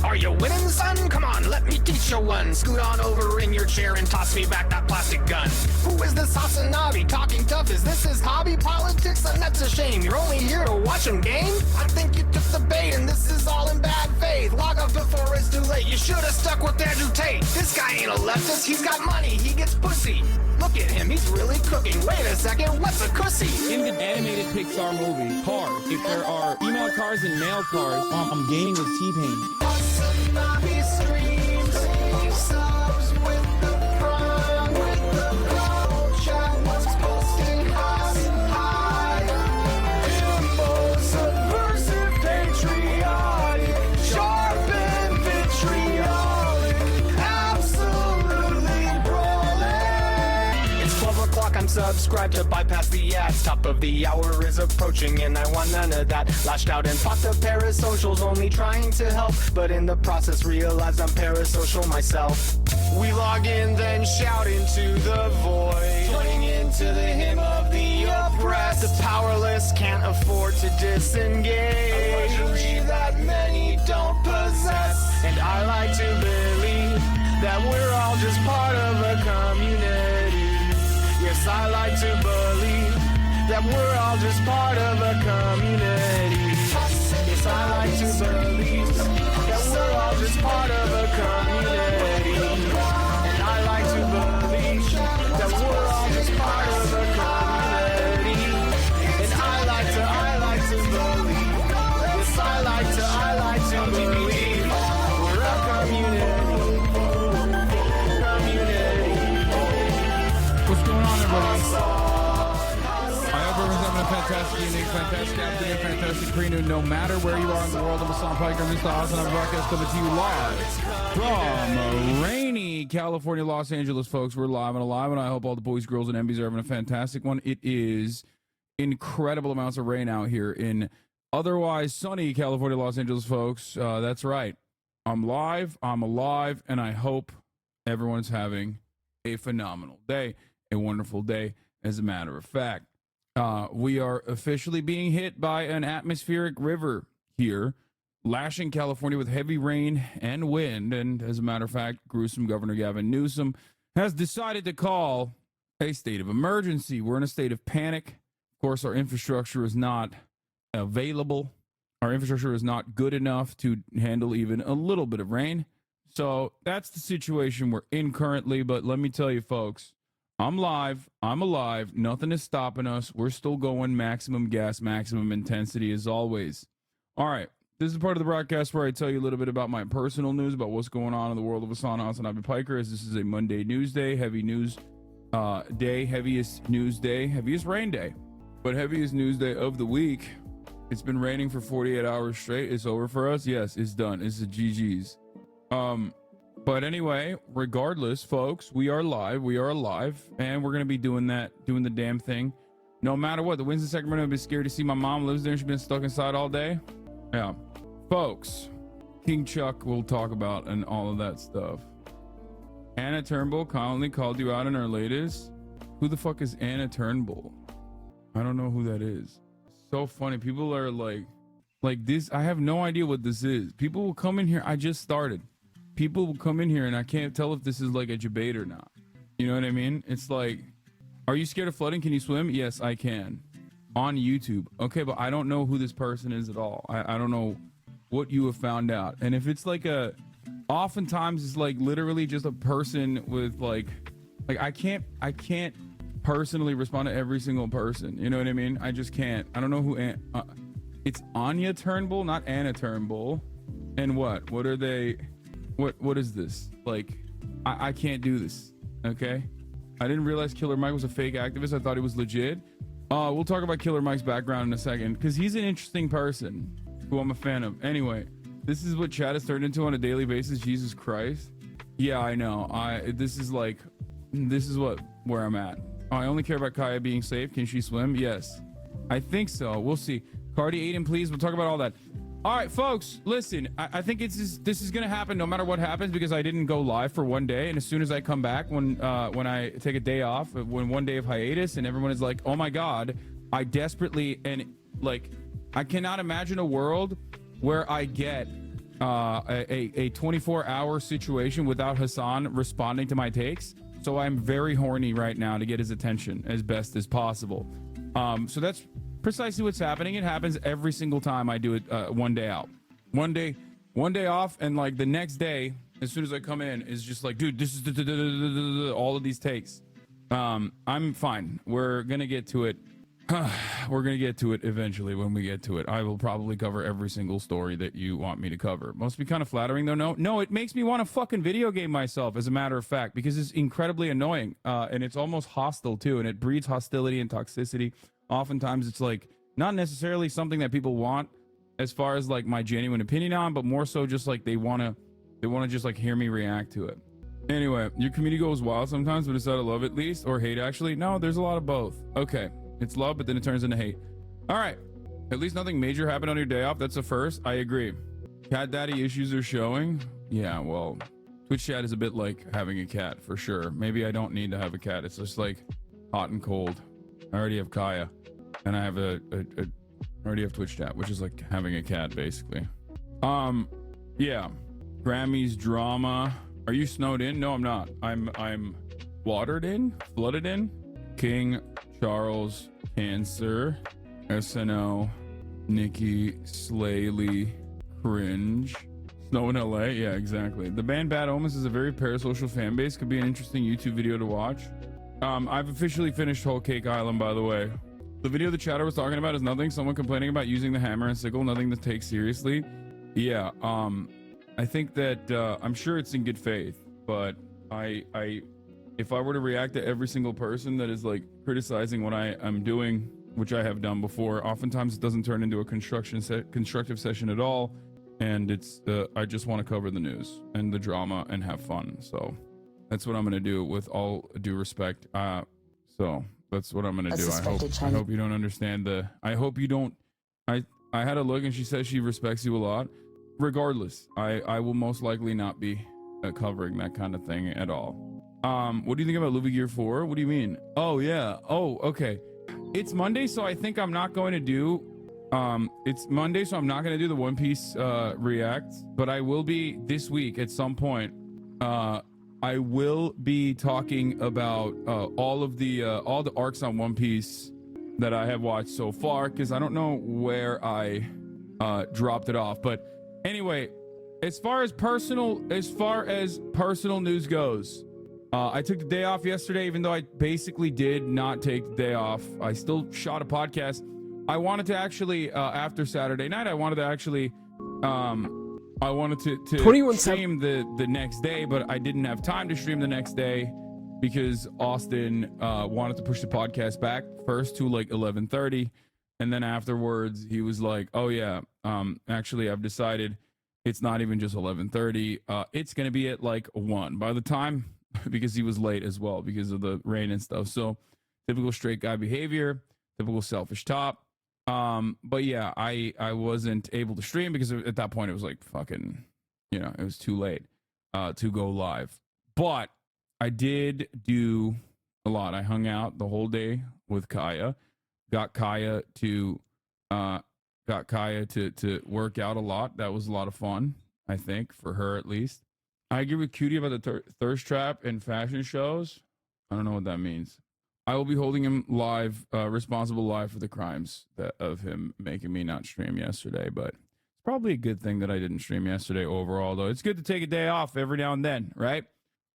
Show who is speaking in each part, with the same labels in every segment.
Speaker 1: Are you winning, son? Come on, let me teach you one. Scoot on over in your chair and toss me back that plastic gun. Who is this HasanAbi talking tough? Is this his hobby? Politics? And that's a shame. You're only here to watch him game? I think you took the bait and this is all in bad faith. Log off before it's too late. You should have stuck with Andrew Tate. This guy ain't a leftist. He's got money. He gets pussy. Look at him. He's really cooking. Wait a second. What's a cussy?
Speaker 2: In the animated Pixar movie, Cars, if there are female cars and male cars, I'm gaining with T-Pain.
Speaker 1: HasanAbi streams, he subs with the prime, with the pro chat was posting high. Himbo subversive, patriotic, sharp and vitriolic, absolutely brawling. It's 12 o'clock, I'm subscribed to bypass the ads. Top of the hour is approaching and I want none of that. Lashed out and fought the parasocials, only trying to help, but in the process realized I'm parasocial myself. We log in, then shout into the void, joining into the hymn of the oppressed. The powerless can't afford to disengage, a luxury that many don't possess. And I like to believe that we're all just part of a community. Yes, I like to believe that we're all just part of a community. Yes, I like to believe that we're all just part of a community. And I like to believe that we're all just part of a community. And I like to believe. Yes, I like to believe we're a community.
Speaker 2: What's going on, everybody? I hope everyone's having a fantastic evening, fantastic afternoon, fantastic pre-noon, no matter where you are in the world. I'm Hassan Piker, Mr. HasanAbi broadcast coming to you live from rainy California, Los Angeles, folks. We're live and alive, and I hope all the boys, girls, and MBs are having a fantastic one. It is incredible amounts of rain out here in otherwise sunny California, Los Angeles, folks. That's right. I'm live, I'm alive, and I hope everyone's having a phenomenal day, a wonderful day, as a matter of fact. We are officially being hit by an atmospheric river here, lashing California with heavy rain and wind. And as a matter of fact, gruesome Governor Gavin Newsom has decided to call a state of emergency. We're in a state of panic. Of course, our infrastructure is not available. Our infrastructure is not good enough to handle even a little bit of rain. So that's the situation we're in currently. But let me tell you, folks, I'm live, I'm alive, nothing is stopping us. We're still going maximum gas, maximum intensity as always. All right, this is part of the broadcast where I tell you a little bit about my personal news, about what's going on in the world of HasanAbi Piker, as this is a Monday news day, heavy news day, heaviest news day, heaviest rain day, but heaviest news day of the week. It's been raining for 48 hours straight. It's over for us. Yes, it's done. It's the GG's. But anyway, regardless, folks, we are live, we are alive, and we're going to be doing the damn thing. No matter what, the winds in Sacramento have been scared to see. My mom lives there. She's been stuck inside all day. Yeah. Folks, King Chuck will talk about and all of that stuff. Anna Turnbull kindly called you out in her latest. Who the fuck is Anna Turnbull? I don't know who that is. So funny. People are like this. I have no idea what this is. People will come in here. I just started. People will come in here and I can't tell if this is like a debate or not. You know what I mean? It's like, are you scared of flooding? Can you swim? Yes, I can. On YouTube. Okay, but I don't know who this person is at all. I don't know what you have found out. And if it's like oftentimes it's like literally just a person with like I can't personally respond to every single person. You know what I mean? I just can't. I don't know who it's Anya Turnbull, not Anna Turnbull. And what are they? What is this? Like, I can't do this. Okay. I didn't realize Killer Mike was a fake activist. I thought he was legit. We'll talk about Killer Mike's background in a second, because he's an interesting person who I'm a fan of. Anyway, this is what chat has turned into on a daily basis. Jesus Christ. Yeah, I know. This is where I'm at. I only care about Kaya being safe. Can she swim? Yes, I think so. We'll see. Cardi Aiden, please. We'll talk about all that. All right, folks, listen, I think this is going to happen no matter what happens, because I didn't go live for one day. And as soon as I come back, when I take a day off, when one day of hiatus, and everyone is like, oh my God, I desperately, and like, I cannot imagine a world where I get a 24-hour situation without Hasan responding to my takes. So I'm very horny right now to get his attention as best as possible. So that's precisely what's happening. It happens every single time I do it. One day out, one day off, and like the next day, as soon as I come in, is just like, dude, this is all of these takes. I'm fine. We're gonna get to it. We're gonna get to it eventually. When we get to it, I will probably cover every single story that you want me to cover. Must be kind of flattering though. No, it makes me want to fucking video game myself, as a matter of fact, because it's incredibly annoying, and it's almost hosile too, and it breeds hostility and toxicity. Oftentimes it's like not necessarily something that people want as far as like my genuine opinion on, but more so just like they want to just like hear me react to it. Anyway, your community goes wild sometimes, but it's out of love at least, or hate actually. No, there's a lot of both. Okay. It's love, but then it turns into hate. All right. At least nothing major happened on your day off. That's a first. I agree. Cat daddy issues are showing. Yeah, well, Twitch chat is a bit like having a cat for sure. Maybe I don't need to have a cat. It's just like hot and cold. I already have Kaya, and I have I already have Twitch chat, which is like having a cat basically. Yeah. Grammys drama. Are you snowed in? No, I'm not. I'm watered in, flooded in. King Charles Cancer, SNL, Nikki Slaylee Cringe, Snow in LA. Yeah, exactly. The band Bad Omens is a very parasocial fan base. Could be an interesting YouTube video to watch. I've officially finished Whole Cake Island, by the way. The video the chatter was talking about is nothing. Someone complaining about using the hammer and sickle, nothing to take seriously. Yeah, I think that I'm sure it's in good faith, but if I were to react to every single person that is like criticizing what I am doing, which I have done before, oftentimes it doesn't turn into a constructive session at all. And it's I just want to cover the news and the drama and have fun. So that's what I'm going to do with all due respect. So that's what I'm going to do. I hope you don't understand I hope you don't. I had a look and she says she respects you a lot. Regardless, I will most likely not be covering that kind of thing at all. What do you think about Louis Gear 4? What do you mean? Oh yeah. Oh, okay. It's Monday, so I think I'm not going to do it's Monday, so I'm not going to do the One Piece react, but I will be this week at some point. I will be talking about all the arcs on One Piece that I have watched so far, because I don't know where I dropped it off. But anyway, as far as personal news goes, I took the day off yesterday, even though I basically did not take the day off. I still shot a podcast. I wanted to actually, after Saturday night, I wanted to stream the next day, but I didn't have time to stream the next day because Austin wanted to push the podcast back first to like 11:30, and then afterwards he was like, "Oh yeah, actually I've decided it's not even just 11:30. It's gonna be at like 1 by the time." Because he was late as well because of the rain and stuff. So typical straight guy behavior, typical selfish top. But yeah, I wasn't able to stream because at that point it was like fucking, it was too late to go live. But I did do a lot. I hung out the whole day with Kaya, got Kaya to work out a lot. That was a lot of fun, I think, for her at least. I agree with Cutie about the thirst trap and fashion shows. I don't know what that means. I will be holding him live, responsible live for the crimes of him making me not stream yesterday. But it's probably a good thing that I didn't stream yesterday overall, though. It's good to take a day off every now and then, right?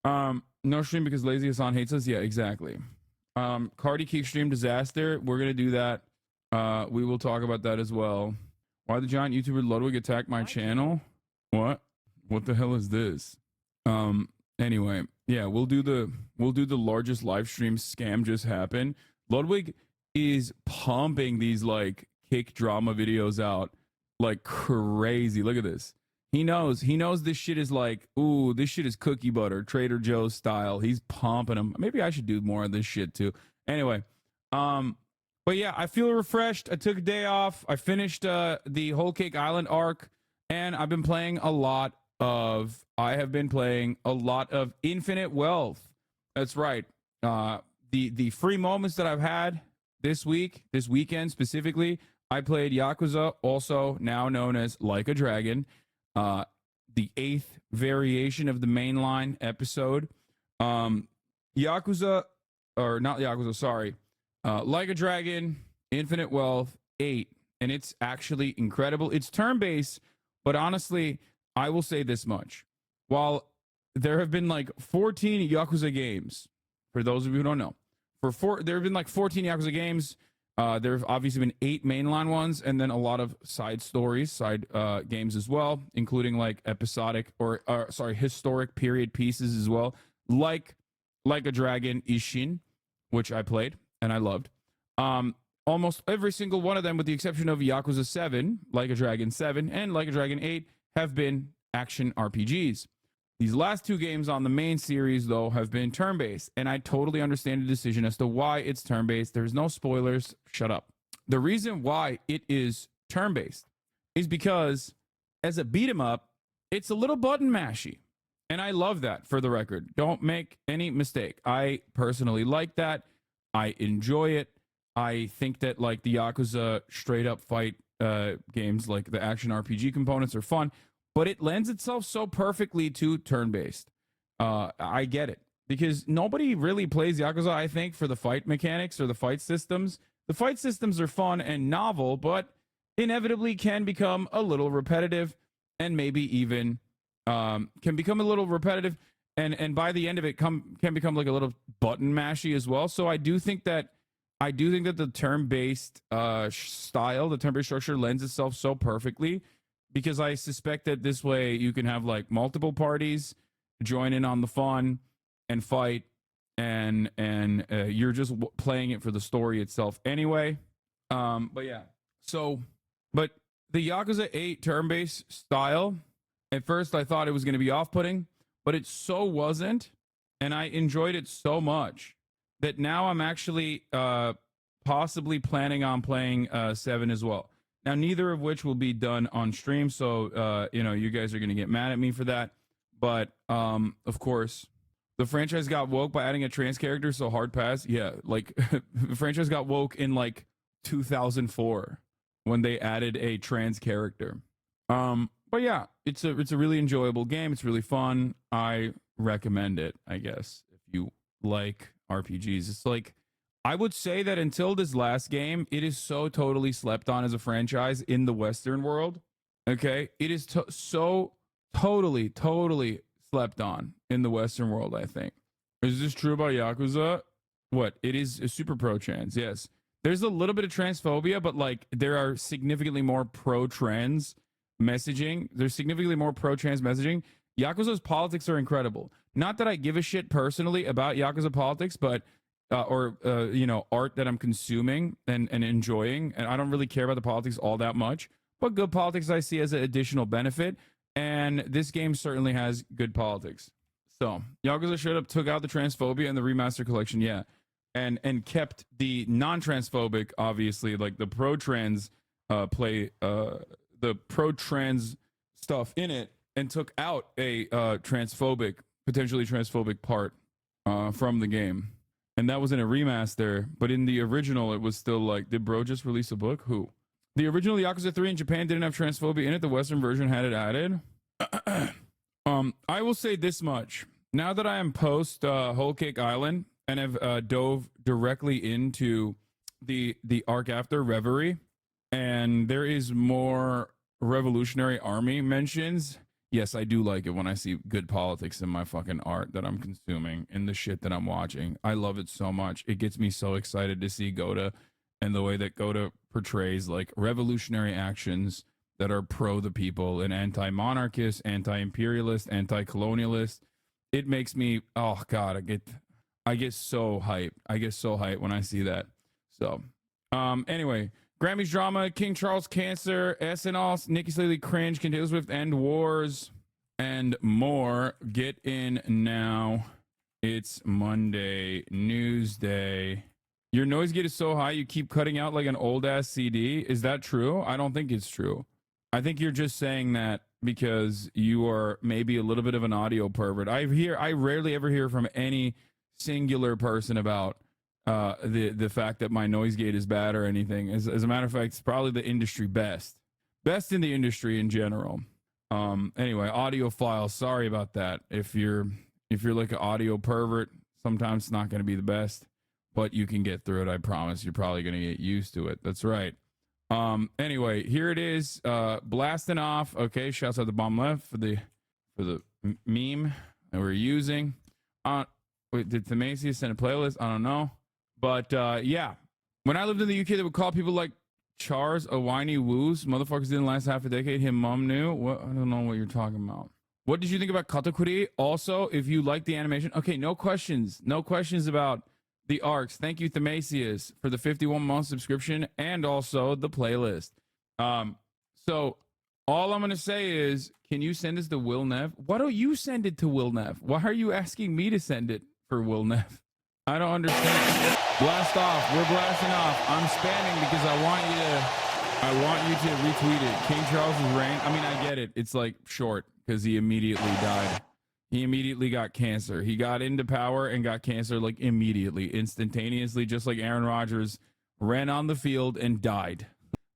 Speaker 2: No stream because Lazy Hasan hates us. Yeah, exactly. Cardi Keek stream disaster. We're going to do that. We will talk about that as well. Why the giant YouTuber Ludwig attacked my channel? What? What the hell is this? Anyway, yeah, we'll do the largest live stream scam just happened. Ludwig is pumping these like kick drama videos out like crazy. Look at this. He knows this shit is like, ooh, this shit is cookie butter, Trader Joe's style. He's pumping them. Maybe I should do more of this shit too. Anyway, but yeah, I feel refreshed. I took a day off. I finished the Whole Cake Island arc, and I have been playing a lot of Infinite Wealth. That's right. The free moments that I've had this weekend specifically, I played Yakuza, also now known as Like a Dragon. the 8th variation of the mainline episode. Yakuza, or not Yakuza, sorry. Like a Dragon, Infinite Wealth 8. And it's actually incredible. It's turn-based, but honestly, I will say this much. While there have been like 14 Yakuza games, for those of you who don't know, there have been like 14 Yakuza games. There have obviously been 8 mainline ones, and then a lot of side stories, side games as well, including like episodic or historic period pieces as well, like a Dragon Ishin, which I played and I loved. Almost every single one of them, with the exception of Yakuza 7, Like a Dragon 7, and Like a Dragon 8, have been action RPGs. These last 2 games on the main series, though, have been turn-based, and I totally understand the decision as to why it's turn-based. There's no spoilers. Shut up. The reason why it is turn-based is because, as a beat-em-up, it's a little button mashy, and I love that, for the record. Don't make any mistake. I personally like that. I enjoy it. I think that, like, the Yakuza straight-up fight games, like the action RPG components, are fun, but it lends itself so perfectly to turn-based. I get it, because nobody really plays Yakuza, I think, for the fight mechanics or the fight systems. The fight systems are fun and novel, but inevitably can become a little repetitive, and maybe even can become a little repetitive, and by the end of it can become like a little button mashy as well. So I do think that the turn-based style, the turn-based structure, lends itself so perfectly, because I suspect that this way you can have like multiple parties join in on the fun and fight, and you're just playing it for the story itself anyway. But yeah, but the Yakuza 8 turn-based style, at first I thought it was going to be off-putting, but it so wasn't, and I enjoyed it so much that now I'm actually possibly planning on playing 7 as well. Now, neither of which will be done on stream, so you guys are going to get mad at me for that. But of course, the franchise got woke by adding a trans character, so hard pass. Yeah, like the franchise got woke in like 2004 when they added a trans character. But yeah, it's a really enjoyable game. It's really fun. I recommend it, I guess, if you like RPGs. It's like, I would say that until this last game, it is so totally slept on as a franchise in the Western world. Okay, it is so totally slept on in the Western world, I think. Is this true about Yakuza? What? It is a super pro trans, yes. There's a little bit of transphobia, but like there are significantly more pro trans messaging. There's significantly more pro trans messaging. Yakuza's politics are incredible. Not that I give a shit personally about Yakuza politics, but art that I'm consuming and enjoying, and I don't really care about the politics all that much, but good politics I see as an additional benefit, and this game certainly has good politics. So Yakuza straight up took out the transphobia in the remaster collection, yeah, and kept the non-transphobic, obviously, like the pro-trans the pro-trans stuff in it, and took out a potentially transphobic part from the game. And that was in a remaster, but in the original, it was still like, did bro just release a book? Who? The original Yakuza 3 in Japan didn't have transphobia in it. The Western version had it added. I will say this much. Now that I am post Whole Cake Island and have dove directly into the arc after Reverie, and there is more Revolutionary Army mentions, yes, I do like it when I see good politics in my fucking art that I'm consuming, in the shit that I'm watching. I love it so much. It gets me so excited to see Gota and the way that Gota portrays like revolutionary actions that are pro the people and anti-monarchist, anti-imperialist, anti-colonialist. It makes me, oh God, I get so hyped. I get so hyped when I see that. So, anyway, Grammys drama, King Charles Cancer, SNL, NIKKI SLAYLEY Cringe, Can Taylor Swift End Wars, and more. Get in now. It's Monday, News Day. Your noise gate is so high you keep cutting out like an old ass CD. Is that true? I don't think it's true. I think you're just saying that because you are maybe a little bit of an audio pervert. I rarely ever hear from any singular person about the fact that my noise gate is bad or anything. As a matter of fact, it's probably the industry best in the industry in general. Anyway, audio files. Sorry about that. If you're like an audio pervert, sometimes it's not going to be the best, but you can get through it. I promise. You're probably going to get used to it. That's right. Anyway, here it is. Blasting off. Okay, shouts out the bomb left for the meme that we're using. Wait, did Themacia send a playlist? I don't know. But yeah, when I lived in the UK, they would call people like Chars a whiny woos. Motherfuckers didn't last half a decade. Him mom knew. What? I don't know what you're talking about. What did you think about Katakuri? Also, if you like the animation, okay, no questions. No questions about the arcs. Thank you, Themacius, for the 51-month subscription and also the playlist. So all I'm gonna say is, can you send this to Will Nev? Why don't you send it to Will Nev? Why are you asking me to send it for Will Nev? I don't understand. Blast off. We're blasting off. I'm spamming because I want you to retweet it. King Charles's reign. I mean, I get it. It's like short because he immediately died. He immediately got cancer. He got into power and got cancer like immediately, instantaneously, just like Aaron Rodgers ran on the field and died.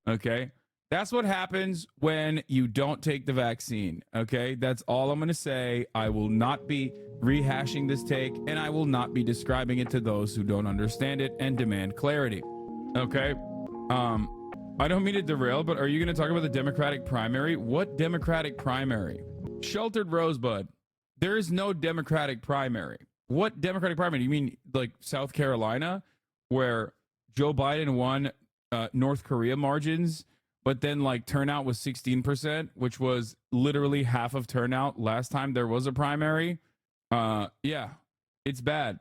Speaker 2: Okay? That's what happens when you don't take the vaccine. Okay? That's all I'm going to say. I will not be rehashing this take, and I will not be describing it to those who don't understand it and demand clarity. Okay? I don't mean to derail, but are you going to talk about the Democratic primary? What Democratic primary? Sheltered Rosebud. There is no Democratic primary. What Democratic primary? You mean like South Carolina, where Joe Biden won North Korea margins, but then like turnout was 16%, which was literally half of turnout last time there was a primary. Yeah, it's bad.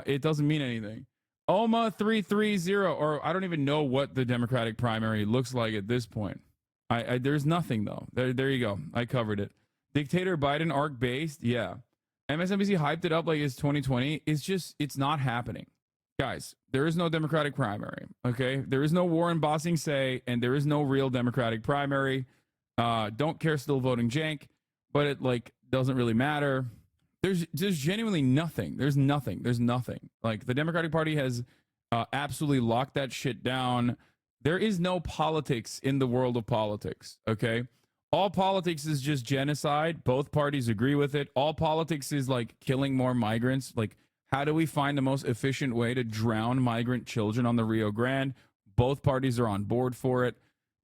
Speaker 2: It doesn't mean anything. OMA 330, or I don't even know what the Democratic primary looks like at this point. There's nothing though. There you go. I covered it. Dictator Biden arc based. Yeah. MSNBC hyped it up like it's 2020. It's not happening. Guys, there is no Democratic primary. Okay. There is no Warren Bossing say, and there is no real Democratic primary. Don't care still voting jank, but it like doesn't really matter. There's genuinely nothing. There's nothing. Like the Democratic Party has absolutely locked that shit down. There is no politics in the world of politics. Okay. All politics is just genocide. Both parties agree with it. All politics is like killing more migrants. Like, how do we find the most efficient way to drown migrant children on the Rio Grande? Both parties are on board for it.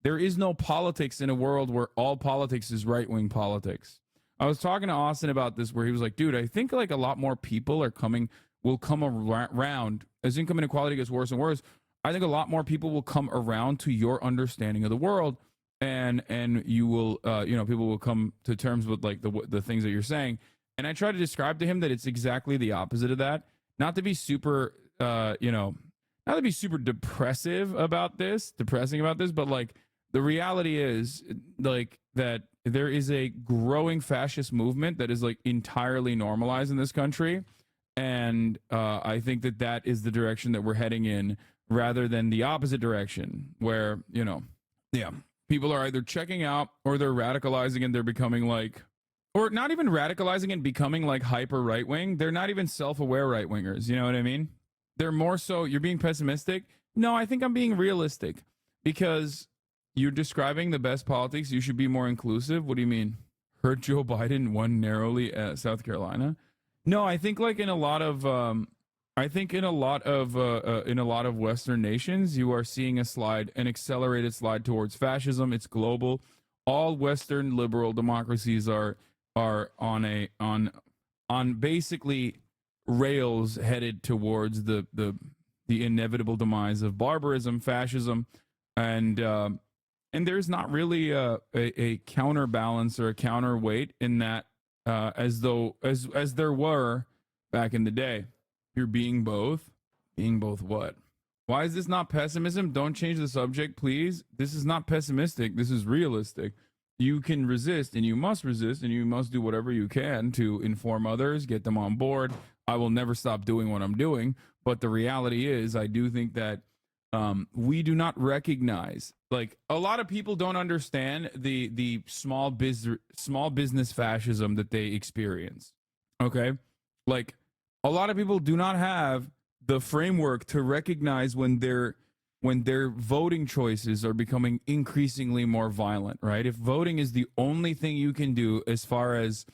Speaker 2: There is no politics in a world where all politics is right-wing politics. I was talking to Austin about this where he was like, dude, I think like a lot more people will come around as income inequality gets worse and worse. I think a lot more people will come around to your understanding of the world. And you will, people will come to terms with like the things that you're saying. And I try to describe to him that it's exactly the opposite of that. Not to be super, not to be super depressing about this, but like the reality is like that there is a growing fascist movement that is like entirely normalized in this country. And I think that is the direction that we're heading in rather than the opposite direction where, yeah. People are either checking out or they're radicalizing and they're becoming like, or not even radicalizing and becoming like hyper right wing. They're not even self-aware right wingers. You know what I mean? They're more so, you're being pessimistic. No, I think I'm being realistic because you're describing the best politics. You should be more inclusive. What do you mean? Hurt Joe Biden won narrowly at South Carolina? No, I think like in a lot of, in a lot of Western nations, you are seeing an accelerated slide towards fascism. It's global. All Western liberal democracies are on basically rails headed towards the inevitable demise of barbarism, fascism, and there's not really a counterbalance or a counterweight in that, as there were back in the day. You're being both what? Why is this not pessimism? Don't change the subject, please. This is not pessimistic. This is realistic. You can resist and you must do whatever you can to inform others, get them on board. I will never stop doing what I'm doing. But the reality is I do think that we do not recognize, like a lot of people don't understand the small business fascism that they experience. Okay. Like, a lot of people do not have the framework to recognize when when their voting choices are becoming increasingly more violent, right? If voting is the only thing you can do as far as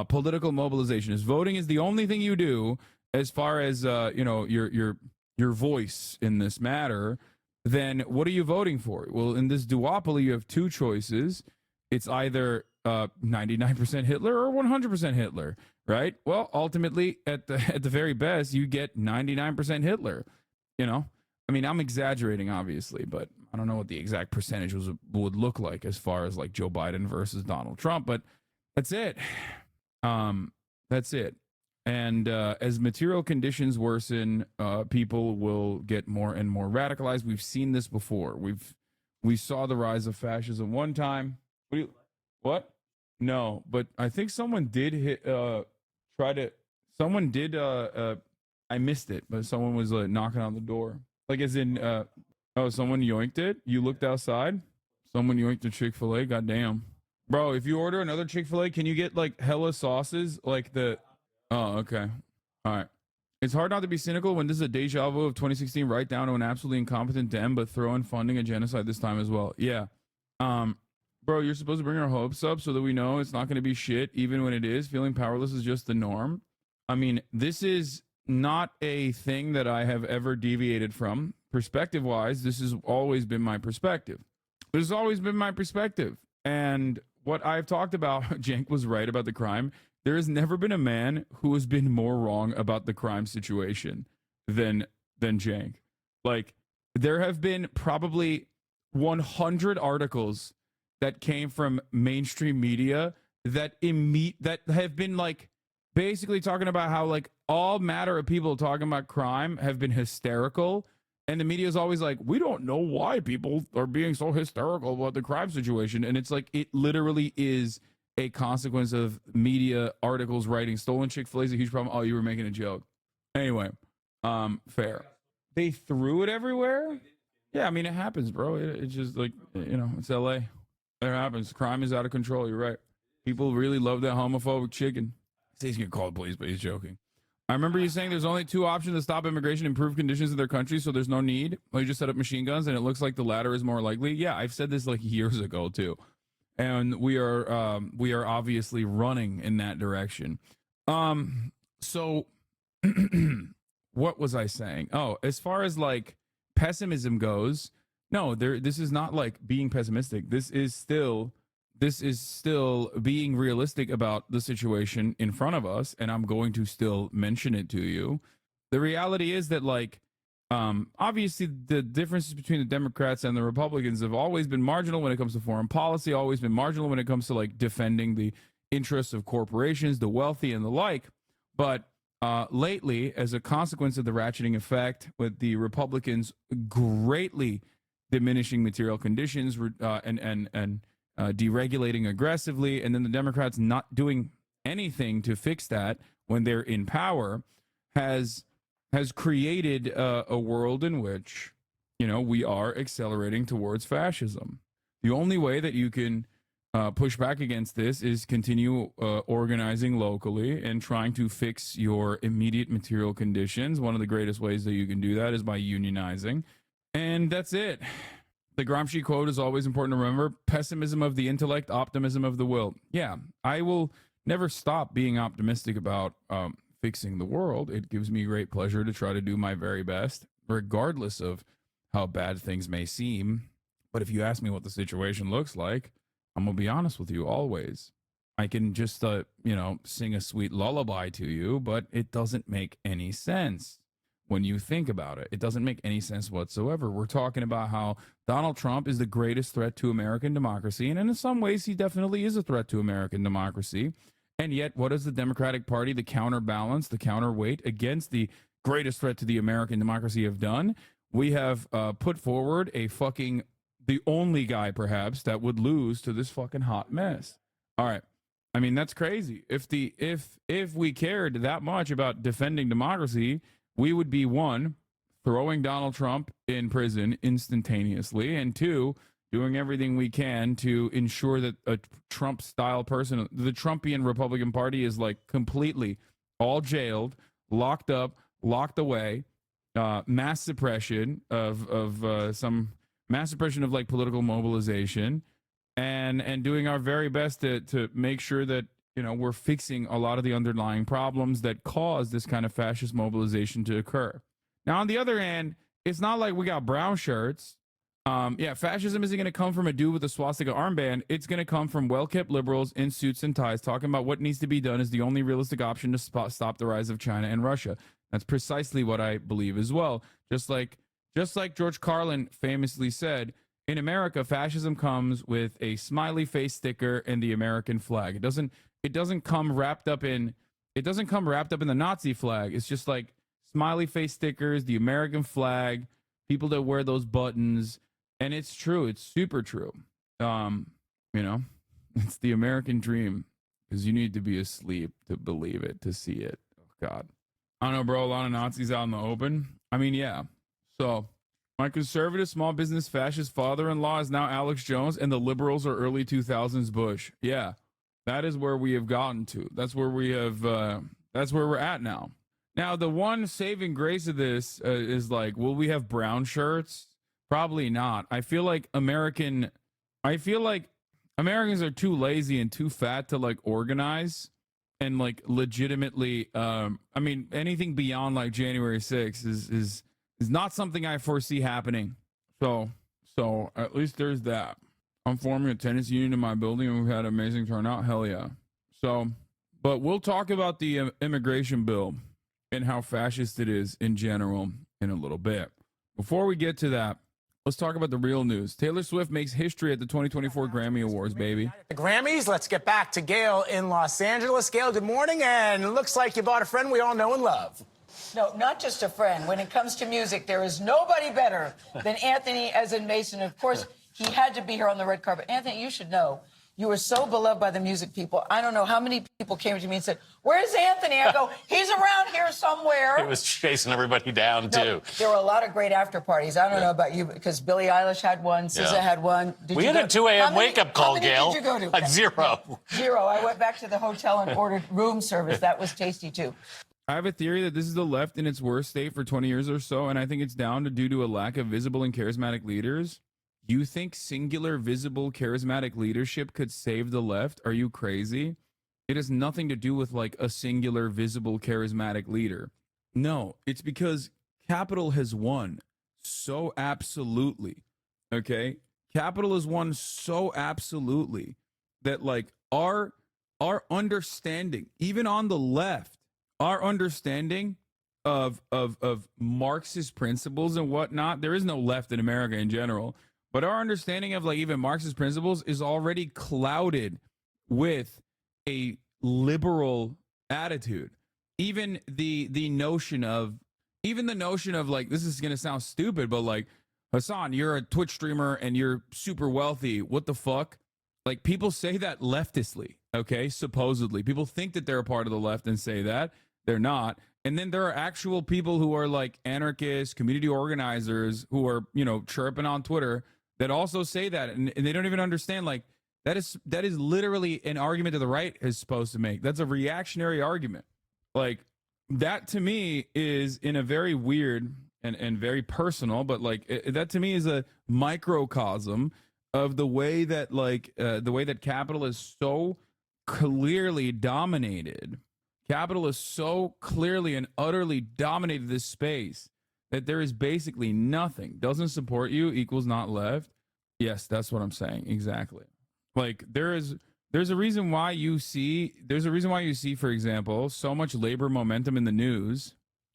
Speaker 2: political mobilization, is voting is the only thing you do as far as your voice in this matter, then what are you voting for? Well, in this duopoly, you have two choices. It's either 99% Hitler or 100% Hitler, right? Well, ultimately, at the very best, you get 99% Hitler. I mean, I'm exaggerating, obviously, but I don't know what the exact percentage would look like as far as like Joe Biden versus Donald Trump, but that's it. That's it. And as material conditions worsen, people will get more and more radicalized. We've seen this before. We saw the rise of fascism one time. What? No, but I think someone did I missed it, but someone was knocking on the door. Like as in, someone yoinked it. You looked outside. Someone yoinked the Chick-fil-A. Goddamn. Bro, if you order another Chick-fil-A, can you get like hella sauces? Like the, oh, okay. All right. It's hard not to be cynical when this is a deja vu of 2016 right down to an absolutely incompetent Dem, but throw in funding a genocide this time as well. Yeah. Bro, you're supposed to bring our hopes up so that we know it's not going to be shit, even when it is. Feeling powerless is just the norm. I mean, this is not a thing that I have ever deviated from. Perspective-wise, this has always been my perspective. This has always been my perspective. And what I've talked about, Jank was right about the crime. There has never been a man who has been more wrong about the crime situation than Jank. Like, there have been probably 100 articles that came from mainstream media that have been like basically talking about how like all matter of people talking about crime have been hysterical, and the media is always like, we don't know why people are being so hysterical about the crime situation. And it's like, it literally is a consequence of media articles writing stolen Chick-fil-A is a huge problem. Oh, you were making a joke. Anyway, fair. They threw it everywhere. Yeah, I mean, it happens, bro. It's just like, it's LA. It happens. Crime is out of control. You're right. People really love that homophobic chicken. He's gonna call the police, but he's joking. I remember you saying there's only two options to stop immigration, improve conditions in their country, so there's no need. Well, you just set up machine guns, and it looks like the latter is more likely. Yeah, I've said this like years ago too, and we are obviously running in that direction. So what was I saying? Oh, as far as like pessimism goes, no, this is not like being pessimistic. This is still being realistic about the situation in front of us, and I'm going to still mention it to you. The reality is that, like, obviously the differences between the Democrats and the Republicans have always been marginal when it comes to foreign policy, always been marginal when it comes to, like, defending the interests of corporations, the wealthy, and the like. But lately, as a consequence of the ratcheting effect with the Republicans greatly diminishing material conditions and deregulating aggressively, and then the Democrats not doing anything to fix that when they're in power, has created a world in which, we are accelerating towards fascism. The only way that you can push back against this is continue organizing locally and trying to fix your immediate material conditions. One of the greatest ways that you can do that is by unionizing. And that's it. The Gramsci quote is always important to remember: pessimism of the intellect, optimism of the will. Yeah, I will never stop being optimistic about fixing the world. It gives me great pleasure to try to do my very best, regardless of how bad things may seem. But if you ask me what the situation looks like, I'm going to be honest with you always. I can just, sing a sweet lullaby to you, but it doesn't make any sense. When you think about it, it doesn't make any sense whatsoever. We're talking about how Donald Trump is the greatest threat to American democracy, and in some ways, he definitely is a threat to American democracy. And yet, what does the Democratic Party, the counterbalance, the counterweight against the greatest threat to the American democracy have done? We have put forward the only guy, perhaps, that would lose to this fucking hot mess. All right. I mean, that's crazy. If we cared that much about defending democracy, we would be, one, throwing Donald Trump in prison instantaneously, and two, doing everything we can to ensure that a Trump-style person, the Trumpian Republican Party, is like completely all jailed, locked up, locked away, mass suppression of some mass suppression of like political mobilization, and doing our very best to make sure that we're fixing a lot of the underlying problems that cause this kind of fascist mobilization to occur. Now, on the other hand, it's not like we got brown shirts. Fascism isn't going to come from a dude with a swastika armband. It's going to come from well-kept liberals in suits and ties talking about what needs to be done as the only realistic option to stop the rise of China and Russia. That's precisely what I believe as well. Just like George Carlin famously said, in America, fascism comes with a smiley face sticker and the American flag. It doesn't come wrapped up in the Nazi flag. It's just like smiley face stickers, the American flag, people that wear those buttons. And it's true. It's super true. It's the American dream, because you need to be asleep to believe it, to see it. Oh, God. I don't know, bro. A lot of Nazis out in the open. I mean, yeah. So my conservative small business fascist father-in-law is now Alex Jones, and the liberals are early 2000s Bush. Yeah, that is where we have gotten to. That's where we have. That's where we're at now. Now, the one saving grace of this is like, will we have brown shirts? Probably not. I feel like Americans are too lazy and too fat to like organize and like legitimately. Anything beyond like January 6th is not something I foresee happening. So at least there's that. I'm forming a tennis union in my building, and we've had amazing turnout. Hell yeah. So, but we'll talk about the immigration bill and how fascist it is in general in a little bit. Before we get to that, let's talk about the real news. Taylor Swift makes history at the 2024 Grammy Awards, baby.
Speaker 3: The Grammys, let's get back to Gail in Los Angeles. Gail, good morning, and it looks like you bought a friend we all know and love.
Speaker 4: No, not just a friend. When it comes to music, there is nobody better than Anthony as in Mason. Of course, he had to be here on the red carpet. Anthony, you should know, you were so beloved by the music people. I don't know how many people came to me and said, "Where's Anthony?" I go, "He's around here somewhere."
Speaker 5: He was chasing everybody down, too.
Speaker 4: There were a lot of great after parties. I don't know about you, because Billie Eilish had one, SZA had one.
Speaker 5: We had a 2 a.m. wake-up call, Gail.
Speaker 4: Did you go to?
Speaker 5: Zero.
Speaker 4: Zero. I went back to the hotel and ordered room service. That was tasty, too.
Speaker 2: I have a theory that this is the left in its worst state for 20 years or so, and I think it's due to a lack of visible and charismatic leaders. You think singular, visible, charismatic leadership could save the left? Are you crazy? It has nothing to do with like a singular, visible, charismatic leader. No, it's because capital has won so absolutely. Okay? Capital has won so absolutely that like our understanding, even on the left, our understanding of Marxist principles and whatnot, there is no left in America in general. But our understanding of like even Marxist principles is already clouded with a liberal attitude. Even the notion of like, this is going to sound stupid, but like, Hasan, you're a Twitch streamer and you're super wealthy. What the fuck? Like, people say that leftistly, okay? Supposedly. People think that they're a part of the left and say that. They're not. And then there are actual people who are like anarchists, community organizers who are, chirping on Twitter that also say that, and they don't even understand, like, that is literally an argument that the right is supposed to make. That's a reactionary argument. Like, that to me is in a very weird and very personal, but like that to me is a microcosm of the way that capital is so clearly dominated. Capital is so clearly and utterly dominated this space that there is basically nothing. Doesn't support you equals not left. Yes, that's what I'm saying. Exactly. Like there's a reason why you see, for example, so much labor momentum in the news.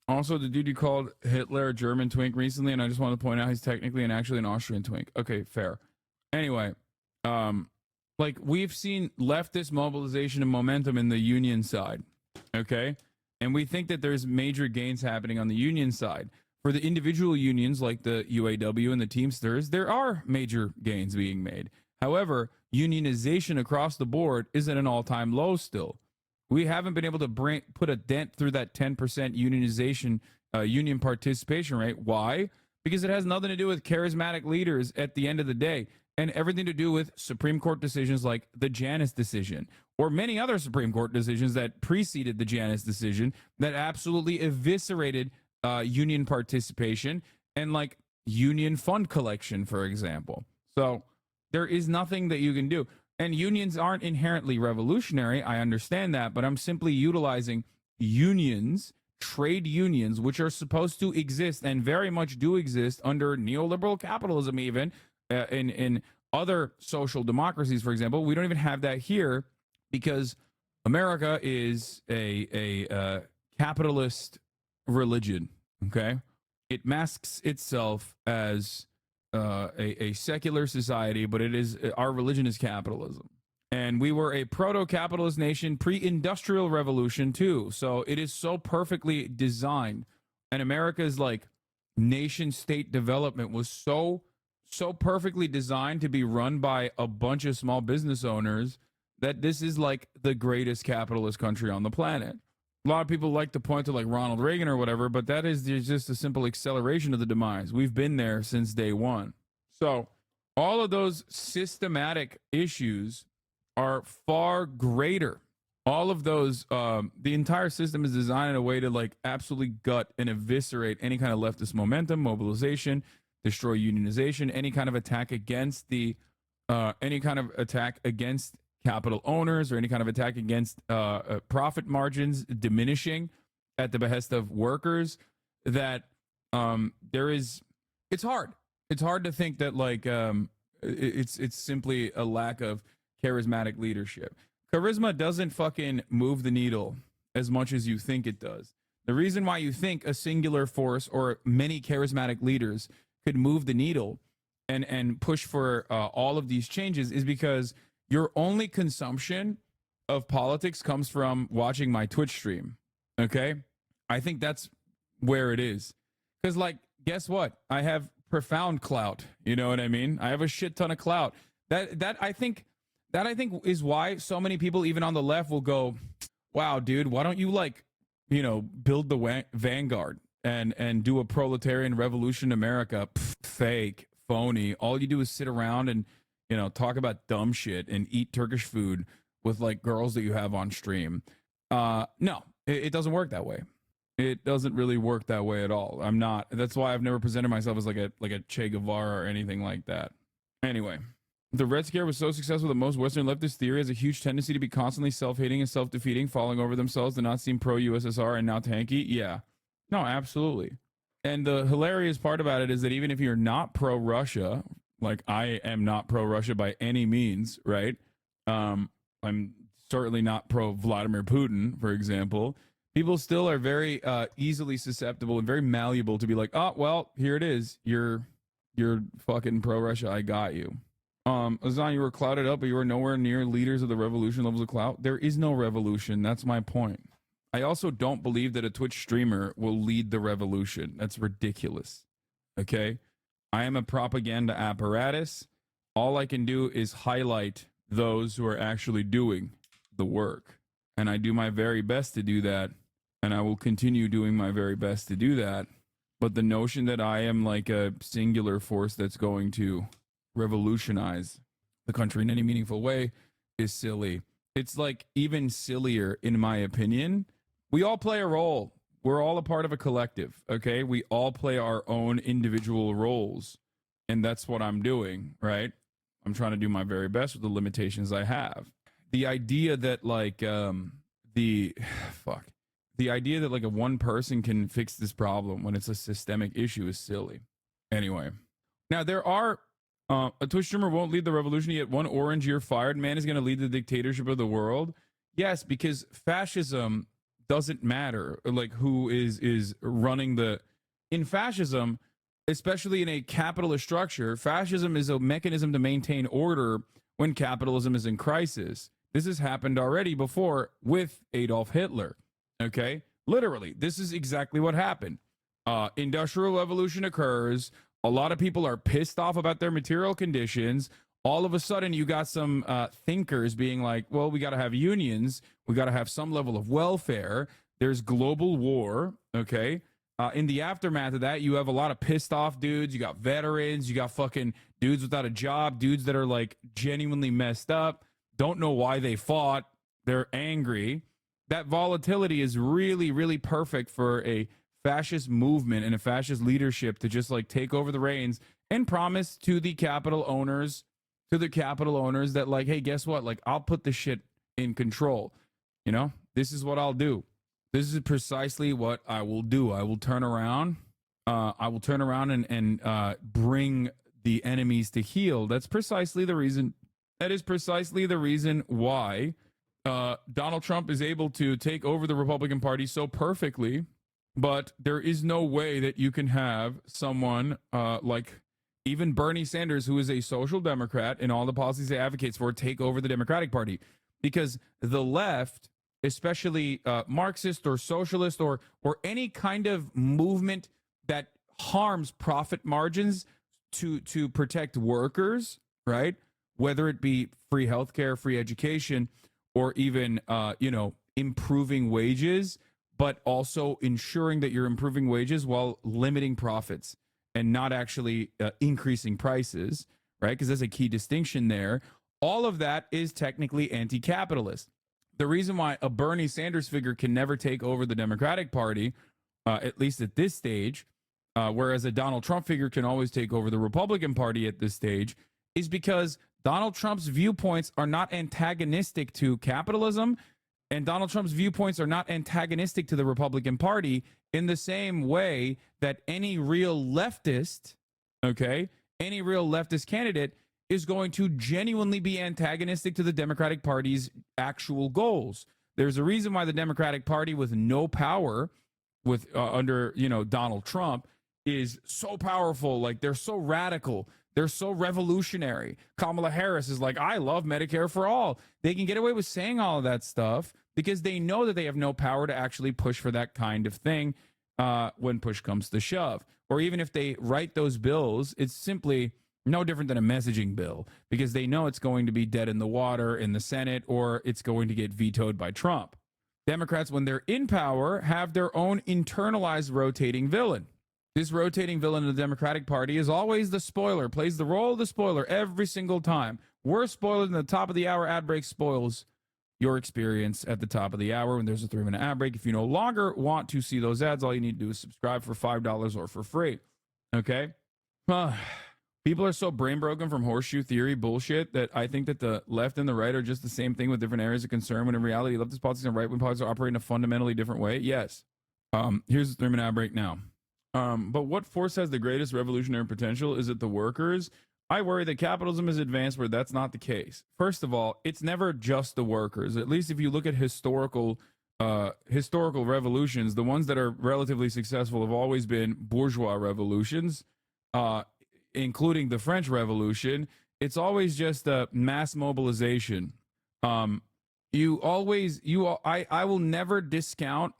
Speaker 2: Also, the dude you called Hitler a German twink recently, and I just want to point out he's technically and actually an Austrian twink. Okay, fair. Anyway, like we've seen leftist mobilization and momentum in the union side. Okay. And we think that there's major gains happening on the union side. For the individual unions like the UAW and the Teamsters, there are major gains being made. However, unionization across the board is at an all-time low still. We haven't been able to put a dent through that 10% unionization, union participation rate. Why? Because it has nothing to do with charismatic leaders at the end of the day, and everything to do with Supreme Court decisions like the Janus decision, or many other Supreme Court decisions that preceded the Janus decision that absolutely eviscerated union participation and like union fund collection, for example. So there is nothing that you can do. And unions aren't inherently revolutionary. I understand that, but I'm simply utilizing unions, trade unions, which are supposed to exist and very much do exist under neoliberal capitalism, even in other social democracies, for example. We don't even have that here because America is a capitalist religion. Okay, it masks itself as a secular society, but it is, our religion is capitalism. And we were a proto-capitalist nation, pre-industrial revolution too. So it is so perfectly designed. And America's like nation state development was so perfectly designed to be run by a bunch of small business owners that this is like the greatest capitalist country on the planet. A lot of people like to point to like Ronald Reagan or whatever, but that is just a simple acceleration of the demise. We've been there since day one. So all of those systematic issues are far greater. All of those, the entire system is designed in a way to like absolutely gut and eviscerate any kind of leftist momentum, mobilization, destroy unionization, any kind of attack against capital owners, or any kind of attack against profit margins diminishing at the behest of workers. That it's hard to think that like it's simply a lack of charismatic leadership. Charisma doesn't fucking move the needle as much as you think it does. The reason why you think a singular force or many charismatic leaders could move the needle and push for all of these changes is because your only consumption of politics comes from watching my Twitch stream. Okay? I think that's where it is. Because, like, guess what? I have profound clout. You know what I mean? I have a shit ton of clout. That I think is why so many people, even on the left, will go, wow, dude, why don't you, like, you know, build the vanguard and do a proletarian revolution in America? Pff, fake, phony. All you do is sit around and, you know, talk about dumb shit and eat Turkish food with like girls that you have on stream. No, it doesn't work that way. It doesn't really work that way at all. That's why I've never presented myself as like a Che Guevara or anything like that. Anyway, the Red Scare was so successful that most Western leftist theory has a huge tendency to be constantly self-hating and self-defeating, falling over themselves to not seem pro-USSR and now tanky. Yeah, no, absolutely. And the hilarious part about it is that even if you're not pro-Russia, like I am not pro-Russia by any means, right? I'm certainly not pro-Vladimir Putin, for example. People still are very easily susceptible and very malleable to be like, oh, well, here it is. You're fucking pro-Russia. I got you. Azan, you were clouded up, but you were nowhere near leaders of the revolution levels of clout. There is no revolution. That's my point. I also don't believe that a Twitch streamer will lead the revolution. That's ridiculous. Okay? I am a propaganda apparatus. All I can do is highlight those who are actually doing the work. And I do my very best to do that. And I will continue doing my very best to do that. But the notion that I am like a singular force that's going to revolutionize the country in any meaningful way is silly. It's like even sillier, in my opinion. We all play a role. We're all a part of a collective, okay? We all play our own individual roles. And that's what I'm doing, right? I'm trying to do my very best with the limitations I have. The idea that like the idea that like a one person can fix this problem when it's a systemic issue is silly. Anyway, now there are a Twitch streamer won't lead the revolution, yet one orange year fired man is going to lead the dictatorship of the world. Yes, because fascism doesn't matter like who is running in fascism, especially in a capitalist structure. Fascism is a mechanism to maintain order when capitalism is in crisis. This has happened already before with Adolf Hitler. Okay, literally, this is exactly what happened. Industrial revolution occurs. A lot of people are pissed off about their material conditions. All of a sudden, you got some thinkers being like, well, we got to have unions. We got to have some level of welfare. There's global war. Okay. In the aftermath of that, you have a lot of pissed off dudes. You got veterans. You got fucking dudes without a job, dudes that are like genuinely messed up, don't know why they fought. They're angry. That volatility is really, really perfect for a fascist movement and a fascist leadership to just like take over the reins and promise to the capital owners, that like, hey, guess what? Like, I'll put this shit in control. You know, this is what I'll do. This is precisely what I will do. I will turn around. And bring the enemies to heel. That is precisely the reason why Donald Trump is able to take over the Republican Party so perfectly. But there is no way that you can have someone like even Bernie Sanders, who is a social democrat and all the policies he advocates for, take over the Democratic Party, because the left, especially Marxist or socialist or any kind of movement that harms profit margins to protect workers, right? Whether it be free healthcare, free education, or even improving wages, but also ensuring that you're improving wages while limiting profits and not actually increasing prices, right? Because there's a key distinction there. All of that is technically anti-capitalist. The reason why a Bernie Sanders figure can never take over the Democratic Party, at least at this stage, whereas a Donald Trump figure can always take over the Republican Party at this stage, is because Donald Trump's viewpoints are not antagonistic to capitalism, and Donald Trump's viewpoints are not antagonistic to the Republican Party in the same way that any real leftist, any real leftist candidate is going to genuinely be antagonistic to the Democratic Party's actual goals. There's a reason why the Democratic Party, with no power, under Donald Trump, is so powerful. Like, they're so radical, they're so revolutionary. Kamala Harris is like, I love Medicare for all. They can get away with saying all of that stuff because they know that they have no power to actually push for that kind of thing when push comes to shove. Or even if they write those bills, it's simply no different than a messaging bill, because they know it's going to be dead in the water in the Senate, or it's going to get vetoed by Trump. Democrats, when they're in power, have their own internalized rotating villain. This rotating villain of the Democratic Party is always the spoiler, plays the role of the spoiler every single time. Worse spoiler than the top of the hour ad break spoils your experience at the top of the hour when there's a 3-minute ad break. If you no longer want to see those ads, all you need to do is subscribe for $5 or for free. Okay? People are so brain broken from horseshoe theory bullshit that I think that the left and the right are just the same thing with different areas of concern, when in reality, leftist politics and right-wing politics are operating in a fundamentally different way. Yes. Here's the 3-minute ad break now. But what force has the greatest revolutionary potential? Is it the workers? I worry that capitalism is advanced where that's not the case. First of all, it's never just the workers. At least if you look at historical revolutions, the ones that are relatively successful have always been bourgeois revolutions, including the French Revolution. It's always just a mass mobilization. I will never discount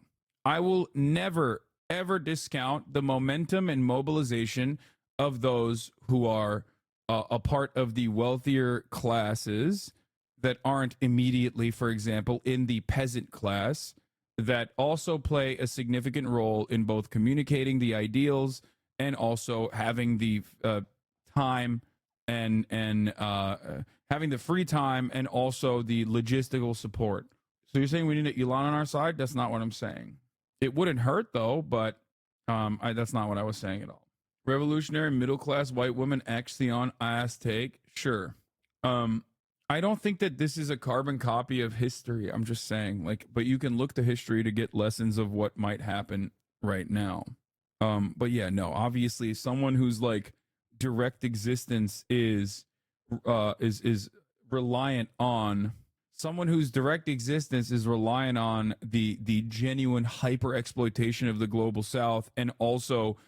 Speaker 2: ever discount the momentum and mobilization of those who are a part of the wealthier classes that aren't immediately, for example, in the peasant class, that also play a significant role in both communicating the ideals and also having the time and having the free time and also the logistical support. So you're saying we need Elon on our side? That's not what I'm saying. It wouldn't hurt, though, but that's not what I was saying at all. Revolutionary middle-class white woman axion ass take? Sure. I don't think that this is a carbon copy of history. I'm just saying, but you can look to history to get lessons of what might happen right now. But yeah, no, obviously someone whose direct existence is reliant on the genuine hyper exploitation of the global South, and also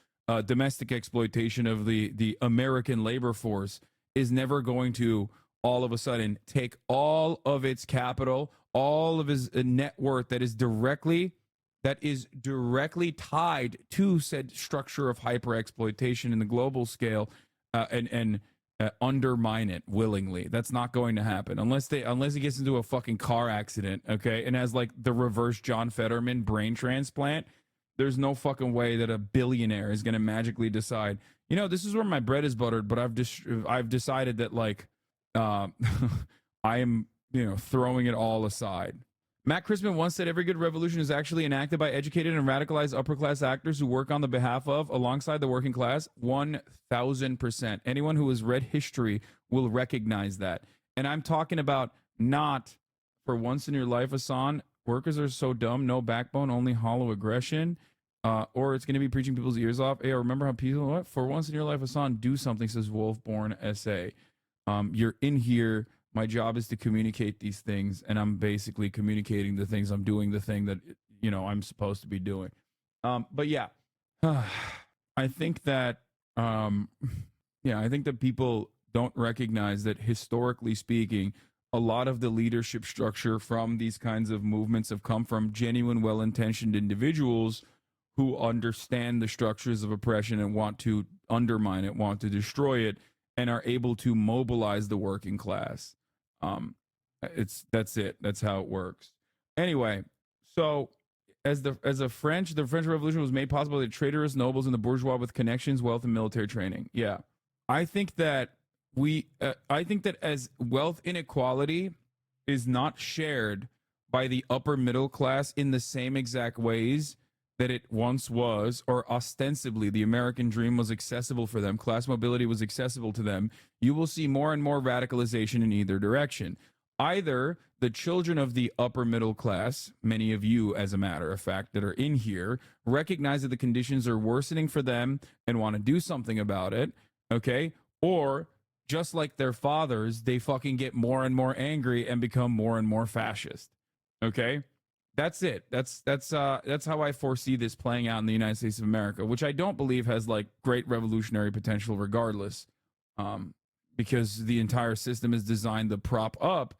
Speaker 2: domestic exploitation of the American labor force, is never going to all of a sudden take all of its capital, all of his net worth that is directly tied to said structure of hyper exploitation in the global scale, and undermine it willingly. That's not going to happen unless he gets into a fucking car accident, okay, and has the reverse John Fetterman brain transplant. There's no fucking way that a billionaire is going to magically decide, this is where my bread is buttered, but I've decided that I am throwing it all aside. Matt Crispin once said every good revolution is actually enacted by educated and radicalized upper class actors who work on the behalf of, alongside the working class. 1000%. Anyone who has read history will recognize that. And I'm talking about not for once in your life, Hasan, workers are so dumb, no backbone, only hollow aggression. Or it's going to be preaching people's ears off. Hey, remember how people, what? For once in your life, Hasan, do something, says Wolfborn SA. You're in here. My job is to communicate these things, and I'm basically communicating the things. I'm doing the thing that, you know, I'm supposed to be doing. But yeah, I think that, I think that people don't recognize that historically speaking, a lot of the leadership structure from these kinds of movements have come from genuine, well-intentioned individuals who understand the structures of oppression and want to undermine it, want to destroy it, and are able to mobilize the working class. That's it. That's how it works. Anyway, so the French Revolution was made possible by the traitorous nobles and the bourgeois with connections, wealth, and military training. Yeah, I think that as wealth inequality is not shared by the upper middle class in the same exact ways that it once was, or ostensibly the American dream was accessible for them, class mobility was accessible to them, you will see more and more radicalization in either direction. Either the children of the upper middle class, many of you, as a matter of fact, that are in here, recognize that the conditions are worsening for them and want to do something about it, okay? Or, just like their fathers, they fucking get more and more angry and become more and more fascist, okay? That's it. That's how I foresee this playing out in the United States of America, which I don't believe has like great revolutionary potential regardless, because the entire system is designed to prop up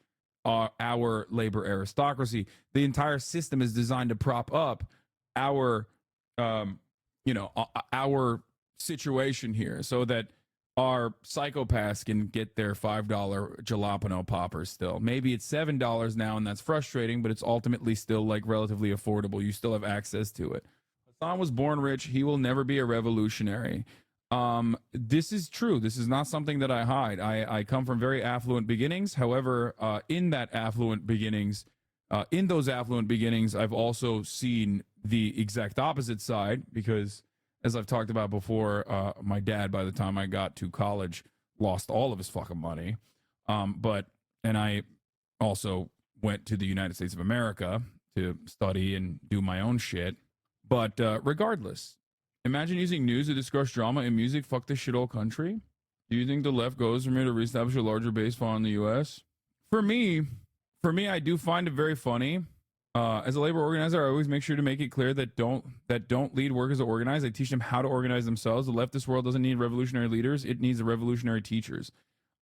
Speaker 2: our labor aristocracy. The entire system is designed to prop up our situation here so that our psychopaths can get their $5 jalapeno poppers still. Maybe it's $7 now, and that's frustrating, but it's ultimately still like relatively affordable. You still have access to it. Hasan was born rich. He will never be a revolutionary. This is true. This is not something that I hide. I come from very affluent beginnings. However, in those affluent beginnings, I've also seen the exact opposite side because, as I've talked about before, my dad, by the time I got to college, lost all of his fucking money. And I also went to the United States of America to study and do my own shit. But regardless, imagine using news to discuss drama and music. Fuck this shithole country. Do you think the left goes from here to reestablish a larger base following the U.S.? For me, I do find it very funny. As a labor organizer, I always make sure to make it clear that don't lead workers to organize. I teach them how to organize themselves. The leftist world doesn't need revolutionary leaders. It needs revolutionary teachers.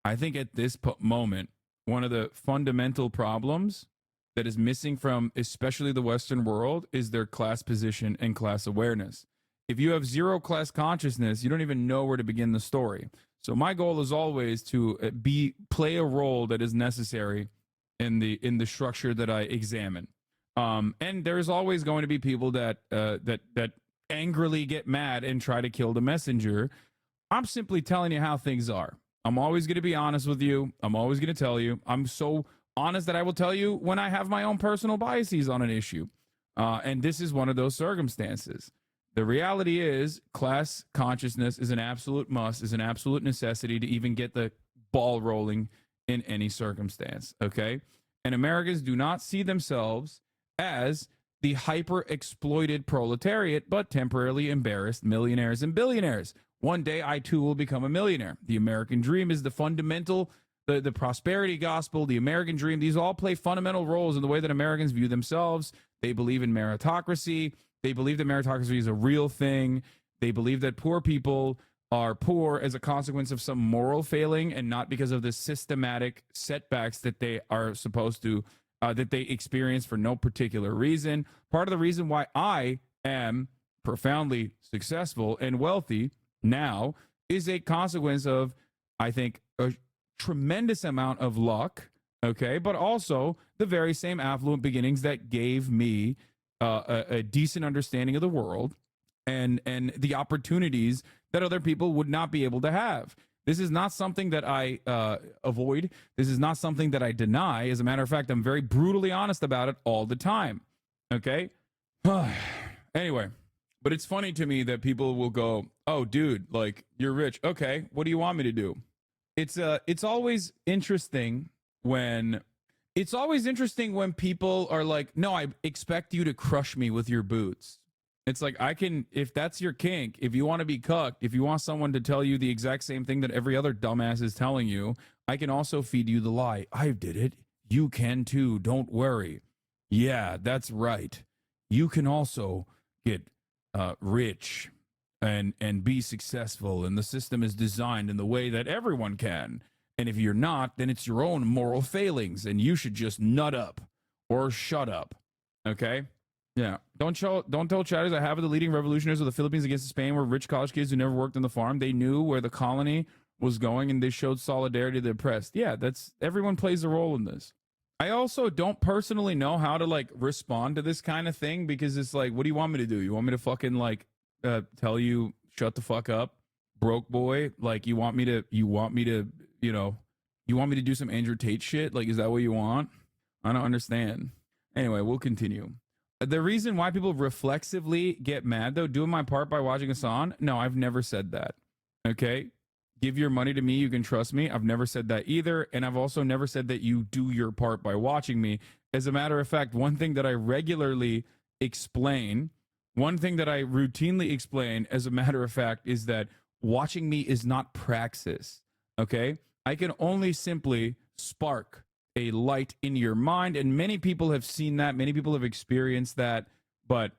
Speaker 2: I think at this moment, one of the fundamental problems that is missing from especially the Western world is their class position and class awareness. If you have zero class consciousness, you don't even know where to begin the story. So my goal is always to play a role that is necessary in the structure that I examine. And there's always going to be people that angrily get mad and try to kill the messenger. I'm simply telling you how things are. I'm always going to be honest with you. I'm always going to tell you. I'm so honest that I will tell you when I have my own personal biases on an issue. And this is one of those circumstances. The reality is class consciousness is an absolute must, is an absolute necessity to even get the ball rolling in any circumstance. Okay. And Americans do not see themselves as the hyper-exploited proletariat, but temporarily embarrassed millionaires and billionaires. One day, I too will become a millionaire. The American dream is the fundamental, the prosperity gospel, the American dream. These all play fundamental roles in the way that Americans view themselves. They believe in meritocracy. They believe that meritocracy is a real thing. They believe that poor people are poor as a consequence of some moral failing and not because of the systematic setbacks that they are supposed to that they experience for no particular reason. Part of the reason why I am profoundly successful and wealthy now is a consequence of, I think, a tremendous amount of luck, okay, but also the very same affluent beginnings that gave me a decent understanding of the world and the opportunities that other people would not be able to have. This is not something that I avoid. This is not something that I deny. As a matter of fact, I'm very brutally honest about it all the time. Okay? Anyway, but it's funny to me that people will go, "Oh, dude, like you're rich. Okay, what do you want me to do?" It's always interesting when people are like, "No, I expect you to crush me with your boots." It's like, I can, if that's your kink, if you want to be cucked, if you want someone to tell you the exact same thing that every other dumbass is telling you, I can also feed you the lie. I did it. You can too. Don't worry. Yeah, that's right. You can also get rich and be successful, and the system is designed in the way that everyone can. And if you're not, then it's your own moral failings, and you should just nut up or shut up. Okay? Yeah. Don't tell chatters I have the leading revolutionaries of the Philippines against Spain were rich college kids who never worked on the farm. They knew where the colony was going, and they showed solidarity to the oppressed. Yeah, everyone plays a role in this. I also don't personally know how to like respond to this kind of thing, because it's like, what do you want me to do? You want me to fucking like tell you shut the fuck up, broke boy? Like you want me to do some Andrew Tate shit? Like, is that what you want? I don't understand. Anyway, we'll continue. The reason why people reflexively get mad, though, doing my part by watching Hasan? No, I've never said that. Okay? Give your money to me, you can trust me. I've never said that either. And I've also never said that you do your part by watching me. As a matter of fact, one thing that I regularly explain, one thing that I routinely explain, as a matter of fact, is that watching me is not praxis. Okay? I can only simply spark a light in your mind, and many people have seen that, many people have experienced that, but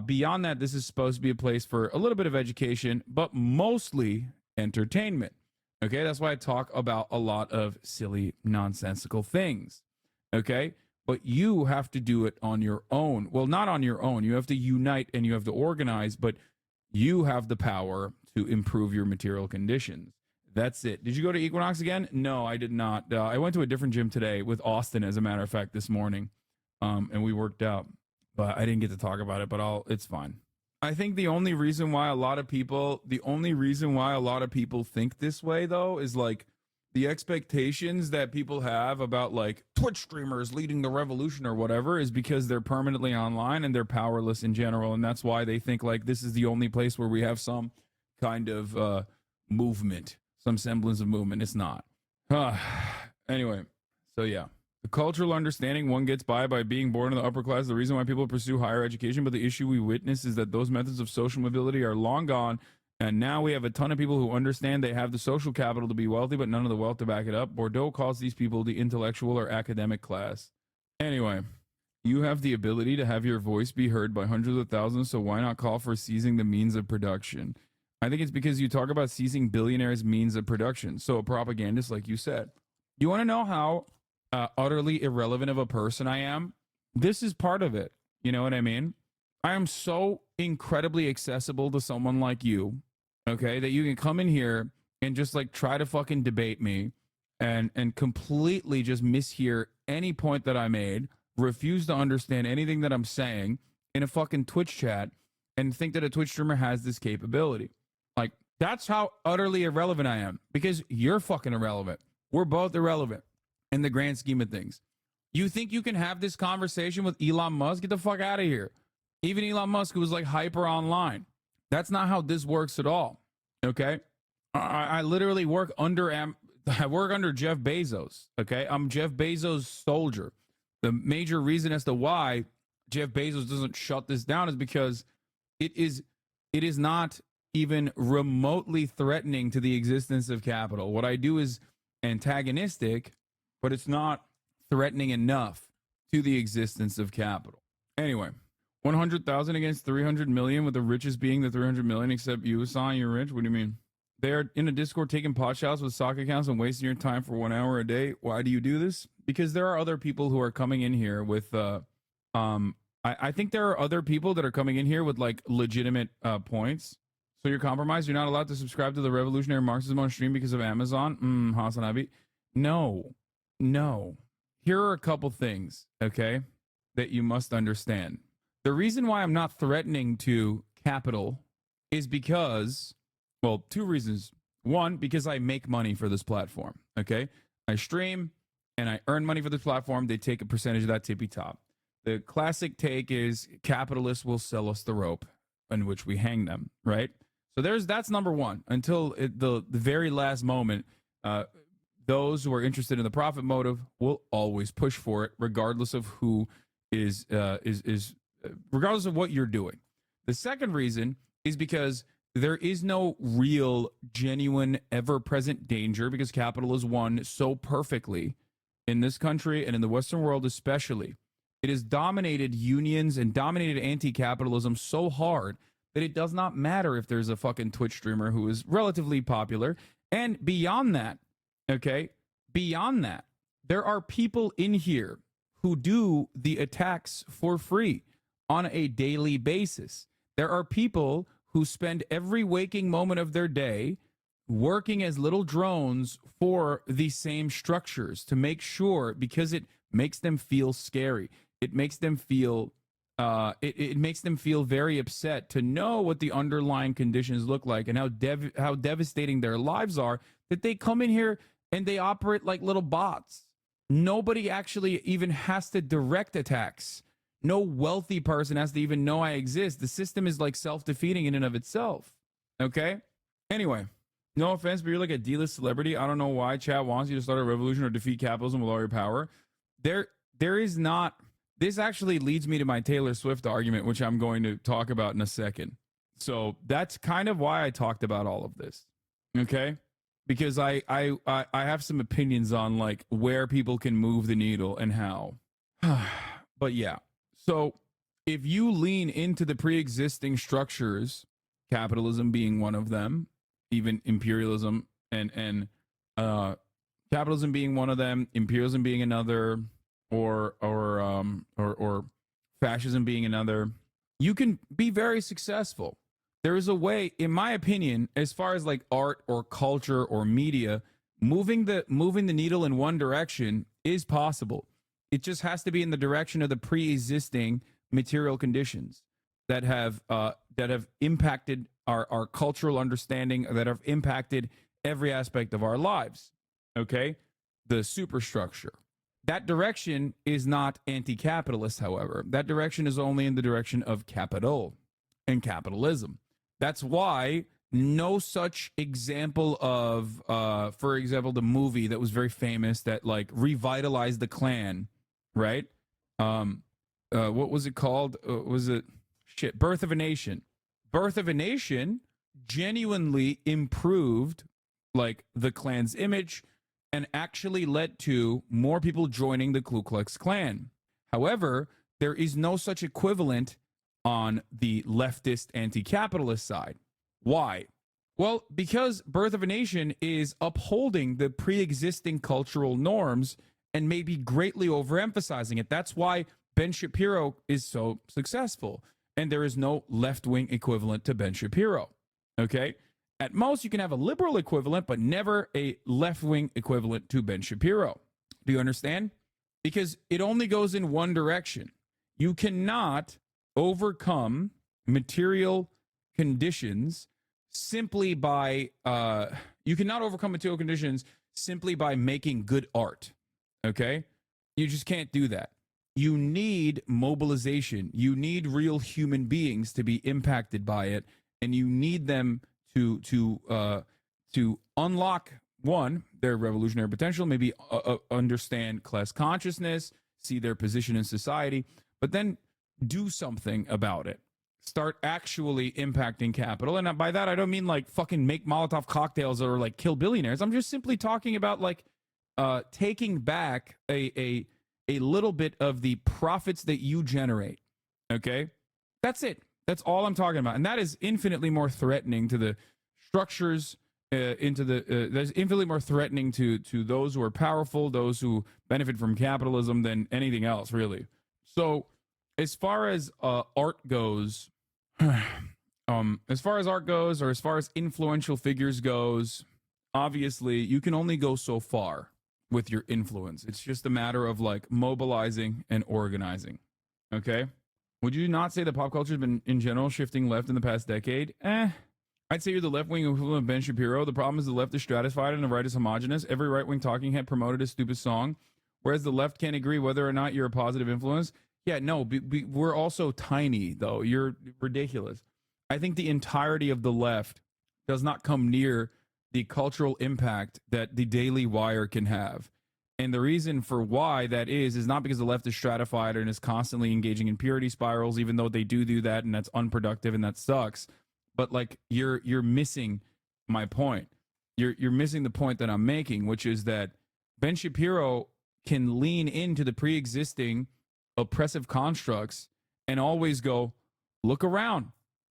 Speaker 2: beyond that, this is supposed to be a place for a little bit of education, but mostly entertainment. Okay, that's why I talk about a lot of silly, nonsensical things. Okay, but you have to do it on your own. Well, not on your own. You have to unite and you have to organize, but you have the power to improve your material conditions. That's it. Did you go to Equinox again? No, I did not. I went to a different gym today with Austin, as a matter of fact, this morning, and we worked out. But I didn't get to talk about it, but it's fine. I think the only reason why a lot of people think this way, though, is like the expectations that people have about like Twitch streamers leading the revolution or whatever is because they're permanently online and they're powerless in general, and that's why they think like this is the only place where we have some kind of movement. Some semblance of movement. It's not. Anyway, so yeah. The cultural understanding one gets by being born in the upper class, the reason why people pursue higher education, but the issue we witness is that those methods of social mobility are long gone, and now we have a ton of people who understand they have the social capital to be wealthy, but none of the wealth to back it up. Bordeaux calls these people the intellectual or academic class. Anyway, you have the ability to have your voice be heard by hundreds of thousands, so why not call for seizing the means of production? I think it's because you talk about seizing billionaires' means of production. So a propagandist, like you said. You want to know how utterly irrelevant of a person I am? This is part of it. You know what I mean? I am so incredibly accessible to someone like you, okay, that you can come in here and just like try to fucking debate me and completely just mishear any point that I made, refuse to understand anything that I'm saying in a fucking Twitch chat, and think that a Twitch streamer has this capability. Like, that's how utterly irrelevant I am, because you're fucking irrelevant. We're both irrelevant in the grand scheme of things. You think you can have this conversation with Elon Musk? Get the fuck out of here. Even Elon Musk, who was like hyper online. That's not how this works at all. Okay? I literally work under Jeff Bezos. Okay? I'm Jeff Bezos' soldier. The major reason as to why Jeff Bezos doesn't shut this down is because it is not even remotely threatening to the existence of capital. What I do is antagonistic, but it's not threatening enough to the existence of capital. Anyway, 100,000 against 300 million, with the richest being the 300 million, except you, Hasan, you're rich? What do you mean? They are in a Discord taking pot shots with sock accounts and wasting your time for 1 hour a day. Why do you do this? Because there are other people who are coming in here with I think there are other people that are coming in here with like legitimate points. So you're compromised? You're not allowed to subscribe to the revolutionary Marxism on stream because of Amazon? HasanAbi. No. Here are a couple things, okay, that you must understand. The reason why I'm not threatening to capital is because, well, two reasons. One, because I make money for this platform. Okay, I stream and I earn money for this platform. They take a percentage of that tippy top. The classic take is capitalists will sell us the rope in which we hang them, right? So that's number one. Until the very last moment, those who are interested in the profit motive will always push for it, regardless of who is regardless of what you're doing. The second reason is because there is no real, genuine, ever-present danger, because capital is won so perfectly in this country and in the Western world especially. It has dominated unions and dominated anti-capitalism so hard that it does not matter if there's a fucking Twitch streamer who is relatively popular. And beyond that, okay, beyond that, there are people in here who do the attacks for free on a daily basis. There are people who spend every waking moment of their day working as little drones for the same structures to make sure, because it makes them feel scary. It makes them feel it makes them feel very upset to know what the underlying conditions look like and how devastating their lives are, that they come in here and they operate like little bots. Nobody actually even has to direct attacks. No wealthy person has to even know I exist. The system is like self-defeating in and of itself. Okay? Anyway, no offense, but you're like a D-list celebrity. I don't know why chat wants you to start a revolution or defeat capitalism with all your power. There is not. This actually leads me to my Taylor Swift argument, which I'm going to talk about in a second. So that's kind of why I talked about all of this. Okay? Because I have some opinions on like where people can move the needle and how. But yeah. So if you lean into the pre-existing structures, capitalism being one of them, even imperialism and capitalism being one of them, imperialism being another, or fascism being another, you can be very successful. There is a way, in my opinion, as far as like art or culture or media, moving the needle in one direction is possible. It just has to be in the direction of the pre-existing material conditions that have impacted our cultural understanding, that have impacted every aspect of our lives. Okay? The superstructure. That direction is not anti-capitalist, however. That direction is only in the direction of capital and capitalism. That's why no such example of, for example, the movie that was very famous that like revitalized the Klan, right? What was it called? Was it Birth of a Nation? Birth of a Nation genuinely improved like the Klan's image and actually led to more people joining the Ku Klux Klan. However, there is no such equivalent on the leftist anti-capitalist side. Why? Well, because Birth of a Nation is upholding the pre-existing cultural norms and maybe greatly overemphasizing it. That's why Ben Shapiro is so successful. And there is no left-wing equivalent to Ben Shapiro. Okay? At most, you can have a liberal equivalent, but never a left-wing equivalent to Ben Shapiro. Do you understand? Because it only goes in one direction. You cannot overcome material conditions simply by making good art. Okay? You just can't do that. You need mobilization. You need real human beings to be impacted by it, and you need them to unlock, one, their revolutionary potential, maybe understand class consciousness, see their position in society, but then do something about it. Start actually impacting capital. And by that, I don't mean like fucking make Molotov cocktails or like kill billionaires. I'm just simply talking about like taking back a little bit of the profits that you generate. Okay? That's it. That's all I'm talking about. And that is infinitely more threatening to the structures, that's infinitely more threatening to those who are powerful, those who benefit from capitalism than anything else, really. So as far as art goes, or as far as influential figures goes, obviously you can only go so far with your influence. It's just a matter of like mobilizing and organizing. Okay? Would you not say that pop culture has been in general shifting left in the past decade? I'd say you're the left-wing equivalent of Ben Shapiro. The problem is the left is stratified and the right is homogenous. Every right-wing talking head promoted a stupid song, whereas the left can't agree whether or not you're a positive influence. Yeah, no, we're also tiny, though. You're ridiculous. I think the entirety of the left does not come near the cultural impact that the Daily Wire can have. And the reason for why that is not because the left is stratified and is constantly engaging in purity spirals, even though they do that, and that's unproductive and that sucks. But like you're missing my point. You're missing the point that I'm making, which is that Ben Shapiro can lean into the pre-existing oppressive constructs and always go, look around.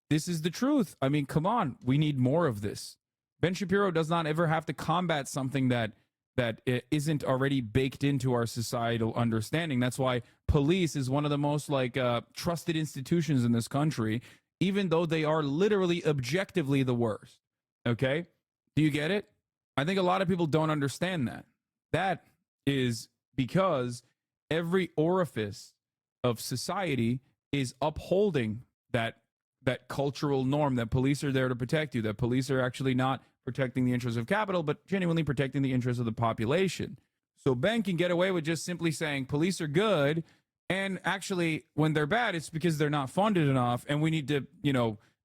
Speaker 2: This is the truth. I mean, come on. We need more of this. Ben Shapiro does not ever have to combat something that isn't already baked into our societal understanding. That's why police is one of the most trusted institutions in this country, even though they are literally objectively the worst. Okay? Do you get it? I think a lot of people don't understand that. That is because every orifice of society is upholding that cultural norm that police are there to protect you, that police are actually not protecting the interests of capital, but genuinely protecting the interests of the population. So Ben can get away with just simply saying police are good, and actually when they're bad, it's because they're not funded enough and we need to,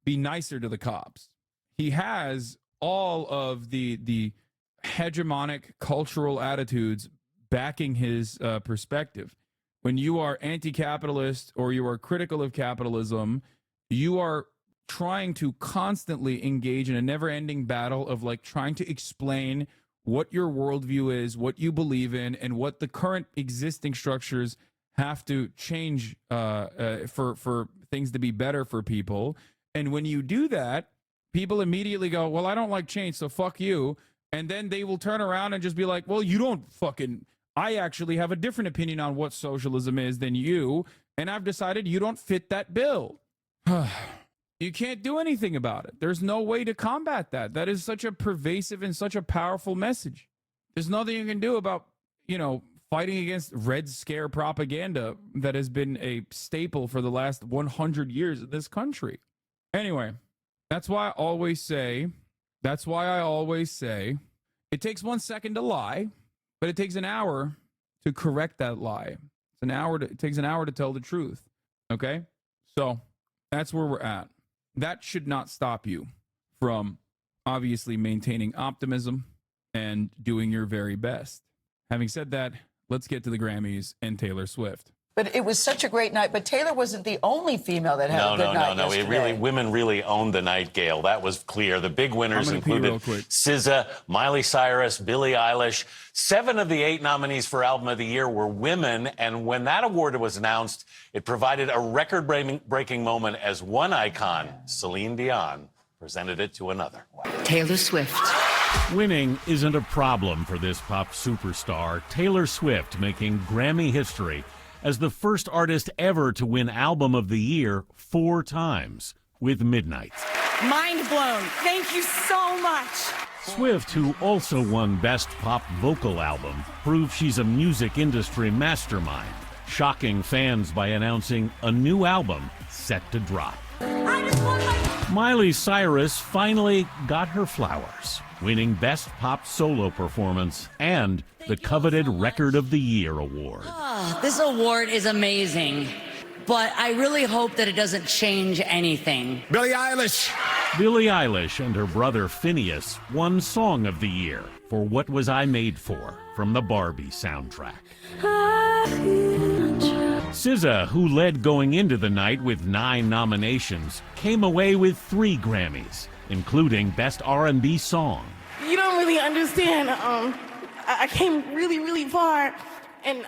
Speaker 2: be nicer to the cops. He has all of the hegemonic cultural attitudes backing his perspective. When you are anti-capitalist or you are critical of capitalism, you are trying to constantly engage in a never-ending battle of trying to explain what your worldview is, what you believe in, and what the current existing structures have to change for things to be better for people. And when you do that, people immediately go, well, I don't like change, so fuck you. And then they will turn around and just be like, well, you don't fucking... I actually have a different opinion on what socialism is than you, and I've decided you don't fit that bill. You can't do anything about it. There's no way to combat that. That is such a pervasive and such a powerful message. There's nothing you can do about, fighting against Red Scare propaganda that has been a staple for the last 100 years in this country. Anyway, that's why I always say, it takes 1 second to lie, but it takes an hour to correct that lie. It takes an hour to tell the truth. Okay? So that's where we're at. That should not stop you from obviously maintaining optimism and doing your very best. Having said that, let's get to the Grammys and Taylor Swift.
Speaker 4: But it was such a great night. But Taylor wasn't the only female that had a good night yesterday.
Speaker 5: Women really owned the night, Gail. That was clear. The big winners included SZA, Miley Cyrus, Billie Eilish. 7 of the 8 nominees for Album of the Year were women. And when that award was announced, it provided a record-breaking moment as one icon, Celine Dion, presented it to another.
Speaker 6: Taylor Swift.
Speaker 7: Winning isn't a problem for this pop superstar. Taylor Swift making Grammy history as the first artist ever to win Album of the Year 4 times with Midnight.
Speaker 8: Mind blown. Thank you so much.
Speaker 7: Swift, who also won Best Pop Vocal Album, proves she's a music industry mastermind, shocking fans by announcing a new album set to drop. Miley Cyrus finally got her flowers, winning Best Pop Solo Performance and the coveted Record of the Year award.
Speaker 6: This award is amazing, but I really hope that it doesn't change anything.
Speaker 1: Billie Eilish.
Speaker 7: Billie Eilish and her brother Phineas won Song of the Year for What Was I Made For from the Barbie soundtrack. SZA, who led going into the night with 9 nominations, came away with 3 Grammys, including Best R&B Song.
Speaker 8: You don't really understand. I came really, really far, and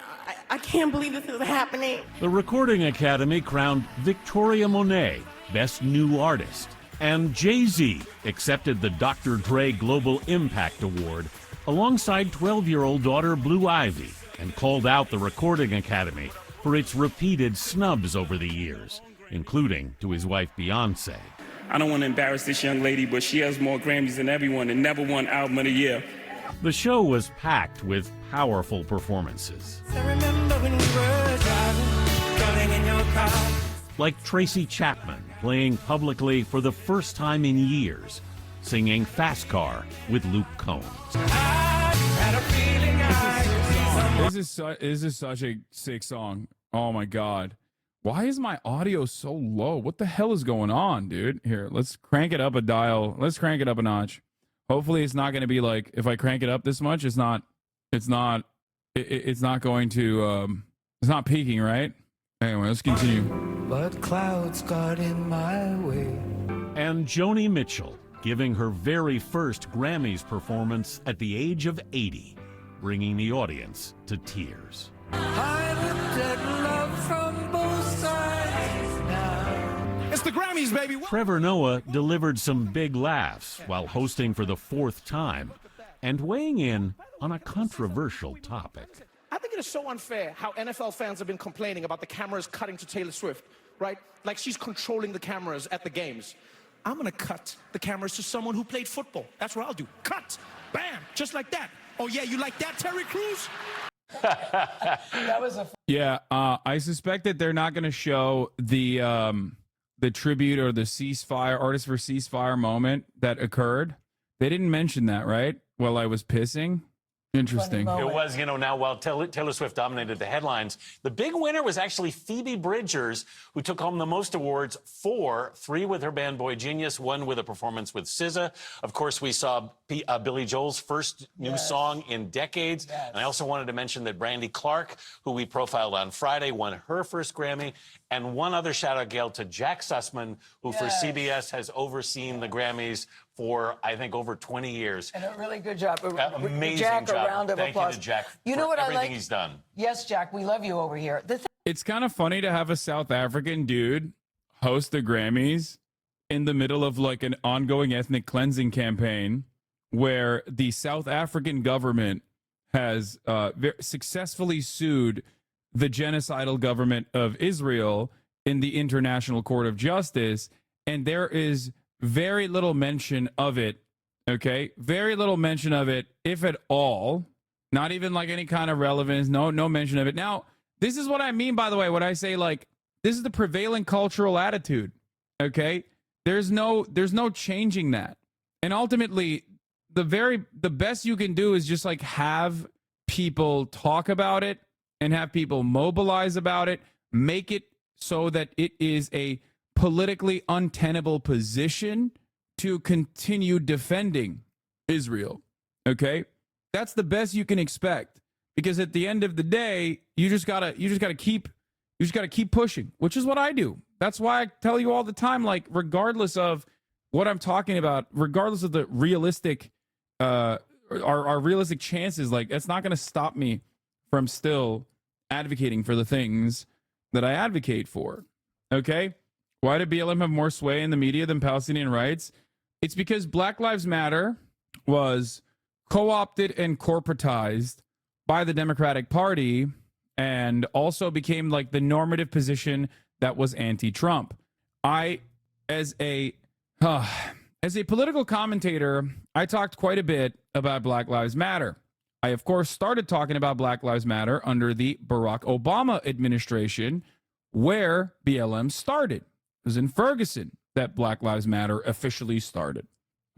Speaker 8: I can't believe this is happening.
Speaker 7: The Recording Academy crowned Victoria Monet Best New Artist, and Jay-Z accepted the Dr. Dre Global Impact Award alongside 12-year-old daughter Blue Ivy, and called out the Recording Academy for its repeated snubs over the years, including to his wife Beyonce.
Speaker 9: I don't want to embarrass this young lady, but she has more Grammys than everyone and never won Album of the Year.
Speaker 7: The show was packed with powerful performances. Like Tracy Chapman playing publicly for the first time in years, singing Fast Car with Luke Combs.
Speaker 2: This is such a sick song. Oh my God. Why is my audio so low? What the hell is going on, dude? Here, let's crank it up a dial. Let's crank it up a notch. Hopefully it's not going to be like, if I crank it up this much, it's not going to, it's not peaking, right? Anyway, let's continue.
Speaker 1: But clouds got in my way.
Speaker 7: And Joni Mitchell giving her very first Grammys performance at the age of 80, bringing the audience to tears.
Speaker 1: I looked at love from both sides now.
Speaker 3: It's the Grammys, baby.
Speaker 7: Trevor Noah delivered some big laughs while hosting for the fourth time and weighing in on a controversial topic.
Speaker 10: I think it is so unfair how NFL fans have been complaining about the cameras cutting to Taylor Swift, right? Like she's controlling the cameras at the games. I'm going to cut the cameras to someone who played football. That's what I'll do. Cut. Bam. Just like that. Oh, yeah, you like that, Terry Crews?
Speaker 4: That was a...
Speaker 2: Yeah, I suspect that they're not going to show the tribute or the ceasefire, Artists for Ceasefire moment that occurred. They didn't mention that, right? While I was pissing. Interesting.
Speaker 5: It was, now while Taylor Swift dominated the headlines, the big winner was actually Phoebe Bridgers, who took home the most awards, 4, 3 with her band Boy Genius, 1 with a performance with SZA. Of course, we saw Billy Joel's first new song in decades.
Speaker 4: Yes.
Speaker 5: And I also wanted to mention that Brandy Clark, who we profiled on Friday, won her first Grammy. And one other shout out, Gail, to Jack Sussman, who for CBS has overseen the Grammys for, I think, over 20 years.
Speaker 4: And a really good job.
Speaker 5: Amazing
Speaker 4: Jack,
Speaker 5: job.
Speaker 4: a round of
Speaker 5: Thank
Speaker 4: applause.
Speaker 5: you to Jack
Speaker 4: You know
Speaker 5: for
Speaker 4: what I
Speaker 5: everything
Speaker 4: like?
Speaker 5: he's done.
Speaker 4: Yes, Jack, we love you over here.
Speaker 2: It's kind of funny to have a South African dude host the Grammys in the middle of like an ongoing ethnic cleansing campaign where the South African government has successfully sued the genocidal government of Israel in the International Court of Justice, and there is very little mention of it, okay? Very little mention of it, if at all. Not even like any kind of relevance, no mention of it. Now, this is what I mean, by the way, when I say like, this is the prevailing cultural attitude, okay? There's no changing that. And ultimately, the best you can do is just like have people talk about it and have people mobilize about it, make it so that it is a politically untenable position to continue defending Israel. Okay? That's the best you can expect, because at the end of the day, you just gotta keep pushing, which is what I do. That's why I tell you all the time, like, regardless of what I'm talking about, regardless of the realistic our realistic chances, like, that's not gonna stop me from still advocating for the things that I advocate for. Okay? Why did BLM have more sway in the media than Palestinian rights? It's because Black Lives Matter was co-opted and corporatized by the Democratic Party and also became like the normative position that was anti-Trump. As a political commentator, I talked quite a bit about Black Lives Matter. I, of course, started talking about Black Lives Matter under the Barack Obama administration, where BLM started. It was in Ferguson that Black Lives Matter officially started,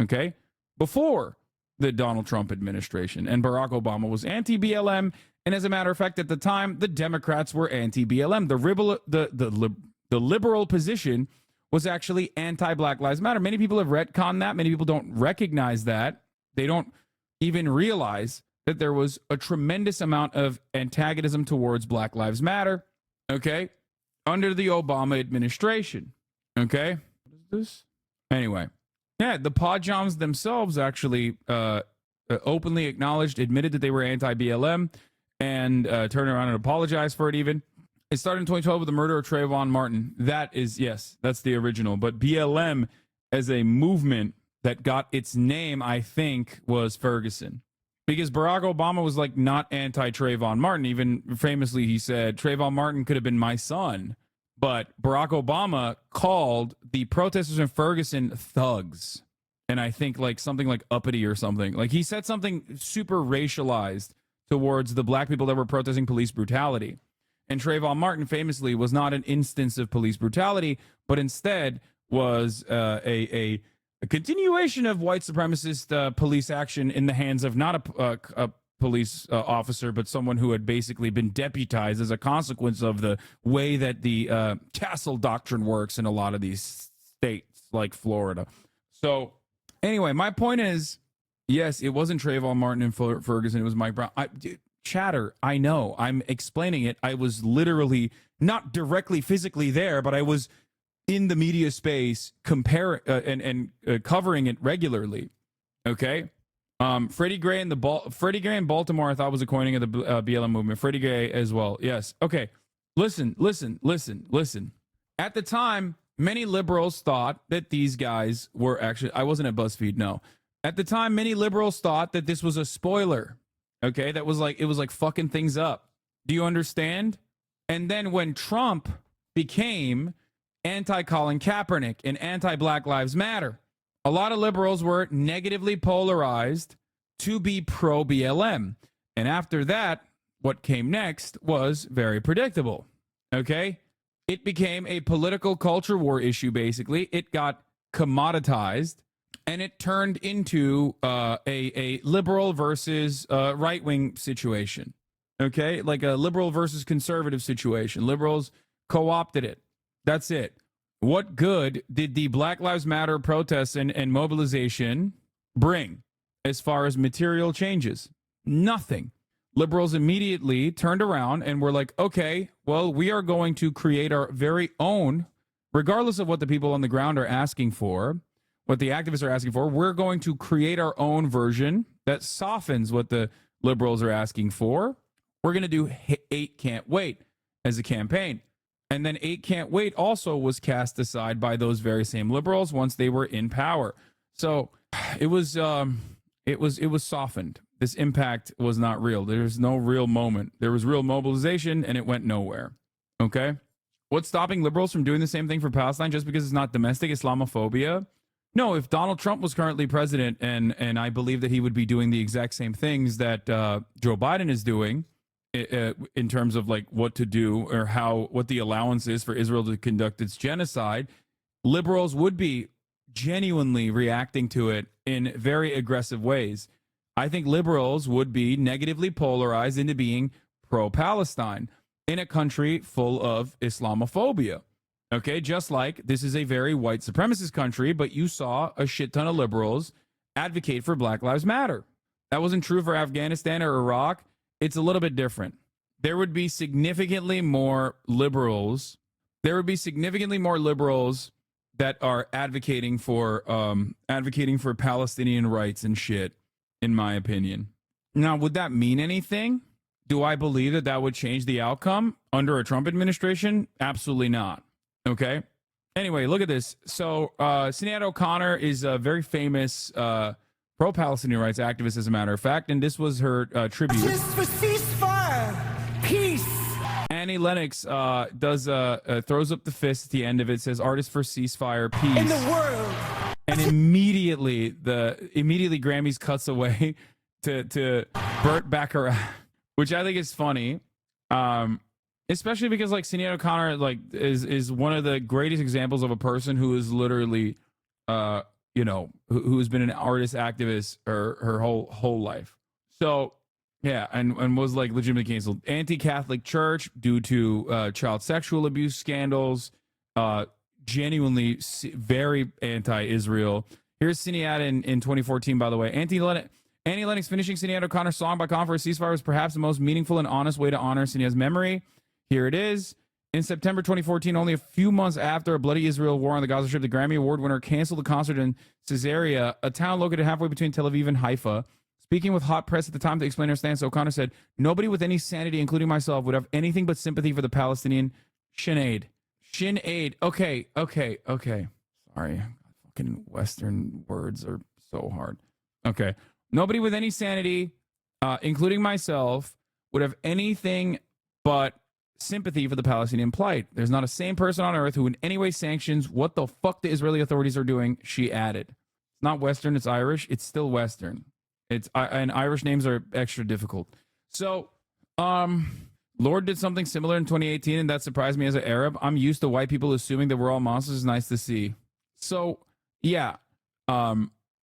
Speaker 2: okay? Before the Donald Trump administration, and Barack Obama was anti-BLM, and as a matter of fact, at the time, the Democrats were anti-BLM. The liberal position was actually anti-Black Lives Matter. Many people have retconned that. Many people don't recognize that. They don't even realize that there was a tremendous amount of antagonism towards Black Lives Matter, okay, under the Obama administration, okay? What is this? Anyway, yeah, the Podjoms themselves actually openly acknowledged, admitted that they were anti-BLM, and turned around and apologized for it even. It started in 2012 with the murder of Trayvon Martin. That is, yes, that's the original. But BLM as a movement that got its name, I think, was Ferguson. Because Barack Obama was like not anti-Trayvon Martin. Even famously, he said, Trayvon Martin could have been my son. But Barack Obama called the protesters in Ferguson thugs. And I think like something like uppity or something. Like he said something super racialized towards the black people that were protesting police brutality. And Trayvon Martin famously was not an instance of police brutality, but instead was a a continuation of white supremacist police action in the hands of not a police officer, but someone who had basically been deputized as a consequence of the way that the castle doctrine works in a lot of these states like Florida. So anyway, my point is, yes, it wasn't Trayvon Martin and Ferguson. It was Mike Brown. Chatter, I know. I'm explaining it. I was literally not directly physically there, but I was in the media space covering it regularly. Okay. Freddie Gray in Baltimore, I thought was a coining of the BLM movement. Freddie Gray as well. Yes. Okay. Listen. At the time, many liberals thought that these guys were actually, I wasn't at BuzzFeed. No. At the time, many liberals thought that this was a spoiler. Okay. That was like, it was like fucking things up. Do you understand? And then when Trump became anti-Colin Kaepernick and anti-Black Lives Matter, a lot of liberals were negatively polarized to be pro-BLM. And after that, what came next was very predictable. Okay? It became a political culture war issue, basically. It got commoditized, and it turned into a liberal versus right-wing situation. Okay? Like a liberal versus conservative situation. Liberals co-opted it. That's it. What good did the Black Lives Matter protests and mobilization bring as far as material changes? Nothing. Liberals immediately turned around and were like, okay, well, we are going to create our very own, regardless of what the people on the ground are asking for, what the activists are asking for, we're going to create our own version that softens what the liberals are asking for. We're going to do 8 Can't Wait as a campaign. And then 8 Can't Wait also was cast aside by those very same liberals once they were in power. So it was softened. This impact was not real. There's no real moment. There was real mobilization, and it went nowhere. Okay? What's stopping liberals from doing the same thing for Palestine just because it's not domestic Islamophobia? No, if Donald Trump was currently president, and I believe that he would be doing the exact same things that Joe Biden is doing, in terms of like what to do or what the allowance is for Israel to conduct its genocide, liberals would be genuinely reacting to it in very aggressive ways. I think liberals would be negatively polarized into being pro-Palestine in a country full of Islamophobia. Okay, just like this is a very white supremacist country, but you saw a shit ton of liberals advocate for Black Lives Matter. That wasn't true for Afghanistan or Iraq. It's a little bit different. There would be significantly more liberals. There would be significantly more liberals that are advocating for Palestinian rights and shit, in my opinion. Now, would that mean anything? Do I believe that that would change the outcome under a Trump administration? Absolutely not. Okay. Anyway, look at this. So, Sinead O'Connor is a very famous pro-Palestinian rights activist, as a matter of fact, and this was her tribute.
Speaker 1: Just for ceasefire, peace.
Speaker 2: Annie Lennox throws up the fist at the end of it, says "Artists for ceasefire, peace."
Speaker 1: In the world.
Speaker 2: And immediately Grammys cuts away to Burt Bacharach, which I think is funny, especially because like Sinead O'Connor is one of the greatest examples of a person who is literally who's been an artist activist her whole life. So yeah, and was like legitimately canceled. Anti-Catholic Church due to child sexual abuse scandals. Genuinely very anti-Israel. Here's Sinead in 2014, by the way. Annie Lennox finishing Sinead O'Connor's song by calling for a ceasefire was perhaps the most meaningful and honest way to honor Sinead's memory. Here it is. In September 2014, only a few months after a bloody Israel war on the Gaza Strip, the Grammy Award winner canceled the concert in Caesarea, a town located halfway between Tel Aviv and Haifa. Speaking with Hot Press at the time to explain her stance, O'Connor said, "Nobody with any sanity, including myself, would have anything but sympathy for the Palestinian Shin aid. Okay. Sorry. Fucking Western words are so hard. Okay. Nobody with any sanity, including myself, would have anything but sympathy for the Palestinian plight. There's not a sane person on earth who in any way sanctions what the fuck the Israeli authorities are doing," she added. It's not Western, it's Irish. It's still Western. And Irish names are extra difficult. So, Lord did something similar in 2018, and that surprised me as an Arab. I'm used to white people assuming that we're all monsters. It's nice to see. So, yeah,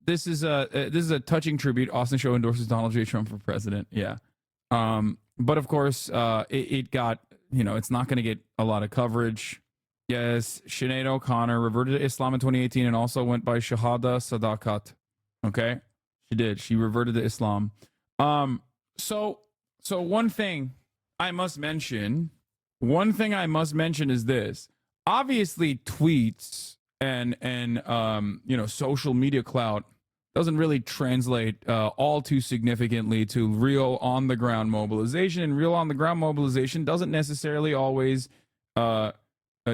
Speaker 2: This is a touching tribute. Austin show endorses Donald J. Trump for president. Yeah. But of course, it got, it's not going to get a lot of coverage. Yes, Sinead O'Connor reverted to Islam in 2018 and also went by Shahada Sadakat. Okay, she did. She reverted to Islam. So one thing I must mention is this. Obviously, tweets and social media clout doesn't really translate all too significantly to real on the ground mobilization, and real on the ground mobilization doesn't necessarily always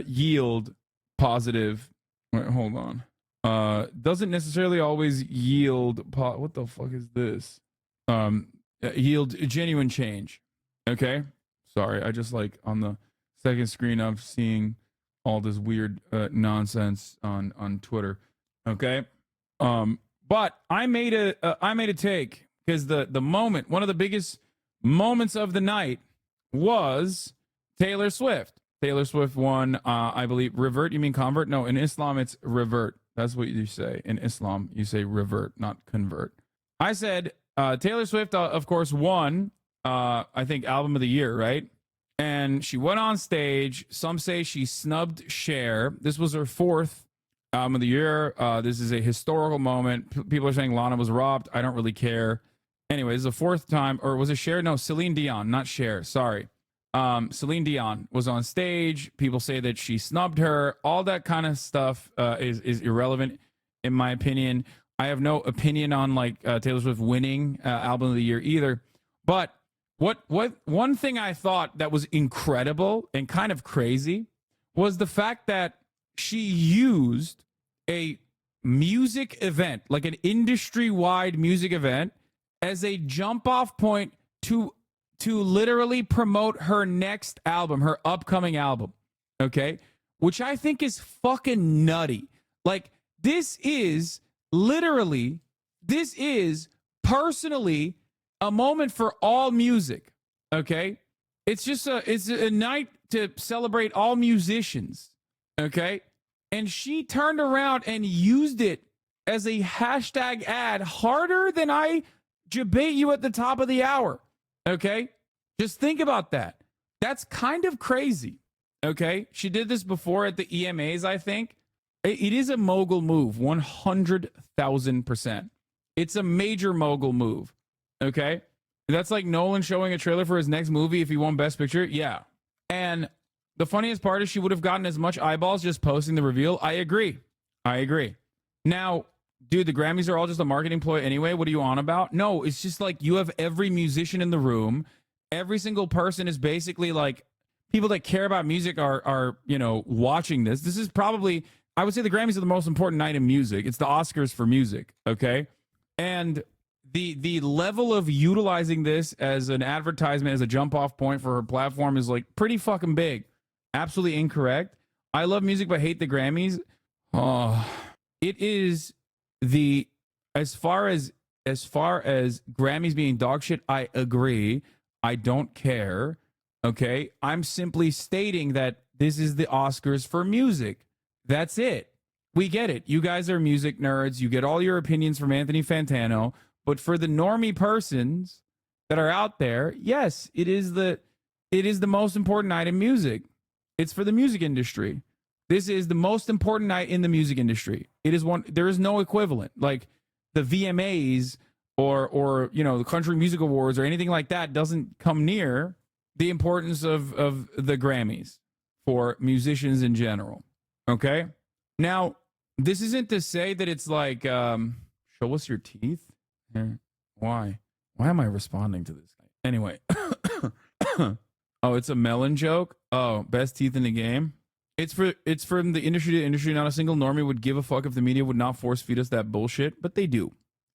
Speaker 2: yield positive. Wait, hold on. Doesn't necessarily always yield. What the fuck is this? Yield genuine change. Okay. Sorry, I just like on the second screen I'm seeing all this weird nonsense on Twitter. Okay. But I made a take because the moment, one of the biggest moments of the night was Taylor Swift. Taylor Swift won, I believe, revert. You mean convert? No, in Islam it's revert. That's what you say. In Islam, you say revert, not convert. I said Taylor Swift, of course, won, I think, album of the year, right? And she went on stage. Some say she snubbed Cher. This was her 4th album of the year. This is a historical moment. People are saying Lana was robbed. I don't really care. Anyway, this is the 4th time. Or was it Cher? No, Celine Dion, not Cher. Sorry. Celine Dion was on stage. People say that she snubbed her. All that kind of stuff is irrelevant, in my opinion. I have no opinion on Taylor Swift winning album of the year either. But what one thing I thought that was incredible and kind of crazy was the fact that she used a music event, like an industry-wide music event, as a jump-off point to literally promote her next album, her upcoming album, okay? Which I think is fucking nutty. Like, this is personally a moment for all music, okay? It's a night to celebrate all musicians, okay? And she turned around and used it as a hashtag ad harder than I debate you at the top of the hour. Okay? Just think about that. That's kind of crazy. Okay? She did this before at the EMAs, I think. It is a mogul move, 100,000%. It's a major mogul move. Okay? That's like Nolan showing a trailer for his next movie if he won Best Picture. Yeah. And the funniest part is she would have gotten as much eyeballs just posting the reveal. I agree. Now, dude, the Grammys are all just a marketing ploy anyway. What are you on about? No, it's just like you have every musician in the room. Every single person is basically like people that care about music are watching this. This is probably, I would say, the Grammys are the most important night in music. It's the Oscars for music, okay? And the level of utilizing this as an advertisement, as a jump off point for her platform is like pretty fucking big. Absolutely incorrect. I love music but hate the Grammys. Oh, it is as far as Grammys being dog shit, I agree. I don't care. Okay? I'm simply stating that this is the Oscars for music. That's it. We get it. You guys are music nerds. You get all your opinions from Anthony Fantano. But for the normie persons that are out there, yes, it is the most important night in music. It's for the music industry. This is the most important night in the music industry. It is one. There is no equivalent. Like the VMAs or the Country Music Awards or anything like that doesn't come near the importance of the Grammys for musicians in general. Okay. Now, this isn't to say that it's like, show us your teeth. Why am I responding to this? Anyway. Oh, it's a melon joke. Oh, best teeth in the game. It's from the industry to industry. Not a single normie would give a fuck if the media would not force feed us that bullshit, but they do.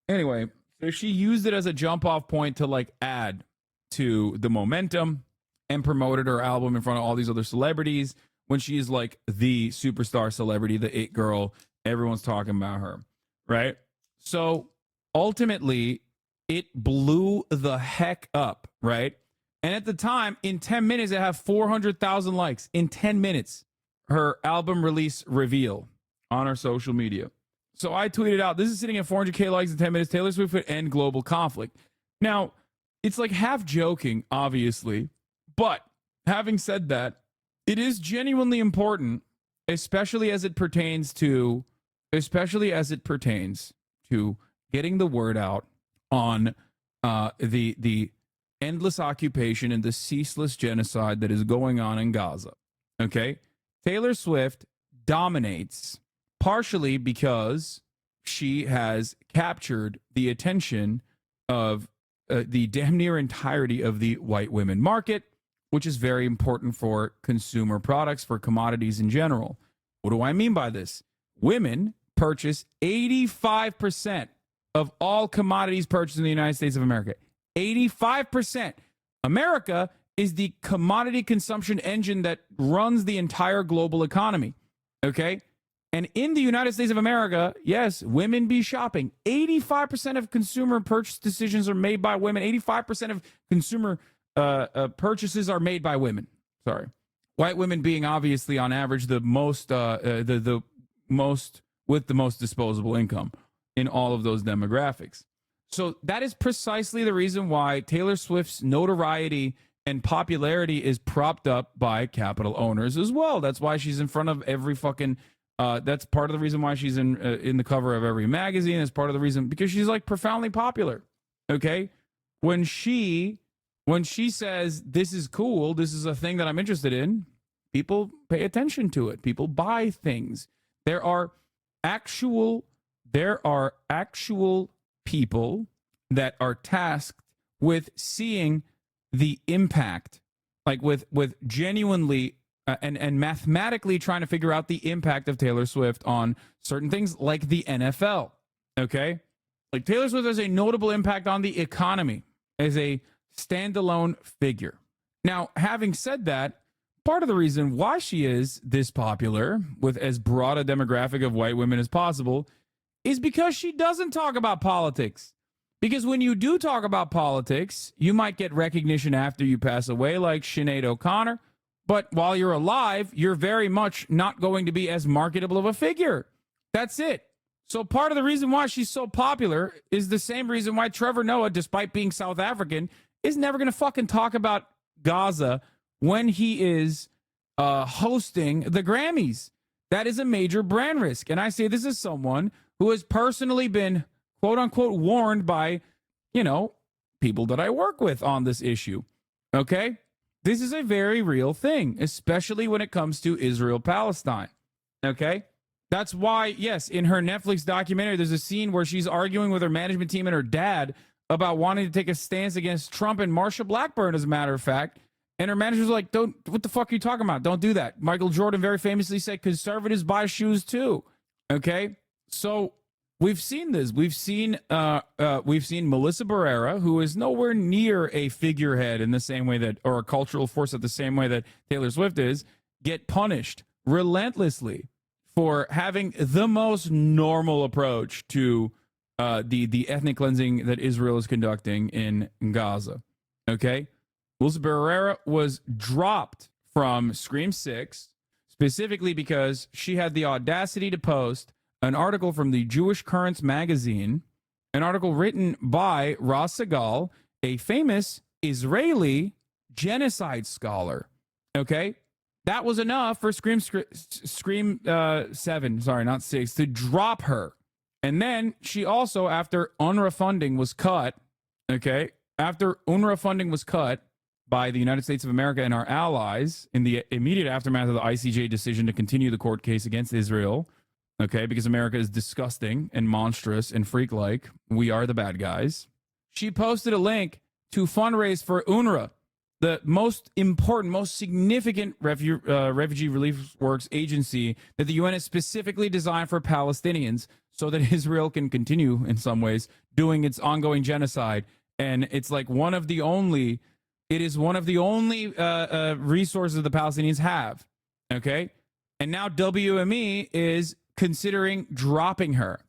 Speaker 2: Anyway, so she used it as a jump off point to like add to the momentum and promoted her album in front of all these other celebrities when she is like the superstar celebrity, the it girl. Everyone's talking about her, right? So ultimately, it blew the heck up, right? And at the time, in 10 minutes, it had 400,000 likes. In 10 minutes, her album release reveal on her social media. So I tweeted out, this is sitting at 400K likes in 10 minutes. Taylor Swift would end global conflict. Now, it's like half joking, obviously. But having said that, it is genuinely important, especially as it pertains to getting the word out on the endless occupation and the ceaseless genocide that is going on in Gaza. Okay? Taylor Swift dominates partially because she has captured the attention of the damn near entirety of the white women market, which is very important for consumer products, for commodities in general. What do I mean by this? Women purchase 85% of all commodities purchased in the United States of America. 85%. America is the commodity consumption engine that runs the entire global economy. Okay? And in the United States of America, yes, women be shopping. 85% of consumer purchase decisions are made by women. 85% of consumer purchases are made by women. Sorry. White women being obviously on average the most with the most disposable income in all of those demographics. So that is precisely the reason why Taylor Swift's notoriety and popularity is propped up by capital owners as well. That's why she's in front of every fucking that's part of the reason why she's in the cover of every magazine. That's part of the reason because she's like profoundly popular. Okay? When she says this is cool, this is a thing that I'm interested in, people pay attention to it. People buy things. There are actual people that are tasked with seeing the impact, like with genuinely and mathematically trying to figure out the impact of Taylor Swift on certain things like the NFL. Okay? Like Taylor Swift has a notable impact on the economy as a standalone figure. Now, having said that, part of the reason why she is this popular with as broad a demographic of white women as possible is because she doesn't talk about politics. Because when you do talk about politics, you might get recognition after you pass away, like Sinead O'Connor. But while you're alive, you're very much not going to be as marketable of a figure. That's it. So part of the reason why she's so popular is the same reason why Trevor Noah, despite being South African, is never going to fucking talk about Gaza when he is hosting the Grammys. That is a major brand risk. And I say this as someone who has personally been, quote unquote, warned by, people that I work with on this issue. Okay? This is a very real thing, especially when it comes to Israel-Palestine. Okay? That's why, yes, in her Netflix documentary, there's a scene where she's arguing with her management team and her dad about wanting to take a stance against Trump and Marsha Blackburn, as a matter of fact. And her manager's like, what the fuck are you talking about? Don't do that. Michael Jordan very famously said, conservatives buy shoes too. Okay? So we've seen this. We've seen Melissa Barrera, who is nowhere near a figurehead in the same way that, or a cultural force at the same way that Taylor Swift is, get punished relentlessly for having the most normal approach to the ethnic cleansing that Israel is conducting in Gaza. Okay? Melissa Barrera was dropped from Scream 6 specifically because she had the audacity to post an article from the Jewish Currents magazine, an article written by Ross Segal, a famous Israeli genocide scholar. Okay? That was enough for Scream 7, sorry, not 6, to drop her. And then she also, after UNRWA funding was cut, okay, after UNRWA funding was cut by the United States of America and our allies in the immediate aftermath of the ICJ decision to continue the court case against Israel, okay, because America is disgusting and monstrous and freak-like. We are the bad guys. She posted a link to fundraise for UNRWA, the most important, most significant refugee relief works agency that the UN has specifically designed for Palestinians so that Israel can continue, in some ways, doing its ongoing genocide. And it's like one of the only resources the Palestinians have, okay? And now WME is considering dropping her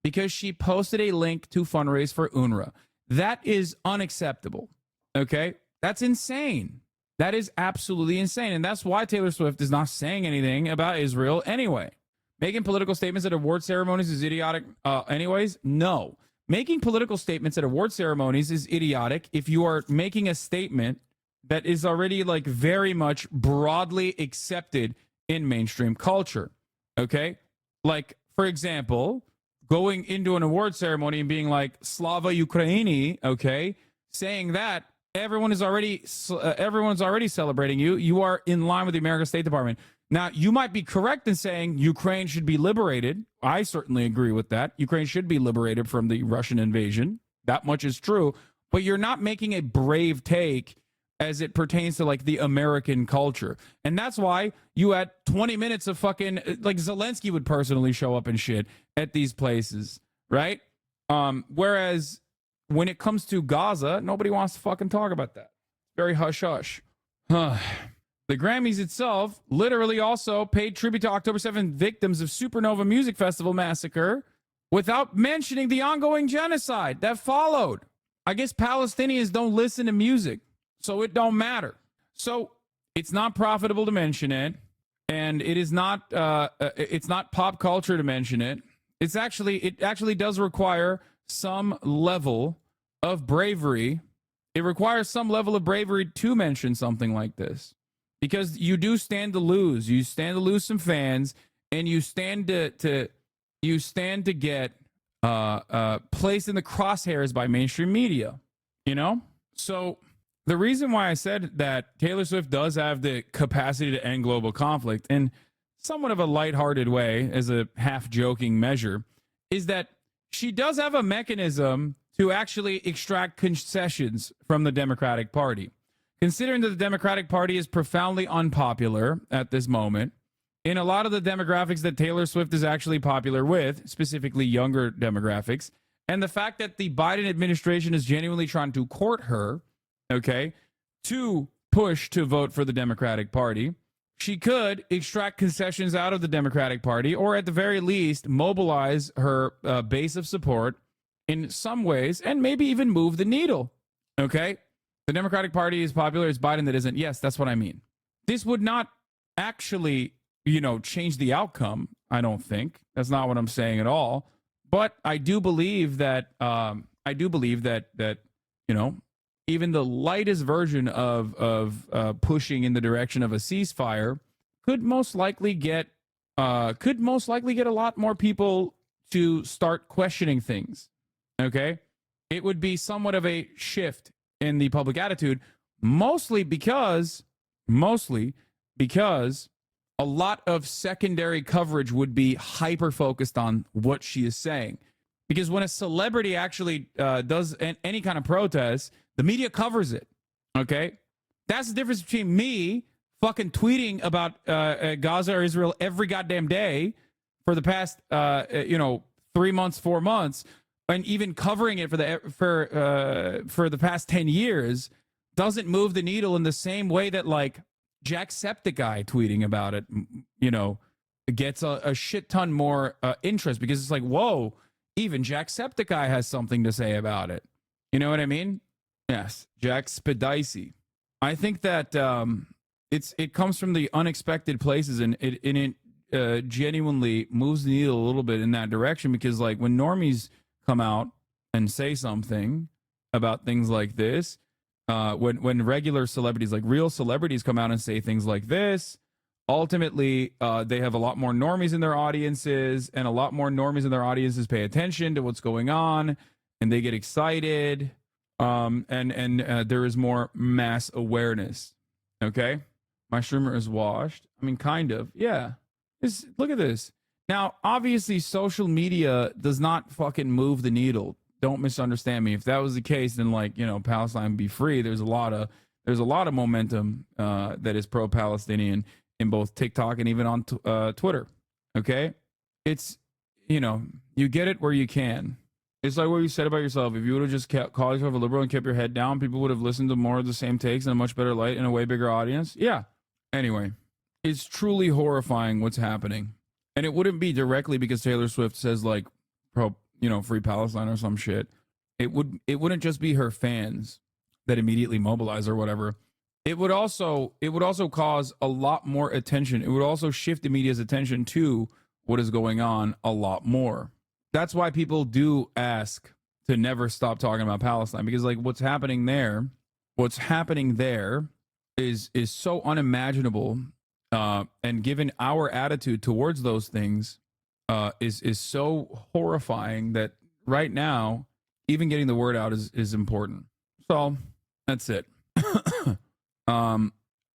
Speaker 2: because she posted a link to fundraise for UNRWA. That is unacceptable, okay? That's insane. That is absolutely insane. And that's why Taylor Swift is not saying anything about Israel anyway. Making political statements at award ceremonies is idiotic anyways? No. Making political statements at award ceremonies is idiotic if you are making a statement that is already like very much broadly accepted in mainstream culture. Okay? Like, for example, going into an award ceremony and being like, Slava Ukraini, okay? Saying that, everyone's already celebrating you. You are in line with the American State Department. Now, you might be correct in saying Ukraine should be liberated. I certainly agree with that. Ukraine should be liberated from the Russian invasion. That much is true. But you're not making a brave take as it pertains to like the American culture. And that's why you had 20 minutes of fucking, like Zelensky would personally show up and shit at these places, right? Whereas when it comes to Gaza, nobody wants to fucking talk about that. Very hush-hush. The Grammys itself literally also paid tribute to October 7th victims of Supernova Music Festival massacre without mentioning the ongoing genocide that followed. I guess Palestinians don't listen to music, so it don't matter. So it's not profitable to mention it, and it's not pop culture to mention it. It actually does require some level of bravery. It requires some level of bravery to mention something like this. Because you do stand to lose. You stand to lose some fans, and you stand to get placed in the crosshairs by mainstream media. You know? So the reason why I said that Taylor Swift does have the capacity to end global conflict in somewhat of a lighthearted way, as a half-joking measure, is that she does have a mechanism to actually extract concessions from the Democratic Party. Considering that the Democratic Party is profoundly unpopular at this moment, in a lot of the demographics that Taylor Swift is actually popular with, specifically younger demographics, and the fact that the Biden administration is genuinely trying to court her, okay, to push to vote for the Democratic Party, she could extract concessions out of the Democratic Party, or at the very least, mobilize her base of support in some ways, and maybe even move the needle, okay? The Democratic Party is popular, it's Biden that isn't. Yes, that's what I mean. This would not actually, change the outcome, I don't think. That's not what I'm saying at all. But I do believe that, even the lightest version of pushing in the direction of a ceasefire could most likely get a lot more people to start questioning things. Okay? It would be somewhat of a shift in the public attitude, mostly because a lot of secondary coverage would be hyper focused on what she is saying. Because when a celebrity actually does any kind of protest, the media covers it. Okay, that's the difference between me fucking tweeting about Gaza or Israel every goddamn day for the past 3 months, 4 months, and even covering it for the past 10 years doesn't move the needle in the same way that like Jacksepticeye tweeting about it, gets a shit ton more interest, because it's like, whoa, even Jacksepticeye has something to say about it. You know what I mean? Yes, Jackspedicy. I think that it comes from the unexpected places, and it genuinely moves the needle a little bit in that direction, because like when normies come out and say something about things like this, when regular celebrities, like real celebrities, come out and say things like this, ultimately they have a lot more normies in their audiences, and a lot more normies in their audiences pay attention to what's going on, and they get excited, and there is more mass awareness. Okay, my streamer is washed. I mean, kind of, yeah. Look at this. Now, obviously, social media does not fucking move the needle. Don't misunderstand me. If that was the case, then Palestine would be free. There's a lot of momentum that is pro-Palestinian in both TikTok and even on Twitter. Okay, it's you get it where you can. It's like what you said about yourself. If you would have just called yourself a liberal and kept your head down, people would have listened to more of the same takes in a much better light and a way bigger audience. Yeah. Anyway, it's truly horrifying what's happening. And it wouldn't be directly because Taylor Swift says like free Palestine or some shit. It wouldn't just be her fans that immediately mobilize or whatever. It would also cause a lot more attention. It would also shift the media's attention to what is going on a lot more. That's why people do ask to never stop talking about Palestine, because like what's happening there is so unimaginable, and given our attitude towards those things, is so horrifying that right now even getting the word out is important. So that's it.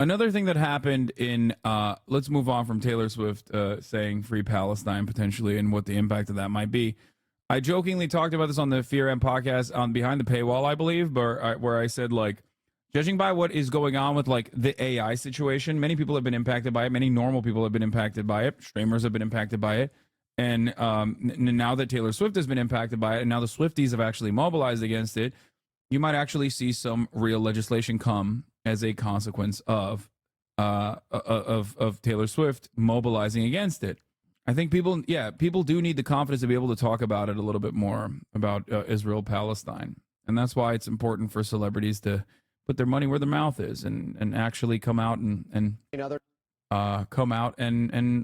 Speaker 2: Another thing that happened in let's move on from Taylor Swift saying free Palestine potentially and what the impact of that might be. I jokingly talked about this on the Fear M podcast on Behind the Paywall, I believe, but where I said, like, judging by what is going on with like the AI situation, many people have been impacted by it. Many normal people have been impacted by it. Streamers have been impacted by it. And now that Taylor Swift has been impacted by it, and now the Swifties have actually mobilized against it, you might actually see some real legislation come as a consequence of Taylor Swift mobilizing against it. I think people do need the confidence to be able to talk about it a little bit more, about Israel, Palestine. And that's why it's important for celebrities to put their money where their mouth is and actually come out and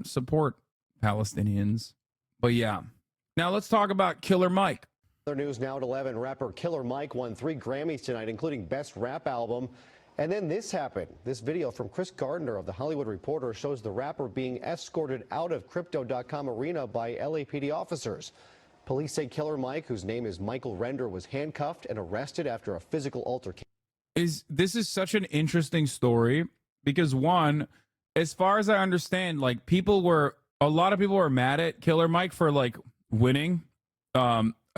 Speaker 2: support Palestinians. But yeah. Now let's talk about Killer Mike.
Speaker 11: Other news now at 11, rapper Killer Mike won 3 Grammys tonight, including Best Rap Album. And then this happened. This video from Chris Gardner of The Hollywood Reporter shows the rapper being escorted out of Crypto.com arena by LAPD officers. Police say Killer Mike, whose name is Michael Render, was handcuffed and arrested after a physical altercation.
Speaker 2: This is such an interesting story because, one, as far as I understand, like a lot of people were mad at Killer Mike for like winning.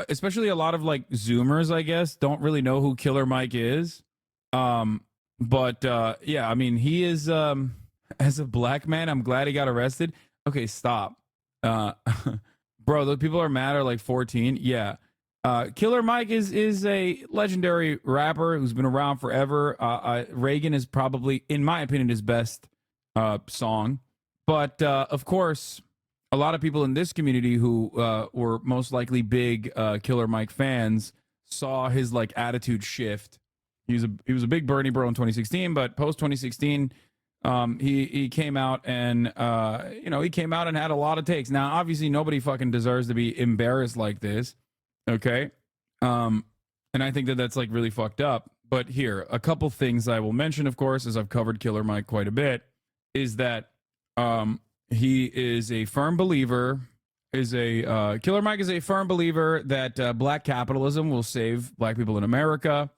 Speaker 2: Especially a lot of like Zoomers, I guess, don't really know who Killer Mike is. But yeah, I mean, he is as a black man, I'm glad he got arrested. Okay, stop. Bro, those people are mad are like 14. Yeah. Killer Mike is a legendary rapper who's been around forever. Reagan is probably, in my opinion, his best song. But of course, a lot of people in this community who were most likely big Killer Mike fans saw his like attitude shift. He was a big Bernie bro in 2016, but post 2016, he came out and he came out and had a lot of takes. Now, obviously, nobody fucking deserves to be embarrassed like this. Okay. And I think that that's like really fucked up. But here, a couple things I will mention, of course, as I've covered Killer Mike quite a bit, is that he is a firm believer, Killer Mike is a firm believer that black capitalism will save black people in America,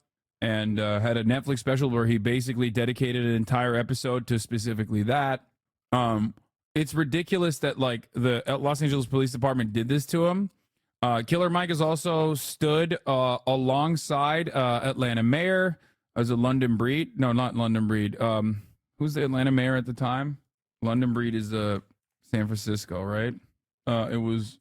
Speaker 2: and had a Netflix special where he basically dedicated an entire episode to specifically that. It's ridiculous that like the Los Angeles Police Department did this to him. Killer Mike has also stood alongside Atlanta Mayor as a London Breed. No, not London Breed. Who's the Atlanta Mayor at the time? London Breed is San Francisco, right? It was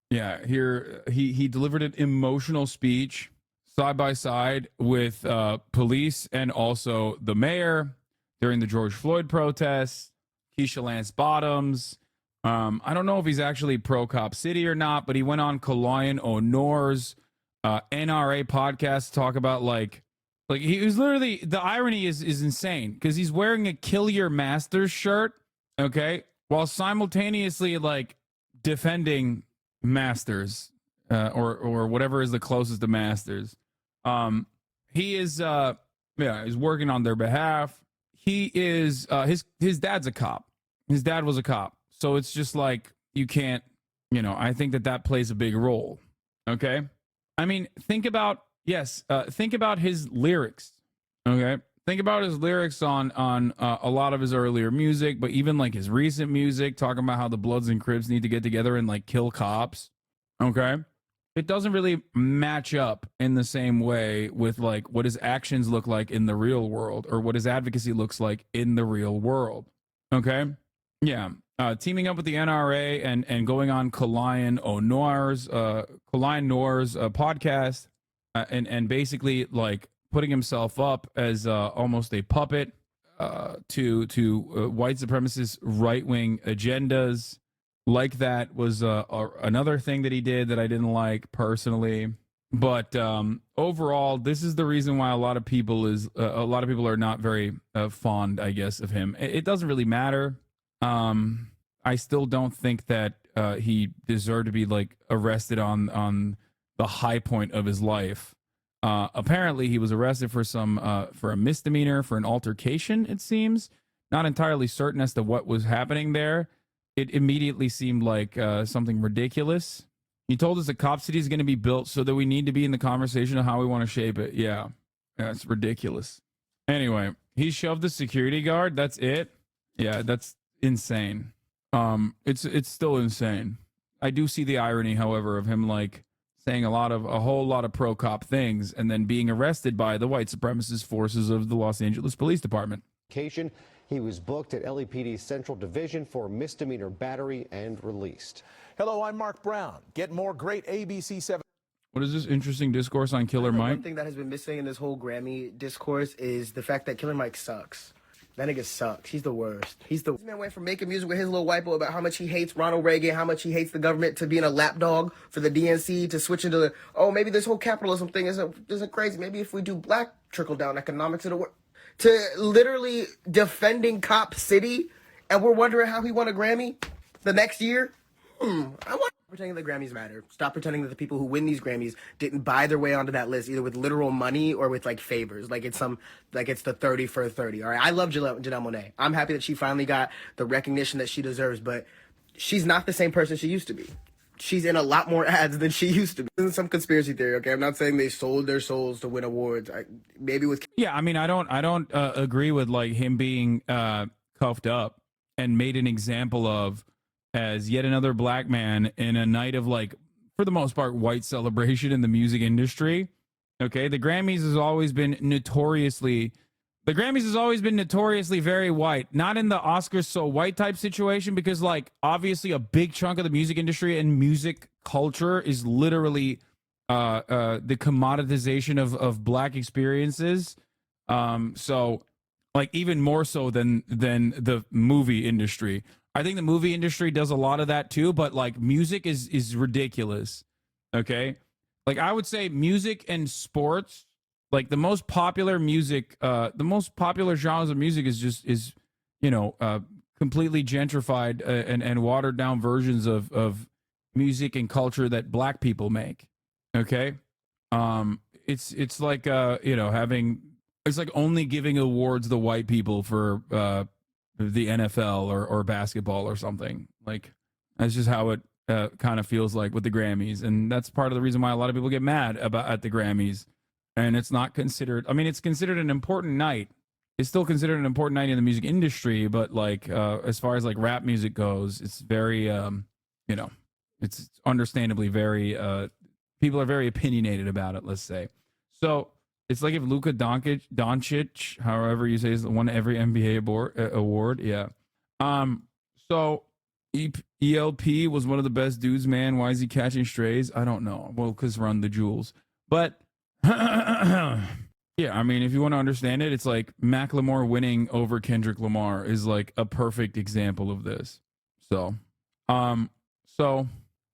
Speaker 2: yeah, here he delivered an emotional speech side by side with police and also the mayor during the George Floyd protests. Keisha Lance Bottoms. I don't know if he's actually pro Cop City or not, but he went on Kalayan O'Nor's NRA podcast to talk about like he was literally, the irony is insane because he's wearing a Kill Your Masters shirt, okay, while simultaneously like defending Masters or whatever is the closest to Masters. He is he's working on their behalf. He is his dad's a cop. His dad was a cop. So it's just like you can't, I think that plays a big role. Okay? I mean, think about his lyrics. Okay? Think about his lyrics on a lot of his earlier music, but even like his recent music talking about how the Bloods and Crips need to get together and like kill cops. Okay? It doesn't really match up in the same way with like what his actions look like in the real world or what his advocacy looks like in the real world. Okay? Yeah. Teaming up with the NRA and going on Kalayan O'Nor's podcast and basically like putting himself up as almost a puppet to white supremacist right-wing agendas. Like that was another thing that he did that I didn't like personally. But overall, this is the reason why a lot of people are not very fond, I guess, of him. It doesn't really matter. I still don't think that he deserved to be like arrested on the high point of his life. Apparently, he was arrested for for a misdemeanor, for an altercation. It seems, not entirely certain as to what was happening there. It immediately seemed like something ridiculous. He told us that Cop City is going to be built so that we need to be in the conversation of how we want to shape it. Yeah, it's ridiculous. Anyway, he shoved the security guard. That's it. Yeah, that's insane. It's still insane. I do see the irony, however, of him like saying a whole lot of pro cop things and then being arrested by the white supremacist forces of the Los Angeles Police Department.
Speaker 11: He was booked at LAPD's Central Division for misdemeanor battery and released.
Speaker 10: Hello, I'm Mark Brown. Get more great ABC 7.
Speaker 2: What is this interesting discourse on Killer Mike?
Speaker 12: One thing that has been missing in this whole Grammy discourse is the fact that Killer Mike sucks. That nigga sucks. He's the worst. This man went from making music with his little white boy about how much he hates Ronald Reagan, how much he hates the government, to being a lapdog for the DNC, to switching to maybe this whole capitalism thing isn't crazy. Maybe if we do black trickle-down economics, it'll work. To literally defending Cop City, and we're wondering how he won a Grammy the next year. I want pretending the Grammys matter. Stop pretending that the people who win these Grammys didn't buy their way onto that list, either with literal money or with like favors. Like it's the 30 for 30. All right. I love Janelle Monáe. I'm happy that she finally got the recognition that she deserves, but she's not the same person she used to be. She's in a lot more ads than she used to be. This is some conspiracy theory, okay? I'm not saying they sold their souls to win awards. Maybe with
Speaker 2: Yeah, I mean, I don't agree with like him being cuffed up and made an example of as yet another black man in a night of like, for the most part, white celebration in the music industry. Okay, the Grammys has always been notoriously very white. Not in the Oscars so white type situation, because like obviously a big chunk of the music industry and music culture is literally the commoditization of black experiences. So like even more so than the movie industry. I think the movie industry does a lot of that too, but like music is ridiculous. Okay, like I would say music and sports, like the most popular music, the most popular genres of music is completely gentrified and watered down versions of music and culture that black people make. Okay, it's like it's like only giving awards to white people for the NFL or basketball or something. Like that's just how it kind of feels like with the Grammys, and that's part of the reason why a lot of people get mad at the Grammys. And it's not considered. I mean, it's considered an important night. It's still considered an important night in the music industry, but like as far as like rap music goes, it's very it's understandably very people are very opinionated about it. Let's say so. It's like if Luka Doncic, however you say, won every NBA award. Yeah. So ELP was one of the best dudes, man. Why is he catching strays? I don't know. Well, because Run the Jewels. But yeah, I mean, if you want to understand it, it's like Macklemore winning over Kendrick Lamar is like a perfect example of this. So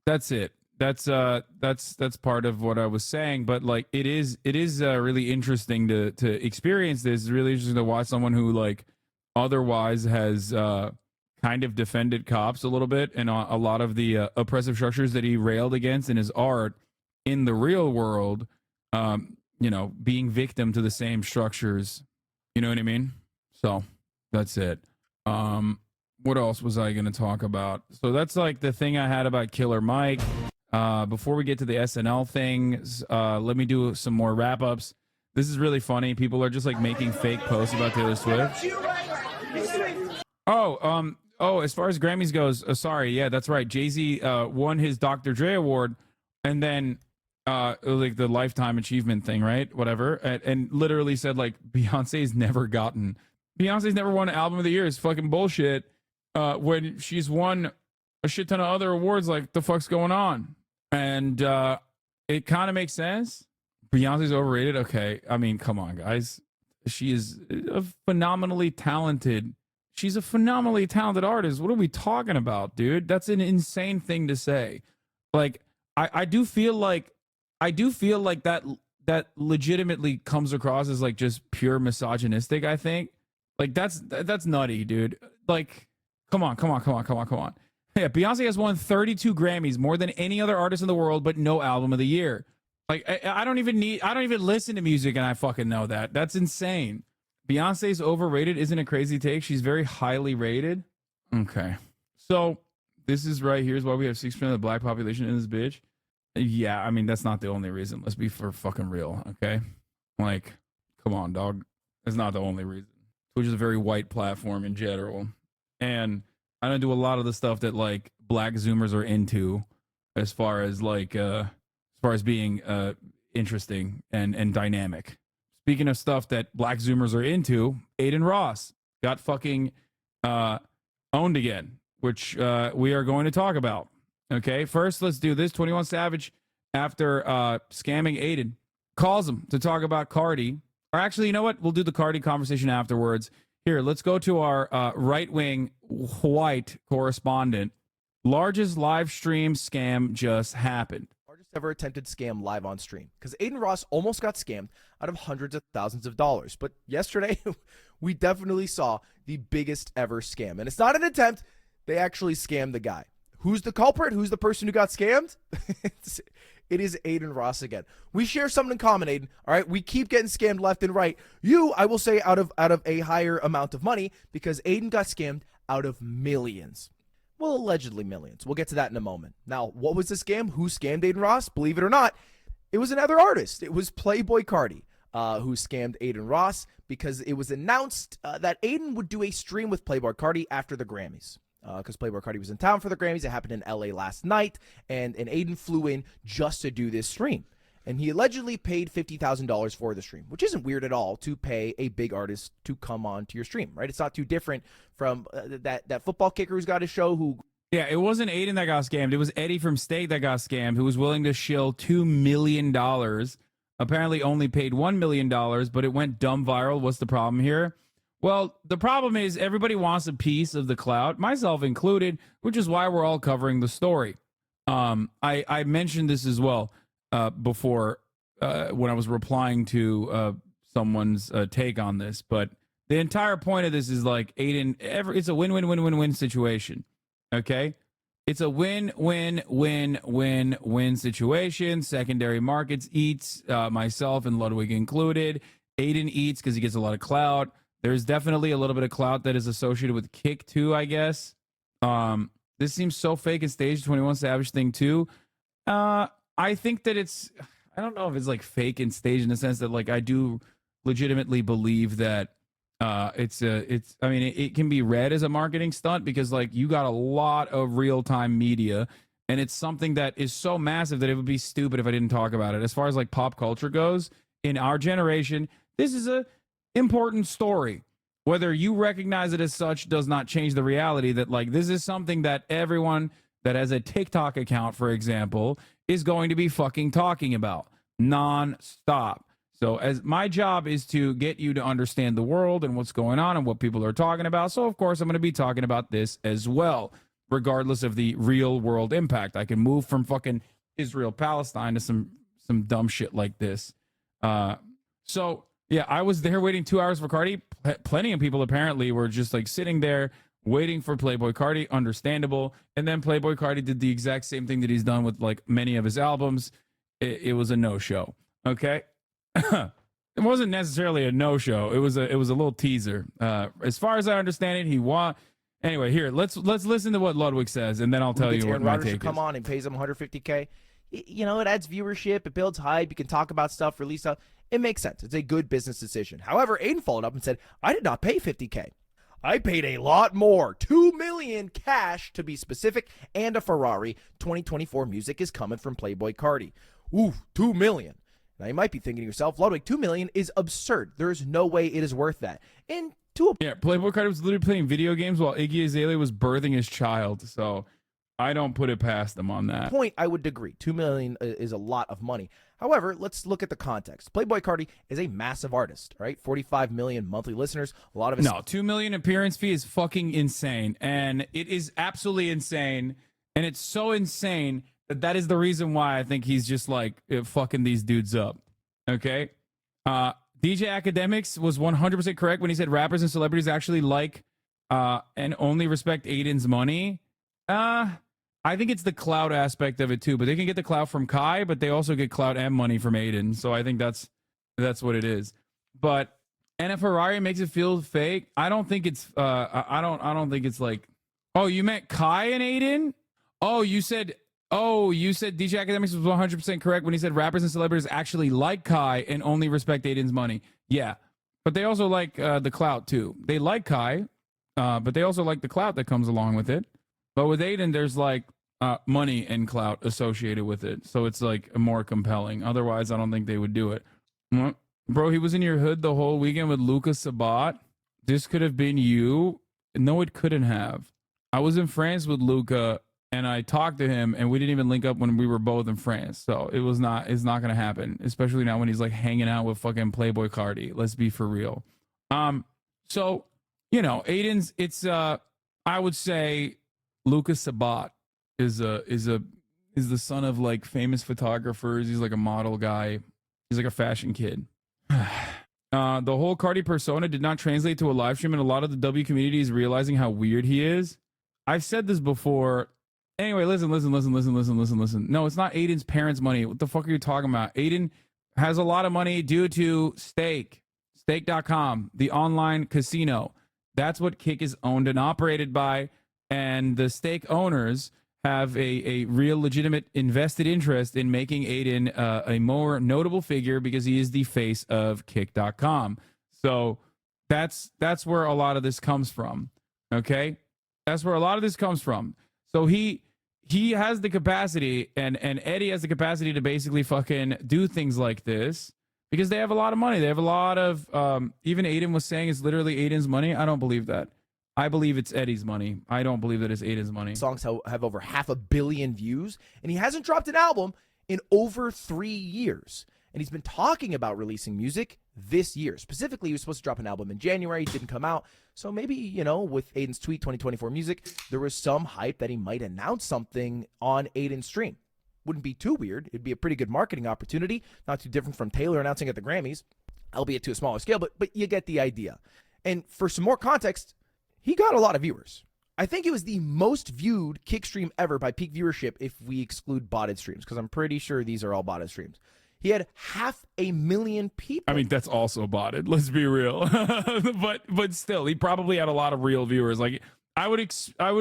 Speaker 2: that's it. That's part of what I was saying, but like it is really interesting to experience this. It's really interesting to watch someone who like otherwise has kind of defended cops a little bit and a lot of the oppressive structures that he railed against in his art in the real world, being victim to the same structures. You know what I mean? So that's it. What else was I going to talk about? So that's like the thing I had about Killer Mike. Before we get to the SNL things, let me do some more wrap ups. This is really funny. People are just like making fake posts about Taylor Swift. Oh, as far as Grammys goes, sorry. Yeah, that's right. Jay-Z won his Dr. Dre award and then like the lifetime achievement thing, right? Whatever. And literally said like Beyonce's never won album of the year. It's fucking bullshit. When she's won a shit ton of other awards, like the fuck's going on? And it kind of makes sense. Beyonce's overrated. Okay. I mean, come on, guys. She is a phenomenally talented. She's a phenomenally talented artist. What are we talking about, dude? That's an insane thing to say. Like, I do feel like that legitimately comes across as like just pure misogynistic, I think. Like that's nutty, dude. Like Come on. Yeah, Beyonce has won 32 Grammys, more than any other artist in the world, but no album of the year. Like, I don't even listen to music and I fucking know that. That's insane. Beyonce's overrated isn't a crazy take. She's very highly rated. Okay. So this is right. Here's why we have 6% of the black population in this bitch. Yeah, I mean, that's not the only reason. Let's be for fucking real, okay? Like, come on, dog. That's not the only reason. Which is a very white platform in general. And I don't do a lot of the stuff that like black Zoomers are into as far as like being interesting and dynamic. Speaking of stuff that black Zoomers are into, Aiden Ross got fucking owned again, which we are going to talk about. Okay, first let's do this. 21 Savage, after scamming Aiden, calls him to talk about Cardi. Or actually, you know what? We'll do the Cardi conversation afterwards. Here, let's go to our right-wing white correspondent. Largest live stream scam just happened.
Speaker 13: Largest ever attempted scam live on stream. Because Aiden Ross almost got scammed out of hundreds of thousands of dollars. But yesterday, we definitely saw the biggest ever scam. And it's not an attempt. They actually scammed the guy. Who's the culprit? Who's the person who got scammed? It is Aiden Ross again. We share something in common, Aiden. All right, we keep getting scammed left and right. You, I will say, out of a higher amount of money, because Aiden got scammed out of millions. Well, allegedly millions. We'll get to that in a moment. Now, what was the scam? Who scammed Aiden Ross? Believe it or not, it was another artist. It was Playboy Cardi who scammed Aiden Ross, because it was announced that Aiden would do a stream with Playboy Cardi after the Grammys. Because Playboy Cardi was in town for the Grammys. It happened in LA last night, and Aiden flew in just to do this stream. And he allegedly paid $50,000 for the stream, which isn't weird at all to pay a big artist to come on to your stream, right? It's not too different from that football kicker who's got a show who...
Speaker 2: Yeah, it wasn't Aiden that got scammed. It was Eddie from State that got scammed, who was willing to shill $2 million. Apparently only paid $1 million, but it went dumb viral. What's the problem here? Well, the problem is everybody wants a piece of the clout, myself included, which is why we're all covering the story. I mentioned this as well before when I was replying to someone's take on this, but the entire point of this is like Aiden, it's a win-win-win-win-win situation, okay? It's a win-win-win-win situation. Secondary markets eats, myself and Ludwig included. Aiden eats because he gets a lot of clout. There's definitely a little bit of clout that is associated with Kick too, I guess. This seems so fake and staged. 21 Savage thing too. I think that I don't know if it's like fake and staged in the sense that like I do legitimately believe that I mean, it can be read as a marketing stunt because like you got a lot of real-time media and it's something that is so massive that it would be stupid if I didn't talk about it. As far as like pop culture goes, in our generation, this is a important story. Whether you recognize it as such does not change the reality that like this is something that everyone that has a TikTok account, for example, is going to be fucking talking about non-stop. So as my job is to get you to understand the world and what's going on and what people are talking about. So of course I'm going to be talking about this as well, regardless of the real world impact. I can move from fucking Israel Palestine to some dumb shit like this. So yeah, I was there waiting 2 hours for Cardi. Plenty of people apparently were just like sitting there waiting for Playboy Cardi. Understandable. And then Playboy Cardi did the exact same thing that he's done with like many of his albums. It was a no-show. Okay. It wasn't necessarily a no-show. It was a little teaser. As far as I understand it, he won. Anyway, here let's listen to what Ludwig says, and then I'll tell you what my take is.
Speaker 13: Come on and pays him $150K. You know, it adds viewership. It builds hype. You can talk about stuff, release stuff. It makes sense. It's a good business decision. However, Aiden followed up and said, I did not pay $50K. I paid a lot more, $2 million cash to be specific, and a Ferrari. 2024 music is coming from Playboy Cardi. Ooh, $2 million. Now you might be thinking to yourself, Ludwig, $2 million is absurd. There is no way it is worth that. And
Speaker 2: Playboy Cardi was literally playing video games while Iggy Azalea was birthing his child. So I don't put it past them on that.
Speaker 13: Point, I would agree. $2 million is a lot of money. However, let's look at the context. Playboy Cardi is a massive artist, right? 45 million monthly listeners. A lot of
Speaker 2: No, $2 million appearance fee is fucking insane. And it is absolutely insane. And it's so insane that is the reason why I think he's just like fucking these dudes up. Okay? DJ Academics was 100% correct when he said rappers and celebrities actually like and only respect Aiden's money. I think it's the clout aspect of it too, but they can get the clout from Kai, but they also get clout and money from Aiden. So I think that's what it is. But and if Ferrari makes it feel fake, I don't think it's I don't think it's like, oh, you meant Kai and Aiden? Oh, you said DJ Academics was 100% correct when he said rappers and celebrities actually like Kai and only respect Aiden's money. Yeah. But they also like the clout too. They like Kai, but they also like the clout that comes along with it. But with Aiden, there's like money and clout associated with it. So it's like more compelling. Otherwise, I don't think they would do it. Bro, he was in your hood the whole weekend with Lucas Sabat. This could have been you. No, it couldn't have. I was in France with Luca and I talked to him and we didn't even link up when we were both in France. So it's not going to happen, especially now when he's like hanging out with fucking Playboy Cardi. Let's be for real. So, you know, Aiden's, it's, I would say Lucas Sabat is the son of like famous photographers. He's like a model guy. He's like a fashion kid. The whole Cardi persona did not translate to a live stream, and a lot of the W community is realizing how weird he is. I've said this before. Anyway, listen. No, it's not Aiden's parents' money. What the fuck are you talking about? Aiden has a lot of money due to Stake.com, the online casino. That's what Kick is owned and operated by, and the Stake owners have a real legitimate invested interest in making Aiden a more notable figure because he is the face of Kick.com. So that's where a lot of this comes from. Okay? That's where a lot of this comes from. So he has the capacity and Eddie has the capacity to basically fucking do things like this because they have a lot of money. They have a lot of even Aiden was saying it's literally Aiden's money. I don't believe that. I believe it's Eddie's money. I don't believe that it's Aiden's money.
Speaker 13: Songs have over 500 million views, and he hasn't dropped an album in over 3 years. And he's been talking about releasing music this year. Specifically, he was supposed to drop an album in January. It didn't come out. So maybe, you know, with Aiden's tweet, 2024 music, there was some hype that he might announce something on Aiden's stream. Wouldn't be too weird. It'd be a pretty good marketing opportunity. Not too different from Taylor announcing at the Grammys, albeit to a smaller scale, but you get the idea. And for some more context, he got a lot of viewers. I think it was the most viewed Kick stream ever by peak viewership if we exclude botted streams, because I'm pretty sure these are all botted streams. He had 500,000 people.
Speaker 2: I mean, that's also botted. Let's be real. but still, he probably had a lot of real viewers. Like I would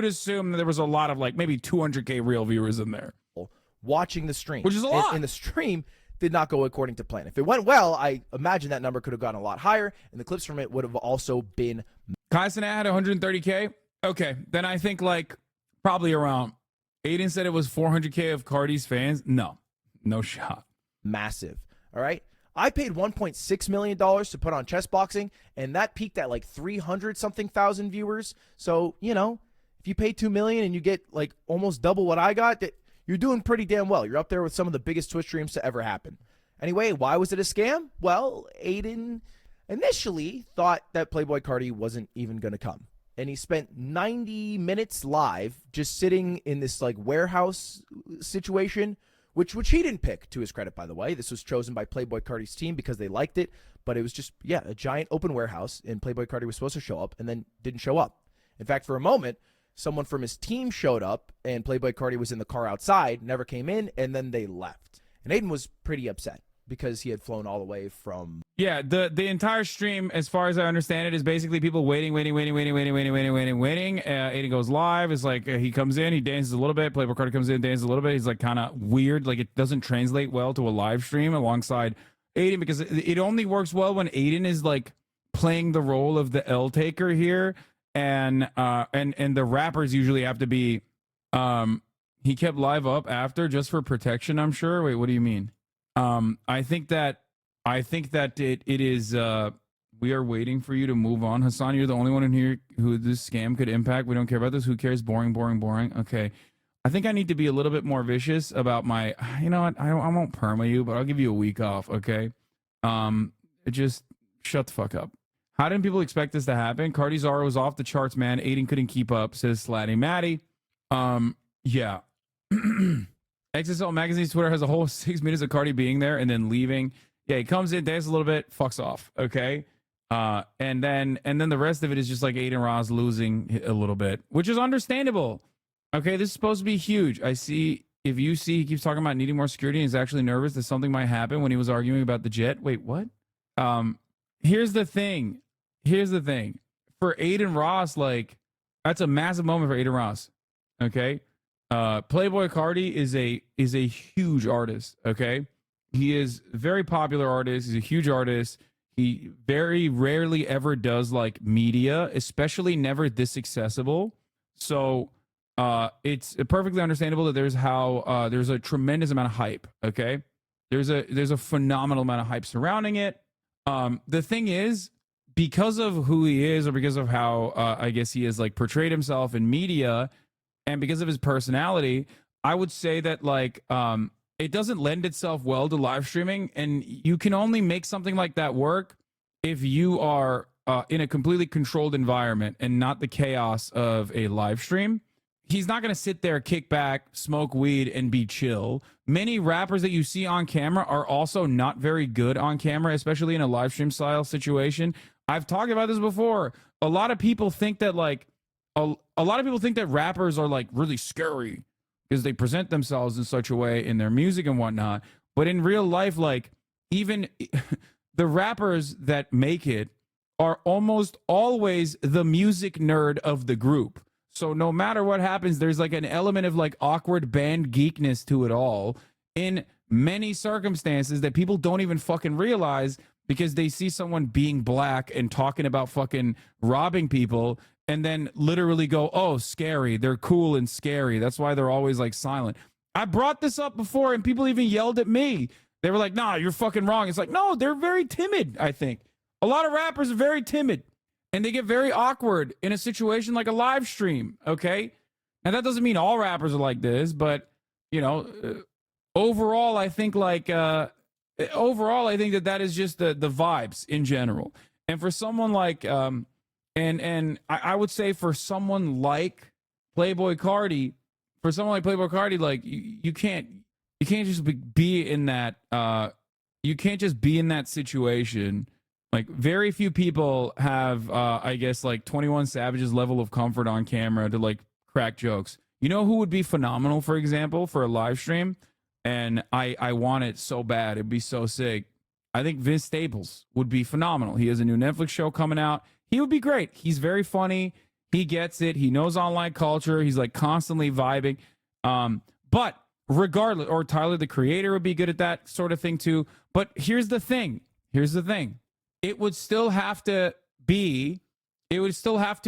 Speaker 2: assume that there was a lot of like maybe 200K real viewers in there
Speaker 13: watching the stream,
Speaker 2: which is a lot.
Speaker 13: And the stream did not go according to plan. If it went well, I imagine that number could have gone a lot higher, and the clips from it would have also been.
Speaker 2: HasanAbi had 130K. Okay, then I think like probably around. Aiden said it was 400K of Cardi's fans. No shot.
Speaker 13: Massive. All right. I paid $1.6 million to put on chess boxing, and that peaked at like 300-something thousand viewers. So, you know, if you pay $2 million and you get like almost double what I got, you're doing pretty damn well. You're up there with some of the biggest Twitch streams to ever happen. Anyway, why was it a scam? Well, Aiden initially thought that Playboy Cardi wasn't even going to come. And he spent 90 minutes live just sitting in this like warehouse situation, which he didn't pick, to his credit, by the way. This was chosen by Playboy Cardi's team because they liked it. But it was just, yeah, a giant open warehouse, and Playboy Cardi was supposed to show up and then didn't show up. In fact, for a moment, someone from his team showed up, and Playboy Cardi was in the car outside, never came in, and then they left. And Aiden was pretty upset because he had flown all the way from...
Speaker 2: Yeah, the entire stream, as far as I understand it, is basically people waiting. Aiden goes live. It's like he comes in, he dances a little bit. Playboy Cardi comes in, dances a little bit. He's like kind of weird. Like it doesn't translate well to a live stream alongside Aiden because it only works well when Aiden is like playing the role of the L taker here, and the rappers usually have to be. He kept live up after just for protection, I'm sure. Wait, what do you mean? I think that it is, we are waiting for you to move on. Hasan, you're the only one in here who this scam could impact. We don't care about this. Who cares? Boring. Okay. I think I need to be a little bit more vicious about my, you know what? I won't perma you, but I'll give you a week off. Okay. Just shut the fuck up. How didn't people expect this to happen? Cardi's aura was off the charts, man. Aiden couldn't keep up, says Slatty Maddie. Yeah. XSL Magazine's Twitter has a whole 6 minutes of Cardi being there and then leaving. Yeah, he comes in, dances a little bit, fucks off. Okay. And then the rest of it is just like Aiden Ross losing a little bit, which is understandable. Okay, this is supposed to be huge. I see. If you see, he keeps talking about needing more security and is actually nervous that something might happen when he was arguing about the jet. Wait, what? Here's the thing. For Aiden Ross, like, that's a massive moment for Aiden Ross. Okay. Playboi Carti is a huge artist. Okay. He is a very popular artist. He's a huge artist. He very rarely ever does like media, especially never this accessible. So it's perfectly understandable that there's a tremendous amount of hype. Okay. There's a phenomenal amount of hype surrounding it. The thing is, because of who he is, or because of how I guess he has like portrayed himself in media, and because of his personality, I would say that like it doesn't lend itself well to live streaming, and you can only make something like that work if you are in a completely controlled environment and not the chaos of a live stream. He's not going to sit there, kick back, smoke weed, and be chill. Many rappers that you see on camera are also not very good on camera, especially in a live stream style situation. I've talked about this before. A lot of people think that like a lot of people think that rappers are like really scary because they present themselves in such a way in their music and whatnot. But in real life, like even the rappers that make it are almost always the music nerd of the group. So no matter what happens, there's like an element of like awkward band geekness to it all in many circumstances that people don't even fucking realize, because they see someone being black and talking about fucking robbing people and then literally go, oh, scary. They're cool and scary. That's why they're always like silent. I brought this up before and people even yelled at me. They were like, nah, you're fucking wrong. It's like, no, they're very timid, I think. A lot of rappers are very timid. And they get very awkward in a situation like a live stream, okay? Now, that doesn't mean all rappers are like this, but, you know, overall, I think that that is just the vibes in general. And for someone like, I would say for someone like Playboi Carti, like, you can't just be in that, you can't just be in that situation. Like, very few people have, I guess, like 21 Savage's level of comfort on camera to like crack jokes. You know who would be phenomenal, for example, for a live stream? And I want it so bad. It'd be so sick. I think Vince Staples would be phenomenal. He has a new Netflix show coming out. He would be great. He's very funny. He gets it. He knows online culture. He's like constantly vibing. But regardless, or Tyler, the Creator, would be good at that sort of thing too. But here's the thing. It would still have to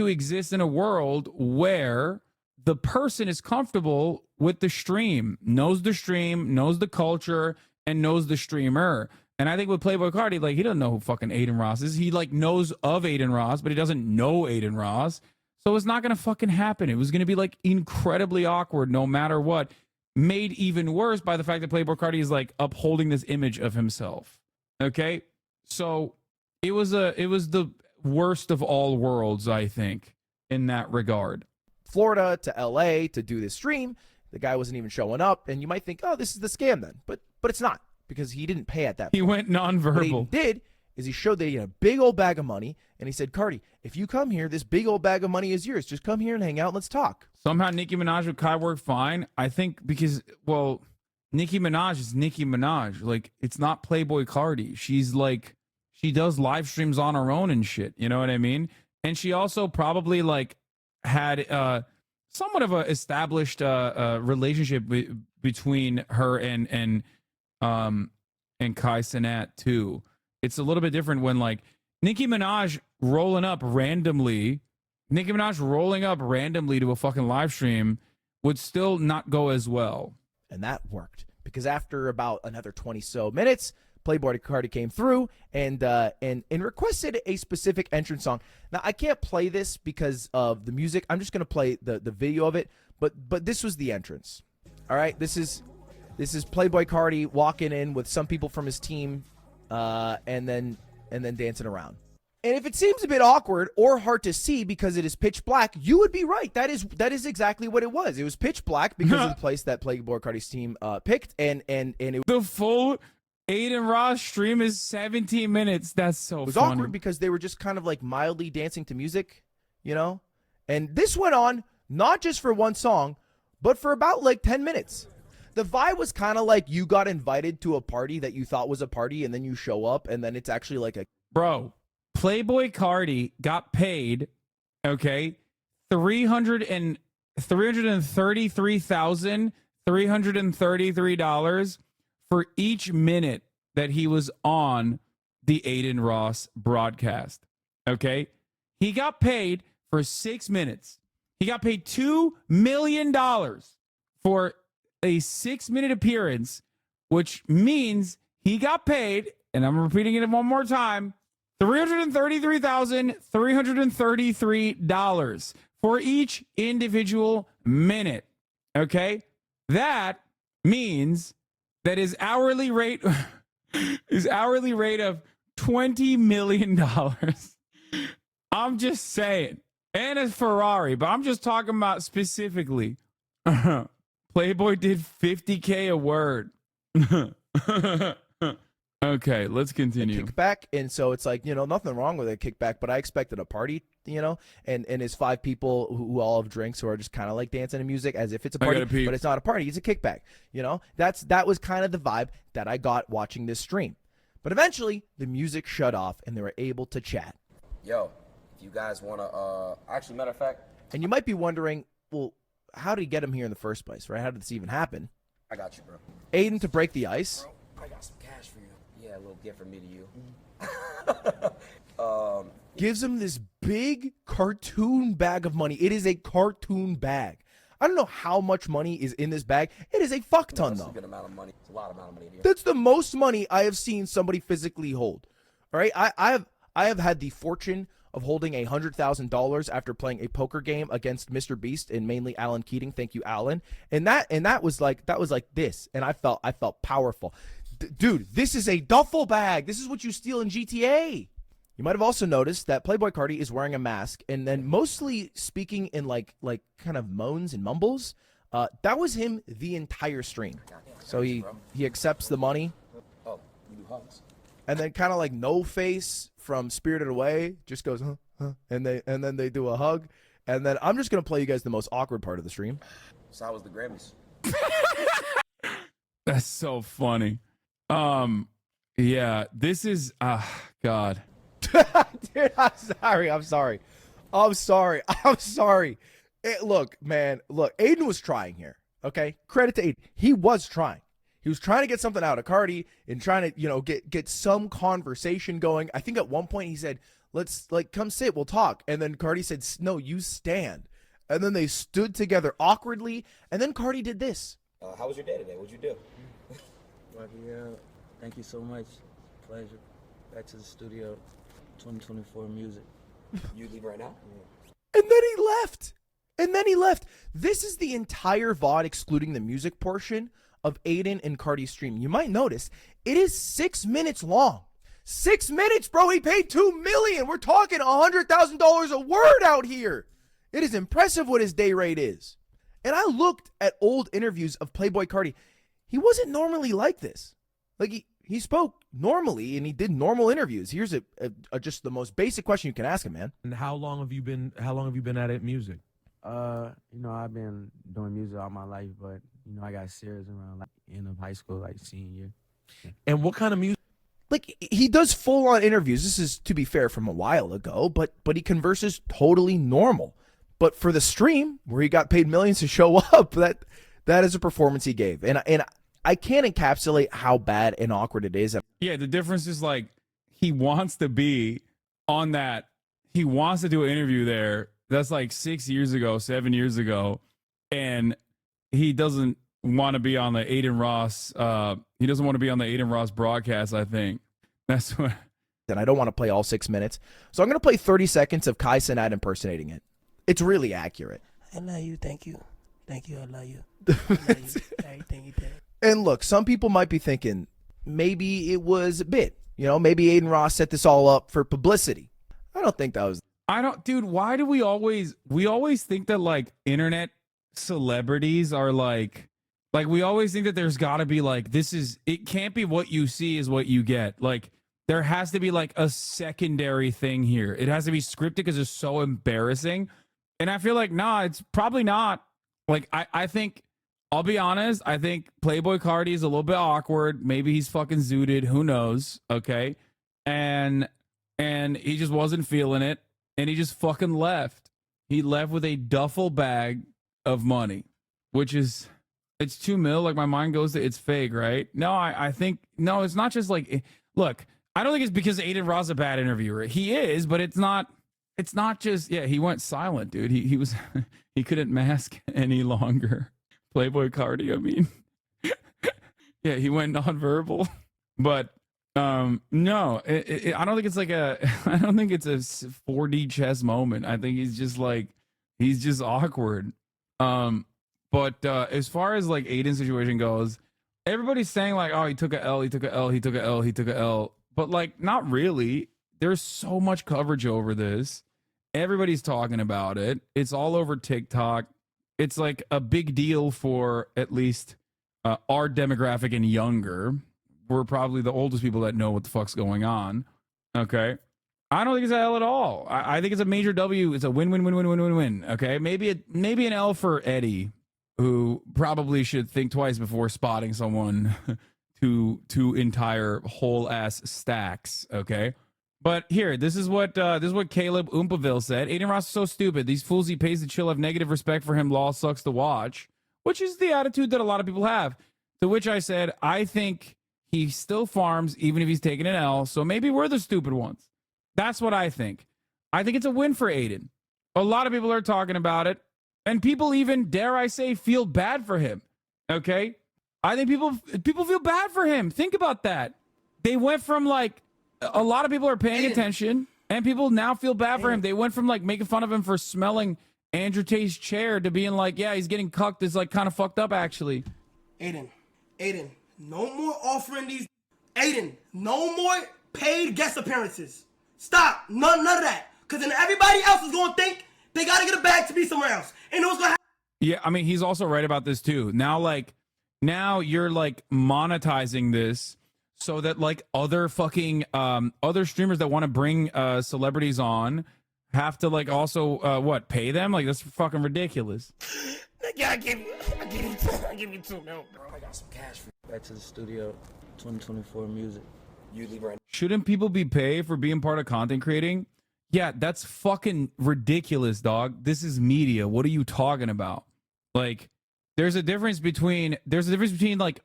Speaker 2: exist in a world where the person is comfortable with the stream, knows the culture, and knows the streamer. And I think with Playboi Carti, like, he doesn't know who fucking Aiden Ross is. He like knows of Aiden Ross, but he doesn't know Aiden Ross. So it's not going to fucking happen. It was going to be like incredibly awkward no matter what. Made even worse by the fact that Playboi Carti is like upholding this image of himself. Okay? So it was the worst of all worlds, I think, in that regard.
Speaker 13: Florida to LA to do this stream. The guy wasn't even showing up, and you might think, oh, this is the scam then. But it's not, because he didn't pay at that point.
Speaker 2: He went nonverbal.
Speaker 13: What he did is he showed that he had a big old bag of money, and he said, Carti, if you come here, this big old bag of money is yours. Just come here and hang out and let's talk.
Speaker 2: Somehow Nicki Minaj with Kai worked fine. I think because, well, Nicki Minaj is Nicki Minaj. Like, it's not Playboi Carti. She's like, she does live streams on her own and shit. You know what I mean? And she also probably like had somewhat of a established relationship between her and Kai Cenat too. It's a little bit different when like Nicki Minaj rolling up randomly to a fucking live stream would still not go as well.
Speaker 13: And that worked, because after about another 20 so minutes, Playboi Carti came through and requested a specific entrance song. Now, I can't play this because of the music. I'm just going to play the video of it, but this was the entrance. All right, this is Playboi Carti walking in with some people from his team and then dancing around. And if it seems a bit awkward or hard to see because it is pitch black, you would be right. That is exactly what it was. It was pitch black because of the place that Playboi Carti's team picked, and it
Speaker 2: the full Aiden Ross stream is 17 minutes. That's so
Speaker 13: It was
Speaker 2: funny.
Speaker 13: awkward because they were just kind of like mildly dancing to music, you know? And this went on not just for one song, but for about like 10 minutes. The vibe was kind of like you got invited to a party that you thought was a party, and then you show up, and then it's actually like a...
Speaker 2: Bro, Playboy Cardi got paid, okay, $333,333 for each minute that he was on the Aiden Ross broadcast, okay? He got paid for 6 minutes. He got paid $2 million for a 6-minute appearance, which means he got paid, and I'm repeating it one more time, $333,333 for each individual minute. Okay? That means that his hourly rate of $20 million. I'm just saying. And a Ferrari, but I'm just talking about specifically. Playboy did $50K a word. Okay, let's continue.
Speaker 13: Kickback, and so it's like, you know, nothing wrong with a kickback, but I expected a party, you know, and his 5 people who all have drinks who are just kind of like dancing to music as if it's a party, but it's not a party, it's a kickback, you know. That was kind of the vibe that I got watching this stream. But eventually, the music shut off, and they were able to chat.
Speaker 14: Yo, if you guys want to, actually, matter of fact.
Speaker 13: And you might be wondering, well, how did he get him here in the first place, right? How did this even happen?
Speaker 14: I got you, bro.
Speaker 13: Aiden, to break the ice.
Speaker 14: Bro, I got some cash for you. Yeah, a little gift from me to you.
Speaker 13: Gives him this big cartoon bag of money. It is a cartoon bag. I don't know how much money is in this bag. It is a fuck ton, though.
Speaker 14: That's a good amount of money. It's a lot of money here.
Speaker 13: That's the most money I have seen somebody physically hold. All right, I have had the fortune of holding $100,000 after playing a poker game against Mr. Beast and mainly Alan Keating. Thank you, Alan. And that was like this, and I felt powerful. Dude, this is a duffel bag. This is what you steal in GTA. You might have also noticed that Playboy Cardi is wearing a mask and then mostly speaking in like kind of moans and mumbles. That was him the entire stream. So he accepts the money.
Speaker 14: Oh, you do hugs.
Speaker 13: And then kind of like No Face from Spirited Away just goes, huh, and then they do a hug. And then I'm just gonna play you guys the most awkward part of the stream.
Speaker 14: So how was the Grammys?
Speaker 2: That's so funny. Yeah, this is God.
Speaker 13: Dude, I'm sorry. Look, man, Aiden was trying here. Okay, credit to Aiden. He was trying. He was trying to get something out of Cardi and trying to, you know, get some conversation going. I think at one point he said, "Let's come sit, we'll talk." And then Cardi said, "No, you stand." And then they stood together awkwardly. And then Cardi did this.
Speaker 14: How was your day today? What'd you do?
Speaker 15: Thank you so much. Pleasure. Back to the studio. 2024 music.
Speaker 14: You leave right now?
Speaker 13: And then he left. This is the entire VOD, excluding the music portion, of Aiden and Cardi's stream. You might notice it is 6 minutes long. 6 minutes, bro. He paid $2 million. We're talking $100,000 a word out here. It is impressive what his day rate is. And I looked at old interviews of Playboy Cardi. He wasn't normally like this. Like he spoke normally and he did normal interviews. Here's just the most basic question you can ask him, man.
Speaker 16: And how long have you been at it music?
Speaker 15: You know, I've been doing music all my life, but you know, I got serious around like end of high school, like senior year.
Speaker 16: And what kind of music?
Speaker 13: Like he does full on interviews. This is, to be fair, from a while ago, but he converses totally normal. But for the stream where he got paid millions to show up, that is a performance he gave. And I can't encapsulate how bad and awkward it is.
Speaker 2: Yeah, the difference is like he wants to be on that. He wants to do an interview there. That's like 6 years ago, 7 years ago. And he doesn't want to be on the Aiden Ross. He doesn't want to be on the Aiden Ross broadcast, I think. That's what.
Speaker 13: And I don't want to play all 6 minutes. So I'm going to play 30 seconds of HasanAbi impersonating it. It's really accurate.
Speaker 17: I love you. Thank you. Thank you. I love you. I love you. Everything you did.
Speaker 13: And look, some people might be thinking maybe it was a bit. You know, maybe Aiden Ross set this all up for publicity. I don't think that was.
Speaker 2: Dude, why do we always think that like internet celebrities are like Like, we always think that there's got to be like, it can't be what you see is what you get. Like, there has to be like a secondary thing here. It has to be scripted because it's so embarrassing. And I feel like, nah, it's probably not. Like, I think, I'll be honest, I think Playboy Cardi is a little bit awkward. Maybe he's fucking zooted. Who knows? Okay. And he just wasn't feeling it. And he just fucking left. He left with a duffel bag of money, which is, it's $2 million. Like, my mind goes to it's fake, right? No, I think, no, it's not just like, look, I don't think it's because Aiden Ross is a bad interviewer. He is, but it's not just, yeah, he went silent, dude. He was, he couldn't mask any longer. Playboy Cardi, I mean. Yeah, he went nonverbal. But, no, I don't think it's like I don't think it's a 4D chess moment. I think he's just like, he's just awkward. But as far as like Aiden's situation goes, everybody's saying like, oh, he took a L, he took a L, he took a L, he took a L. But like, not really. There's so much coverage over this. Everybody's talking about it. It's all over TikTok. It's like a big deal for at least our demographic and younger. We're probably the oldest people that know what the fuck's going on. Okay. I don't think it's an L at all. I think it's a major W. It's a win. Okay. Maybe an L for Eddie, who probably should think twice before spotting someone two entire whole ass stacks. Okay. But here, this is what Caleb Oompaville said. Aiden Ross is so stupid. These fools he pays to chill have negative respect for him. Law sucks to watch, which is the attitude that a lot of people have. To which I said, I think he still farms even if he's taking an L. So maybe we're the stupid ones. That's what I think. I think it's a win for Aiden. A lot of people are talking about it. And people even, dare I say, feel bad for him. Okay? I think people feel bad for him. Think about that. They went from like, a lot of people are paying attention, and people now feel bad for him. They went from like making fun of him for smelling Andrew Tate's chair to being like, yeah, he's getting cucked. It's like kind of fucked up, actually.
Speaker 12: Aiden, no more offering these. Aiden, no more paid guest appearances. Stop. None of that. Because then everybody else is going to think they got to get a bag to be somewhere else. And it was going to happen.
Speaker 2: Yeah, I mean, he's also right about this too. Now you're like monetizing this so that like other fucking other streamers that want to bring celebrities on have to like also pay them? Like, that's fucking ridiculous.
Speaker 17: Yeah, I give you $2 million, bro. I got some cash for you. Back to the studio, 2024 music. You leave right.
Speaker 2: Shouldn't people be paid for being part of content creating? Yeah, that's fucking ridiculous, dog. This is media. What are you talking about? Like, there's a difference between like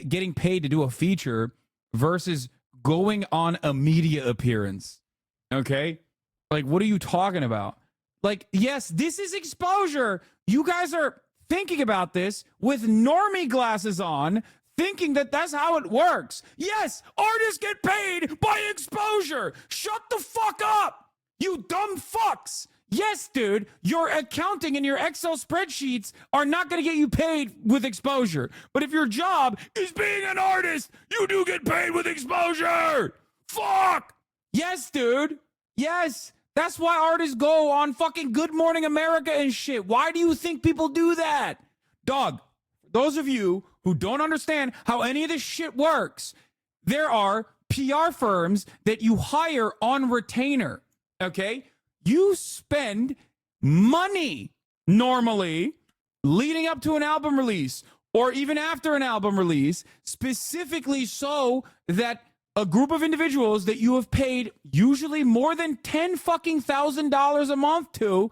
Speaker 2: getting paid to do a feature versus going on a media appearance. Okay? Like, what are you talking about? Like, yes, this is exposure. You guys are thinking about this with normie glasses on, thinking that that's how it works. Yes, artists get paid by exposure. Shut the fuck up, you dumb fucks. Yes, dude, your accounting and your Excel spreadsheets are not going to get you paid with exposure. But if your job is being an artist, you do get paid with exposure. Fuck. Yes, dude. Yes. That's why artists go on fucking Good Morning America and shit. Why do you think people do that? Dog, those of you who don't understand how any of this shit works, there are PR firms that you hire on retainer, okay? You spend money normally leading up to an album release or even after an album release, specifically so that a group of individuals that you have paid usually more than $10,000 a month to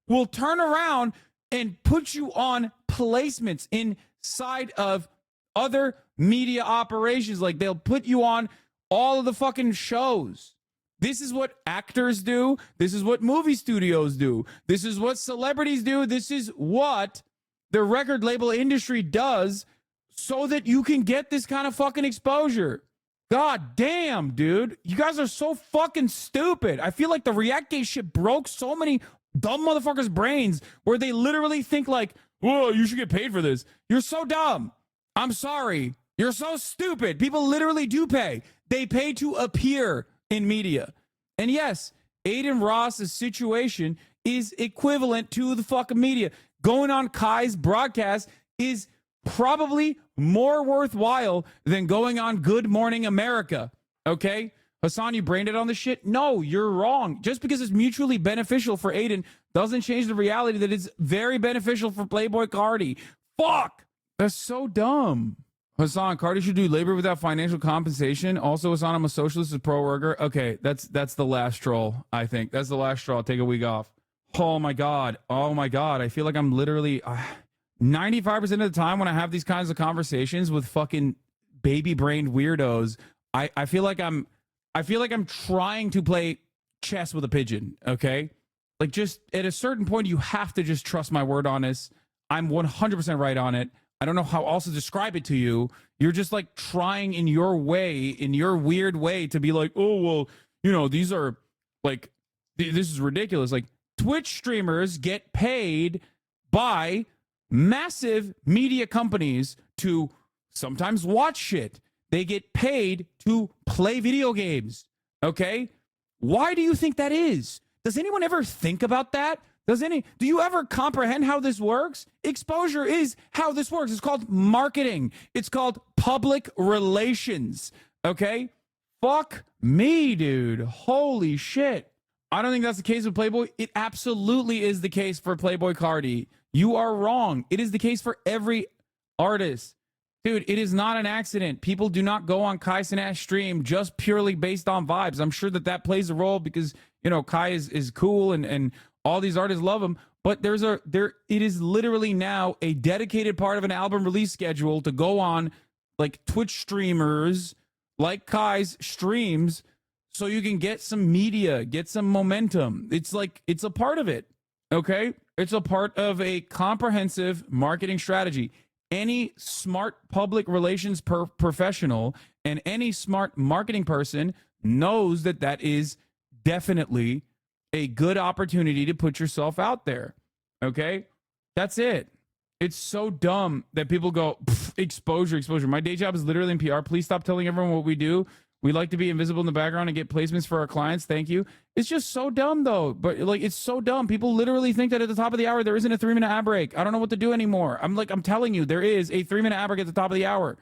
Speaker 2: will turn around and put you on placements inside of other media operations. Like, they'll put you on all of the fucking shows. This is what actors do. This is what movie studios do. This is what celebrities do. This is what the record label industry does so that you can get this kind of fucking exposure. God damn, dude. You guys are so fucking stupid. I feel like the React-Gate shit broke so many dumb motherfuckers' brains where they literally think like, whoa, you should get paid for this. You're so dumb. I'm sorry. You're so stupid. People literally do pay. They pay to appear in media. And yes, Aiden Ross's situation is equivalent to the fucking media. Going on Kai's broadcast is probably more worthwhile than going on Good Morning America. Okay? Hasan, you brained it on this shit? No, you're wrong. Just because it's mutually beneficial for Aiden doesn't change the reality that it's very beneficial for Playboy Cardi. Fuck! That's so dumb. Hasan, Cardi should do labor without financial compensation. Also, Hasan, I'm a socialist, a pro-worker. Okay, that's the last straw, I think. That's the last straw. Take a week off. Oh, my God. Oh, my God. I feel like I'm literally... 95% of the time when I have these kinds of conversations with fucking baby-brained weirdos, I feel like I'm trying to play chess with a pigeon, okay? Like, just at a certain point, you have to just trust my word on this. I'm 100% right on it. I don't know how else to describe it to you. You're just like trying in your way, in your weird way, to be like, oh, well, you know, these are like, this is ridiculous. Like, Twitch streamers get paid by massive media companies to sometimes watch shit. They get paid to play video games. Okay? Why do you think that is? Does anyone ever think about that? Do you ever comprehend how this works? Exposure is how this works. It's called marketing. It's called public relations. Okay? Fuck me, dude. Holy shit. I don't think that's the case with Playboy. It absolutely is the case for Playboy Cardi. You are wrong. It is the case for every artist. Dude, it is not an accident. People do not go on Kai Cenat's stream just purely based on vibes. I'm sure that plays a role because, you know, Kai is cool and all these artists love him. But it is literally now a dedicated part of an album release schedule to go on like Twitch streamers like Kai's streams so you can get some media, get some momentum. It's like, it's a part of it. Okay? It's a part of a comprehensive marketing strategy. Any smart public relations professional and any smart marketing person knows that is definitely a good opportunity to put yourself out there. Okay? That's it. It's so dumb that people go, exposure. My day job is literally in PR. Please stop telling everyone what we do. We like to be invisible in the background and get placements for our clients. Thank you. It's just so dumb, though. But, like, it's so dumb. People literally think that at the top of the hour, there isn't a 3-minute ad break. I don't know what to do anymore. I'm telling you, there is a 3-minute ad break at the top of the hour.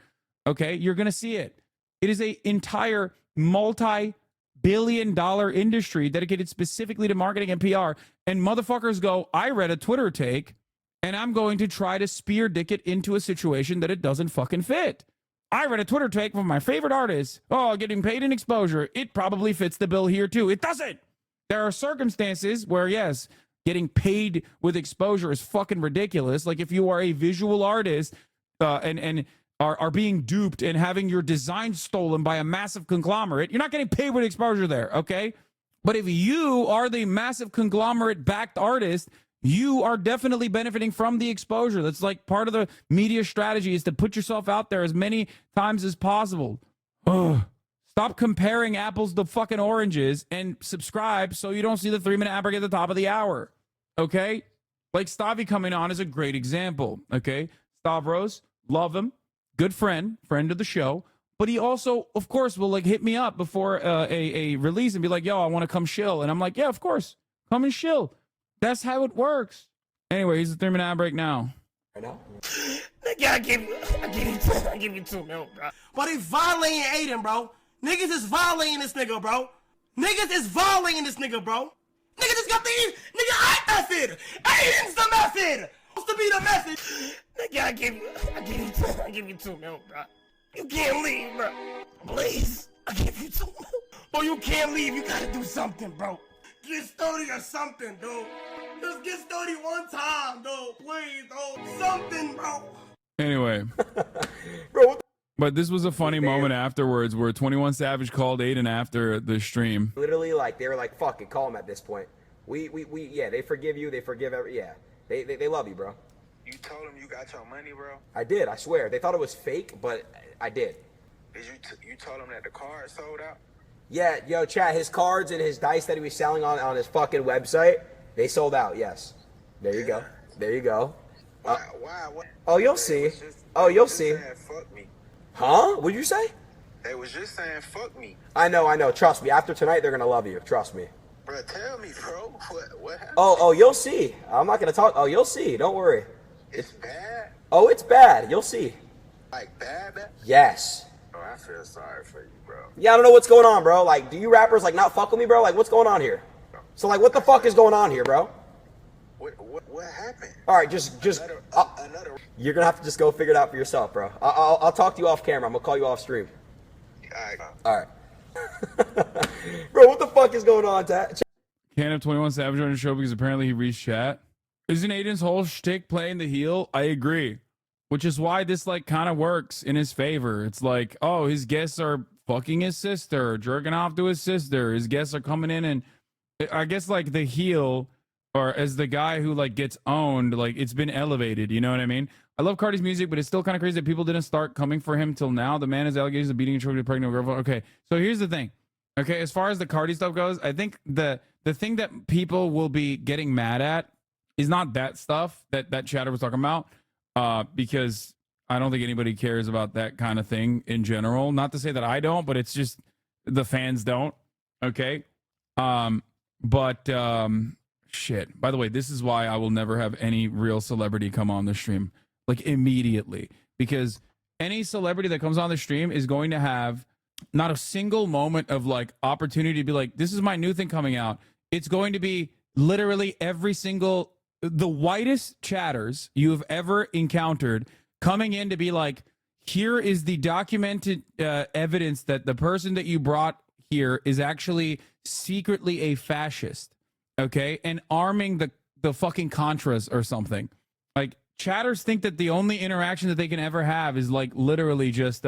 Speaker 2: Okay? You're going to see it. It is an entire multi-billion-dollar industry dedicated specifically to marketing and PR. And motherfuckers go, I read a Twitter take, and I'm going to try to spear dick it into a situation that it doesn't fucking fit. I read a Twitter take from my favorite artist. Oh, getting paid in exposure. It probably fits the bill here, too. It doesn't. There are circumstances where, yes, getting paid with exposure is fucking ridiculous. Like if you are a visual artist and are being duped and having your design stolen by a massive conglomerate, you're not getting paid with exposure there, okay? But if you are the massive conglomerate-backed artist, you are definitely benefiting from the exposure. That's like part of the media strategy is to put yourself out there as many times as possible. Ugh. Stop comparing apples to fucking oranges and subscribe so you don't see the 3-minute ad break at the top of the hour. Okay? Like Stavi coming on is a great example. Okay? Stavros, love him. Good friend of the show. But he also, of course, will like hit me up before a release and be like, yo, I want to come chill. And I'm like, yeah, of course. Come and chill. That's how it works. Anyway, he's a 3-minute ad break now.
Speaker 12: Right now?
Speaker 10: Nigga, I give you 2 mil, bro. But they violating Aiden, bro. Niggas is violating this nigga, bro. Niggas is violating this nigga, bro. Niggas just got the nigga I method. Aiden's the method. Supposed to be the method. Nigga, I give you 2 mil, bro. You can't leave, bro. Please, I give you 2 mil. Bro, you can't leave. You gotta do something, bro. Get sturdy or something, dude. Just get sturdy one time, dude. Please, dude. Something, bro.
Speaker 2: Anyway.
Speaker 12: Bro,
Speaker 2: but this was a funny moment afterwards where 21 Savage called Aiden after the stream.
Speaker 14: Literally, like, they were like, fuck it, call him at this point. Yeah, they forgive you. They forgive they love you, bro.
Speaker 18: You told them you got your money, bro?
Speaker 14: I did, I swear. They thought it was fake, but I did.
Speaker 18: Did you told them that the card sold out?
Speaker 14: Yeah, yo, chat, his cards and his dice that he was selling on his fucking website, they sold out, yes. There you go. There you go.
Speaker 18: Why?
Speaker 14: Oh, you'll see. You'll see.
Speaker 18: Fuck me.
Speaker 14: Huh? What'd you say?
Speaker 18: They was just saying fuck me.
Speaker 14: I know. Trust me. After tonight, they're gonna love you. Trust me.
Speaker 18: Bro, tell me, bro. What happened?
Speaker 14: Oh, you'll see. I'm not gonna talk. Oh, you'll see. Don't worry.
Speaker 18: It's bad?
Speaker 14: Oh, it's bad. You'll see.
Speaker 18: Like bad?
Speaker 14: Yes.
Speaker 18: Oh, I feel sorry for you, bro.
Speaker 14: Yeah, I don't know what's going on, bro. Like, do you rappers like not fuck with me, bro? Like, what's going on here? So, like, what the fuck is going on here, bro?
Speaker 18: What happened?
Speaker 14: All right, just you're gonna have to just go figure it out for yourself, bro. I'll talk to you off camera. I'm gonna call you off stream. All right. Bro, what the fuck is going on, Tat?
Speaker 2: Can't have 21 Savage on the show because apparently he reached chat. Isn't Aiden's whole shtick playing the heel? I agree. Which is why this like kind of works in his favor. It's like, oh, his guests are fucking his sister, jerking off to his sister. His guests are coming in, and I guess like the heel, or as the guy who like gets owned, like it's been elevated. You know what I mean? I love Cardi's music, but it's still kind of crazy that people didn't start coming for him till now. The man has allegations of beating and choking a pregnant girlfriend. Okay, so here's the thing. Okay, as far as the Cardi stuff goes, I think the thing that people will be getting mad at is not that stuff that chatter was talking about, because I don't think anybody cares about that kind of thing in general. Not to say that I don't, but it's just the fans don't. Okay, shit. By the way, this is why I will never have any real celebrity come on the stream, like immediately, because any celebrity that comes on the stream is going to have not a single moment of like opportunity to be like, this is my new thing coming out. It's going to be literally every single, the whitest chatters you have ever encountered coming in to be like, here is the documented evidence that the person that you brought here is actually secretly a fascist. Okay, and arming the fucking Contras or something. Like, chatters think that the only interaction that they can ever have is like literally just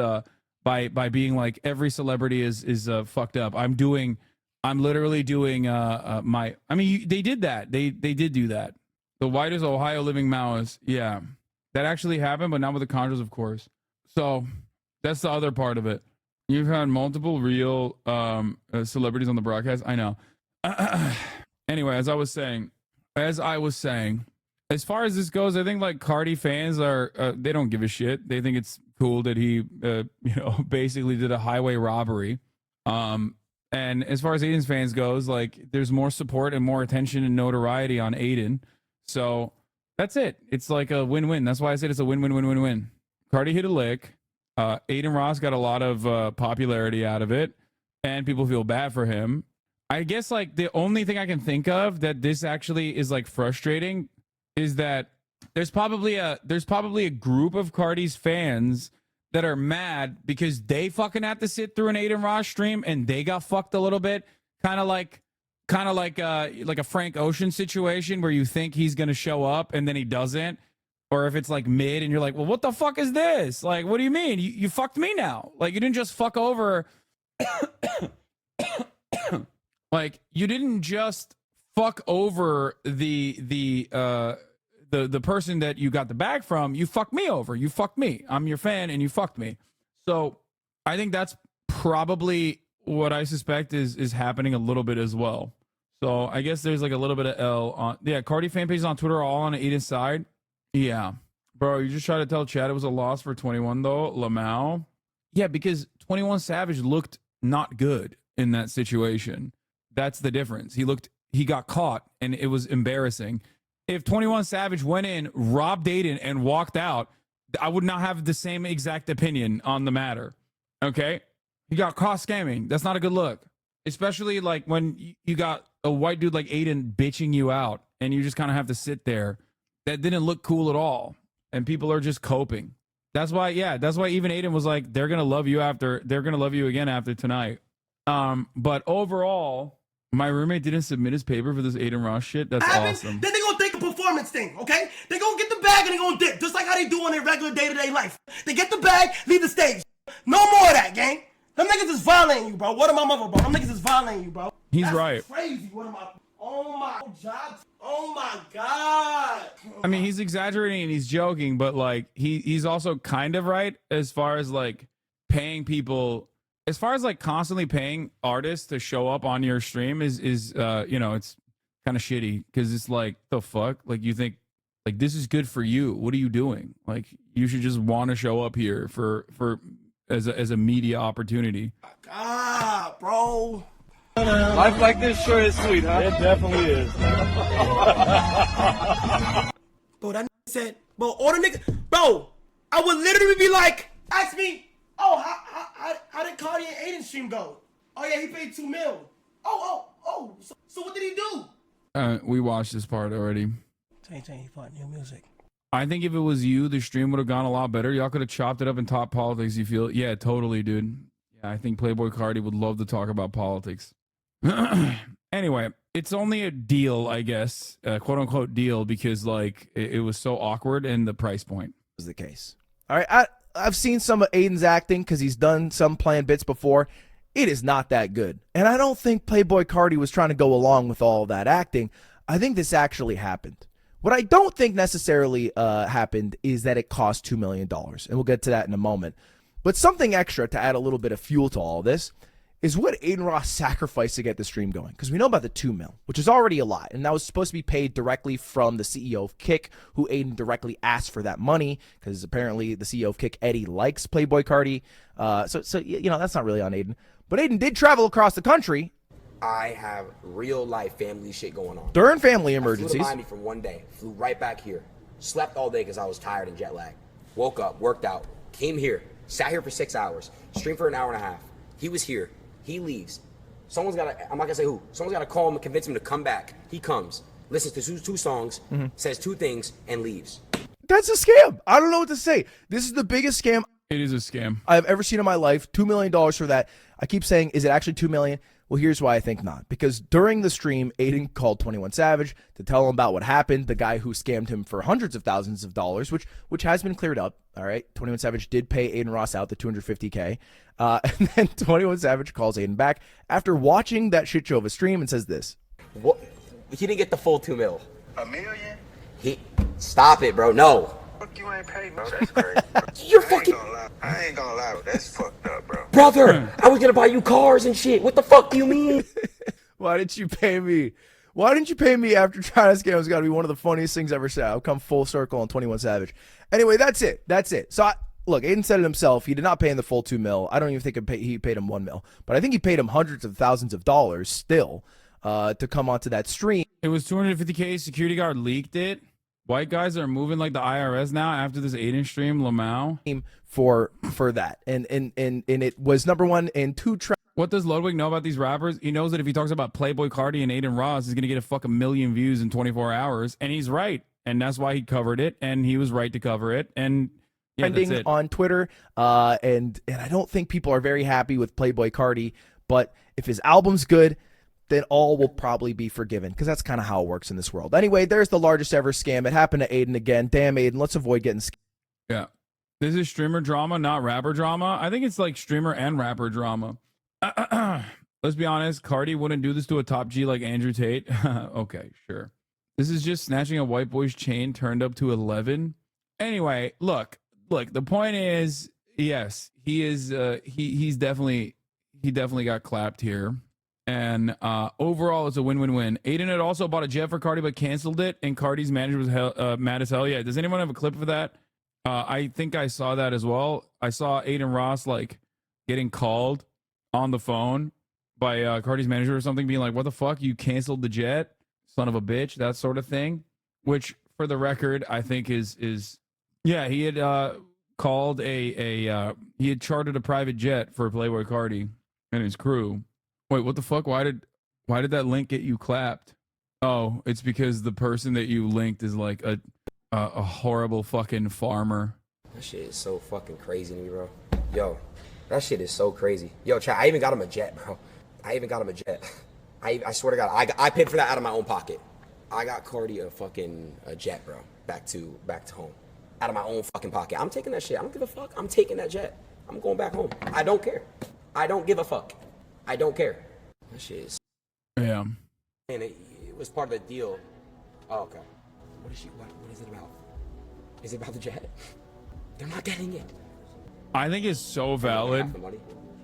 Speaker 2: by being like, every celebrity is fucked up. I'm literally doing my. I mean, they did that. They did do that. The whitest Ohio living Maoist. Yeah, that actually happened, but not with the Contras, of course. So that's the other part of it. You've had multiple real celebrities on the broadcast. I know. Anyway, as I was saying, as far as this goes, I think like Cardi fans are, they don't give a shit. They think it's cool that he, basically did a highway robbery. And as far as Aiden's fans goes, like there's more support and more attention and notoriety on Aiden. So that's it. It's like a win-win. That's why I said it's a win-win-win-win-win. Cardi hit a lick. Aiden Ross got a lot of popularity out of it, and people feel bad for him. I guess like the only thing I can think of that this actually is like frustrating is that there's probably a group of Cardi's fans that are mad because they fucking have to sit through an Aiden Ross stream and they got fucked a little bit, kind of like a Frank Ocean situation where you think he's gonna show up and then he doesn't, or if it's like mid and you're like, well, what the fuck is this? Like, what do you mean? You fucked me now? Like, you didn't just fuck over. Like, you didn't just fuck over the person that you got the bag from. You fucked me over. You fucked me. I'm your fan, and you fucked me. So I think that's probably what I suspect is happening a little bit as well. So I guess there's like a little bit of L on. Yeah, Cardi fan pages on Twitter are all on Aiden's side. Yeah. Bro, you just tried to tell Chad it was a loss for 21, though. Lamau. Yeah, because 21 Savage looked not good in that situation. That's the difference. He got caught, and it was embarrassing. If 21 Savage went in, robbed Aiden, and walked out, I would not have the same exact opinion on the matter. Okay? He got caught scamming. That's not a good look. Especially like when you got a white dude like Aiden bitching you out, and you just kind of have to sit there. That didn't look cool at all. And people are just coping. That's why even Aiden was like, they're gonna love you again after tonight. But overall, my roommate didn't submit his paper for this Aiden Ross shit. That's awesome.
Speaker 19: Then they gonna take a performance thing, okay? They gonna get the bag and they gonna dip, just like how they do on their regular day-to-day life. They get the bag, leave the stage. No more of that, gang. Them niggas is violating you, bro. What am I mother, bro? Them niggas is violating you, bro.
Speaker 2: He's right.
Speaker 19: Crazy. What am I? Oh my God. Oh my God.
Speaker 2: I mean, he's exaggerating and he's joking, but like he's also kind of right as far as like paying people. As far as like constantly paying artists to show up on your stream is it's kind of shitty because it's like, the fuck, like you think like this is good for you. What are you doing? Like you should just want to show up here for as a media opportunity.
Speaker 19: God, bro.
Speaker 20: Life like this sure is sweet, huh? It definitely is.
Speaker 19: Bro, that said, Bro, all the niggas, bro, I would literally be like, ask me, oh, how did Cardi and Aiden stream go? Oh yeah, he paid $2 million. Oh, so what did he do?
Speaker 2: We watched this part already.
Speaker 19: He bought new music.
Speaker 2: I think if it was you, the stream would have gone a lot better. Y'all could have chopped it up in top politics. You feel? Yeah, totally, dude. Yeah, I think Playboy Cardi would love to talk about politics. Anyway, it's only a deal, I guess, quote unquote deal, because like it was so awkward and the price point
Speaker 13: was the case. All right, I've seen some of Aiden's acting because he's done some playing bits before. It is not that good, and I don't think Playboy Cardi was trying to go along with all of that acting. I think this actually happened. What I don't think necessarily happened is that it cost $2 million, and we'll get to that in a moment. But something extra to add a little bit of fuel to all this is what Aiden Ross sacrificed to get the stream going. Because we know about the $2 million, which is already a lot, and that was supposed to be paid directly from the CEO of Kick, who Aiden directly asked for that money, because apparently the CEO of Kick, Eddie, likes Playboy Cardi. So you know, that's not really on Aiden. But Aiden did travel across the country.
Speaker 14: I have real life family shit going on.
Speaker 13: During family emergencies.
Speaker 14: I flew to Miami for one day, flew right back here, slept all day because I was tired and jet lagged. Woke up, worked out, came here, sat here for 6 hours, streamed for an hour and a half. He was here, he leaves. Someone's got to, I'm not gonna say who, someone's got to call him and convince him to come back. He comes, listens to two songs, says 2 things, and leaves.
Speaker 13: That's a scam. I don't know what to say. This is the biggest scam.
Speaker 2: It is a scam
Speaker 13: I've ever seen in my life. $2 million for that. I keep saying, is it actually $2 million? Well, here's why I think not. Because during the stream, Aiden called 21 Savage to tell him about what happened, the guy who scammed him for hundreds of thousands of dollars, which has been cleared up. All right, 21 Savage did pay Aiden Ross out the $250K. And then 21 Savage calls Aiden back after watching that shit show of a stream and says this.
Speaker 14: What? He didn't get the full $2 million.
Speaker 18: $1 million?
Speaker 14: Stop it, bro. No.
Speaker 18: Fuck, you ain't paid me. That's crazy.
Speaker 14: You're fucking.
Speaker 18: I ain't gonna lie, that's fucked up, bro.
Speaker 14: Brother, I was gonna buy you cars and shit. What the fuck do you mean?
Speaker 13: Why didn't you pay me? Why didn't you pay me after trying to scam? It's got to be one of the funniest things I've ever said. I'll come full circle on 21 Savage. Anyway, that's it. So, look, Aiden said it himself. He did not pay him the full $2 million. I don't even think he paid him $1 million. But I think he paid him hundreds of thousands of dollars still to come onto that stream.
Speaker 2: It was $250K. Security guard leaked it. White guys are moving like the IRS now after this Aiden stream, Lamau.
Speaker 13: For that. And it was #1 in 2 tracks.
Speaker 2: What does Ludwig know about these rappers? He knows that if he talks about Playboy Cardi and Aiden Ross, he's going to get a fucking million views in 24 hours. And he's right. And that's why he covered it. And he was right to cover it. And yeah,
Speaker 13: trending on Twitter. And I don't think people are very happy with Playboy Cardi. But if his album's good, then all will probably be forgiven, because that's kind of how it works in this world. Anyway, there's the largest ever scam. It happened to Aiden again. Damn, Aiden, let's avoid getting scammed.
Speaker 2: Yeah. This is streamer drama, not rapper drama. I think it's like streamer and rapper drama. Let's be honest, Cardi wouldn't do this to a top G like Andrew Tate. Okay, sure. This is just snatching a white boy's chain turned up to 11. Anyway, look, the point is, yes, he is he definitely got clapped here. And overall, it's a win-win-win. Aiden had also bought a jet for Cardi, but canceled it, and Cardi's manager was mad as hell. Yeah, does anyone have a clip of that? I think I saw that as well. I saw Aiden Ross, like, getting called on the phone by Cardi's manager or something, being like, what the fuck? You canceled the jet? Son of a bitch, that sort of thing. Which, for the record, I think is yeah, he had called he had chartered a private jet for Playboy Cardi and his crew. Wait, what the fuck? Why did that link get you clapped? Oh, it's because the person that you linked is like a horrible fucking farmer.
Speaker 14: That shit is so fucking crazy to me, bro. Yo, that shit is so crazy. Yo, chat, I even got him a jet, bro. I swear to God, I paid for that out of my own pocket. I got Cardi a jet, bro. Back to home. Out of my own fucking pocket. I'm taking that shit. I don't give a fuck. I'm taking that jet. I'm going back home. I don't care. I don't give a fuck. I don't care. That shit is.
Speaker 2: Yeah.
Speaker 14: And it was part of the deal. Oh, okay. What is it about? Is it about the jet? They're not getting it.
Speaker 2: I think it's so valid.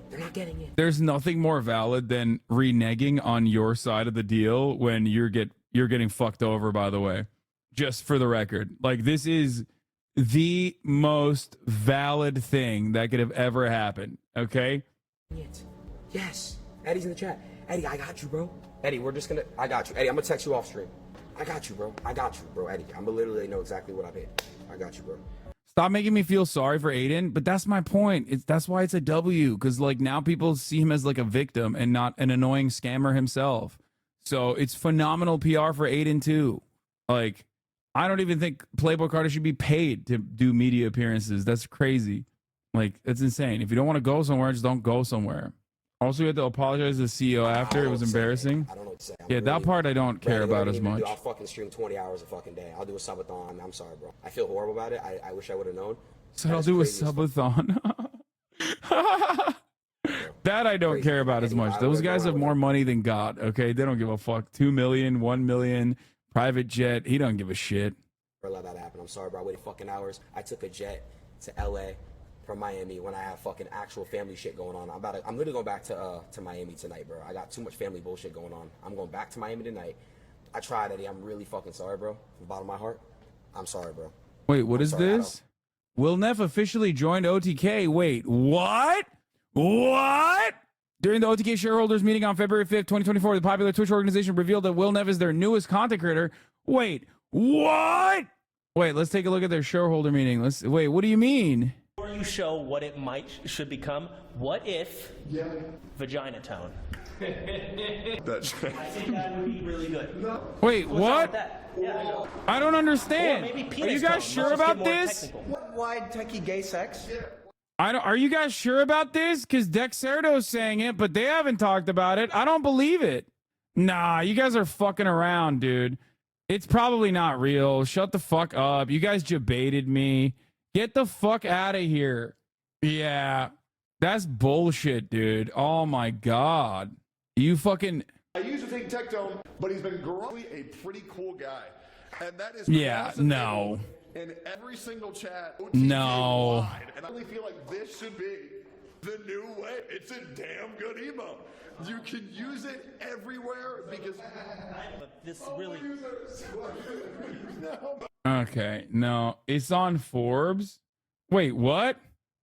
Speaker 14: They're not getting it.
Speaker 2: There's nothing more valid than reneging on your side of the deal when you're getting fucked over, by the way. Just for the record. Like, this is the most valid thing that could have ever happened. Okay?
Speaker 14: Yes. Eddie's in the chat. Eddie, I got you, bro. Eddie, I got you. Eddie, I'm gonna text you off stream. I got you, bro. Eddie, I'm gonna literally know exactly what I paid. I got you, bro.
Speaker 2: Stop making me feel sorry for Aiden, but that's my point. That's why it's a W, because like now people see him as like a victim and not an annoying scammer himself. So it's phenomenal PR for Aiden too. Like, I don't even think Playboy Carter should be paid to do media appearances. That's crazy. Like, it's insane. If you don't want to go somewhere, just don't go somewhere. Also, you had to apologize to the CEO after. It was embarrassing.
Speaker 14: I don't know what to say.
Speaker 2: Yeah, that part I don't care about as much.
Speaker 14: I'll fucking stream 20 hours a fucking day. I'll do a subathon. I'm sorry, bro. I feel horrible about it. I wish I would have known.
Speaker 2: So I'll do a subathon. That I don't care about as much. Those guys have more money than God, okay? They don't give a fuck. 2 million, 1 million, private jet. He don't give a shit.
Speaker 14: Never let that happen. I'm sorry, bro. I waited fucking hours. I took a jet to LA from Miami when I have fucking actual family shit going on. I'm literally going back to Miami tonight, bro. I got too much family bullshit going on. I'm going back to Miami tonight. I tried, Eddie. I'm really fucking sorry, bro. From the bottom of my heart. I'm sorry, bro.
Speaker 2: Wait, what is this? Will Neff officially joined OTK. Wait, what? What? During the OTK shareholders meeting on February 5th, 2024, the popular Twitch organization revealed that Will Neff is their newest content creator. Wait, what? Wait, let's take a look at their shareholder meeting. Wait, what do you mean?
Speaker 21: Before you show what it should become, what if Vagina Town?
Speaker 18: That's
Speaker 21: I think that would be really good.
Speaker 2: Wait,
Speaker 21: What's wrong with
Speaker 2: what?
Speaker 21: that? Yeah.
Speaker 2: I don't understand.
Speaker 21: Or maybe
Speaker 2: Are
Speaker 21: penis
Speaker 2: you guys
Speaker 21: tone.
Speaker 2: sure
Speaker 21: Let's just
Speaker 2: about
Speaker 21: get more
Speaker 2: this?
Speaker 21: technical.
Speaker 12: Wide techie gay sex?
Speaker 2: Are you guys sure about this? Because Dexerto's saying it, but they haven't talked about it. I don't believe it. Nah, you guys are fucking around, dude. It's probably not real. Shut the fuck up. You guys debated me. Get the fuck out of here. Yeah, that's bullshit, dude. Oh my God. You fucking...
Speaker 18: I used to think Tectone, but he's been growing a pretty cool guy. And that is
Speaker 2: Yeah, no.
Speaker 18: in every single chat.
Speaker 2: No.
Speaker 18: Wide. And I really feel like this should be the new way. It's a damn good emote. You can use it everywhere because
Speaker 21: this really.
Speaker 2: Okay, no. It's on Forbes? Wait, what?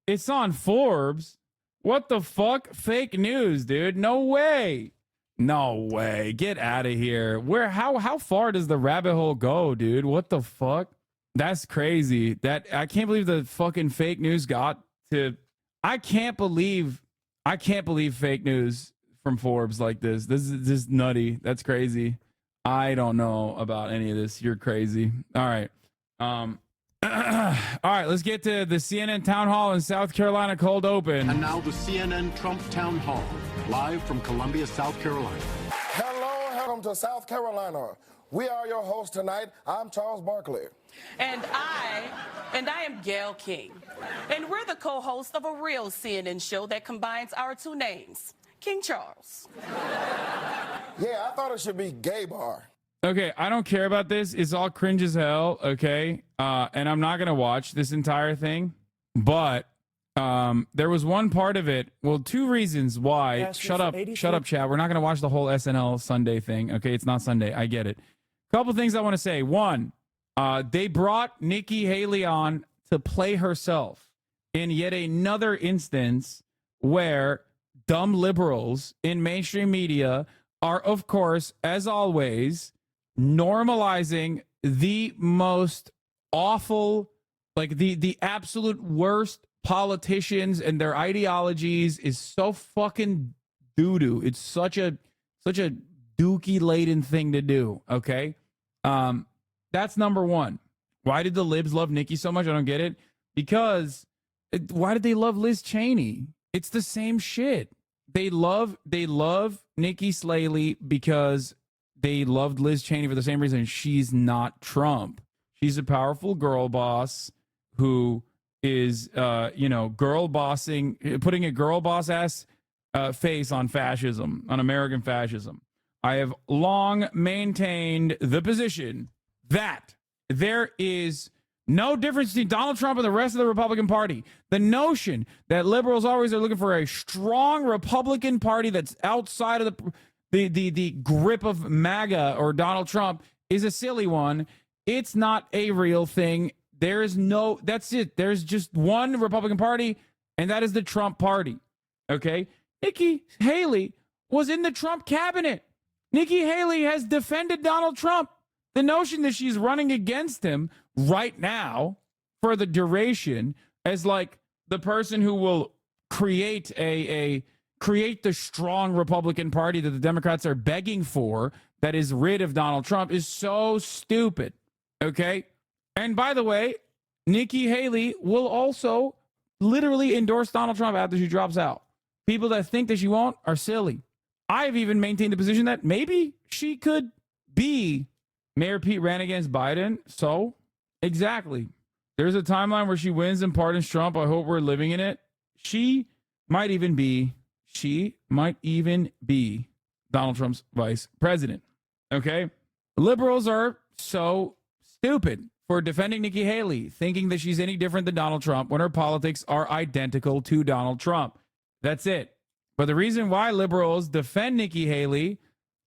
Speaker 2: It's on Forbes? What the fuck? Fake news, dude. No way. No way. Get out of here. How far does the rabbit hole go, dude? What the fuck? That's crazy. I can't believe the fucking fake news got to... I can't believe fake news from Forbes like this. This is just nutty. That's crazy. I don't know about any of this. You're crazy. All right. All right, let's get to the CNN town hall in South Carolina cold open.
Speaker 22: And now the CNN Trump town hall, live from Columbia, South Carolina.
Speaker 23: Hello, welcome to South Carolina. We are your hosts tonight. I'm Charles Barkley.
Speaker 24: And I am Gail King. And we're the co-hosts of a real CNN show that combines our two names, King Charles.
Speaker 23: Yeah, I thought it should be Gay Bar.
Speaker 2: Okay, I don't care about this. It's all cringe as hell, okay? And I'm not going to watch this entire thing. But there was one part of it. Well, two reasons why.
Speaker 23: Yes,
Speaker 2: Shut up, chat. We're not going to watch the whole SNL Sunday thing, okay? It's not Sunday. I get it. Couple things I want to say. One, they brought Nikki Haley on to play herself in yet another instance where dumb liberals in mainstream media are, of course, as always, normalizing the most awful, like the absolute worst politicians and their ideologies is so fucking doo-doo. It's such a dookie laden thing to do, okay? That's number one. Why did the libs love Nikki so much? I don't get it. Because why did they love Liz Cheney? It's the same shit. They love Nikki SLAYLEY because they loved Liz Cheney for the same reason. She's not Trump. She's a powerful girl boss who is, girl bossing, putting a girl boss ass face on fascism, on American fascism. I have long maintained the position that there is no difference between Donald Trump and the rest of the Republican Party. The notion that liberals always are looking for a strong Republican Party that's outside of the grip of MAGA or Donald Trump is a silly one. It's not a real thing. That's it. There's just one Republican Party, and that is the Trump Party. Okay? Nikki Haley was in the Trump cabinet. Nikki Haley has defended Donald Trump. The notion that she's running against him right now for the duration as like the person who will create create the strong Republican Party that the Democrats are begging for, that is rid of Donald Trump, is so stupid. Okay? And by the way, Nikki Haley will also literally endorse Donald Trump after she drops out. People that think that she won't are silly. I've even maintained the position that maybe she could be. Mayor Pete ran against Biden, so exactly. There's a timeline where she wins and pardons Trump. I hope we're living in it. She might even be Donald Trump's vice president. Okay? Liberals are so stupid for defending Nikki Haley, thinking that she's any different than Donald Trump when her politics are identical to Donald Trump. That's it. But the reason why liberals defend Nikki Haley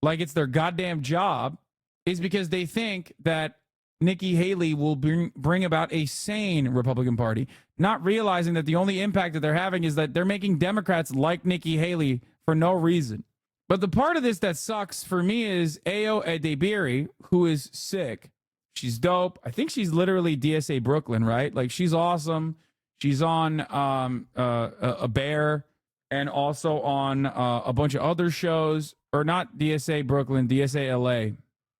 Speaker 2: like it's their goddamn job is because they think that Nikki Haley will bring about a sane Republican Party, not realizing that the only impact that they're having is that they're making Democrats like Nikki Haley for no reason. But the part of this that sucks for me is Ayo Edebiri, who is sick. She's dope. I think she's literally DSA Brooklyn, right? Like, she's awesome. She's on a Bear and also on a bunch of other shows. Or not DSA Brooklyn, DSA LA.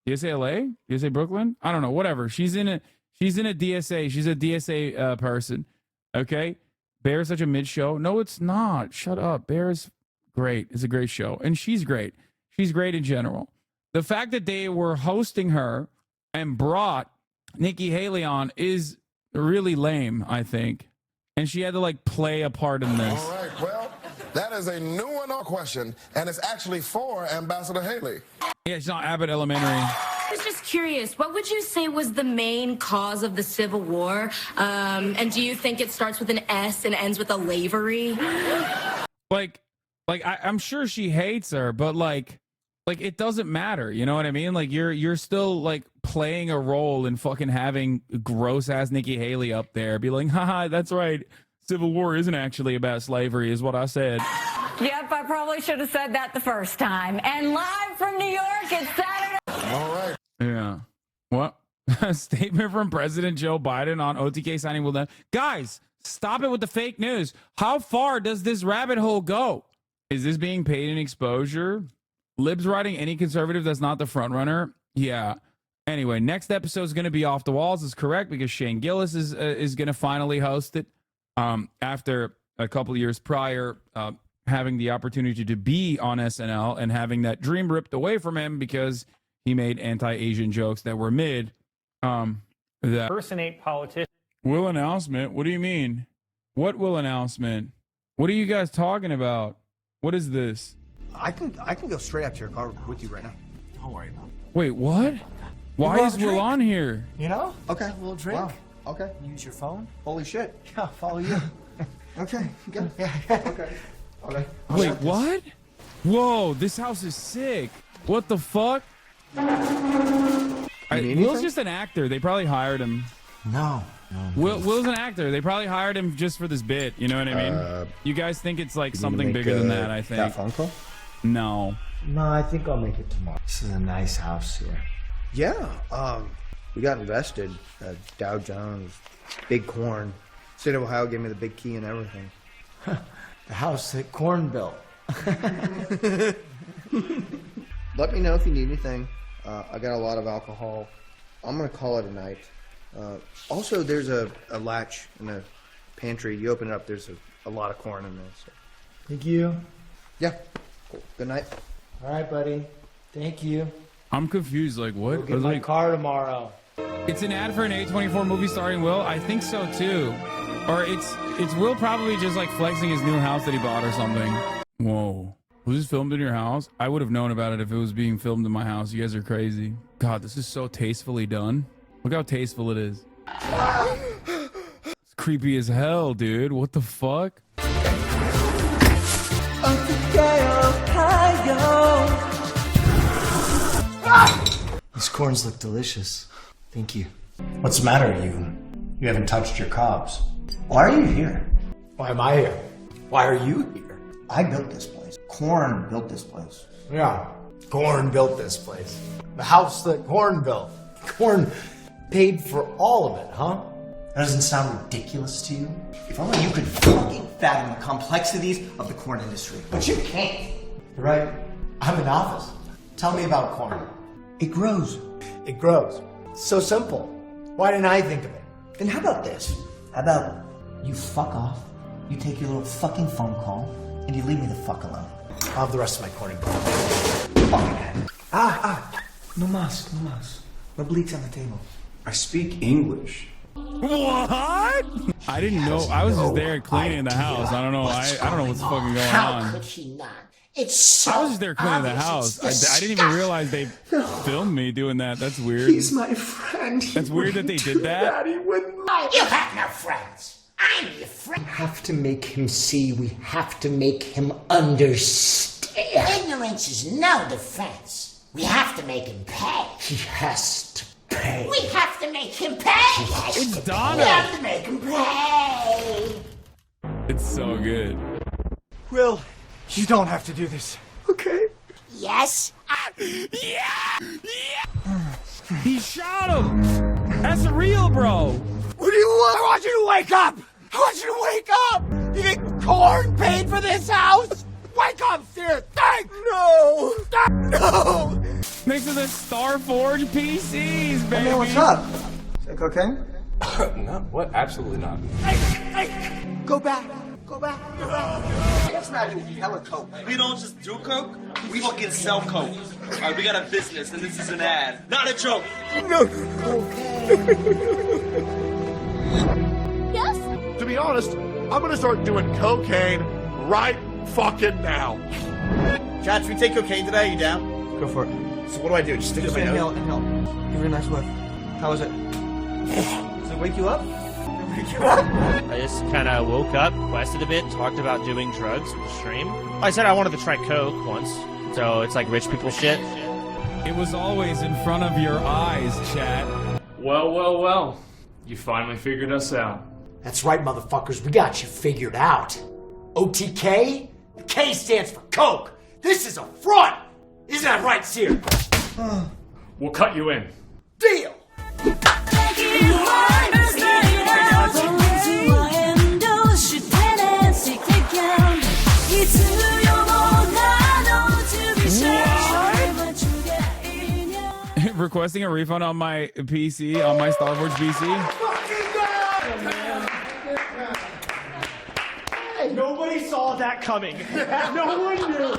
Speaker 2: DSA LA? DSA Brooklyn? I don't know. Whatever. She's in a DSA. She's a DSA person. Okay? Bear is such a mid show. No, it's not. Shut up. Bear is great. It's a great show. And she's great. She's great in general. The fact that they were hosting her and brought Nikki Haley on is really lame, I think. And she had to like play a part in this.
Speaker 23: All right, well, that is a new one or question, and it's actually for Ambassador Haley.
Speaker 2: Yeah, she's on Abbott Elementary.
Speaker 3: I was just curious, what would you say was the main cause of the Civil War? And do you think it starts with an S and ends with a lavery?
Speaker 2: I'm sure she hates her, but like it doesn't matter. You know what I mean? Like you're still like playing a role in fucking having gross ass Nikki Haley up there, be like, haha, that's right. Civil War isn't actually about slavery, is what I said.
Speaker 6: Yep, I probably should have said that the first time. And live from New York, it's Saturday.
Speaker 23: All right.
Speaker 2: Yeah. What? A statement from President Joe Biden on OTK signing will then. Guys, stop it with the fake news. How far does this rabbit hole go? Is this being paid in exposure? Libs writing any conservative that's not the front runner? Yeah. Anyway, next episode is going to be Off the Walls, is correct, because Shane Gillis is going to finally host it after a couple of years prior having the opportunity to be on SNL and having that dream ripped away from him because he made anti-Asian jokes that were mid. That
Speaker 8: Impersonate politicians.
Speaker 2: will announcement? What do you mean? What will announcement? What are you guys talking about? What is this?
Speaker 9: I can go straight up to your car with you right now. Don't worry about it.
Speaker 2: Wait, what? Why is Will on here?
Speaker 9: You know? Okay. A little drink. Wow. Okay. Use your phone. Holy shit. Yeah, follow you. Okay. Good. Yeah. Okay. Okay.
Speaker 2: Wait, what? Whoa, this house is sick. What the fuck? Will's just an actor. They probably hired him.
Speaker 9: No.
Speaker 2: Will's an actor. They probably hired him just for this bit. You know what I mean? You guys think it's like something bigger than that, I think.
Speaker 9: That phone call?
Speaker 2: No.
Speaker 9: No, I think I'll make it tomorrow. This is a nice house here. Yeah. We got invested. Dow Jones, Big Corn. State of Ohio gave me the big key and everything. The house that Corn built. Let me know if you need anything. I got a lot of alcohol. I'm going to call it a night. Also, there's a latch in the pantry. You open it up, there's a lot of corn in there. So. Thank you. Yeah. Cool. Good night. All right, buddy. Thank you.
Speaker 2: I'm confused. Like, what?
Speaker 9: We'll get my car tomorrow.
Speaker 2: It's an ad for an A24 movie starring Will? I think so, too. Or it's Will probably just, like, flexing his new house that he bought or something. Whoa. Was this filmed in your house? I would have known about it if it was being filmed in my house. You guys are crazy. God, this is so tastefully done. Look how tasteful it is. It's creepy as hell, dude. What the fuck?
Speaker 9: These corns look delicious. Thank you. What's the matter? You haven't touched your cobs. Why are you here? Why am I here? Why are you here? I built this place. Corn built this place. Yeah, Corn built this place. The house that Corn built. Corn paid for all of it, huh?
Speaker 1: That doesn't sound ridiculous to you? If only you could fucking fathom the complexities of the corn industry. But you can't. You're right. I'm a novice. Tell me about corn. It grows. It grows. It's so simple. Why didn't I think of it? Then how about this? How about you fuck off, you take your little fucking phone call, and you leave me the fuck alone. I'll have the rest of my corn in fucking no mas. No bleach on the table.
Speaker 4: I speak English.
Speaker 2: What? I didn't know. I was just there cleaning the house. I don't know. I don't know what's fucking going on.
Speaker 5: How could he not? It's so
Speaker 2: I was just there cleaning the house. I didn't even realize they filmed me doing that. That's weird.
Speaker 5: He's my friend.
Speaker 2: That's weird that they did that.
Speaker 5: He wouldn't lie. You have no friends. I'm your friend.
Speaker 1: We have to make him see. We have to make him understand.
Speaker 5: Ignorance is no defense. We have to make him pay.
Speaker 1: He has to pay.
Speaker 5: We have to make him pay.
Speaker 2: It's Donna.
Speaker 5: We have to make him pay.
Speaker 2: It's so good.
Speaker 1: Will, you don't have to do this. Okay?
Speaker 5: Yes?
Speaker 2: Yeah! He shot him! That's real, bro!
Speaker 1: What do you want? I want you to wake up! I want you to wake up! You think corn paid for this house? Wake up, Sear! Think! No! No!
Speaker 2: Next to the Starforge PCs, baby!
Speaker 1: Hey, man, what's up? Is that cocaine?
Speaker 4: No, what? Absolutely not.
Speaker 1: Hey! Go back! Go back! Go back! Let's imagine if you hella coke.
Speaker 20: We don't just do coke, we fucking sell coke. Alright, we got a business and this is an ad. Not a joke.
Speaker 1: No!
Speaker 18: Yes? To be honest, I'm gonna start doing cocaine right fucking now.
Speaker 1: Chad, should we take cocaine today? You down? Go for it. So what do I do? Just stick it in my nose? Inhale. Give it a nice whiff. How is it? Does it wake you up?
Speaker 21: I just kind of woke up, quested a bit, talked about doing drugs with the stream. I said I wanted to try coke once, so it's like rich people shit.
Speaker 2: It was always in front of your eyes, chat.
Speaker 20: Well. You finally figured us out.
Speaker 1: That's right, motherfuckers. We got you figured out. OTK? The K stands for Coke. This is a front. Isn't that right, Sear?
Speaker 20: We'll cut you in.
Speaker 1: Deal!
Speaker 2: Requesting a refund on my PC, on my Starforge PC.
Speaker 21: Nobody saw that coming. No one knew.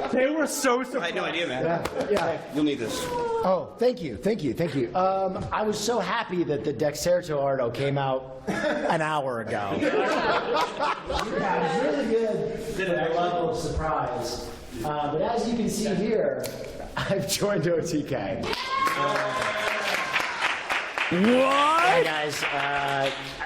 Speaker 21: They were so surprised.
Speaker 4: I had no idea, man.
Speaker 1: Yeah.
Speaker 4: You'll need this.
Speaker 1: Oh, thank you. I was so happy that the Dexerto Ardo came out an hour ago. Yeah, it was really good for that level of surprise. But as you can see here, I've joined OTK.
Speaker 2: What?
Speaker 1: Hey guys,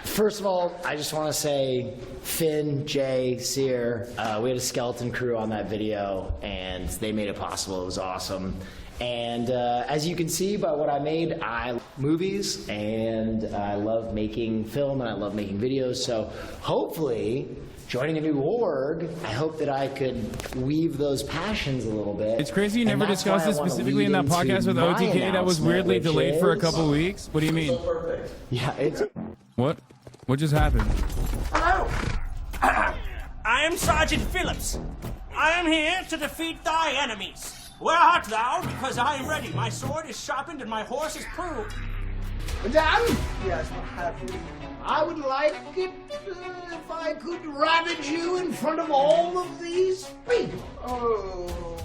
Speaker 1: first of all, I just want to say, Finn, Jay, Sear, we had a skeleton crew on that video, and they made it possible. It was awesome. And as you can see by what I made, I love movies, and I love making film, and I love making videos. So hopefully, joining a new org, I hope that I could weave those passions a little bit.
Speaker 2: It's crazy you never discussed this specifically in that podcast with OTK that was weirdly delayed for a couple weeks. What do you mean?
Speaker 1: Yeah, it's...
Speaker 2: What? What just happened?
Speaker 20: Hello. I am Sergeant Phillips. I am here to defeat thy enemies. Where art thou? Because I am ready. My sword is sharpened and my horse is proved.
Speaker 1: Madame? Yes, what have you? I would like it if I could ravage you in front of all of these people.
Speaker 12: Oh.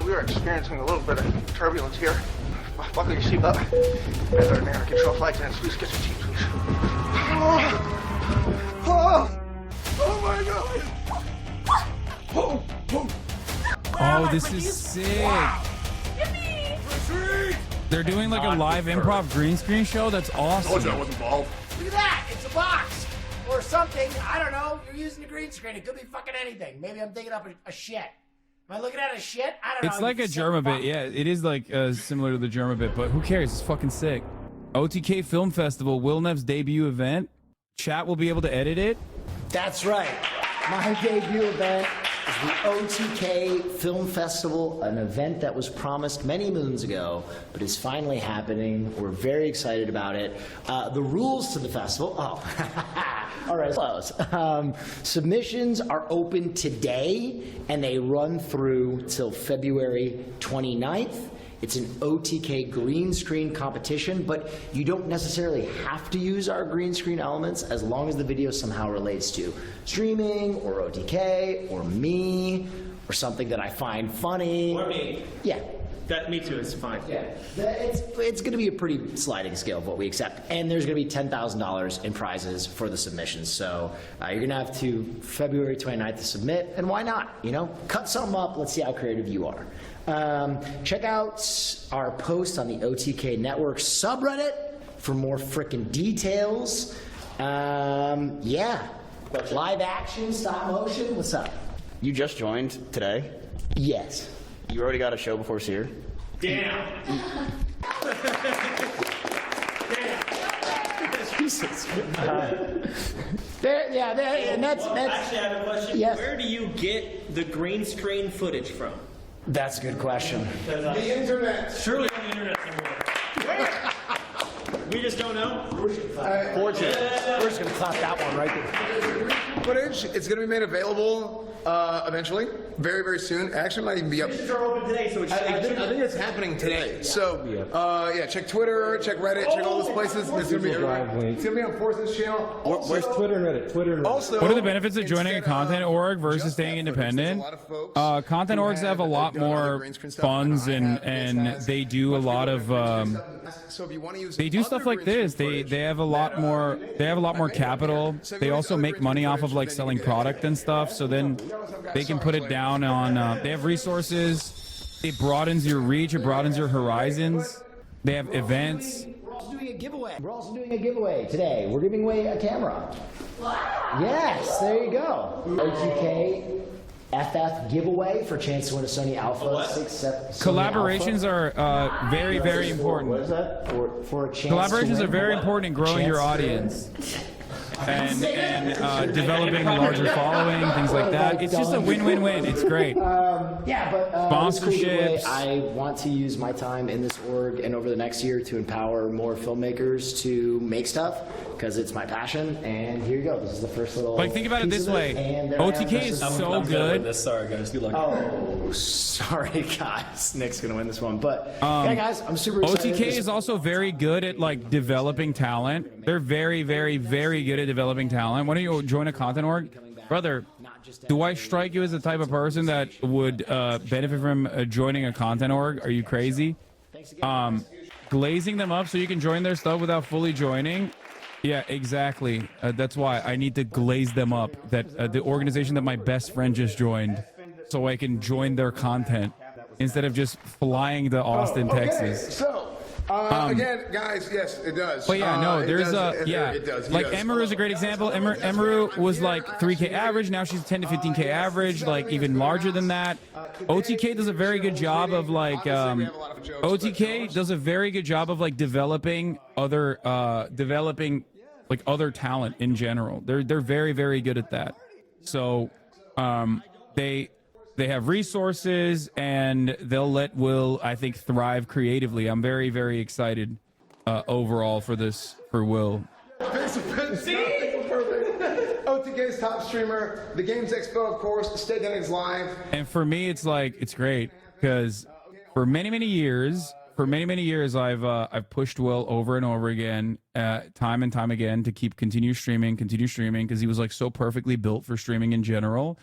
Speaker 12: We are experiencing a little bit of turbulence here. Buckle your seatbelt. As our air control flight attendants, please get your seat, please. Oh my God.
Speaker 2: Oh, this is sick. They're doing like a live improv green screen show. That's awesome.
Speaker 18: Told you I was involved.
Speaker 1: Look at that! It's a box! Or something. I don't know. You're using a green screen. It could be fucking anything. Maybe I'm thinking up a shit. Am I looking at a shit? I don't know.
Speaker 2: It's like a Germa bit. Yeah, it is like similar to the Germa bit, but who cares? It's fucking sick. OTK Film Festival, Wilnev's debut event. Chat will be able to edit it.
Speaker 1: That's right. My debut event.
Speaker 7: is the OTK Film Festival, an event that was promised many moons ago, but is finally happening. We're very excited about it. The rules to the festival, all right, close. Submissions are open today, and they run through till February 29th. It's an OTK green screen competition, but you don't necessarily have to use our green screen elements as long as the video somehow relates to streaming or OTK or me or something that I find funny.
Speaker 11: Or me.
Speaker 7: Yeah.
Speaker 11: That, me too, it's fine.
Speaker 7: Yeah. It's going to be a pretty sliding scale of what we accept. And there's going to be $10,000 in prizes for the submissions. So you're going to have to February 29th to submit. And why not? You know, cut something up. Let's see how creative you are. Check out our post on the OTK Network subreddit for more frickin' details. Yeah. Live action, stop motion. What's up?
Speaker 15: You just joined today?
Speaker 7: Yes.
Speaker 15: You already got a show before Sear?
Speaker 11: Damn.
Speaker 7: Jesus. And that's
Speaker 11: actually, I have a question.
Speaker 7: Yes.
Speaker 11: Where do you get the green screen footage from?
Speaker 7: That's a good question.
Speaker 11: The
Speaker 23: internet.
Speaker 11: Surely on the internet somewhere. Where? We just don't know.
Speaker 7: Fortune. We're just gonna clap that one right there.
Speaker 9: Footage. It's going to be made available eventually, very, very soon. Actually, it might even be up.
Speaker 11: Submissions are open today, so
Speaker 9: I think it's happening today. So, yeah, check Twitter, check Reddit, check all those places. It's going to be everywhere. It's going to be on Force's channel.
Speaker 16: Where's Twitter and Reddit? Twitter and Reddit.
Speaker 9: Also,
Speaker 2: what are the benefits of joining a content org versus staying independent? Content orgs have a lot more funds and they do a lot of they do stuff like this. They have a lot more capital. They also make money off of like selling product and stuff. So then they can put it down on. They have resources. It broadens your reach. It broadens your horizons. They have events.
Speaker 7: We're also doing a giveaway today. We're giving away a camera. Yes, there you go. OTK FF giveaway for a chance to win a Sony Alpha.
Speaker 2: Collaborations are very, very important.
Speaker 7: What is that? For a chance.
Speaker 2: Collaborations are very important in growing your audience. And developing a larger following, things like that. It's just a win-win-win. It's great.
Speaker 7: Yeah, but
Speaker 2: sponsorships.
Speaker 7: I want to use my time in this org and over the next year to empower more filmmakers to make stuff because it's my passion. And here you go. This is the first little.
Speaker 2: Like, think about it this way. OTK is so good.
Speaker 11: Sorry, guys. Good luck.
Speaker 7: Oh, sorry, guys. Nick's gonna win this one, but yeah, guys, I'm super excited.
Speaker 2: OTK is also very good at like developing talent. They're very, very, very good at developing talent. Why don't you join a content org, brother? Do I strike you as the type of person that would benefit from joining a content org? Are you crazy? Glazing them up so you can join their stuff without fully joining. Yeah, exactly. That's why I need to glaze them up. That the organization that my best friend just joined, so I can join their content instead of just flying to Austin, Texas.
Speaker 9: So, again, guys, yes, it does.
Speaker 2: But yeah, no, there's
Speaker 9: it does.
Speaker 2: Like Emaru is a great example. Emaru was like 3K average. Now she's 10 to 15K average, like even larger than that. OTK does a very good job of like OTK does a very good job of like developing other other talent in general. They're very, very good at that. So they have resources and they'll let Will, I think, thrive creatively. I'm very, very excited overall for Will.
Speaker 9: OTK's top streamer, the Games Expo, of course, Stay Dennings Live.
Speaker 2: And for me, it's like, it's great because for many, many years, I've pushed Will over and over again, time and time again, to continue streaming because he was like so perfectly built for streaming in general.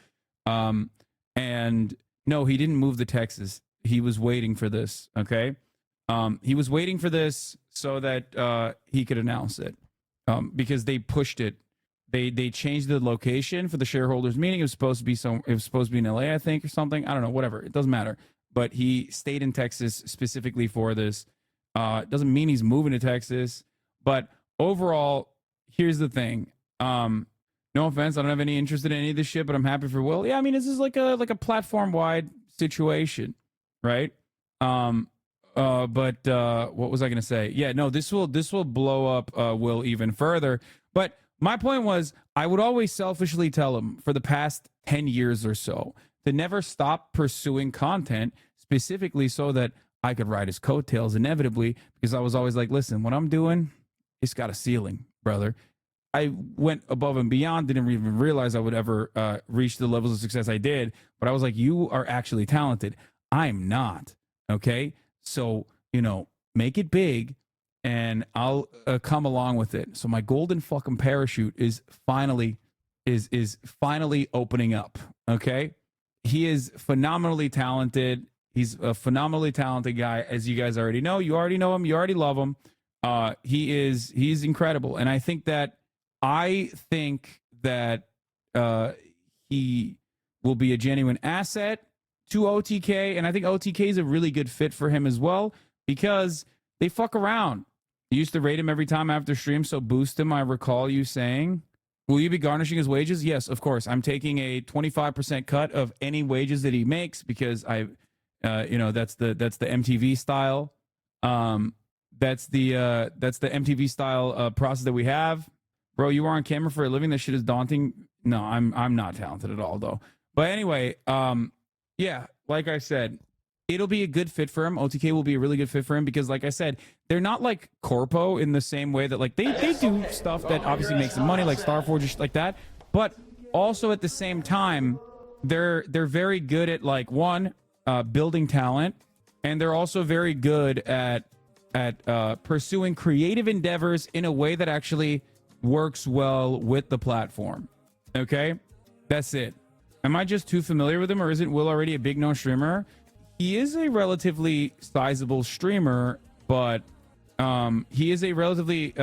Speaker 2: And no, he didn't move to Texas. He was waiting for this. Okay. He was waiting for this so that he could announce it. Because they pushed it. They changed the location for the shareholders meeting. It was supposed to be in LA, I think, or something. I don't know, whatever. It doesn't matter. But he stayed in Texas specifically for this. It doesn't mean he's moving to Texas. But overall, here's the thing. No offense, I don't have any interest in any of this shit, but I'm happy for Will. Yeah, I mean, this is like a platform-wide situation, right? But what was I gonna say? Yeah, no, this will blow up Will even further. But my point was, I would always selfishly tell him for the past 10 years or so to never stop pursuing content specifically so that I could ride his coattails inevitably, because I was always like, listen, what I'm doing, it's got a ceiling, brother. I went above and beyond, didn't even realize I would ever reach the levels of success I did. But I was like, you are actually talented. I'm not. Okay. So, you know, make it big and I'll come along with it. So my golden fucking parachute is finally opening up. Okay. He is phenomenally talented. He's a phenomenally talented guy, as you guys already know. You already know him. You already love him. He's incredible. And I think that he will be a genuine asset to OTK. And I think OTK is a really good fit for him as well, because they fuck around. You used to rate him every time after stream, so boost him. I recall you saying, will you be garnishing his wages? Yes, of course. I'm taking a 25% cut of any wages that he makes, because that's the MTV style. That's the MTV style process that we have. Bro, you are on camera for a living. That shit is daunting. No, I'm not talented at all, though. But anyway, yeah, like I said, it'll be a good fit for him. OTK will be a really good fit for him, because, like I said, they're not like Corpo in the same way that, like, they do stuff that obviously makes them money, like Starforge and shit like that. But also at the same time, they're very good at, like, one, building talent, and they're also very good at pursuing creative endeavors in a way that actually works well with the platform. Okay, that's it. Am I just too familiar with him, or isn't Will already a big known streamer? He is a relatively sizable streamer, but he is a relatively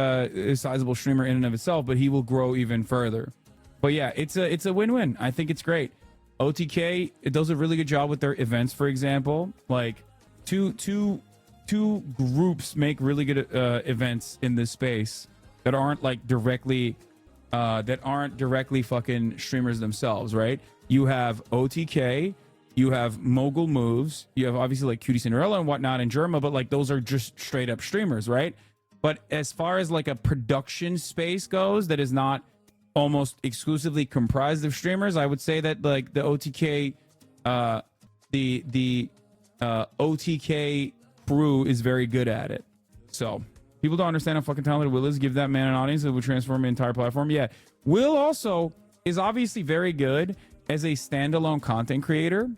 Speaker 2: sizable streamer in and of itself, but he will grow even further. But yeah, it's a win-win. I think it's great. OTK, it does a really good job with their events, for example. Like two groups make really good events in this space that aren't like directly fucking streamers themselves, right? You have OTK, you have Mogul Moves, you have obviously like Cutie Cinderella and whatnot and Germa, but like those are just straight up streamers, right? But as far as like a production space goes that is not almost exclusively comprised of streamers, I would say that like the OTK OTK crew is very good at it. So people don't understand how fucking talented Will is. Give that man an audience that would transform the entire platform. Yeah, Will also is obviously very good as a standalone content creator,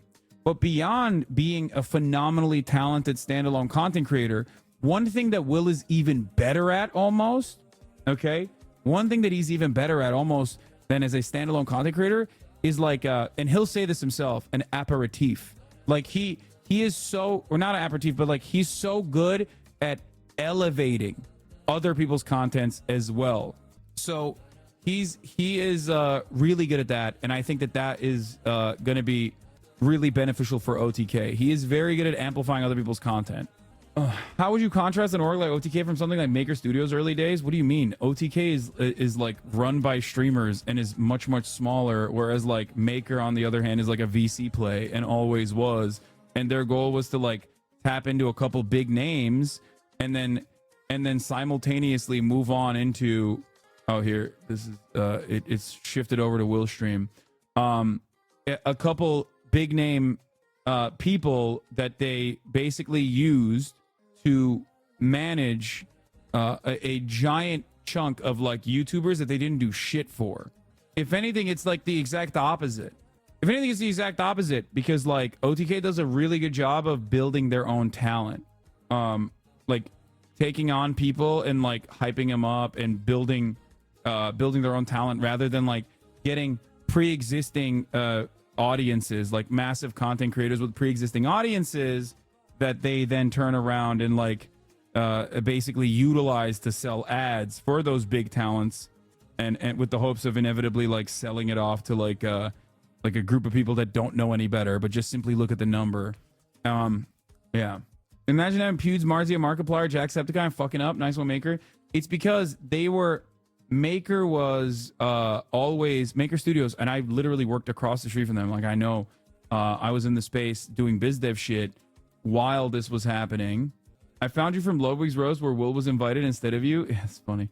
Speaker 2: but beyond being a phenomenally talented standalone content creator, one thing that Will is even better at almost, okay, one thing that he's even better at almost than as a standalone content creator is like and he'll say this himself, an aperitif. Like he is so, or not an aperitif, but like he's so good at elevating other people's contents as well. So he is really good at that, and I think that is going to be really beneficial for OTK. He is very good at amplifying other people's content. How would you contrast an org like OTK from something like Maker Studios early days? What do you mean? OTK is like run by streamers and is much smaller, whereas like Maker on the other hand is like a VC play and always was, and their goal was to like tap into a couple big names and then simultaneously move on into, oh, here, this is it's shifted over to Will stream, a couple big name people that they basically used to manage a giant chunk of like YouTubers that they didn't do shit for. If anything, it's like the exact opposite. If anything, it's the exact opposite, because like OTK does a really good job of building their own talent, like taking on people and like hyping them up and building their own talent, rather than like getting pre-existing audiences, like massive content creators with pre-existing audiences that they then turn around and like basically utilize to sell ads for those big talents, and with the hopes of inevitably like selling it off to like a group of people that don't know any better, but just simply look at the number. Yeah. Imagine having Pewds, Marzia, Markiplier, Jacksepticeye fucking up. Nice one, Maker. It's because Maker was always Maker Studios, and I literally worked across the street from them. Like I know I was in the space doing biz dev shit while this was happening. I found you from Ludwig's Rose, where Will was invited instead of you. Yeah, it's funny.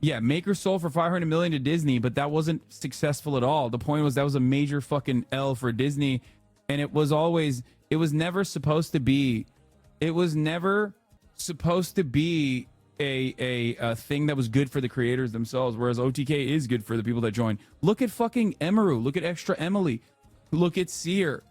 Speaker 2: Yeah, Maker sold for $500 million to Disney, but that wasn't successful at all. The point was that was a major fucking L for Disney, and it was never supposed to be a thing that was good for the creators themselves, whereas OTK is good for the people that join. Look at fucking Emeru, look at Extra Emily, look at Seer,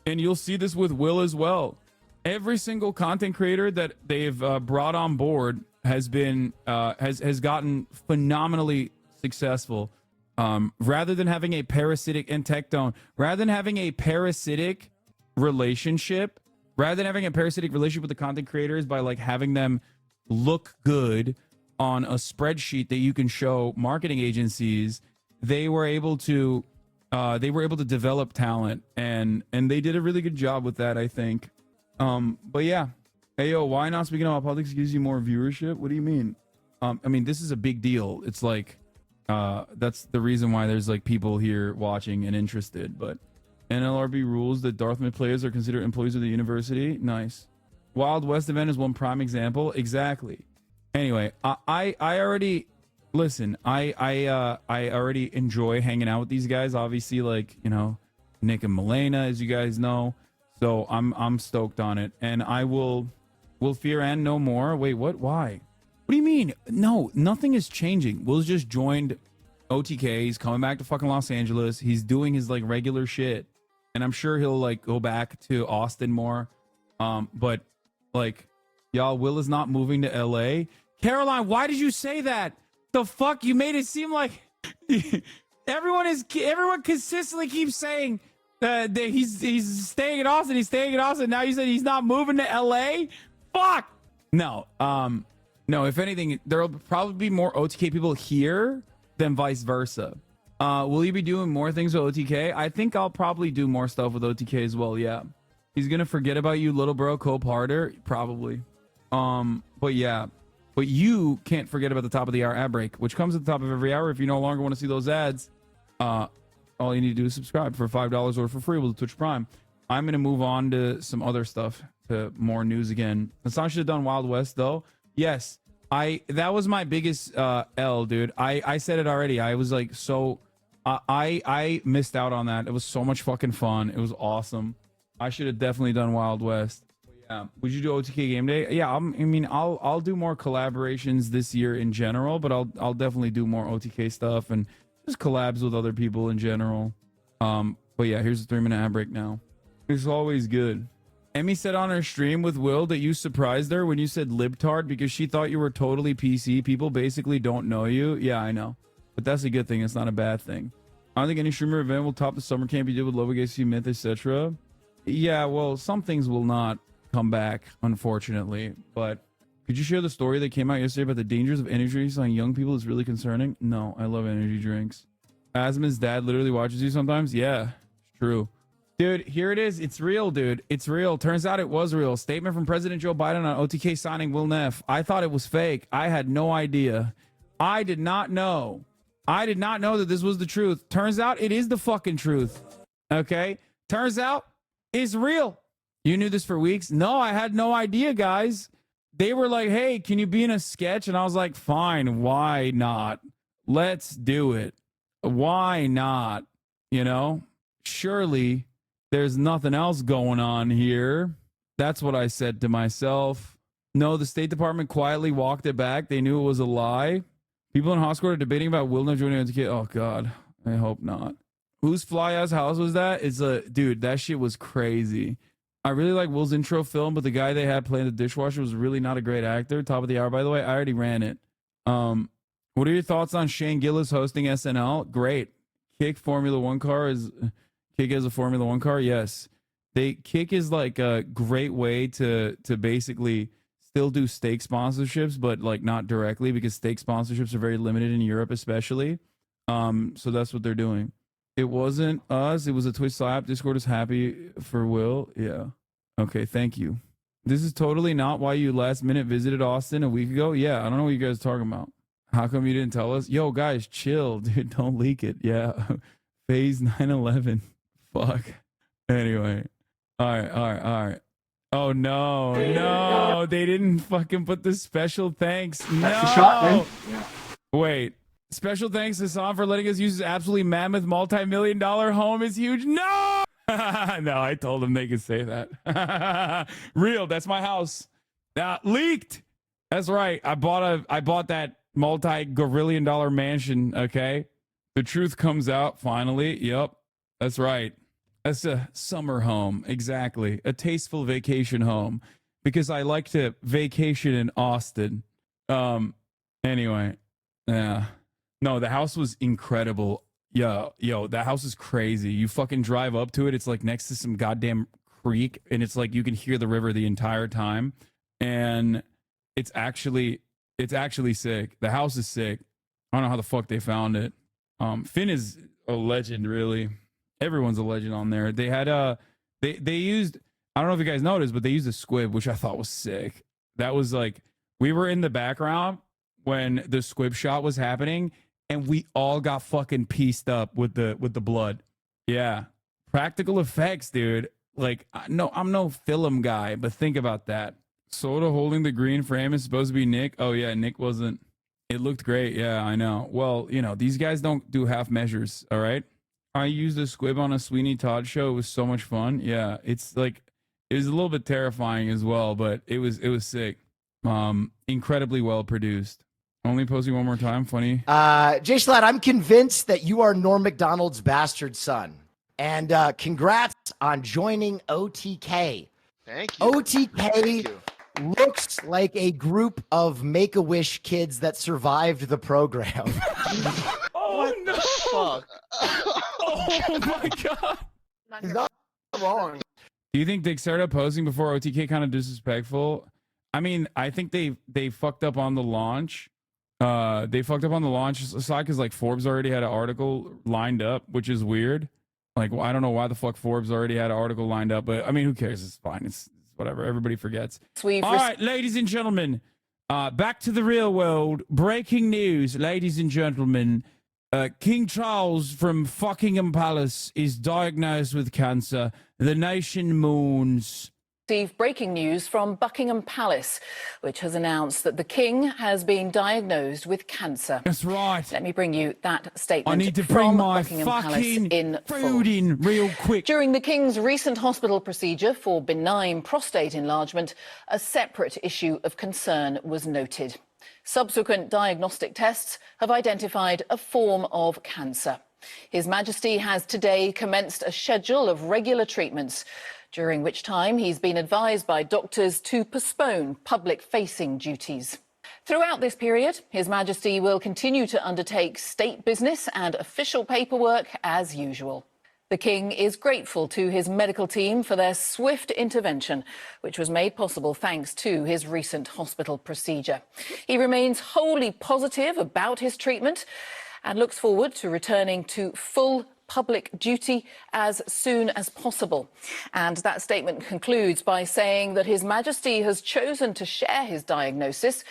Speaker 2: and you'll see this with Will as well. Every single content creator that they've brought on board has been has gotten phenomenally successful. Rather than having a parasitic and Tectone, rather than having a parasitic relationship with the content creators by like having them look good on a spreadsheet that you can show marketing agencies, they were able to develop talent, and they did a really good job with that, I think. But yeah. Hey, yo, why not speaking about politics gives you more viewership? What do you mean? I mean, this is a big deal. It's like, that's the reason why there's like people here watching and interested. But NLRB rules that Dartmouth players are considered employees of the university. Nice. Wild West event is one prime example. Exactly. Anyway, I already listen. I already enjoy hanging out with these guys. Obviously, like, you know, Nick and Milena, as you guys know. So I'm stoked on it, and I will fear and no more. Wait, what? Why? What do you mean? No, nothing is changing. Will's just joined OTK. He's coming back to fucking Los Angeles. He's doing his like regular shit, and I'm sure he'll like go back to Austin more. But like, y'all, Will is not moving to LA. Caroline, why did you say that? The fuck? You made it seem like everyone consistently keeps saying that he's staying in Austin. He's staying in Austin. Now you said he's not moving to LA. Fuck. No. No. If anything, there'll probably be more OTK people here than vice versa. Will you be doing more things with OTK? I think I'll probably do more stuff with OTK as well. Yeah. He's gonna forget about you, little bro, Cope Harder, probably. But yeah. But you can't forget about the top of the hour ad break, which comes at the top of every hour. If you no longer want to see those ads, all you need to do is subscribe for $5 or for free with Twitch Prime. I'm gonna move on to some other stuff, to more news again. Hassan should have done Wild West though. Yes, that was my biggest L, dude. I said it already. I was like, so I missed out on that. It was so much fucking fun. It was awesome. I should have definitely done Wild West. Yeah. Would you do OTK Game Day? Yeah. I'll do more collaborations this year in general, but I'll definitely do more OTK stuff and just collabs with other people in general. But yeah, here's a 3-minute ad break now. It's always good. Emmy said on her stream with Will that you surprised her when you said libtard because she thought you were totally PC. People basically don't know you. Yeah, I know. But that's a good thing. It's not a bad thing. I don't think any streamer event will top the summer camp you did with Love Against You, Myth, etc. Yeah, well, some things will not come back, unfortunately. But could you share the story that came out yesterday about the dangers of energy drinks on young people? Is really concerning. No, I love energy drinks. Asma's dad literally watches you sometimes. Yeah, it's true. Dude, here it is. It's real, dude. It's real. Turns out it was real. Statement from President Joe Biden on OTK signing Will Neff. I thought it was fake. I had no idea. I did not know. I did not know that this was the truth. Turns out it is the fucking truth. Okay? Turns out it's real. You knew this for weeks? No, I had no idea, guys. They were like, hey, can you be in a sketch? And I was like, fine. Why not? Let's do it. Why not? You know? Surely there's nothing else going on here. That's what I said to myself. No, the State Department quietly walked it back. They knew it was a lie. People in Hoscourt are debating about Will Neff joining OTK. Oh, God. I hope not. Whose fly-ass house was that? It's a... Dude, that shit was crazy. I really like Will's intro film, but the guy they had playing the dishwasher was really not a great actor. Top of the hour, by the way. I already ran it. What are your thoughts on Shane Gillis hosting SNL? Great. Kick Formula One car is... Kick as a Formula One car? Yes. Kick is like a great way to basically still do steak sponsorships, but like not directly because steak sponsorships are very limited in Europe, especially. So that's what they're doing. It wasn't us. It was a Twitch slap. Discord is happy for Will. Yeah. Okay. Thank you. This is totally not why you last minute visited Austin a week ago. Yeah. I don't know what you guys are talking about. How come you didn't tell us? Yo, guys, chill, dude. Don't leak it. Yeah. Phase 9/11. Fuck. Anyway. All right. Oh, no. They didn't fucking put the special thanks. No.
Speaker 11: That's the shot, man. Yeah.
Speaker 2: Wait. Special thanks to Hasan for letting us use his absolutely mammoth multi-million-dollar home is huge. No! No, I told him they could say that. Real, that's my house. Leaked. That's right. I bought that multi-gorillion-dollar mansion, okay? The truth comes out finally. Yep. That's right. That's a summer home. Exactly. A tasteful vacation home because I like to vacation in Austin. Anyway. Yeah. No, the house was incredible. Yo, that house is crazy. You fucking drive up to it. It's like next to some goddamn creek, and it's like you can hear the river the entire time. And it's actually sick. The house is sick. I don't know how the fuck they found it. Finn is a legend, really. Everyone's a legend on there. They had they used, I don't know if you guys noticed, but they used a squib, which I thought was sick. That was like, we were in the background when the squib shot was happening, and we all got fucking pieced up with the blood. Yeah. Practical effects, dude. Like, no, I'm no film guy, but think about that. Soda holding the green frame is supposed to be Nick. Oh yeah, Nick wasn't. It looked great. Yeah, I know. Well, you know, these guys don't do half measures, all right? I used a squib on a Sweeney Todd show. It was so much fun. Yeah, it's like, it was a little bit terrifying as well, but it was sick. Incredibly well produced. Only posting one more time. Funny.
Speaker 7: Jay Schlatt, I'm convinced that you are Norm Macdonald's bastard son. And congrats on joining OTK.
Speaker 10: Thank you.
Speaker 7: OTK
Speaker 10: Thank you.
Speaker 7: looks like a group of Make-A-Wish kids that survived the program.
Speaker 2: Oh, no.
Speaker 10: Fuck.
Speaker 2: Oh, my God.
Speaker 12: He's not wrong.
Speaker 2: Do you think they started posing before OTK kind of disrespectful? I mean, I think they fucked up on the launch. They fucked up on the launch aside because like Forbes already had an article lined up, which is weird. Like, I don't know why the fuck Forbes already had an article lined up, but I mean, who cares? It's fine. It's whatever. Everybody forgets. All right, ladies and gentlemen, back to the real world. Breaking news, ladies and gentlemen. King Charles from Buckingham Palace is diagnosed with cancer. The nation mourns.
Speaker 13: Breaking news from Buckingham Palace, which has announced that the King has been diagnosed with cancer.
Speaker 2: That's right.
Speaker 13: Let me bring you that statement.
Speaker 2: I need to
Speaker 13: from
Speaker 2: bring my
Speaker 13: Buckingham Palace in
Speaker 2: food in real quick.
Speaker 13: During the King's recent hospital procedure for benign prostate enlargement, a separate issue of concern was noted. Subsequent diagnostic tests have identified a form of cancer. His Majesty has today commenced a schedule of regular treatments, during which time he's been advised by doctors to postpone public-facing duties. Throughout this period, His Majesty will continue to undertake state business and official paperwork as usual. The King is grateful to his medical team for their swift intervention, which was made possible thanks to his recent hospital procedure. He remains wholly positive about his treatment and looks forward to returning to full public duty as soon as possible. And that statement concludes by saying that His Majesty has chosen to share his diagnosis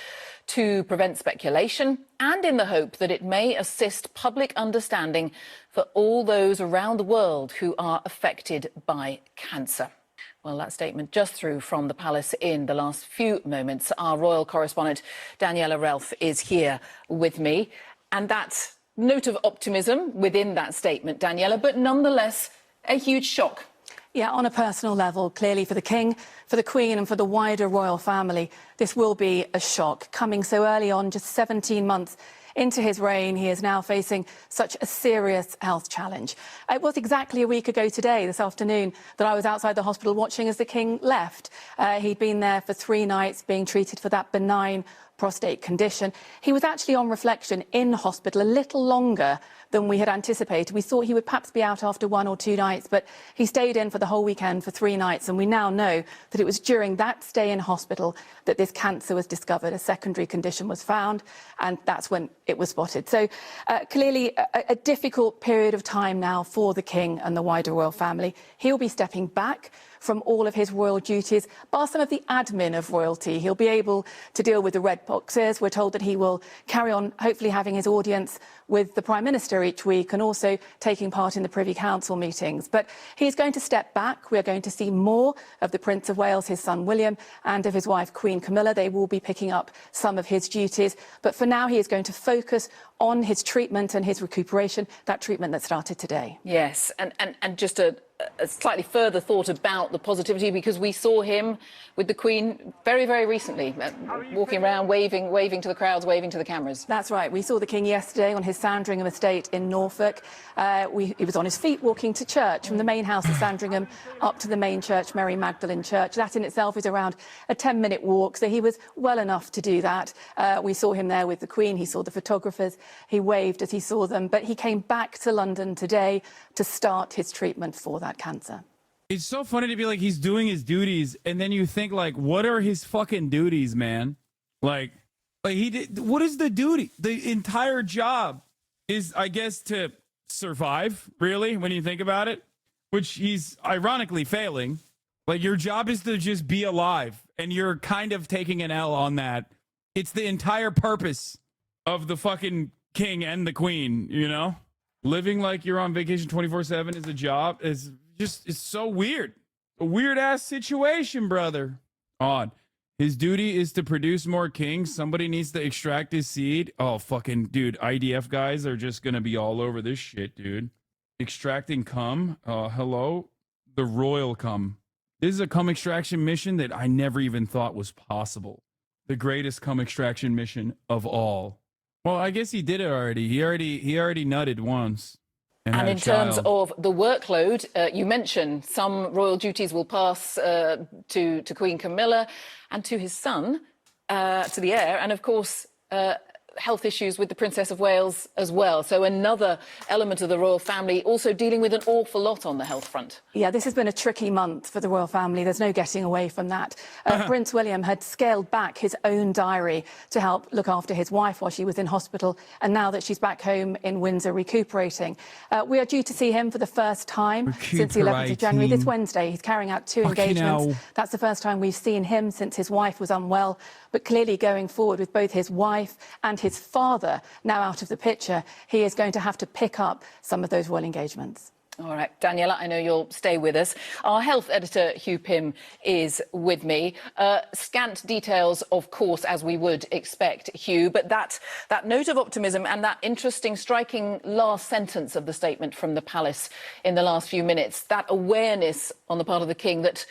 Speaker 13: to prevent speculation and in the hope that it may assist public understanding for all those around the world who are affected by cancer. Well, that statement just through from the palace in the last few moments. Our royal correspondent, Daniela Relf, is here with me. And that note of optimism within that statement, Daniela, but nonetheless a huge shock.
Speaker 17: Yeah, on a personal level, clearly for the King, for the Queen and for the wider royal family, this will be a shock. Coming so early on, just 17 months into his reign, he is now facing such a serious health challenge. It was exactly a week ago today, this afternoon, that I was outside the hospital watching as the King left. He'd been there for 3 nights being treated for that benign prostate condition. He was actually on reflection in hospital a little longer than we had anticipated. We thought he would perhaps be out after 1 or 2 nights, but he stayed in for the whole weekend for 3 nights, and we now know that it was during that stay in hospital that this cancer was discovered. A secondary condition was found, and that's when it was spotted. So clearly a difficult period of time now for the King and the wider royal family. He'll be stepping back from all of his royal duties, bar some of the admin of royalty. He'll be able to deal with the red boxes. We're told that he will carry on, hopefully having his audience with the Prime Minister each week and also taking part in the Privy Council meetings. But he's going to step back. We are going to see more of the Prince of Wales, his son William, and of his wife Queen Camilla. They will be picking up some of his duties. But for now, he is going to focus on his treatment and his recuperation, that treatment that started today.
Speaker 13: Yes, and just a slightly further thought about the positivity, because we saw him with the Queen very, very recently, walking around, waving to the crowds, waving to the cameras.
Speaker 17: That's right. We saw the King yesterday on his Sandringham estate in Norfolk. He was on his feet walking to church from the main house of Sandringham up to the main church, Mary Magdalene Church. That in itself is around a 10-minute walk, so he was well enough to do that. We saw him there with the Queen. He saw the photographers. He waved as he saw them. But he came back to London today to start his treatment for that cancer.
Speaker 2: It's so funny to be like, he's doing his duties, and then you think, like, what are his fucking duties, man? Like he did, what is the duty? The entire job is, I guess, to survive, really, when you think about it, which he's ironically failing. Like, your job is to just be alive, and you're kind of taking an L on that. It's the entire purpose of the fucking king and the queen, you know? Living like you're on vacation 24/7 is a job. It's so weird. A weird-ass situation, brother. Odd. His duty is to produce more kings. Somebody needs to extract his seed. Oh, fucking, dude, IDF guys are just gonna be all over this shit, dude. Extracting cum. Hello? The royal cum. This is a cum extraction mission that I never even thought was possible. The greatest cum extraction mission of all. Well, I guess he did it already. He already nutted once.
Speaker 13: And in terms of the workload, you mentioned some royal duties will pass to Queen Camilla and to his son, to the heir, and of course health issues with the Princess of Wales as well. So another element of the royal family also dealing with an awful lot on the health front.
Speaker 17: Yeah, this has been a tricky month for the royal family. There's no getting away from that. Prince William had scaled back his own diary to help look after his wife while she was in hospital, and now that she's back home in Windsor recuperating. We are due to see him for the first time since the 11th of January. This Wednesday, he's carrying out 2 engagements. That's the first time we've seen him since his wife was unwell. But clearly going forward with both his wife and his father now out of the picture, he is going to have to pick up some of those royal engagements.
Speaker 13: All right, Daniela, I know you'll stay with us. Our health editor, Hugh Pym, is with me. Scant details, of course, as we would expect, Hugh, but that note of optimism and that interesting, striking last sentence of the statement from the palace in the last few minutes, that awareness on the part of the king that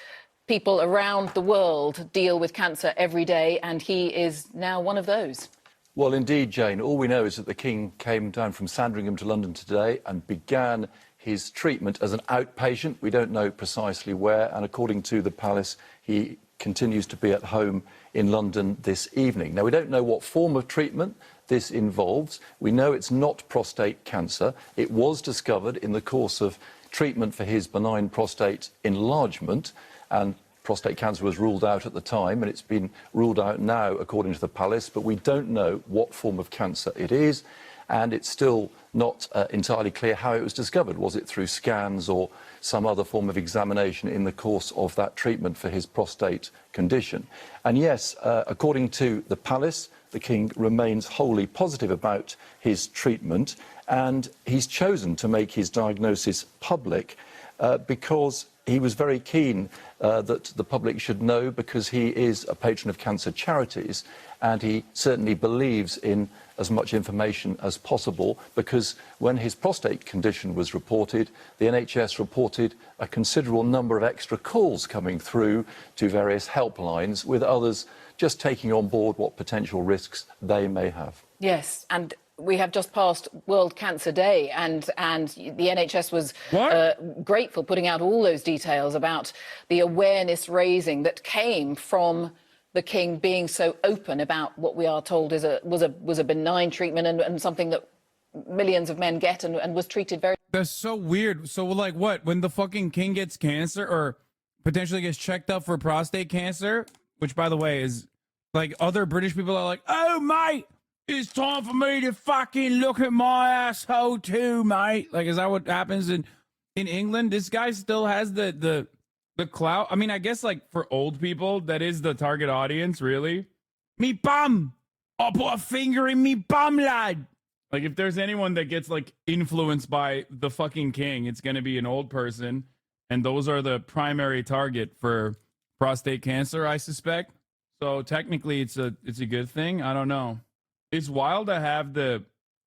Speaker 13: people around the world deal with cancer every day, and he is now one of those.
Speaker 10: Well, indeed, Jane. All we know is that the king came down from Sandringham to London today and began his treatment as an outpatient. We don't know precisely where, and according to the palace, he continues to be at home in London this evening. Now, we don't know what form of treatment this involves. We know it's not prostate cancer. It was discovered in the course of treatment for his benign prostate enlargement, and prostate cancer was ruled out at the time, and it's been ruled out now, according to the palace, but we don't know what form of cancer it is, and it's still not entirely clear how it was discovered. Was it through scans or some other form of examination in the course of that treatment for his prostate condition? And yes, according to the palace, the king remains wholly positive about his treatment, and he's chosen to make his diagnosis public because he was very keen that the public should know, because he is a patron of cancer charities, and he certainly believes in as much information as possible, because when his prostate condition was reported, the NHS reported a considerable number of extra calls coming through to various helplines, with others just taking on board what potential risks they may have.
Speaker 13: Yes, and we have just passed World Cancer Day, and the NHS was grateful, putting out all those details about the awareness raising that came from the king being so open about what we are told was a benign treatment and something that millions of men get and was treated very.
Speaker 2: That's so weird. So, like, what? When the fucking king gets cancer or potentially gets checked up for prostate cancer, which, by the way, is like, other British people are like, oh, mate, it's time for me to fucking look at my asshole too, mate. Like, is that what happens in England? This guy still has the clout. I mean, I guess, like, for old people, that is the target audience, really. Me bum. I'll put a finger in me bum, lad. Like, if there's anyone that gets, like, influenced by the fucking king, it's going to be an old person. And those are the primary target for prostate cancer, I suspect. So technically it's a good thing. I don't know. It's wild to have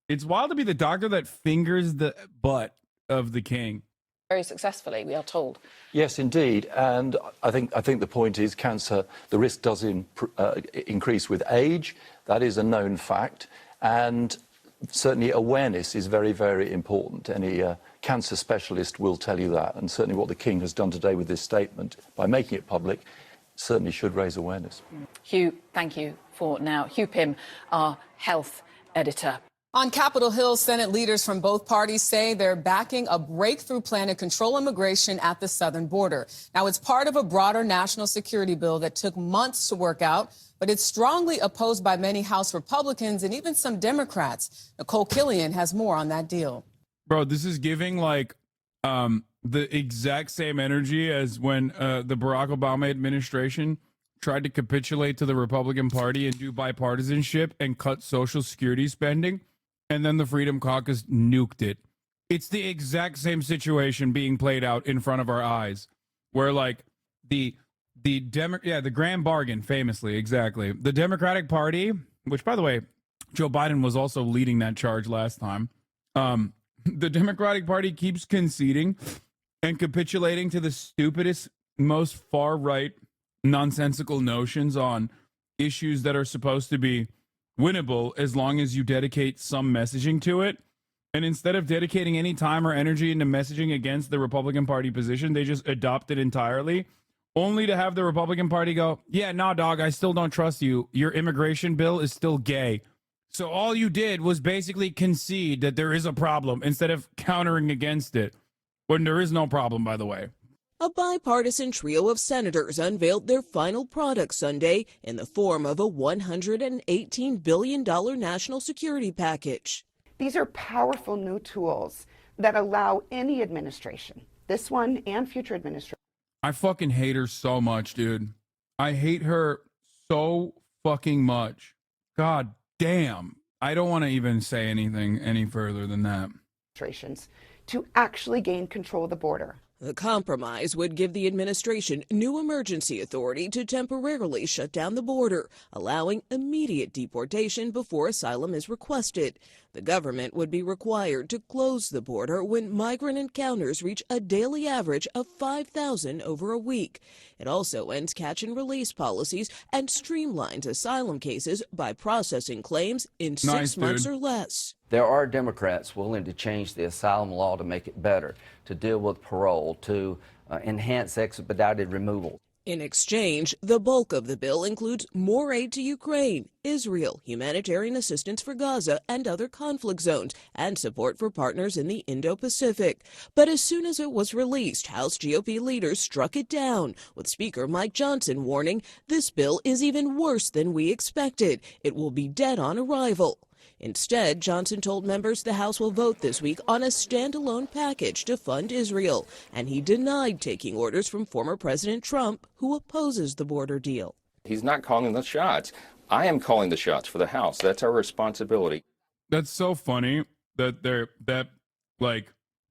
Speaker 2: it's wild to be the doctor that fingers the butt of the king.
Speaker 13: Very successfully, we are told.
Speaker 10: Yes, indeed. And I think the point is cancer, the risk does increase with age. That is a known fact. And certainly awareness is very, very important. Any cancer specialist will tell you that. And certainly what the king has done today with this statement, by making it public, certainly should raise awareness.
Speaker 13: Hugh, thank you for now. Hugh Pym, our health editor.
Speaker 14: On Capitol Hill, Senate leaders from both parties say they're backing a breakthrough plan to control immigration at the southern border. Now, it's part of a broader national security bill that took months to work out, but it's strongly opposed by many House Republicans and even some Democrats. Nicole Killian has more on that deal.
Speaker 2: Bro, this is giving, like, the exact same energy as when the Barack Obama administration tried to capitulate to the Republican Party and do bipartisanship and cut Social Security spending. And then the Freedom Caucus nuked it. It's the exact same situation being played out in front of our eyes, where, like, the grand bargain, famously, exactly. The Democratic Party, which, by the way, Joe Biden was also leading that charge last time. The Democratic Party keeps conceding and capitulating to the stupidest, most far-right, nonsensical notions on issues that are supposed to be winnable as long as you dedicate some messaging to it. And instead of dedicating any time or energy into messaging against the Republican Party position, they just adopt it entirely, only to have the Republican Party go, yeah, nah, dog, I still don't trust you. Your immigration bill is still gay. So all you did was basically concede that there is a problem instead of countering against it, when there is no problem, by the way.
Speaker 19: A bipartisan trio of senators unveiled their final product Sunday in the form of a $118 billion national security package.
Speaker 22: These are powerful new tools that allow any administration, this one and future administrations.
Speaker 2: I fucking hate her so much, dude. I hate her so fucking much. God damn. I don't want to even say anything any further than that.
Speaker 22: To actually gain control of the border.
Speaker 19: The compromise would give the administration new emergency authority to temporarily shut down the border, allowing immediate deportation before asylum is requested. The government would be required to close the border when migrant encounters reach a daily average of 5,000 over a week. It also ends catch and release policies and streamlines asylum cases by processing claims in 6 months or less.
Speaker 24: There are Democrats willing to change the asylum law to make it better, to deal with parole, to enhance expedited removal.
Speaker 19: In exchange, the bulk of the bill includes more aid to Ukraine, Israel, humanitarian assistance for Gaza and other conflict zones, and support for partners in the Indo-Pacific. But as soon as it was released, House GOP leaders struck it down, with Speaker Mike Johnson warning this bill is even worse than we expected. It will be dead on arrival. Instead, Johnson told members the House will vote this week on a standalone package to fund Israel, and he denied taking orders from former President Trump, who opposes the border deal.
Speaker 25: He's not calling the shots. I am calling the shots for the House. That's our responsibility.
Speaker 2: That's so funny that they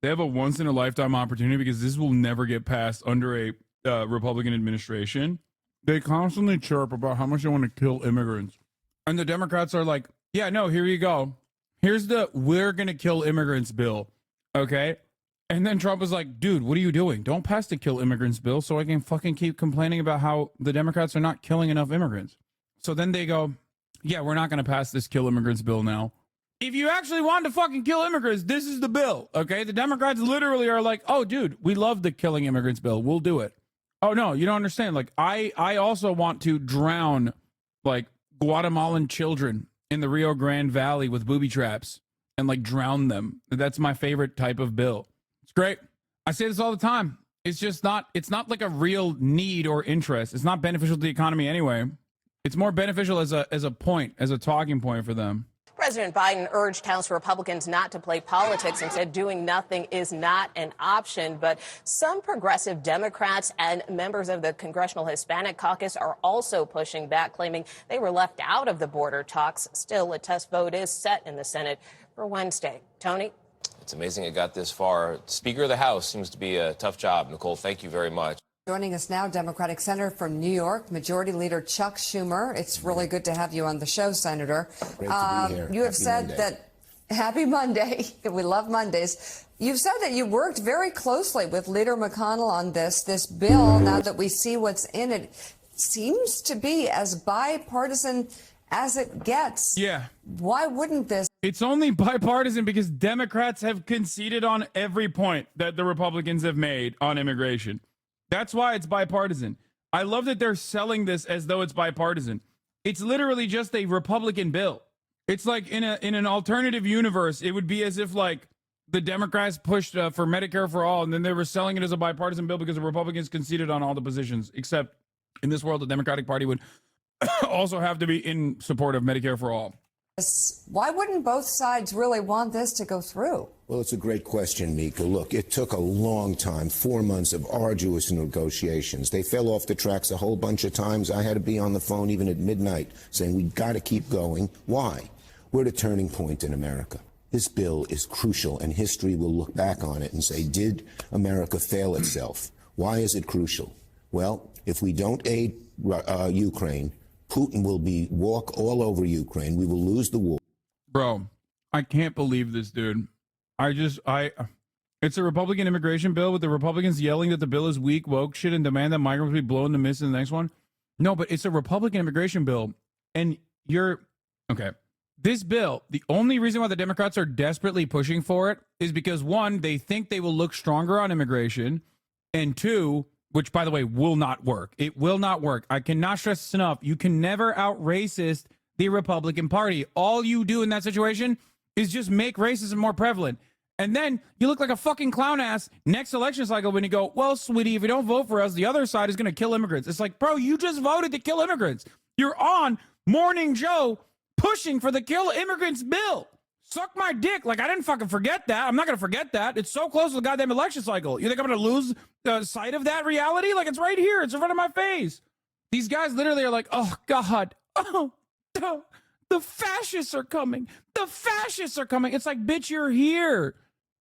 Speaker 2: have a once-in-a-lifetime opportunity, because this will never get passed under a Republican administration. They constantly chirp about how much they want to kill immigrants. And the Democrats are like, yeah, no, here you go. Here's the we're going to kill immigrants bill. Okay. And then Trump was like, dude, what are you doing? Don't pass the kill immigrants bill so I can fucking keep complaining about how the Democrats are not killing enough immigrants. So then they go, yeah, we're not going to pass this kill immigrants bill now. If you actually want to fucking kill immigrants, this is the bill. Okay. The Democrats literally are like, oh, dude, we love the killing immigrants bill. We'll do it. Oh, no, you don't understand. Like, I also want to drown, like, Guatemalan children in the Rio Grande Valley with booby traps and, like, drown them. That's my favorite type of bill. It's great. I say this all the time. It's just not, it's not like a real need or interest. It's not beneficial to the economy anyway. It's more beneficial as a point, as a talking point for them.
Speaker 26: Right.
Speaker 14: President Biden urged House Republicans not to play politics and said doing nothing is not an option. But some progressive Democrats and members of the Congressional Hispanic Caucus are also pushing back, claiming they were left out of the border talks. Still, a test vote is set in the Senate for Wednesday. Tony?
Speaker 3: It's amazing it got this far. Speaker of the House seems to be a tough job. Nicole, thank you very much.
Speaker 5: Joining us now, Democratic Senator from New York, Majority Leader Chuck Schumer. It's really good to have you on the show, Senator.
Speaker 6: Great to be here.
Speaker 5: You have
Speaker 6: Happy
Speaker 5: said
Speaker 6: Monday.
Speaker 5: that Happy Monday. We love Mondays. You've said that you worked very closely with Leader McConnell on this bill. Now that we see what's in it, seems to be as bipartisan as it gets.
Speaker 2: Yeah.
Speaker 5: Why wouldn't this?
Speaker 2: It's only bipartisan because Democrats have conceded on every point that the Republicans have made on immigration. That's why it's bipartisan. I love that they're selling this as though it's bipartisan. It's literally just a Republican bill. It's like in an alternative universe, it would be as if like the Democrats pushed for Medicare for all, and then they were selling it as a bipartisan bill because the Republicans conceded on all the positions. Except in this world, the Democratic Party would also have to be in support of Medicare for all.
Speaker 5: Why wouldn't both sides really want this to go through?
Speaker 6: Well, it's a great question, Mika. Look, it took a long time, 4 months of arduous negotiations. They fell off the tracks a whole bunch of times. I had to be on the phone even at midnight saying we've got to keep going. Why? We're at a turning point in America. This bill is crucial, and history will look back on it and say, did America fail itself? Why is it crucial? Well, if we don't aid Ukraine, Putin will walk all over Ukraine. We will lose the war.
Speaker 2: Bro, I can't believe this, dude. It's a Republican immigration bill with the Republicans yelling that the bill is weak, woke shit, and demand that migrants be blown to miss in the next one. No, but it's a Republican immigration bill. And okay. This bill, the only reason why the Democrats are desperately pushing for it is because, one, they think they will look stronger on immigration, and two, which, by the way, will not work. It will not work. I cannot stress this enough. You can never out-racist the Republican Party. All you do in that situation is just make racism more prevalent. And then you look like a fucking clown ass next election cycle when you go, well, sweetie, if you don't vote for us, the other side is going to kill immigrants. It's like, bro, you just voted to kill immigrants. You're on Morning Joe pushing for the kill immigrants bill. Suck my dick. Like, I didn't fucking forget that. I'm not going to forget that. It's so close to the goddamn election cycle. You think I'm going to lose sight of that reality? Like, it's right here. It's in front of my face. These guys literally are like, oh, God. Oh, the fascists are coming. The fascists are coming. It's like, bitch, you're here.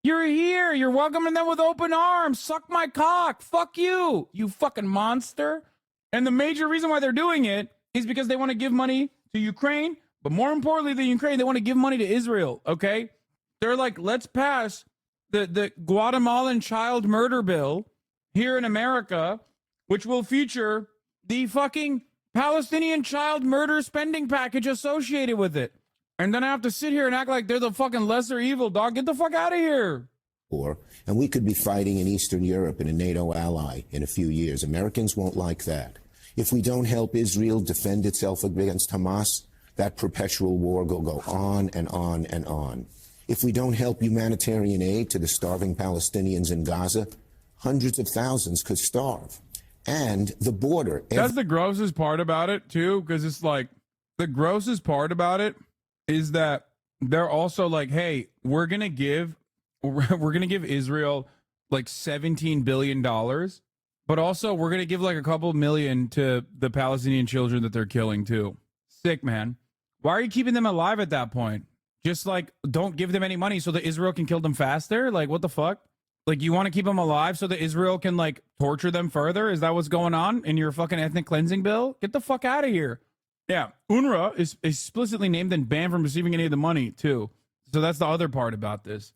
Speaker 2: You're here. You're welcoming them with open arms. Suck my cock. Fuck you, you fucking monster. And the major reason why they're doing it is because they want to give money to Ukraine. But more importantly than Ukraine, they want to give money to Israel, okay? They're like, let's pass the Guatemalan child murder bill here in America, which will feature the fucking Palestinian child murder spending package associated with it. And then I have to sit here and act like they're the fucking lesser evil, dog. Get the fuck out of here.
Speaker 6: And we could be fighting in Eastern Europe in a NATO ally in a few years. Americans won't like that. If we don't help Israel defend itself against Hamas, that perpetual war will go on and on and on. If we don't help humanitarian aid to the starving Palestinians in Gaza, hundreds of thousands could starve. And the border.
Speaker 2: That's the grossest part about it, too, because it's like the grossest part about it is that they're also like, hey, we're going to give Israel like $17 billion, but also we're going to give like a couple million to the Palestinian children that they're killing, too. Sick, man. Why are you keeping them alive at that point? Just like, don't give them any money so that Israel can kill them faster? Like, what the fuck? Like, you want to keep them alive so that Israel can, like, torture them further? Is that what's going on in your fucking ethnic cleansing bill? Get the fuck out of here. Yeah, UNRWA is explicitly named and banned from receiving any of the money, too. So that's the other part about this.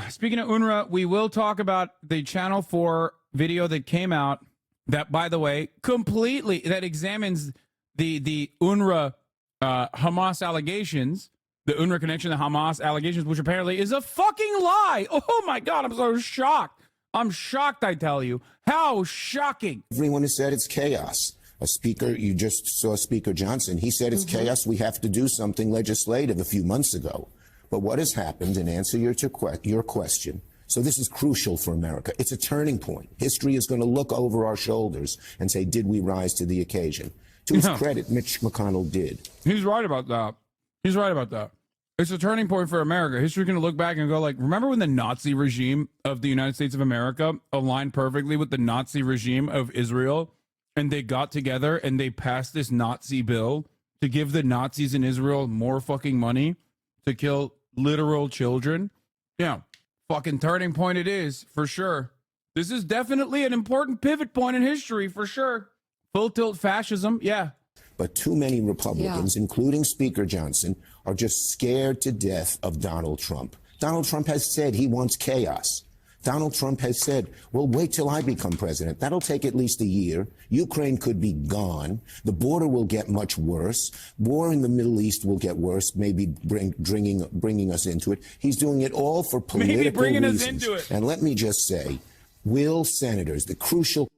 Speaker 2: Speaking of UNRWA, we will talk about the Channel 4 video that came out that, by the way, that examines the UNRWA Hamas allegations, the UNRWA connection to Hamas allegations, which apparently is a fucking lie. Oh my God, I'm so shocked. I'm shocked, I tell you. How shocking.
Speaker 6: Everyone has said it's chaos. A speaker, you just saw Speaker Johnson, he said it's chaos. We have to do something legislative a few months ago. But what has happened, in answer to your question, so this is crucial for America. It's a turning point. History is going to look over our shoulders and say, did we rise to the occasion? To his credit, Mitch McConnell did.
Speaker 2: He's right about that. He's right about that. It's a turning point for America. History's going to look back and go like, remember when the Nazi regime of the United States of America aligned perfectly with the Nazi regime of Israel? And they got together and they passed this Nazi bill to give the Nazis in Israel more fucking money to kill literal children. Yeah, fucking turning point it is, for sure. This is definitely an important pivot point in history, for sure. Full tilt fascism, yeah.
Speaker 6: But too many Republicans, including Speaker Johnson, are just scared to death of Donald Trump. Donald Trump has said he wants chaos. Donald Trump has said, well, wait till I become president. That'll take at least a year. Ukraine could be gone. The border will get much worse. War in the Middle East will get worse, maybe bringing us into it. He's doing it all for political
Speaker 2: maybe bringing
Speaker 6: reasons.
Speaker 2: us into it.
Speaker 6: And let me just say, will senators, the crucial...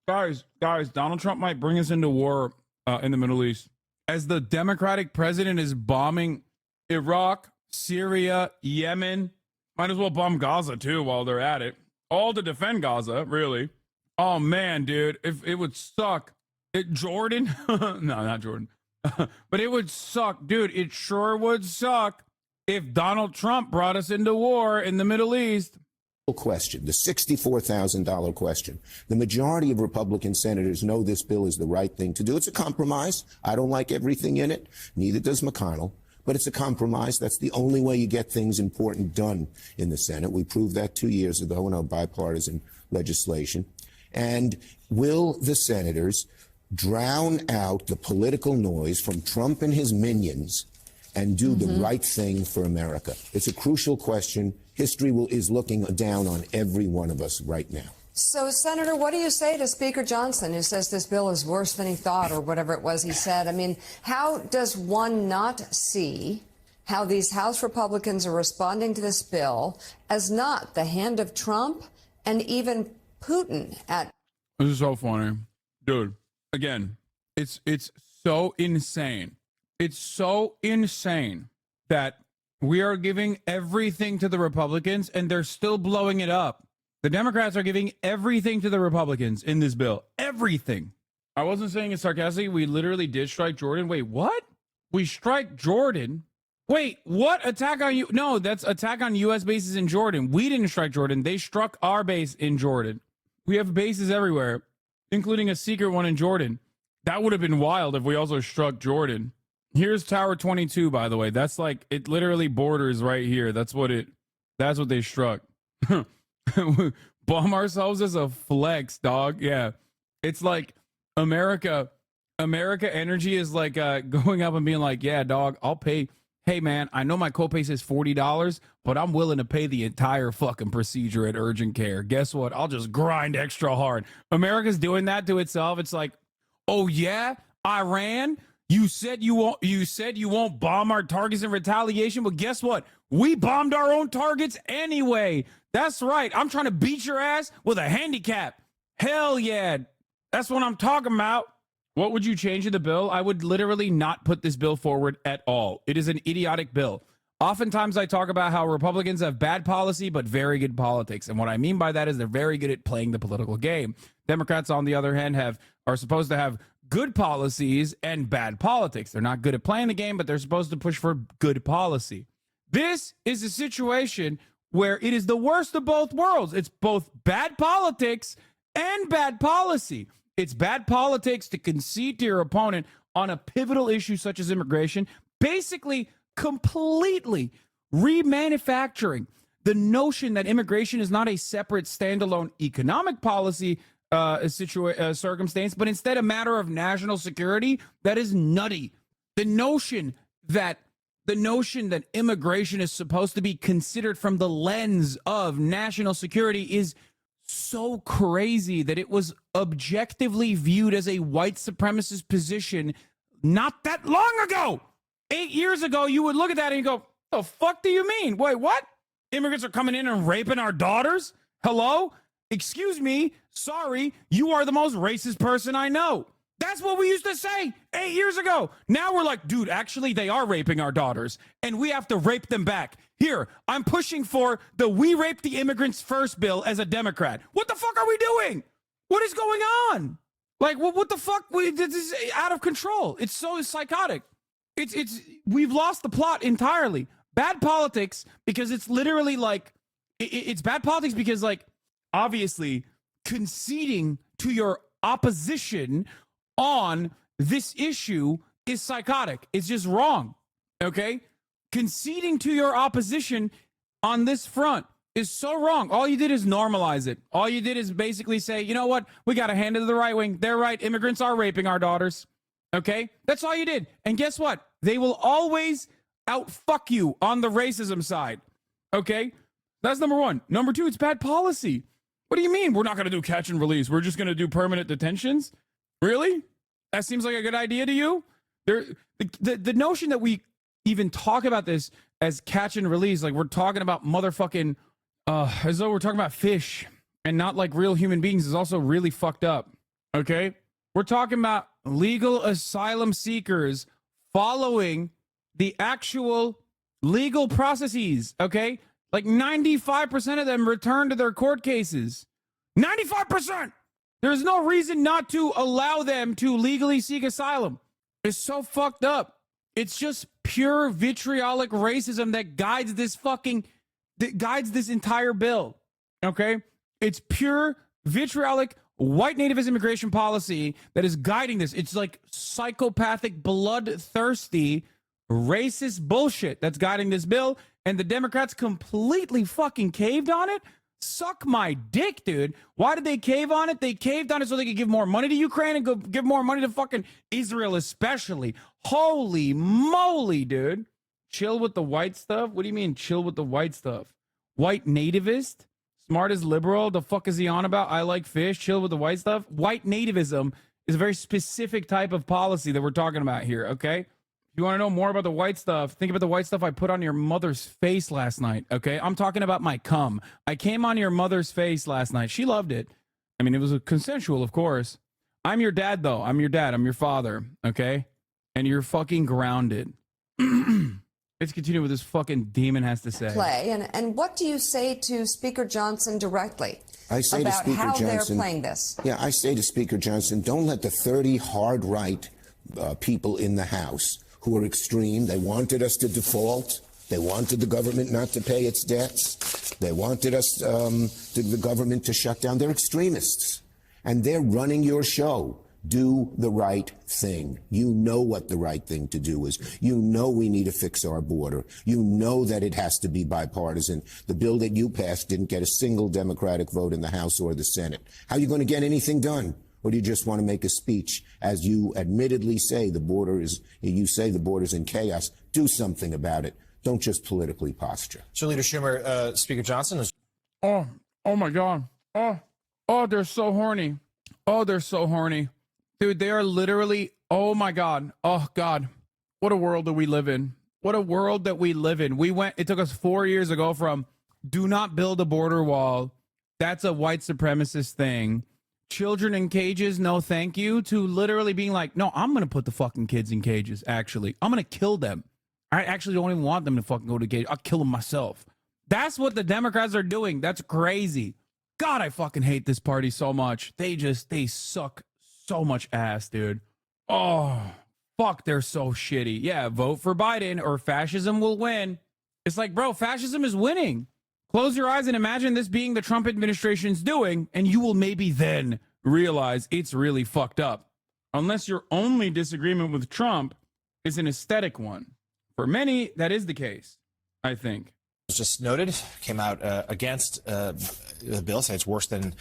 Speaker 2: Guys, Donald Trump might bring us into war in the Middle East. As the Democratic president is bombing Iraq, Syria, Yemen, might as well bomb Gaza, too, while they're at it. All to defend Gaza, really. Oh, man, dude. If it would suck. Jordan? No, not Jordan. But it would suck. Dude, it sure would suck if Donald Trump brought us into war in the Middle East.
Speaker 6: Question, the $64,000 question. The majority of Republican senators know this bill is the right thing to do. It's a compromise. I don't like everything in it. Neither does McConnell. But it's a compromise. That's the only way you get things important done in the Senate. We proved that 2 years ago in our bipartisan legislation. And will the senators drown out the political noise from Trump and his minions and do the right thing for America? It's a crucial question. History is looking down on every one of us right now.
Speaker 5: So, Senator, what do you say to Speaker Johnson, who says this bill is worse than he thought, or whatever it was he said? I mean, how does one not see how these House Republicans are responding to this bill as not the hand of Trump and even Putin at...
Speaker 2: This is so funny. Dude, again, it's so insane. It's so insane that we are giving everything to the Republicans and they're still blowing it up. The Democrats are giving everything to the Republicans in this bill. Everything. I wasn't saying it sarcastically. We literally did strike Jordan. Wait, what? We strike Jordan? Wait, what? Attack on you? No, that's attack on U.S. bases in Jordan. We didn't strike Jordan. They struck our base in Jordan. We have bases everywhere, including a secret one in Jordan. That would have been wild if we also struck Jordan. Here's Tower 22, by the way. That's like, it literally borders right here. That's what they struck. Bomb ourselves as a flex, dog. Yeah. It's like America energy is like going up and being like, yeah, dog, I'll pay. Hey, man, I know my copay says $40, but I'm willing to pay the entire fucking procedure at urgent care. Guess what? I'll just grind extra hard. America's doing that to itself. It's like, oh, yeah, Iran, you said you won't bomb our targets in retaliation, but guess what? We bombed our own targets anyway. That's right. I'm trying to beat your ass with a handicap. Hell yeah. That's what I'm talking about. What would you change in the bill? I would literally not put this bill forward at all. It is an idiotic bill. Oftentimes I talk about how Republicans have bad policy, but very good politics. And what I mean by that is they're very good at playing the political game. Democrats, on the other hand, are supposed to have good policies and bad politics. They're not good at playing the game, but they're supposed to push for good policy. This is a situation where it is the worst of both worlds. It's both bad politics and bad policy. It's bad politics to concede to your opponent on a pivotal issue such as immigration, basically completely remanufacturing the notion that immigration is not a separate standalone economic policy circumstance, but instead a matter of national security. That is nutty. The notion that immigration is supposed to be considered from the lens of national security is so crazy that it was objectively viewed as a white supremacist position not that long ago. 8 years ago, you would look at that and you go, the fuck do you mean? Wait, what? Immigrants are coming in and raping our daughters? Hello? Excuse me. Sorry, you are the most racist person I know. That's what we used to say 8 years ago. Now we're like, dude, actually, they are raping our daughters, and we have to rape them back. Here, I'm pushing for the We Rape the Immigrants First bill as a Democrat. What the fuck are we doing? What is going on? Like, what the fuck? This is out of control. It's so psychotic. we've lost the plot entirely. Bad politics because it's literally like, it's bad politics because, like, obviously conceding to your opposition on this issue is psychotic. It's just wrong. Okay? Conceding to your opposition on this front is so wrong. All you did is normalize it. All you did is basically say, you know what? We got to hand it to the right wing. They're right. Immigrants are raping our daughters. Okay? That's all you did. And guess what? They will always outfuck you on the racism side. Okay? That's number one. Number two, it's bad policy. What do you mean? We're not going to do catch and release. We're just going to do permanent detentions? Really? That seems like a good idea to you? The notion that we even talk about this as catch and release, like we're talking about motherfucking, as though we're talking about fish and not like real human beings, is also really fucked up. Okay? We're talking about legal asylum seekers following the actual legal processes. Okay? Like 95% of them return to their court cases. 95%! There's no reason not to allow them to legally seek asylum. It's so fucked up. It's just pure vitriolic racism that guides this entire bill. Okay? It's pure vitriolic white nativist immigration policy that is guiding this. It's like psychopathic, bloodthirsty, racist bullshit that's guiding this bill, and the Democrats completely fucking caved on it. Suck my dick, dude. Why did they cave on it? They caved on it so they could give more money to Ukraine and go give more money to fucking Israel especially. Holy moly, dude. Chill with the white stuff? What do you mean chill with the white stuff? White nativist? Smart as liberal? The fuck is he on about? I like fish. Chill with the white stuff? White nativism is a very specific type of policy that we're talking about here, okay? If you want to know more about the white stuff, think about the white stuff I put on your mother's face last night, okay? I'm talking about my cum. I came on your mother's face last night. She loved it. I mean, it was consensual, of course. I'm your dad, though. I'm your dad. I'm your father, okay? And you're fucking grounded. Let's continue with this fucking demon has to say.
Speaker 5: And what do you say to Speaker Johnson directly
Speaker 6: I say
Speaker 5: about
Speaker 6: to Speaker
Speaker 5: how
Speaker 6: Johnson,
Speaker 5: they're playing this?
Speaker 6: Yeah, I say to Speaker Johnson, don't let the 30 hard right people in the House who are extreme. They wanted us to default. They wanted the government not to pay its debts. They wanted us, the government to shut down. They're extremists. And they're running your show. Do the right thing. You know what the right thing to do is. You know we need to fix our border. You know that it has to be bipartisan. The bill that you passed didn't get a single Democratic vote in the House or the Senate. How are you going to get anything done? Or do you just want to make a speech, as you admittedly say the border's in chaos? Do something about it. Don't just politically posture.
Speaker 4: So, Leader Schumer, Speaker Johnson is...
Speaker 2: Oh my God. Oh, they're so horny. Oh, they're so horny. Dude, they are literally, oh my God. Oh God. What a world that we live in. What a world that we live in. It took us 4 years to go from do not build a border wall. That's a white supremacist thing. Children in cages, no thank you, to literally being like, no, I'm going to put the fucking kids in cages, actually. I'm going to kill them. I actually don't even want them to fucking go to cage. I'll kill them myself. That's what the Democrats are doing. That's crazy. God, I fucking hate this party so much. They suck so much ass, dude. Oh, fuck, they're so shitty. Yeah, vote for Biden or fascism will win. It's like, bro, fascism is winning. Close your eyes and imagine this being the Trump administration's doing, and you will maybe then realize it's really fucked up. Unless your only disagreement with Trump is an aesthetic one. For many, that is the case, I think.
Speaker 4: Just noted, came out against the bill, saying it's worse than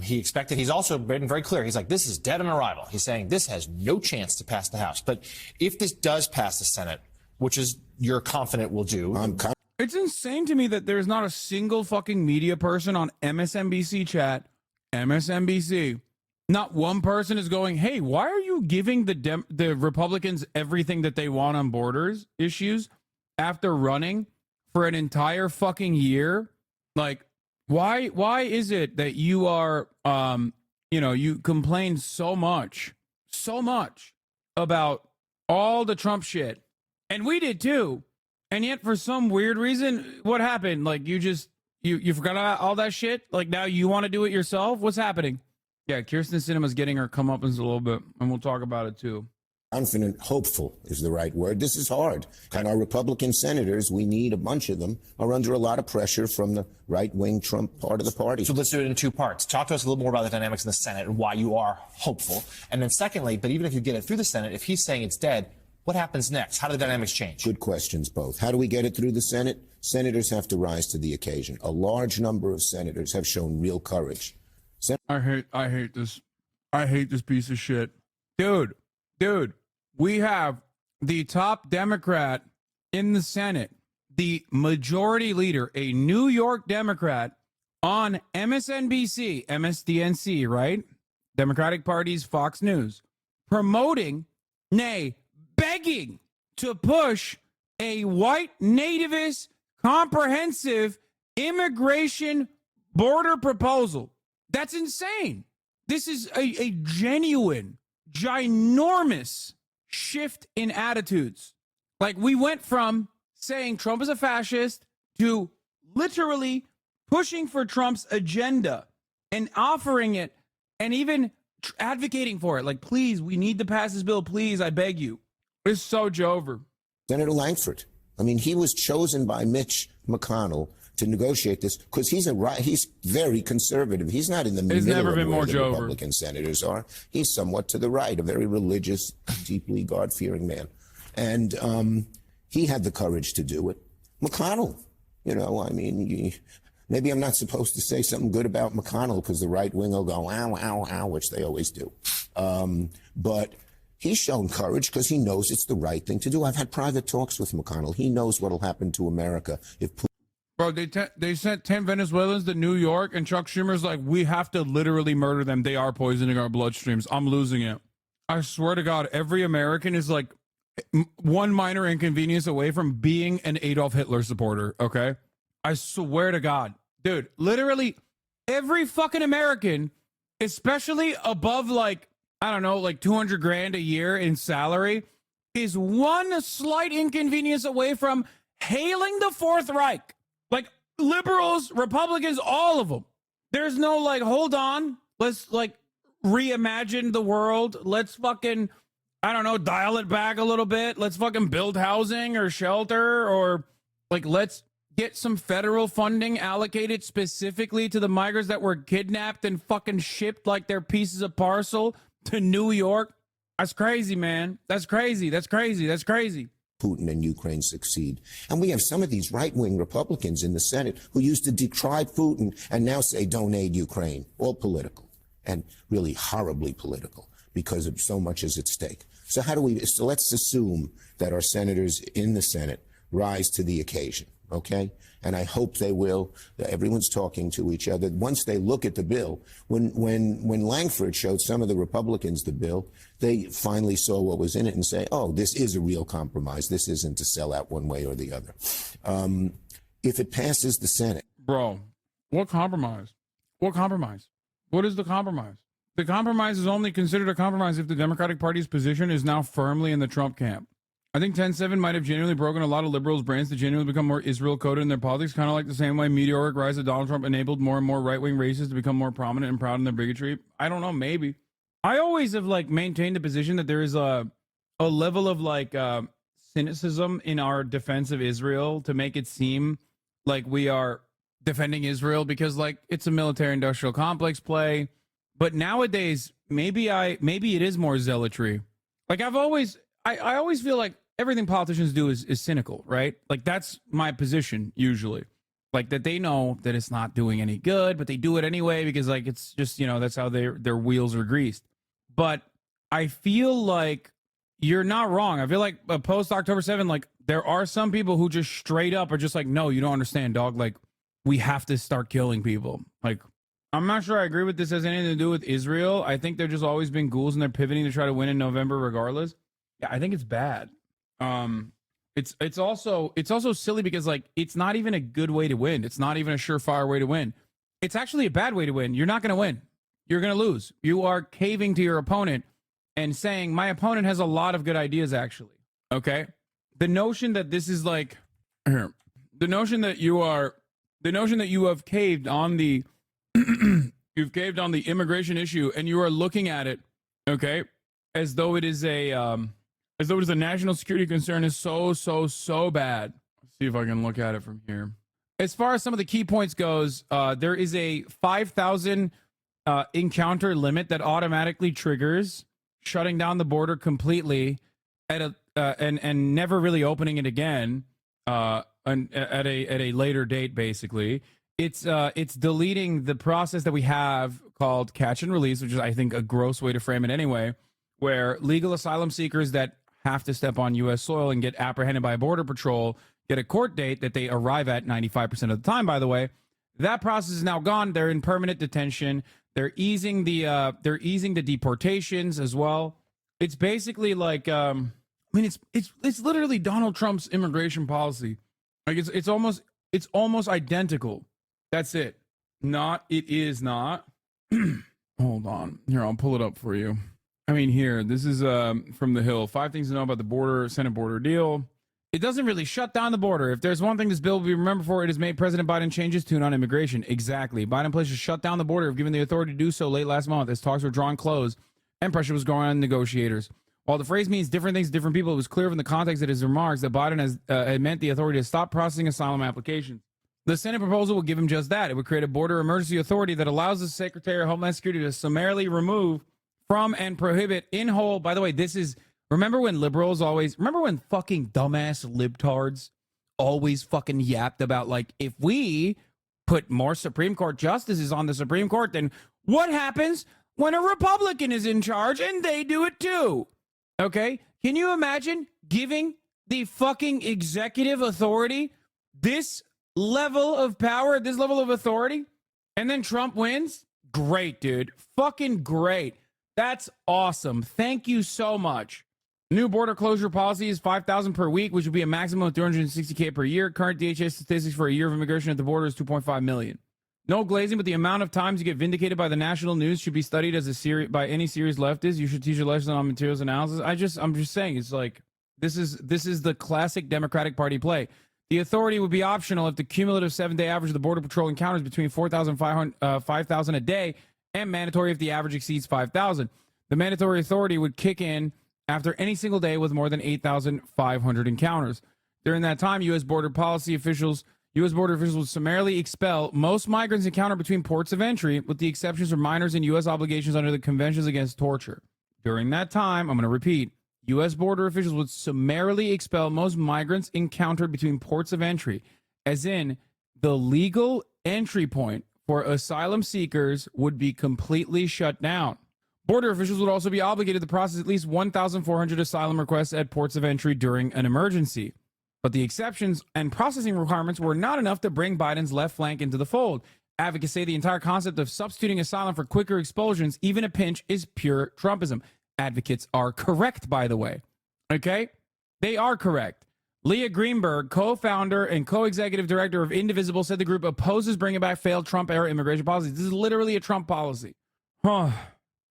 Speaker 4: he expected. He's also been very clear. He's like, this is dead on arrival. He's saying this has no chance to pass the House. But if this does pass the Senate, which is you're confident will do.
Speaker 2: It's insane to me that there's not a single fucking media person on MSNBC chat, MSNBC. Not one person is going, hey, why are you giving the Republicans everything that they want on borders issues after running for an entire fucking year? Like, why is it that you are, you complain so much about all the Trump shit? And we did too. And yet, for some weird reason, what happened? Like, you forgot about all that shit? Like, now you want to do it yourself? What's happening? Yeah, Kirsten Sinema's getting her comeuppance a little bit, and we'll talk about it, too.
Speaker 6: confident, hopeful is the right word. This is hard. And our Republican senators, we need a bunch of them, are under a lot of pressure from the right-wing Trump part of the party.
Speaker 4: So let's do it in two parts. Talk to us a little more about the dynamics in the Senate and why you are hopeful. And then secondly, but even if you get it through the Senate, if he's saying it's dead, what happens next? How do the dynamics change?
Speaker 6: Good questions, both. How do we get it through the Senate? Senators have to rise to the occasion. A large number of senators have shown real courage.
Speaker 2: I hate this. I hate this piece of shit. Dude, we have the top Democrat in the Senate, the majority leader, a New York Democrat, on MSNBC, MSDNC, right? Democratic Party's Fox News, promoting, nay, begging to push a white nativist comprehensive immigration border proposal. That's insane. This is a genuine, ginormous shift in attitudes. Like, we went from saying Trump is a fascist to literally pushing for Trump's agenda and offering it and even advocating for it. Like, please, we need to pass this bill. Please, I beg you. It's so over.
Speaker 6: Senator Langford. I mean, he was chosen by Mitch McConnell to negotiate this because he's very conservative. He's not in the middle
Speaker 2: never
Speaker 6: of
Speaker 2: been
Speaker 6: where
Speaker 2: more
Speaker 6: the
Speaker 2: Joe
Speaker 6: Republican senators are. He's somewhat to the right, a very religious, deeply God-fearing man. And he had the courage to do it. McConnell, you know, I mean, maybe I'm not supposed to say something good about McConnell because the right wing will go, ow, ow, ow, which they always do. But he's shown courage because he knows it's the right thing to do. I've had private talks with McConnell. He knows what will happen to America if
Speaker 2: Bro, they sent 10 Venezuelans to New York, and Chuck Schumer's like, we have to literally murder them. They are poisoning our bloodstreams. I'm losing it. I swear to God, every American is like one minor inconvenience away from being an Adolf Hitler supporter, okay? I swear to God. Dude, literally every fucking American, especially above like, I don't know, like 200 grand a year in salary, is one slight inconvenience away from hailing the Fourth Reich. Like, liberals, Republicans, all of them. There's no, like, hold on. Let's, like, reimagine the world. Let's fucking, I don't know, dial it back a little bit. Let's fucking build housing or shelter, or, like, let's get some federal funding allocated specifically to the migrants that were kidnapped and fucking shipped like they're pieces of parcel to New York. That's crazy, man. That's crazy. That's crazy. That's crazy.
Speaker 6: Putin and Ukraine succeed. And we have some of these right-wing Republicans in the Senate who used to decry Putin and now say don't aid Ukraine. All political, and really horribly political, because of so much is at stake. So let's assume that our senators in the Senate rise to the occasion, okay? And I hope they will. Everyone's talking to each other. Once they look at the bill, when Langford showed some of the Republicans the bill, they finally saw what was in it and say, oh, this is a real compromise. This isn't to sell out one way or the other. If it passes the Senate.
Speaker 2: Bro, what compromise? What compromise? What is the compromise? The compromise is only considered a compromise if the Democratic Party's position is now firmly in the Trump camp. I think 10-7 might have genuinely broken a lot of liberals' brains to genuinely become more Israel-coded in their politics, kind of like the same way meteoric rise of Donald Trump enabled more and more right-wing racists to become more prominent and proud in their bigotry. I don't know, maybe. I always have, like, maintained the position that there is a level of, like, cynicism in our defense of Israel to make it seem like we are defending Israel because, like, it's a military-industrial complex play. But nowadays, maybe it is more zealotry. Like, I always feel like everything politicians do is cynical, right? Like, that's my position usually. Like, that they know that it's not doing any good, but they do it anyway because, like, it's just, you know, that's how their wheels are greased. But I feel like you're not wrong. I feel like post October 7, like, there are some people who just straight up are just like, no, you don't understand, dog. Like, we have to start killing people. Like, I'm not sure I agree with this has anything to do with Israel. I think they've just always been ghouls and they're pivoting to try to win in November regardless. Yeah, I think it's bad. It's also silly because, like, it's not even a good way to win. It's not even a surefire way to win. It's actually a bad way to win. You're not going to win. You're going to lose. You are caving to your opponent and saying, my opponent has a lot of good ideas, actually. Okay? The notion that this is like, the notion that you have caved on the, you've caved on the immigration issue and you are looking at it, okay, as though it is a, as though it is a national security concern, is so bad. Let's see if I can look at it from here. As far as some of the key points goes, there is a 5,000 encounter limit that automatically triggers shutting down the border completely at a and never really opening it again at a later date. Basically, it's deleting the process that we have called catch and release, which is, I think, a gross way to frame it anyway, where legal asylum seekers that have to step on U.S. soil and get apprehended by Border Patrol get a court date that they arrive at 95% of the time, by the way. That process is now gone. They're in permanent detention. They're easing the deportations as well. It's basically like it's literally Donald Trump's immigration policy. Like it's almost identical. That's it. It is not. Hold on. Here, I'll pull it up for you. I mean, here, this is from The Hill. 5 things to know about the Senate border deal. It doesn't really shut down the border. If there's one thing this bill will be remembered for, it has made President Biden change his tune on immigration. Exactly. Biden pledged to shut down the border, given the authority to do so late last month as talks were drawing close and pressure was growing on negotiators. While the phrase means different things to different people, it was clear from the context of his remarks that Biden had meant the authority to stop processing asylum applications. The Senate proposal will give him just that. It would create a border emergency authority that allows the Secretary of Homeland Security to summarily remove from and prohibit in whole. By the way, this is... Remember when fucking dumbass libtards always fucking yapped about, like, if we put more Supreme Court justices on the Supreme Court, then what happens when a Republican is in charge and they do it too? Okay? Can you imagine giving the fucking executive authority this level of power, this level of authority, and then Trump wins? Great, dude. Fucking great. That's awesome. Thank you so much. New border closure policy is 5,000 per week, which would be a maximum of 360K per year. Current DHS statistics for a year of immigration at the border is 2.5 million. No glazing, but the amount of times you get vindicated by the national news should be studied as by any serious leftist. You should teach a lesson on materials analysis. I'm just saying, it's like this is the classic Democratic Party play. The authority would be optional if the cumulative 7-day average of the Border Patrol encounters between 5,000 a day, and mandatory if the average exceeds 5,000. The mandatory authority would kick in after any single day with more than 8,500 encounters. During that time, U.S. border officials would summarily expel most migrants encountered between ports of entry, with the exceptions for minors and U.S. obligations under the Conventions Against Torture. During that time, I'm going to repeat, U.S. border officials would summarily expel most migrants encountered between ports of entry, as in the legal entry point for asylum seekers would be completely shut down. Border officials would also be obligated to process at least 1,400 asylum requests at ports of entry during an emergency. But the exceptions and processing requirements were not enough to bring Biden's left flank into the fold. Advocates say the entire concept of substituting asylum for quicker expulsions, even a pinch, is pure Trumpism. Advocates are correct, by the way. Okay? They are correct. Leah Greenberg, co-founder and co-executive director of Indivisible, said the group opposes bringing back failed Trump-era immigration policies. This is literally a Trump policy.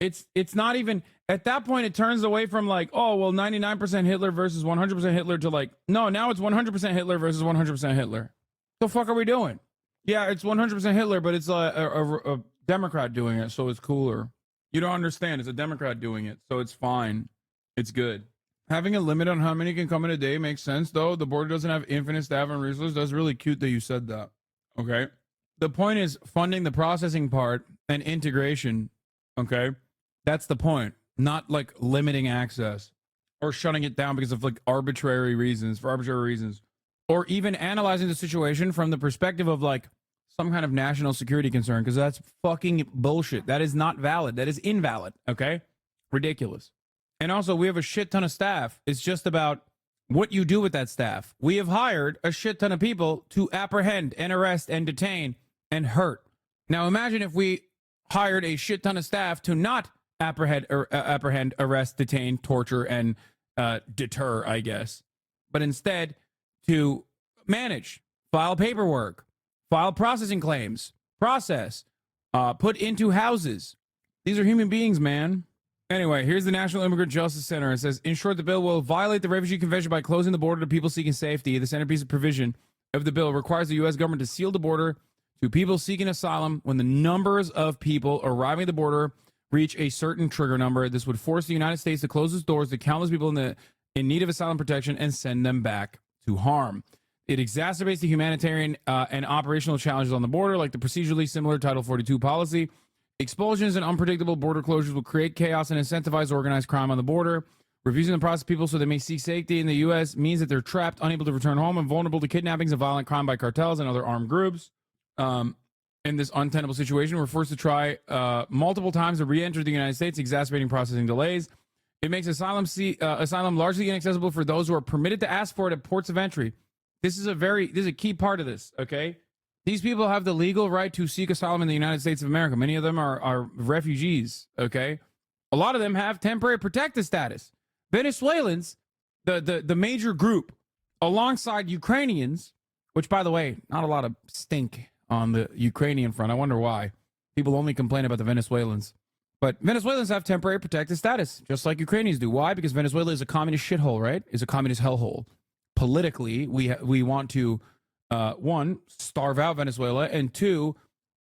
Speaker 2: It's not even, at that point, it turns away from like, oh, well, 99% Hitler versus 100% Hitler to like, no, now it's 100% Hitler versus 100% Hitler. The fuck are we doing? Yeah, it's 100% Hitler, but it's a Democrat doing it, so it's cooler. You don't understand. It's a Democrat doing it, so it's fine. It's good. Having a limit on how many can come in a day makes sense, though. The border doesn't have infinite staff and resources. That's really cute that you said that. Okay? The point is funding the processing part and integration. Okay? That's the point. Not like limiting access or shutting it down because of like arbitrary reasons, or even analyzing the situation from the perspective of like some kind of national security concern, because that's fucking bullshit. That is not valid. That is invalid. Okay? Ridiculous. And also, we have a shit ton of staff. It's just about what you do with that staff. We have hired a shit ton of people to apprehend and arrest and detain and hurt. Now, imagine if we hired a shit ton of staff to not apprehend, arrest, detain, torture, and deter, I guess. But instead, to manage, file paperwork, file processing claims, process, put into houses. These are human beings, man. Anyway, here's the National Immigrant Justice Center. It says, in short, the bill will violate the Refugee Convention by closing the border to people seeking safety. The centerpiece of provision of the bill requires the U.S. government to seal the border to people seeking asylum when the numbers of people arriving at the border reach a certain trigger number. This would force the United States to close its doors to countless people in the in need of asylum protection and send them back to harm. It exacerbates the humanitarian and operational challenges on the border, like the procedurally similar Title 42 policy. Expulsions and unpredictable border closures will create chaos and incentivize organized crime on the border. Refusing to process people so they may seek safety in the U.S. means that they're trapped, unable to return home, and vulnerable to kidnappings and violent crime by cartels and other armed groups. In this untenable situation, we're forced to try multiple times to re-enter the United States, exacerbating processing delays. It makes asylum largely inaccessible for those who are permitted to ask for it at ports of entry. This is a key part of this, okay? These people have the legal right to seek asylum in the United States of America. Many of them are refugees, okay? A lot of them have temporary protected status. Venezuelans, the major group, alongside Ukrainians, which, by the way, not a lot of stink on the Ukrainian front. I wonder why. People only complain about the Venezuelans. But Venezuelans have temporary protected status, just like Ukrainians do. Why? Because Venezuela is a communist shithole, right? It's a communist hellhole. Politically, we want to, one, starve out Venezuela, and two,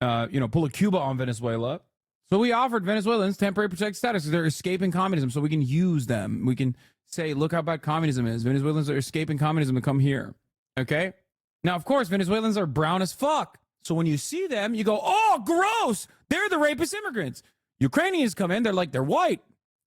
Speaker 2: pull a Cuba on Venezuela. So we offered Venezuelans temporary protected status because they're escaping communism, so we can use them. We can say, look how bad communism is. Venezuelans are escaping communism to come here. Okay? Now, of course, Venezuelans are brown as fuck. So when you see them, you go, oh, gross. They're the rapist immigrants. Ukrainians come in, they're white.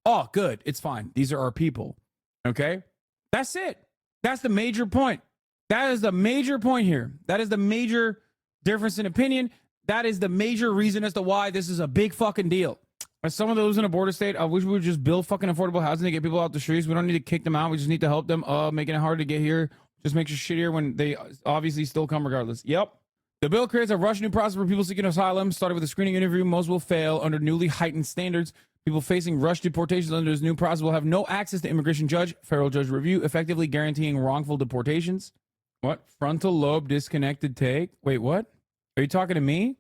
Speaker 2: Oh, good. It's fine. These are our people. Okay? That's it. That's the major point. That is the major point here. That is the major difference in opinion. That is the major reason as to why this is a big fucking deal. As someone that lives in a border state, I wish we would just build fucking affordable housing to get people out the streets. We don't need to kick them out. We just need to help them. Making it hard to get here just makes it shittier when they obviously still come regardless. Yep. The bill creates a rush new process for people seeking asylum. Started with a screening interview. Most will fail under newly heightened standards. People facing rush deportations under this new process will have no access to immigration judge, federal judge review, effectively guaranteeing wrongful deportations. What? Frontal lobe disconnected take? Wait, what? Are you talking to me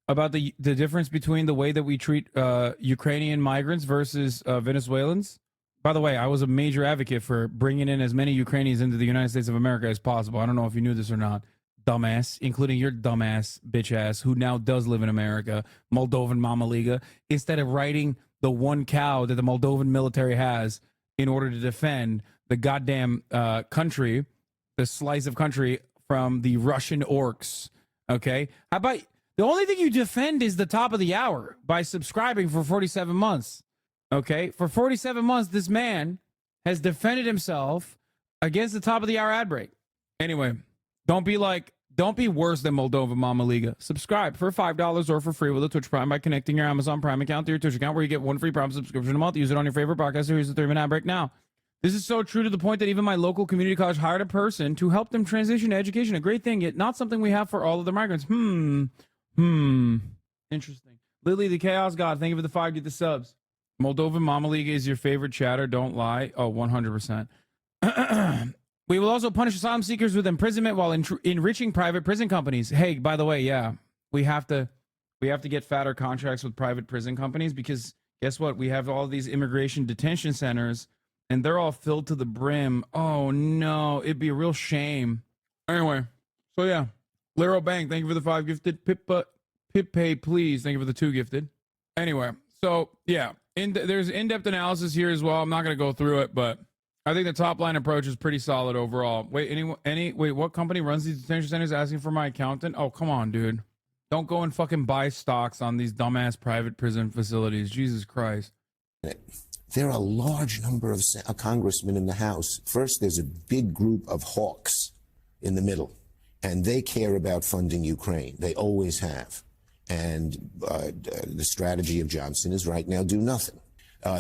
Speaker 2: about the difference between the way that we treat Ukrainian migrants versus Venezuelans? By the way, I was a major advocate for bringing in as many Ukrainians into the United States of America as possible. I don't know if you knew this or not. Dumbass, including your dumbass bitch ass who now does live in America, Moldovan Mama Liga, instead of writing the one cow that the Moldovan military has in order to defend the goddamn country, the slice of country from the Russian orcs. Okay? How about the only thing you defend is the top of the hour by subscribing for 47 months. Okay? For 47 months, this man has defended himself against the top of the hour ad break. Anyway, don't be worse than Moldova Mama Liga. Subscribe for $5 or for free with a Twitch Prime by connecting your Amazon Prime account to your Twitch account, where you get one free Prime subscription a month. Use it on your favorite podcast. Here's the 3-minute ad break now. This is so true to the point that even my local community college hired a person to help them transition to education. A great thing, yet not something we have for all of the migrants. Interesting. Lily, the Chaos God, thank you for the 5. Get the subs. Moldovan Mama Liga is your favorite chatter. Don't lie. Oh, 100%. We will also punish asylum seekers with imprisonment while enriching private prison companies. Hey, by the way, yeah, we have to get fatter contracts with private prison companies because guess what? We have all these immigration detention centers, and they're all filled to the brim. Oh no, it'd be a real shame. Anyway, so yeah, Lero Bang, thank you for the 5 gifted. Pay, please, thank you for the 2 gifted. Anyway, so yeah, there's in-depth analysis here as well. I'm not gonna go through it, but I think the top line approach is pretty solid overall. Wait, what company runs these detention centers asking for my accountant? Oh, come on, dude. Don't go and fucking buy stocks on these dumbass private prison facilities. Jesus Christ.
Speaker 6: There are a large number of congressmen in the House. First, there's a big group of hawks in the middle, and they care about funding Ukraine. They always have. And the strategy of Johnson is right now do nothing.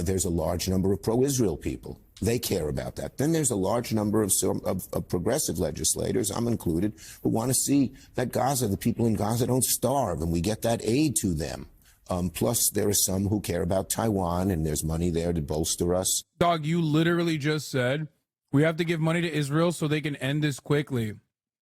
Speaker 6: There's a large number of pro-Israel people. They care about that. Then there's a large number of progressive legislators, I'm included, who want to see that the people in Gaza don't starve, and we get that aid to them. Plus, there are some who care about Taiwan, and there's money there to bolster us.
Speaker 2: Dog, you literally just said we have to give money to Israel so they can end this quickly.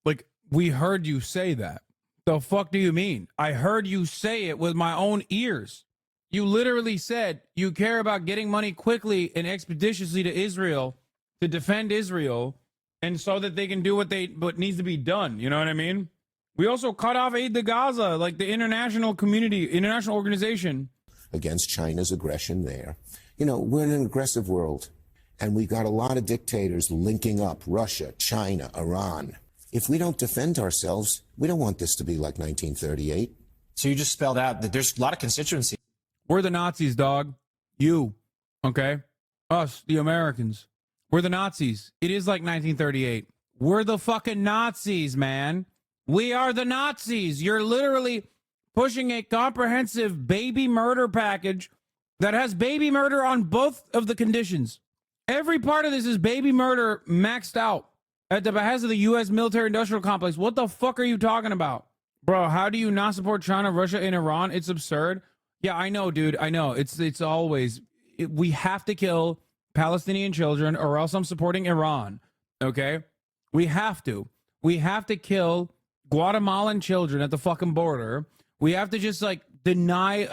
Speaker 2: Like, we heard you say that. The fuck do you mean? I heard you say it with my own ears. You literally said you care about getting money quickly and expeditiously to Israel to defend Israel, and so that they can do what needs to be done. You know what I mean? We also cut off aid to Gaza, like the international community, international organization.
Speaker 6: Against China's aggression there. You know, we're in an aggressive world. And we've got a lot of dictators linking up, Russia, China, Iran. If we don't defend ourselves, we don't want this to be like 1938.
Speaker 4: So you just spelled out that there's a lot of constituency.
Speaker 2: We're the Nazis, dog. You, okay? Us, the Americans. We're the Nazis. It is like 1938. We're the fucking Nazis, man. We are the Nazis. You're literally pushing a comprehensive baby murder package that has baby murder on both of the conditions. Every part of this is baby murder maxed out at the behest of the U.S. military-industrial complex. What the fuck are you talking about? Bro, how do you not support China, Russia, and Iran? It's absurd. Yeah, I know, dude. I know. It's always... we have to kill Palestinian children or else I'm supporting Iran, okay? We have to. We have to kill Guatemalan children at the fucking border. We have to just, like, deny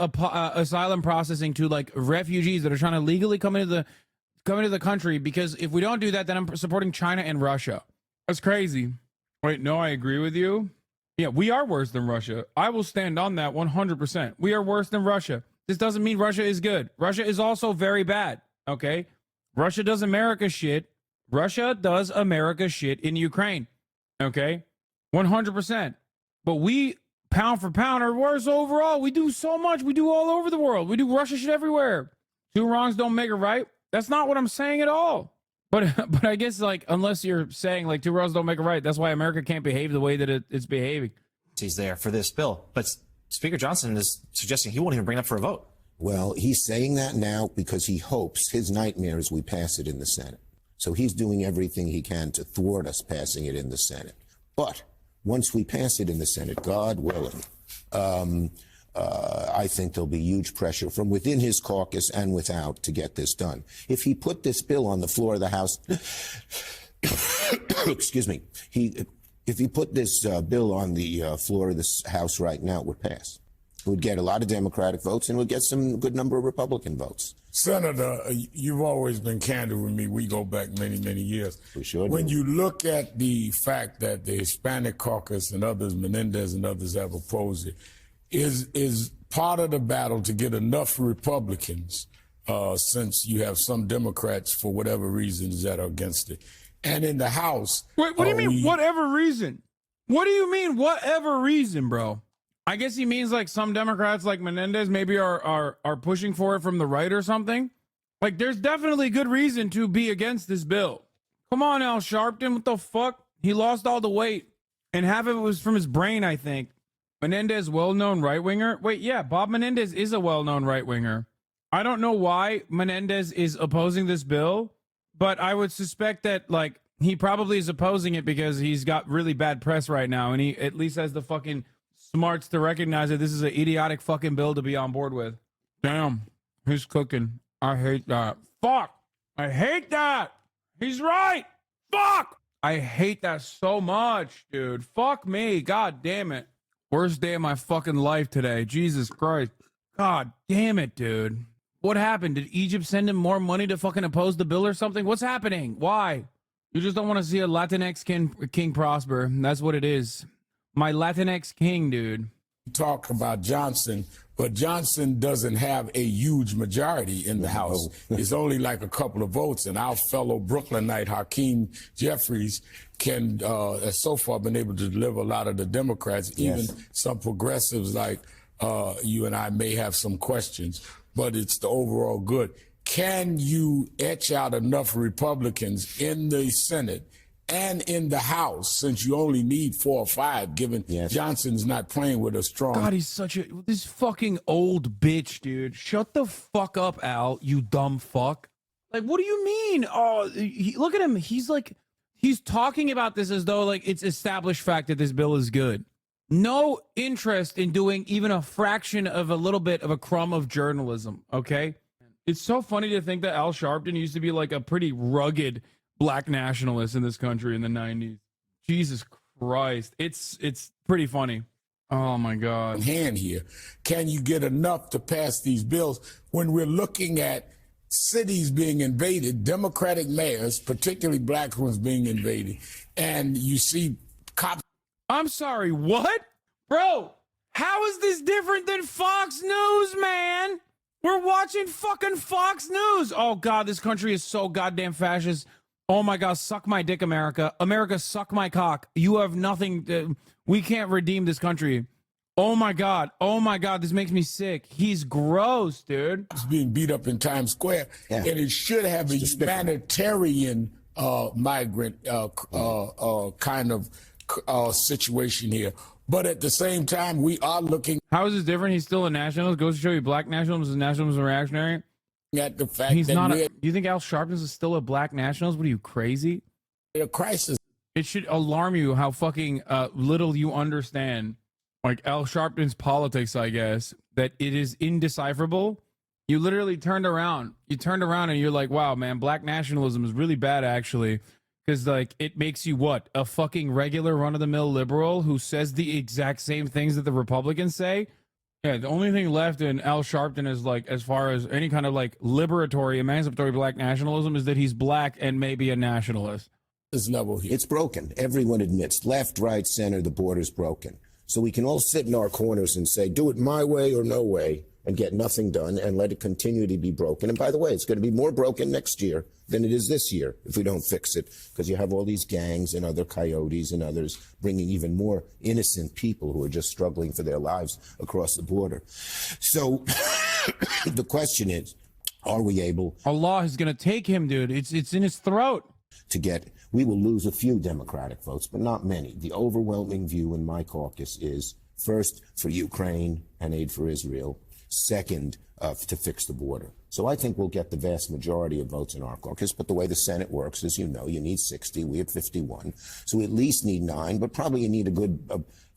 Speaker 2: asylum processing to, like, refugees that are trying to legally come into the country, because if we don't do that, then I'm supporting China and Russia. That's crazy. Wait, no, I agree with you. Yeah, we are worse than Russia. I will stand on that 100%. We are worse than Russia. This doesn't mean Russia is good. Russia is also very bad, okay? Russia does America shit. Russia does America shit in Ukraine, okay? 100%. But we, pound for pound, are worse overall. We do so much. We do all over the world. We do Russia shit everywhere. Two wrongs don't make a right. That's not what I'm saying at all. But I guess, like, unless you're saying, like, two wrongs don't make a right, that's why America can't behave the way that it's behaving.
Speaker 4: He's there for this bill. But Speaker Johnson is suggesting he won't even bring it up for a vote.
Speaker 6: Well, he's saying that now because he hopes, his nightmare is we pass it in the Senate. So he's doing everything he can to thwart us passing it in the Senate. But once we pass it in the Senate, God willing, I think there'll be huge pressure from within his caucus and without to get this done. If he put this bill on the floor of the House, excuse me, if he put this bill on the floor of the House right now, it would pass. It would get a lot of Democratic votes and would get some good number of Republican votes.
Speaker 23: Senator, you've always been candid with me. We go back many, many years.
Speaker 6: We sure do.
Speaker 23: When you look at the fact that the Hispanic caucus and others, Menendez and others, have opposed it, is part of the battle to get enough Republicans, since you have some Democrats, for whatever reasons, that are against it. And in the House...
Speaker 2: Wait, what do you mean, whatever reason? What do you mean, whatever reason, bro? I guess he means, like, some Democrats, like Menendez, maybe are pushing for it from the right or something. Like, there's definitely good reason to be against this bill. Come on, Al Sharpton, what the fuck? He lost all the weight, and half of it was from his brain, I think. Menendez, well-known right-winger? Wait, yeah, Bob Menendez is a well-known right-winger. I don't know why Menendez is opposing this bill, but I would suspect that, like, he probably is opposing it because he's got really bad press right now, and he at least has the fucking smarts to recognize that this is an idiotic fucking bill to be on board with. Damn, he's cooking. I hate that. Fuck! I hate that! He's right! Fuck! I hate that so much, dude. Fuck me. God damn it. Worst day of my fucking life today. Jesus Christ. God damn it, dude. What happened? Did Egypt send him more money to fucking oppose the bill or something? What's happening? Why? You just don't want to see a Latinx king prosper. That's what it is. My Latinx king, dude.
Speaker 23: Talk about Johnson, but Johnson doesn't have a huge majority in the House. It's only like a couple of votes, and our fellow Brooklynite Hakeem Jeffries can has so far been able to deliver a lot of the Democrats. Even some progressives like you and I may have some questions, but it's the overall good. Can you etch out enough Republicans in the Senate and in the House, since you only need 4 or 5, given Johnson's not playing with a strong...
Speaker 2: God, he's such this fucking old bitch, dude. Shut the fuck up, Al, you dumb fuck. Like, what do you mean? Oh, look at him. He's like, he's talking about this as though, like, it's established fact that this bill is good. No interest in doing even a fraction of a little bit of a crumb of journalism, okay? It's so funny to think that Al Sharpton used to be, like, a pretty rugged black nationalist in this country in the 90s. Jesus Christ. It's pretty funny. Oh my God.
Speaker 23: Hand here. Can you get enough to pass these bills when we're looking at cities being invaded, Democratic mayors, particularly black ones, being invaded, and you see cops...
Speaker 2: I'm sorry, what? Bro, how is this different than Fox News, man? We're watching fucking Fox News. Oh, God, this country is so goddamn fascist. Oh, my God, suck my dick, America. America, suck my cock. You have nothing. We can't redeem this country. Oh, my God. Oh, my God, this makes me sick. He's gross, dude.
Speaker 23: It's being beat up in Times Square, and it should have a humanitarian migrant kind of situation here. But at the same time, we are looking.
Speaker 2: How is this different? He's still a nationalist. Goes to show you black nationalism is nationalism reactionary.
Speaker 23: At the fact
Speaker 2: He's
Speaker 23: that
Speaker 2: not. You think Al Sharpton is still a black nationalist? What are you, crazy?
Speaker 23: A crisis.
Speaker 2: It should alarm you how fucking little you understand, like Al Sharpton's politics. I guess that it is indecipherable. You literally turned around. You turned around and you're like, wow, man, black nationalism is really bad, actually. Because, like, it makes you what? A fucking regular run-of-the-mill liberal who says the exact same things that the Republicans say? Yeah, the only thing left in Al Sharpton is, like, as far as any kind of, like, liberatory, emancipatory black nationalism is that he's black and maybe a nationalist.
Speaker 23: This level here.
Speaker 6: It's broken. Everyone admits. Left, right, center, the border's broken. So we can all sit in our corners and say, do it my way or no way, and get nothing done and let it continue to be broken. And by the way, it's going to be more broken next year than it is this year if we don't fix it, because you have all these gangs and other coyotes and others bringing even more innocent people who are just struggling for their lives across the border. So the question is, are we able?
Speaker 2: Allah is going to take him, dude. It's in his throat.
Speaker 6: We will lose a few Democratic votes, but not many. The overwhelming view in my caucus is, first, for Ukraine and aid for Israel. Second, to fix the border. So I think we'll get the vast majority of votes in our caucus, but the way the Senate works, as you know, you need 60, we have 51. So we at least need 9, but probably you need a good,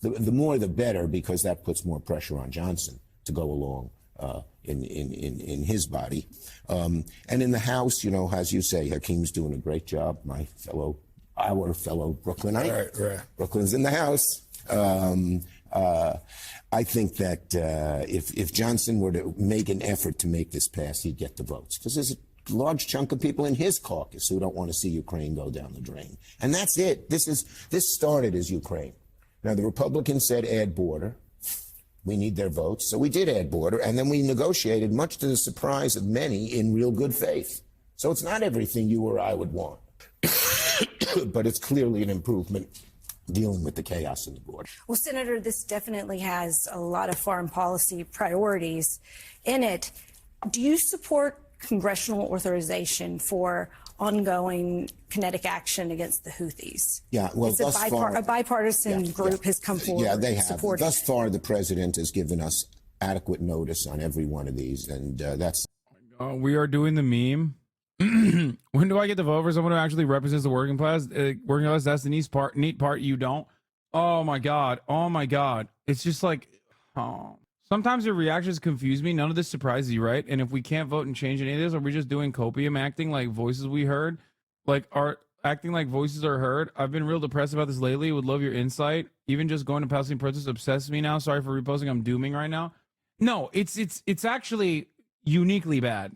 Speaker 6: the more the better, because that puts more pressure on Johnson to go along in his body. And in the House, you know, as you say, Hakeem's doing a great job, our fellow Brooklynite.
Speaker 23: Right.
Speaker 6: Brooklyn's in the House. I think that if Johnson were to make an effort to make this pass, he'd get the votes. Because there's a large chunk of people in his caucus who don't want to see Ukraine go down the drain. And that's it. This started as Ukraine. Now, the Republicans said add border. We need their votes. So we did add border. And then we negotiated, much to the surprise of many, in real good faith. So it's not everything you or I would want. But it's clearly an improvement dealing with the chaos in the border.
Speaker 1: Well, Senator, this definitely has a lot of foreign policy priorities in it. Do you support congressional authorization for ongoing kinetic action against the Houthis?
Speaker 6: Yeah, well,
Speaker 1: it's a bipartisan group has come forward.
Speaker 6: Yeah, they have.
Speaker 1: Supporting
Speaker 6: Thus far, the president has given us adequate notice on every one of these, and that's...
Speaker 2: We are doing the meme. When do I get to vote for someone who actually represents the working class? That's the neat part. You don't. Oh my god. It's just like, sometimes your reactions confuse me. None of this surprises you, right? And if we can't vote and change any of this, are we just doing copium acting like voices we heard? Like acting like voices are heard? I've been real depressed about this lately. Would love your insight. Even just going to Palestinian protests obsesses me now. Sorry for reposting. I'm dooming right now. No, it's actually uniquely bad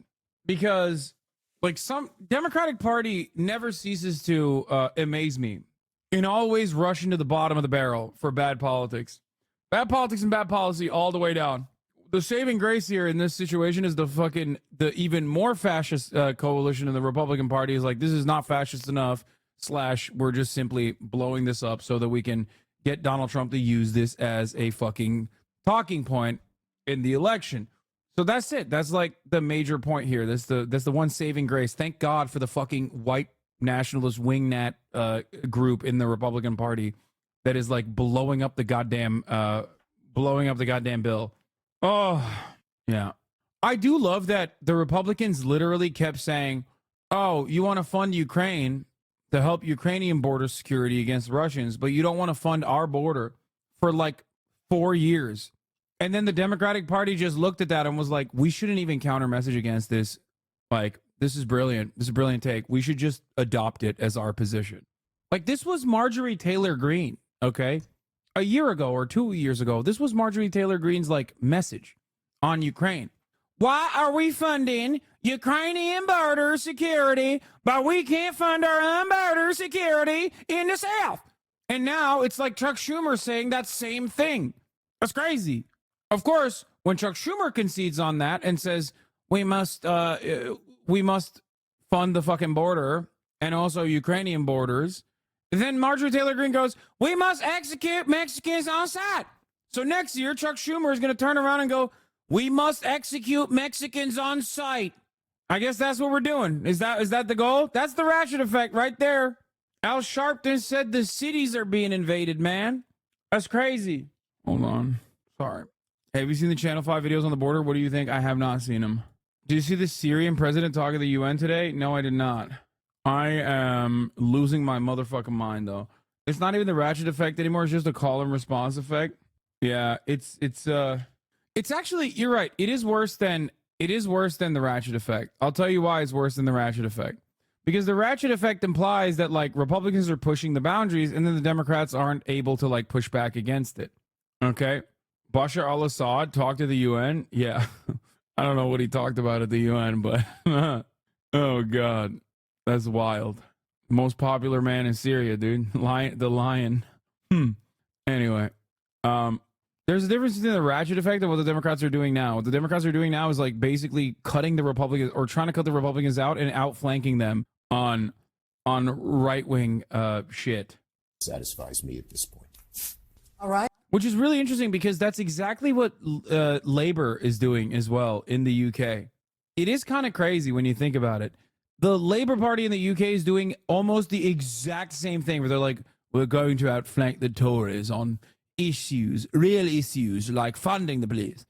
Speaker 2: because, like, some Democratic Party never ceases to amaze me and always rush into the bottom of the barrel for bad politics. Bad politics and bad policy all the way down. The saving grace here in this situation is the even more fascist coalition in the Republican Party is like, this is not fascist enough, / we're just simply blowing this up so that we can get Donald Trump to use this as a fucking talking point in the election. So that's it. That's like the major point here. That's the one saving grace. Thank God for the fucking white nationalist wingnut group in the Republican Party that is like blowing up the goddamn bill. Oh, yeah. I do love that the Republicans literally kept saying, "Oh, you want to fund Ukraine to help Ukrainian border security against Russians, but you don't want to fund our border," for like 4 years. And then the Democratic Party just looked at that and was like, we shouldn't even counter message against this. Like, this is brilliant. This is a brilliant take. We should just adopt it as our position. Like, this was Marjorie Taylor Greene, okay? A year ago or 2 years ago, this was Marjorie Taylor Greene's, like, message on Ukraine. Why are we funding Ukrainian border security, but we can't fund our own border security in the South? And now it's like Chuck Schumer saying that same thing. That's crazy. Of course, when Chuck Schumer concedes on that and says we must fund the fucking border and also Ukrainian borders, then Marjorie Taylor Greene goes, we must execute Mexicans on sight. So next year, Chuck Schumer is going to turn around and go, we must execute Mexicans on sight. I guess that's what we're doing. Is that the goal? That's the ratchet effect right there. Al Sharpton said the cities are being invaded, man. That's crazy. Hold on. Sorry. Hey, have you seen the Channel 5 videos on the border? What do you think? I have not seen them. Did you see the Syrian president talk at the UN today? No, I did not. I am losing my motherfucking mind, though. It's not even the ratchet effect anymore. It's just a call and response effect. Yeah, it's actually, you're right. It is worse than the ratchet effect. I'll tell you why it's worse than the ratchet effect. Because the ratchet effect implies that like Republicans are pushing the boundaries and then the Democrats aren't able to like push back against it. Okay? Bashar al-Assad talked to the UN. Yeah. I don't know what he talked about at the UN, but oh God. That's wild. Most popular man in Syria, dude. The lion. Anyway. There's a difference between the ratchet effect and what the Democrats are doing now. What the Democrats are doing now is like basically cutting the Republicans or trying to cut the Republicans out and outflanking them on right-wing shit.
Speaker 6: Satisfies me at this point.
Speaker 5: All right.
Speaker 2: Which is really interesting because that's exactly what Labour is doing as well in the UK. It is kind of crazy when you think about it. The Labour Party in the UK is doing almost the exact same thing where they're like, we're going to outflank the Tories on issues, real issues like funding the police.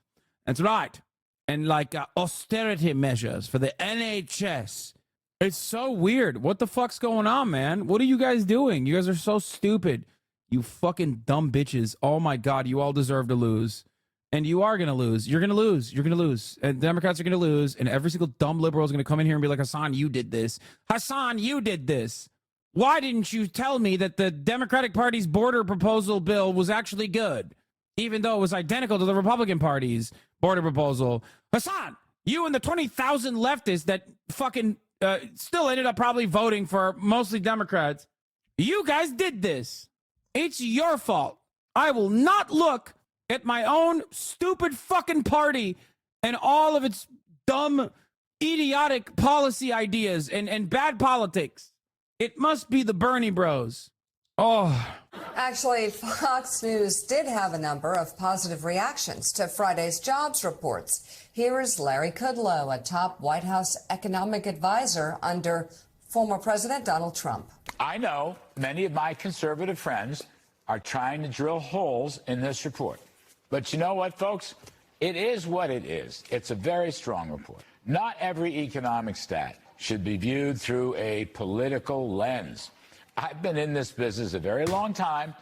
Speaker 2: That's right. And like austerity measures for the NHS. It's so weird. What the fuck's going on, man? What are you guys doing? You guys are so stupid. You fucking dumb bitches. Oh my God, you all deserve to lose. And you are going to lose. You're going to lose. You're going to lose. And Democrats are going to lose. And every single dumb liberal is going to come in here and be like, Hasan, you did this. Hasan, you did this. Why didn't you tell me that the Democratic Party's border proposal bill was actually good, even though it was identical to the Republican Party's border proposal? Hasan, you and the 20,000 leftists that fucking still ended up probably voting for mostly Democrats, you guys did this. It's your fault. I will not look at my own stupid fucking party and all of its dumb, idiotic policy ideas and bad politics. It must be the Bernie bros. Oh.
Speaker 5: Actually, Fox News did have a number of positive reactions to Friday's jobs reports. Here is Larry Kudlow, a top White House economic advisor under former President Donald Trump.
Speaker 8: I know many of my conservative friends are trying to drill holes in this report. But you know what, folks? It is what it is. It's a very strong report. Not every economic stat should be viewed through a political lens. I've been in this business a very long time,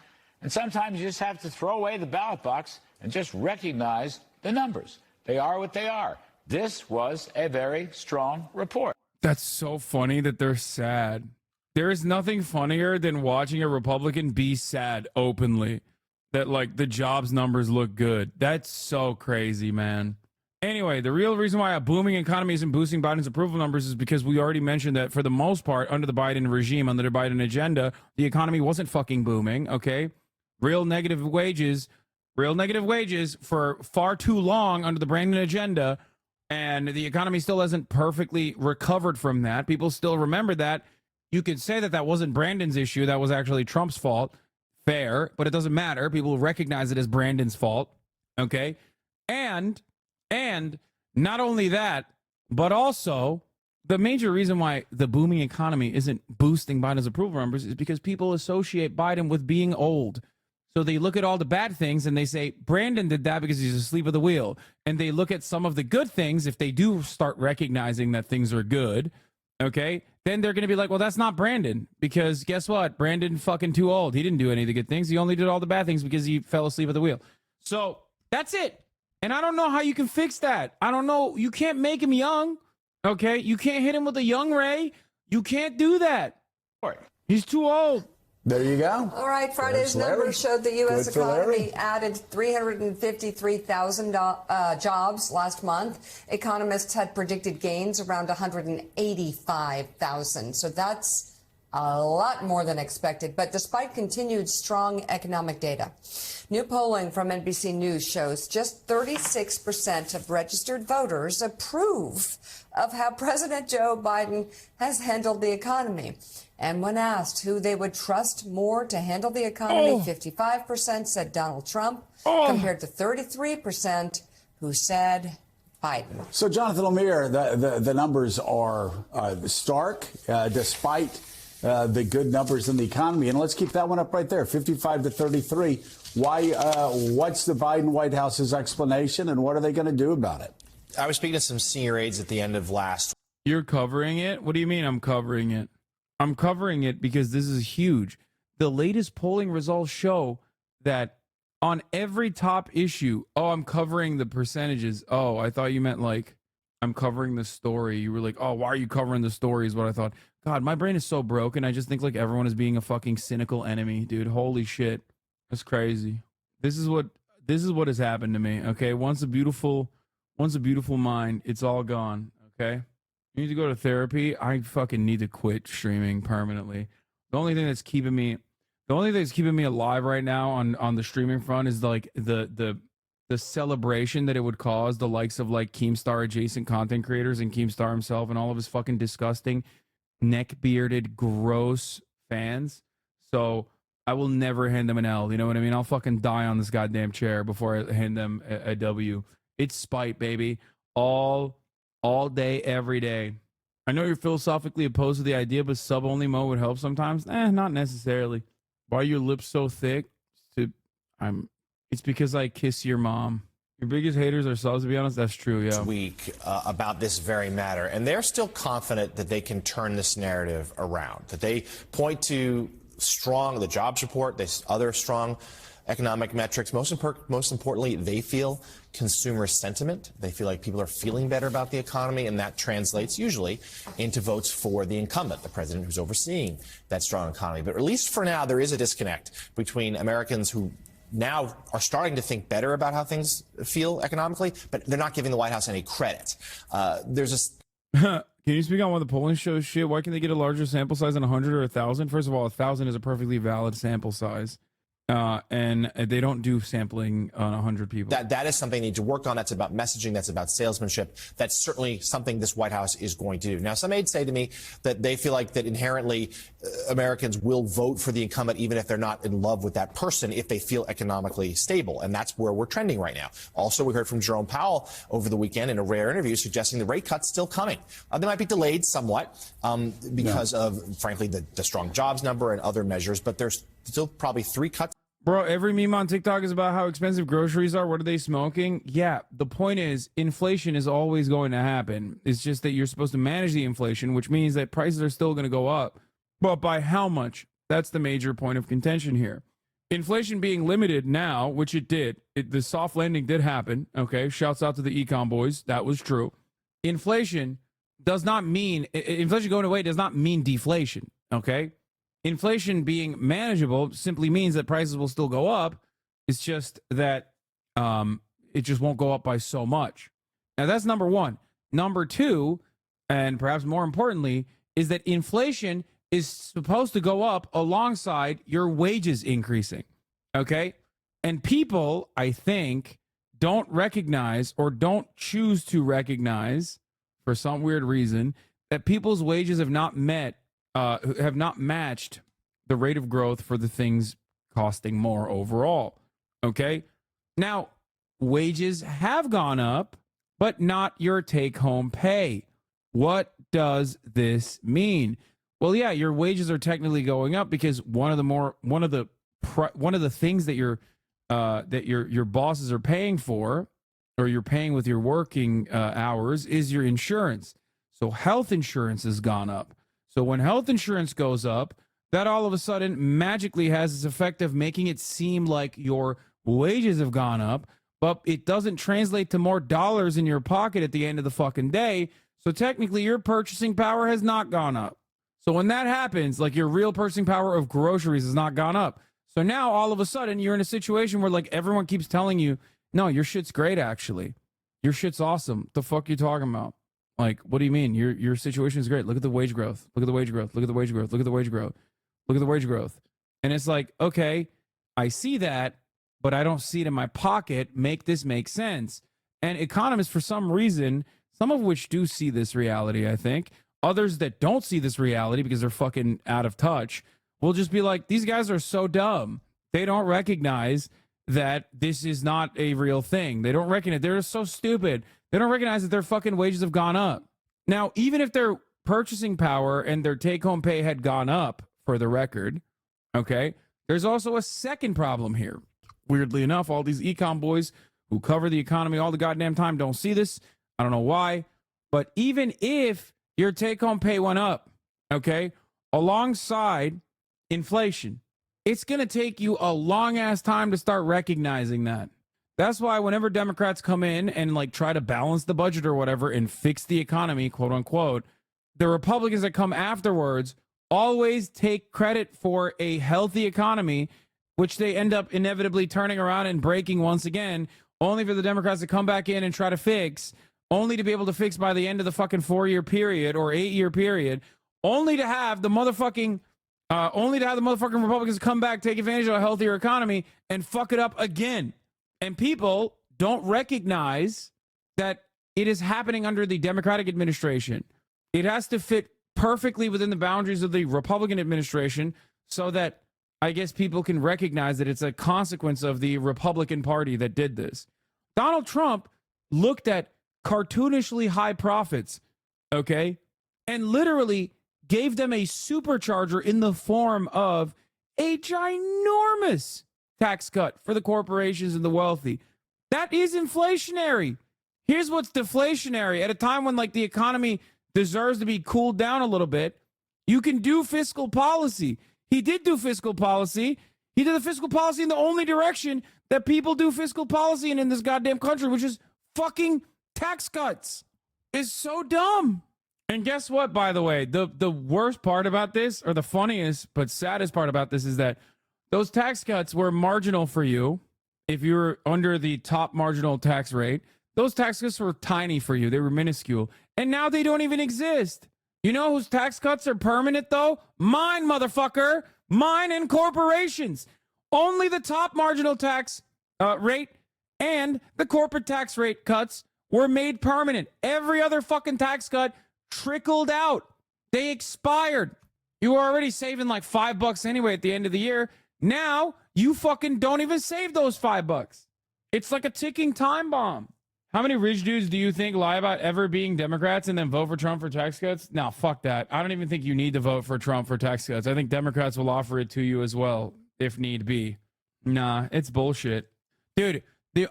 Speaker 8: and sometimes you just have to throw away the ballot box and just recognize the numbers. They are what they are. This was a very strong report.
Speaker 2: That's so funny that they're sad. There is nothing funnier than watching a Republican be sad openly that, like, the jobs numbers look good. That's so crazy, man. Anyway, the real reason why a booming economy isn't boosting Biden's approval numbers is because we already mentioned that for the most part, under the Biden regime, under the Biden agenda, the economy wasn't fucking booming, okay? Real negative wages for far too long under the Brandon agenda, and the economy still hasn't perfectly recovered from that. People still remember that. You could say that that wasn't Brandon's issue. That was actually Trump's fault. Fair, but it doesn't matter. People recognize it as Brandon's fault, okay? And not only that, but also the major reason why the booming economy isn't boosting Biden's approval numbers is because people associate Biden with being old. So they look at all the bad things and they say, Brandon did that because he's asleep at the wheel. And they look at some of the good things, if they do start recognizing that things are good, okay, then they're going to be like, well, that's not Brandon. Because guess what? Brandon fucking too old. He didn't do any of the good things. He only did all the bad things because he fell asleep at the wheel. So that's it. And I don't know how you can fix that. I don't know. You can't make him young. Okay? You can't hit him with a young Ray. You can't do that. He's too old.
Speaker 15: There you go.
Speaker 5: All right, Friday's numbers showed the U.S. economy added 353,000 jobs last month. Economists had predicted gains around 185,000. So that's a lot more than expected. But despite continued strong economic data, new polling from NBC News shows just 36% of registered voters approve of how President Joe Biden has handled the economy. And when asked who they would trust more to handle the economy, 55% said Donald Trump, compared to 33% who said Biden.
Speaker 15: So, Jonathan Lemire, the numbers are stark, despite the good numbers in the economy. And let's keep that one up right there, 55 to 33. Why? What's the Biden White House's explanation, and what are they going to do about it?
Speaker 4: I was speaking to some senior aides at the end of last.
Speaker 2: You're covering it? What do you mean I'm covering it? I'm covering it because this is huge. The latest polling results show that on every top issue, I'm covering the percentages. Oh, I thought you meant like I'm covering the story. You were like, oh, why are you covering the story is what I thought. God, my brain is so broken. I just think like everyone is being a fucking cynical enemy, dude. Holy shit. That's crazy. This is what has happened to me. Okay. Once a beautiful mind, it's all gone. Okay. You need to go to therapy. I fucking need to quit streaming permanently. The only thing that's keeping me alive right now on the streaming front is like the celebration that it would cause the likes of like Keemstar adjacent content creators and Keemstar himself and all of his fucking disgusting neck-bearded gross fans. So I will never hand them an L. You know what I mean? I'll fucking die on this goddamn chair before I hand them a W. It's spite, baby. All day, every day. I know you're philosophically opposed to the idea, but sub-only mode would help sometimes. Not necessarily. Why are your lips so thick? It's because I kiss your mom. Your biggest haters are subs, to be honest. That's true, yeah.
Speaker 4: Week about this very matter, and they're still confident that they can turn this narrative around. That they point to the jobs report, other strong economic metrics. Most importantly, they feel consumer sentiment. They feel like people are feeling better about the economy, and that translates usually into votes for the incumbent, the president who's overseeing that strong economy. But at least for now, there is a disconnect between Americans who now are starting to think better about how things feel economically, but they're not giving the White House any credit.
Speaker 2: Can you speak on why the polling shows shit? Why can they get a larger sample size than 100 or 1,000? First of all, 1,000 is a perfectly valid sample size. And they don't do sampling on 100 people.
Speaker 4: That is something they need to work on. That's about messaging. That's about salesmanship. That's certainly something this White House is going to do. Now, some aides say to me that they feel like that inherently Americans will vote for the incumbent even if they're not in love with that person, if they feel economically stable. And that's where we're trending right now. Also, we heard from Jerome Powell over the weekend in a rare interview suggesting the rate cut's still coming. They might be delayed somewhat because of, frankly, the strong jobs number and other measures, but there's still probably 3 cuts.
Speaker 2: Bro, every meme on TikTok is about how expensive groceries are. What are they smoking? Yeah, the point is inflation is always going to happen. It's just that you're supposed to manage the inflation, which means that prices are still going to go up. But by how much? That's the major point of contention here. Inflation being limited now, which it did. The soft landing did happen. Okay, shouts out to the econ boys. That was true. Inflation does not mean, inflation going away does not mean deflation. Okay? Inflation being manageable simply means that prices will still go up. It's just that it just won't go up by so much. Now, that's number one. Number two, and perhaps more importantly, is that inflation is supposed to go up alongside your wages increasing. Okay? And people, I think, don't recognize or don't choose to recognize, for some weird reason, that people's wages have not matched the rate of growth for the things costing more overall. Okay? Now, wages have gone up, but not your take-home pay. What does this mean? Well, yeah, your wages are technically going up because one of the things that your bosses are paying for, or you're paying with your working hours, is your insurance. So health insurance has gone up. So when health insurance goes up, that all of a sudden magically has this effect of making it seem like your wages have gone up, but it doesn't translate to more dollars in your pocket at the end of the fucking day. So technically your purchasing power has not gone up. So when that happens, like your real purchasing power of groceries has not gone up. So now all of a sudden you're in a situation where like everyone keeps telling you, no, your shit's great actually. Your shit's awesome. The fuck you talking about? Like, what do you mean? Your situation is great. Look at the wage growth. Look at the wage growth. Look at the wage growth. Look at the wage growth. Look at the wage growth. And it's like, okay, I see that, but I don't see it in my pocket. Make this make sense. And economists, for some reason, some of which do see this reality, I think, others that don't see this reality because they're fucking out of touch, will just be like, these guys are so dumb. They don't recognize that this is not a real thing. They don't recognize. They're so stupid. They don't recognize that their fucking wages have gone up. Now, even if their purchasing power and their take-home pay had gone up, for the record, okay, there's also a second problem here. Weirdly enough, all these econ boys who cover the economy all the goddamn time don't see this. I don't know why. But even if your take-home pay went up, okay, alongside inflation, it's going to take you a long-ass time to start recognizing that. That's why whenever Democrats come in and like try to balance the budget or whatever and fix the economy, quote unquote, the Republicans that come afterwards always take credit for a healthy economy, which they end up inevitably turning around and breaking once again, only for the Democrats to come back in and try to fix, only to be able to fix by the end of the fucking 4-year period or 8-year period, only to have the motherfucking Republicans come back, take advantage of a healthier economy, and fuck it up again. And people don't recognize that it is happening under the Democratic administration. It has to fit perfectly within the boundaries of the Republican administration so that I guess people can recognize that it's a consequence of the Republican Party that did this. Donald Trump looked at cartoonishly high profits, okay, and literally gave them a supercharger in the form of a ginormous tax cut for the corporations and the wealthy. That is inflationary. Here's what's deflationary. At a time when like the economy deserves to be cooled down a little bit, you can do fiscal policy. He did do fiscal policy. He did the fiscal policy in the only direction that people do fiscal policy in this goddamn country, which is fucking tax cuts. It's so dumb. And guess what, by the way, the worst part about this, or the funniest but saddest part about this, is that those tax cuts were marginal for you if you were under the top marginal tax rate. Those tax cuts were tiny for you. They were minuscule. And now they don't even exist. You know whose tax cuts are permanent, though? Mine, motherfucker. Mine and corporations. Only the top marginal tax rate and the corporate tax rate cuts were made permanent. Every other fucking tax cut trickled out. They expired. You were already saving like $5 anyway at the end of the year. Now you fucking don't even save those $5. It's like a ticking time bomb. How many rich dudes do you think lie about ever being Democrats and then vote for Trump for tax cuts? No, fuck that. I don't even think you need to vote for Trump for tax cuts. I think Democrats will offer it to you as well, if need be. Nah, it's bullshit. Dude,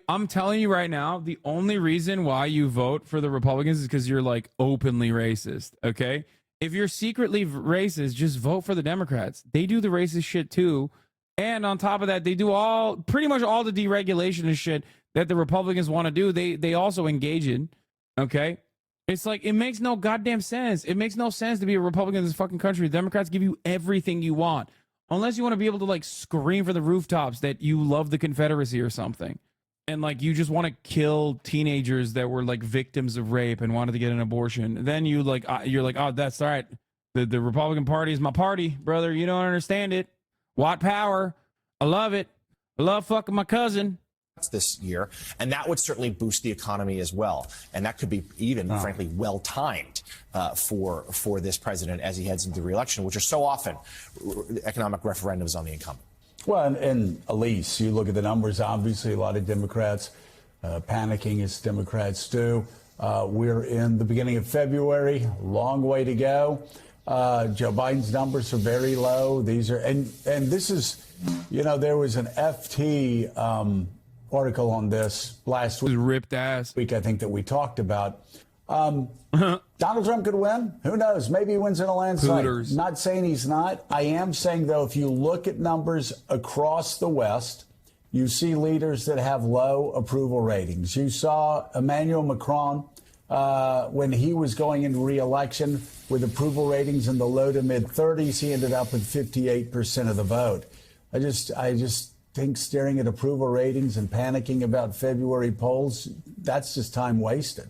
Speaker 2: I'm telling you right now, the only reason why you vote for the Republicans is because you're like openly racist, okay? If you're secretly racist, just vote for the Democrats. They do the racist shit too. And on top of that, they do pretty much all the deregulation and shit that the Republicans want to do. They also engage in, okay? It's like, it makes no goddamn sense. It makes no sense to be a Republican in this fucking country. The Democrats give you everything you want. Unless you want to be able to like scream for the rooftops that you love the Confederacy or something. And like you just want to kill teenagers that were like victims of rape and wanted to get an abortion. Then you're like, oh, that's all right. The Republican Party is my party, brother. You don't understand it. White power. I love it. I love fucking my cousin.
Speaker 4: This year, and that would certainly boost the economy as well, and that could be even, frankly, well timed for this president as he heads into the re-election, which are so often economic referendums on the incumbent.
Speaker 15: Well, and Elise, you look at the numbers. Obviously, a lot of Democrats panicking, as Democrats do. We're in the beginning of February, long way to go. Joe Biden's numbers are very low. These are, and this is, you know, there was an FT article on this last week.
Speaker 2: Ripped ass
Speaker 15: week, I think, that we talked about. Donald Trump could win. Who knows? Maybe he wins in a landslide.
Speaker 2: Hooters.
Speaker 15: Not saying he's not. I am saying, though, if you look at numbers across the West, you see leaders that have low approval ratings. You saw Emmanuel Macron when he was going into re-election with approval ratings in the low to mid 30s. He ended up with 58% of the vote. I just think staring at approval ratings and panicking about February polls, that's just time wasted.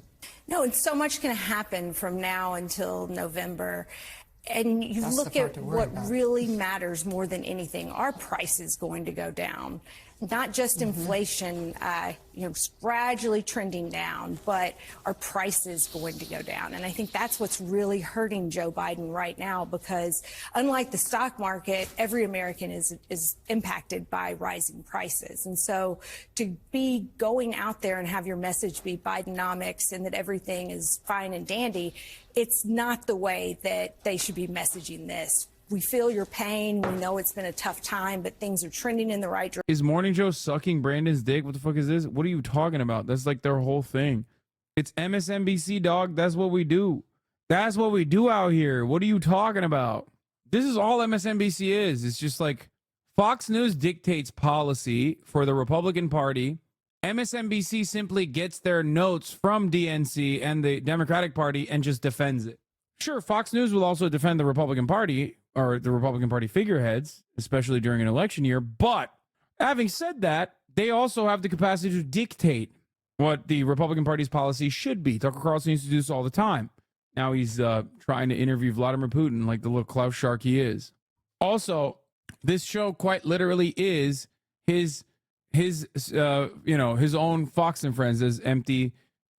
Speaker 1: No, and so much can happen from now until November. And you look at what really matters more than anything. Our price is going to go down. Not just inflation, gradually trending down, but our price is going to go down. And I think that's what's really hurting Joe Biden right now, because unlike the stock market, every American is impacted by rising prices. And so to be going out there and have your message be Bidenomics and that everything is fine and dandy, it's not the way that they should be messaging this. We feel your pain. We know it's been a tough time, but things are trending in the right direction.
Speaker 2: Is Morning Joe sucking Brandon's dick? What the fuck is this? What are you talking about? That's like their whole thing. It's MSNBC, dog. That's what we do. That's what we do out here. What are you talking about? This is all MSNBC is. It's just like Fox News dictates policy for the Republican Party. MSNBC simply gets their notes from DNC and the Democratic Party and just defends it. Sure, Fox News will also defend the Republican Party or the Republican Party figureheads, especially during an election year. But having said that, they also have the capacity to dictate what the Republican Party's policy should be. Tucker Carlson used to do this all the time. Now he's trying to interview Vladimir Putin like the little Klaus shark he is. Also, this show quite literally is his own Fox and Friends, as Empty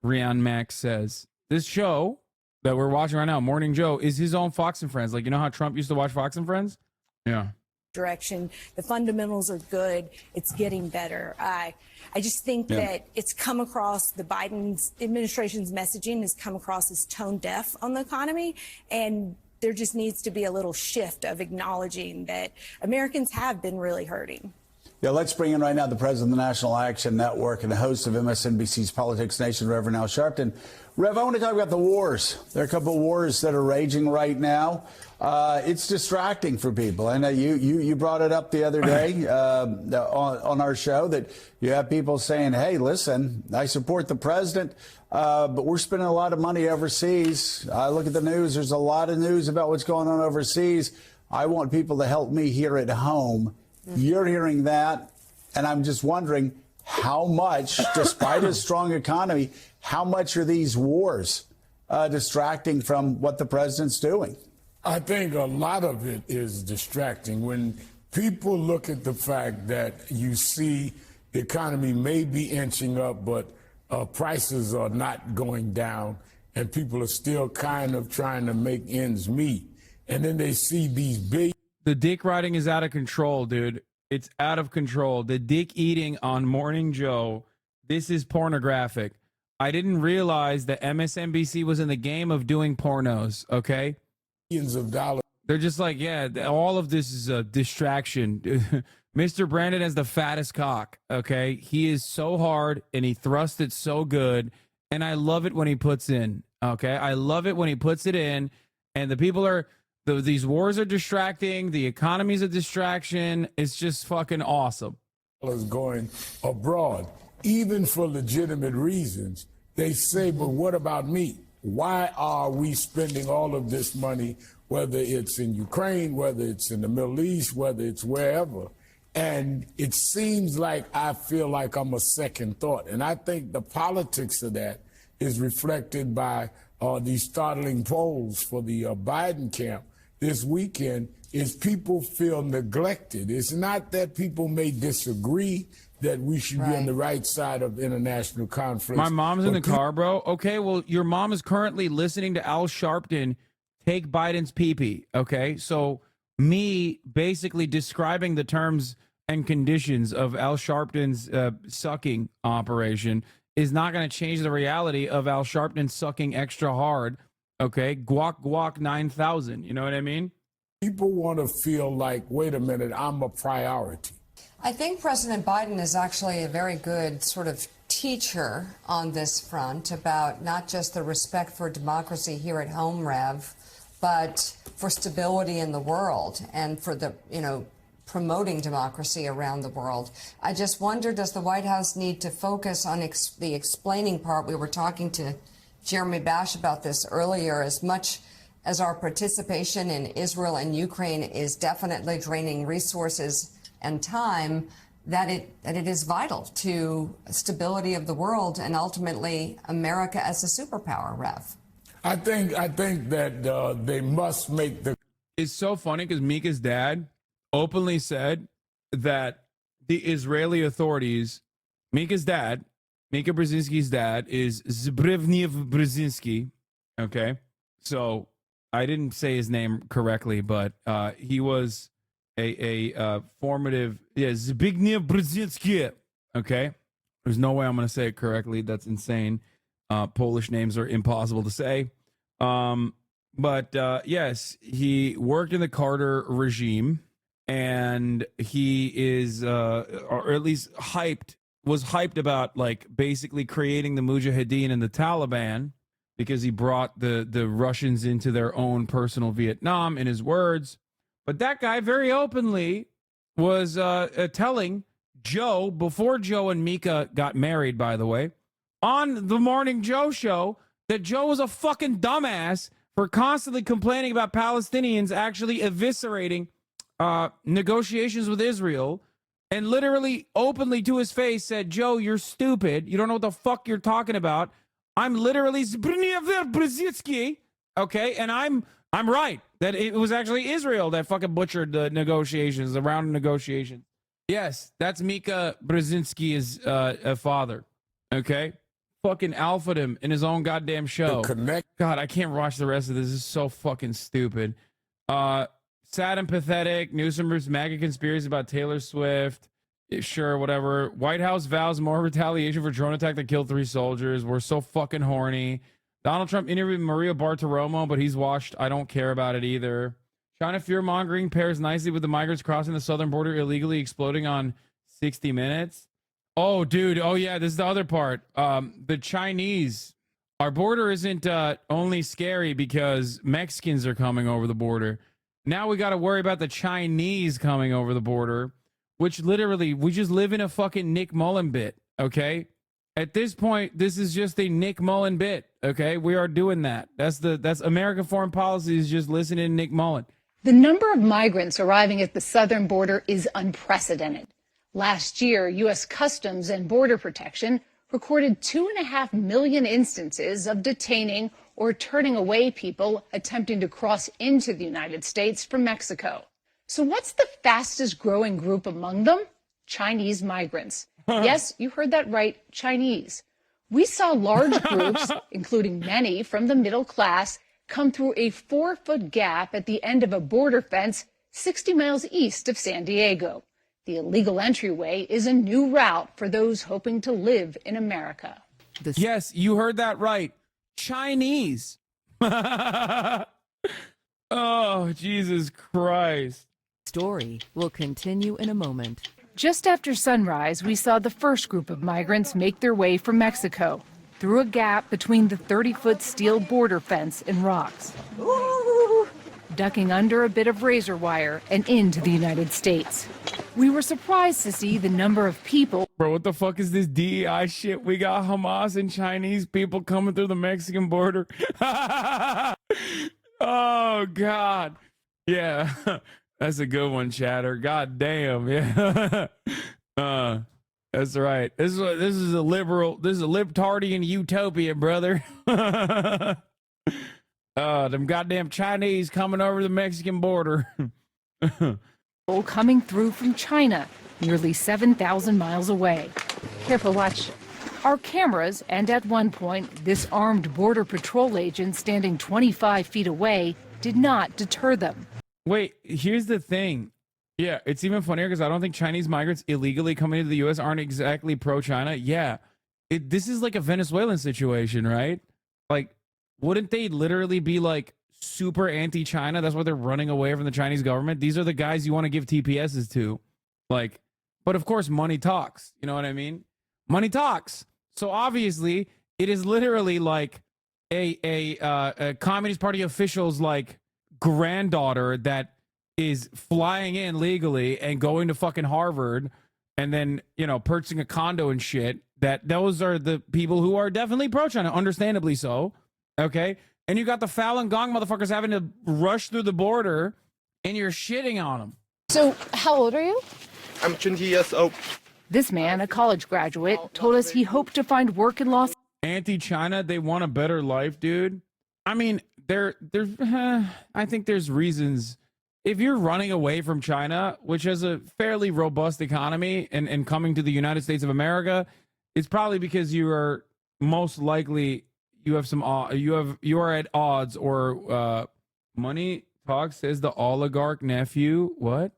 Speaker 2: Rian Max says. This show that we're watching right now, Morning Joe, is his own Fox and Friends. Like, you know how Trump used to watch Fox and Friends? Yeah.
Speaker 1: Direction. The fundamentals are good. It's getting better. I just think that it's come across, the Biden administration's messaging has come across as tone deaf on the economy. And there just needs to be a little shift of acknowledging that Americans have been really hurting.
Speaker 15: Yeah, let's bring in right now the president of the National Action Network and the host of MSNBC's Politics Nation, Reverend Al Sharpton. Rev, I want to talk about the wars. There are a couple of wars that are raging right now. It's distracting for people. I know you brought it up the other day on our show that you have people saying, hey, listen, I support the president, but we're spending a lot of money overseas. I look at the news. There's a lot of news about what's going on overseas. I want people to help me here at home. You're hearing that, and I'm just wondering how much, despite a strong economy, how much are these wars distracting from what the president's doing?
Speaker 23: I think a lot of it is distracting. When people look at the fact that you see the economy may be inching up, but prices are not going down, and people are still kind of trying to make ends meet, and then they see these big...
Speaker 2: The dick riding is out of control, dude. It's out of control. The dick eating on Morning Joe, this is pornographic. I didn't realize that MSNBC was in the game of doing pornos, okay?
Speaker 23: Millions of dollars.
Speaker 2: They're just like, yeah, all of this is a distraction. Mr. Brandon has the fattest cock, okay? He is so hard, and he thrusts it so good, and I love it when he puts in, okay? I love it when he puts it in, and the people are... These wars are distracting. The economy's a distraction. It's just fucking awesome.
Speaker 23: Going abroad, even for legitimate reasons. They say, but what about me? Why are we spending all of this money, whether it's in Ukraine, whether it's in the Middle East, whether it's wherever? And it seems like I feel like I'm a second thought. And I think the politics of that is reflected by these startling polls for the Biden camp this weekend. Is people feel neglected. It's not that people may disagree that we should be on the right side of international conflict.
Speaker 2: My mom's in the car, bro. Okay, well, your mom is currently listening to Al Sharpton take Biden's pee-pee, okay? So me basically describing the terms and conditions of Al Sharpton's sucking operation is not going to change the reality of Al Sharpton sucking extra hard, okay? Guac 9,000, you know what I mean?
Speaker 23: People want to feel like, wait a minute, I'm a priority.
Speaker 5: I think President Biden is actually a very good sort of teacher on this front about not just the respect for democracy here at home, Rev, but for stability in the world and for the, promoting democracy around the world. I just wonder, does the White House need to focus on the explaining part? We were talking to Jeremy Bash about this earlier. As much as our participation in Israel and Ukraine is definitely draining resources and time, that it is vital to stability of the world and ultimately America as a superpower, Rev?
Speaker 23: I think that they must make the.
Speaker 2: It's so funny because Mika's dad openly said that the Israeli authorities, Mika's dad, Mika Brzezinski's dad is Zbigniew Brzezinski. Okay, so I didn't say his name correctly, but he was a formative, Zbigniew Brzezinski. Okay, there's no way I'm going to say it correctly. That's insane. Polish names are impossible to say. But yes, he worked in the Carter regime, and he is, or at least was hyped about like basically creating the Mujahideen and the Taliban, because he brought the Russians into their own personal Vietnam, in his words. But that guy very openly was telling Joe, before Joe and Mika got married, by the way, on the Morning Joe show, that Joe was a fucking dumbass for constantly complaining about Palestinians actually eviscerating negotiations with Israel, and literally openly to his face said, Joe, you're stupid. You don't know what the fuck you're talking about. I'm literally Zbigniew Brzezinski, okay? And I'm right, that it was actually Israel that fucking butchered the negotiations, the round of negotiations. Yes, that's Mika Brzezinski's father, okay? Fucking alphaed him in his own goddamn show. God, I can't watch the rest of this. This is so fucking stupid. Sad and pathetic. Newsom's MAGA conspiracy about Taylor Swift. Sure, whatever. White House vows more retaliation for drone attack that killed 3 soldiers. We're so fucking horny. Donald Trump interviewed Maria Bartiromo, but he's washed. I don't care about it either. China fear-mongering pairs nicely with the migrants crossing the southern border illegally exploding on 60 Minutes. Oh, dude. Oh, yeah. This is the other part. The Chinese. Our border isn't only scary because Mexicans are coming over the border. Now we got to worry about the Chinese coming over the border, which literally, we just live in a fucking Nick Mullen bit, okay? At this point, this is just a Nick Mullen bit, okay? We are doing that. That's American foreign policy, is just listening to Nick Mullen.
Speaker 9: The number of migrants arriving at the southern border is unprecedented. Last year, U.S. Customs and Border Protection recorded 2.5 million instances of detaining or turning away people attempting to cross into the United States from Mexico. So what's the fastest growing group among them? Chinese migrants. Yes, you heard that right, Chinese. We saw large groups, including many from the middle class, come through a 4-foot gap at the end of a border fence 60 miles east of San Diego. The illegal entryway is a new route for those hoping to live in America.
Speaker 2: Yes, you heard that right. Chinese. Oh, Jesus Christ.
Speaker 16: Story will continue in a moment.
Speaker 9: Just after sunrise, we saw the first group of migrants make their way from Mexico through a gap between the 30-foot steel border fence and rocks, ducking under a bit of razor wire and into the United States. We were surprised to see the number of people.
Speaker 2: Bro, what the fuck is this DEI shit? We got Hamas and Chinese people coming through the Mexican border. Oh, God. Yeah, that's a good one, Chatter. God damn, yeah. That's right. This is a libtardian utopia, brother. Them goddamn Chinese coming over the Mexican border.
Speaker 9: Coming through from China, nearly 7,000 miles away. Careful, watch. Our cameras, and at one point, this armed Border Patrol agent standing 25 feet away, did not deter them.
Speaker 2: Wait, here's the thing. Yeah, it's even funnier because I don't think Chinese migrants illegally coming into the U.S. aren't exactly pro-China. Yeah, this is like a Venezuelan situation, right? Like, wouldn't they literally be like super anti-China? That's why they're running away from the Chinese government. These are the guys you want to give TPSs to. Like, but of course, money talks. You know what I mean? Money talks. So obviously, it is literally like a Communist Party official's like granddaughter that is flying in legally and going to fucking Harvard and then, you know, purchasing a condo and shit. That those are the people who are definitely pro-China, understandably so. Okay? And you got the Falun Gong motherfuckers having to rush through the border and you're shitting on them.
Speaker 9: So how old are you?
Speaker 7: I'm 20 years old.
Speaker 9: This man, a college graduate, told us he hoped to find work in Los
Speaker 2: Anti-China, they want a better life, dude. I mean, I think there's reasons. If you're running away from China, which has a fairly robust economy, and coming to the United States of America, it's probably because you are most likely you are at odds, or Money Talk says the oligarch nephew. What?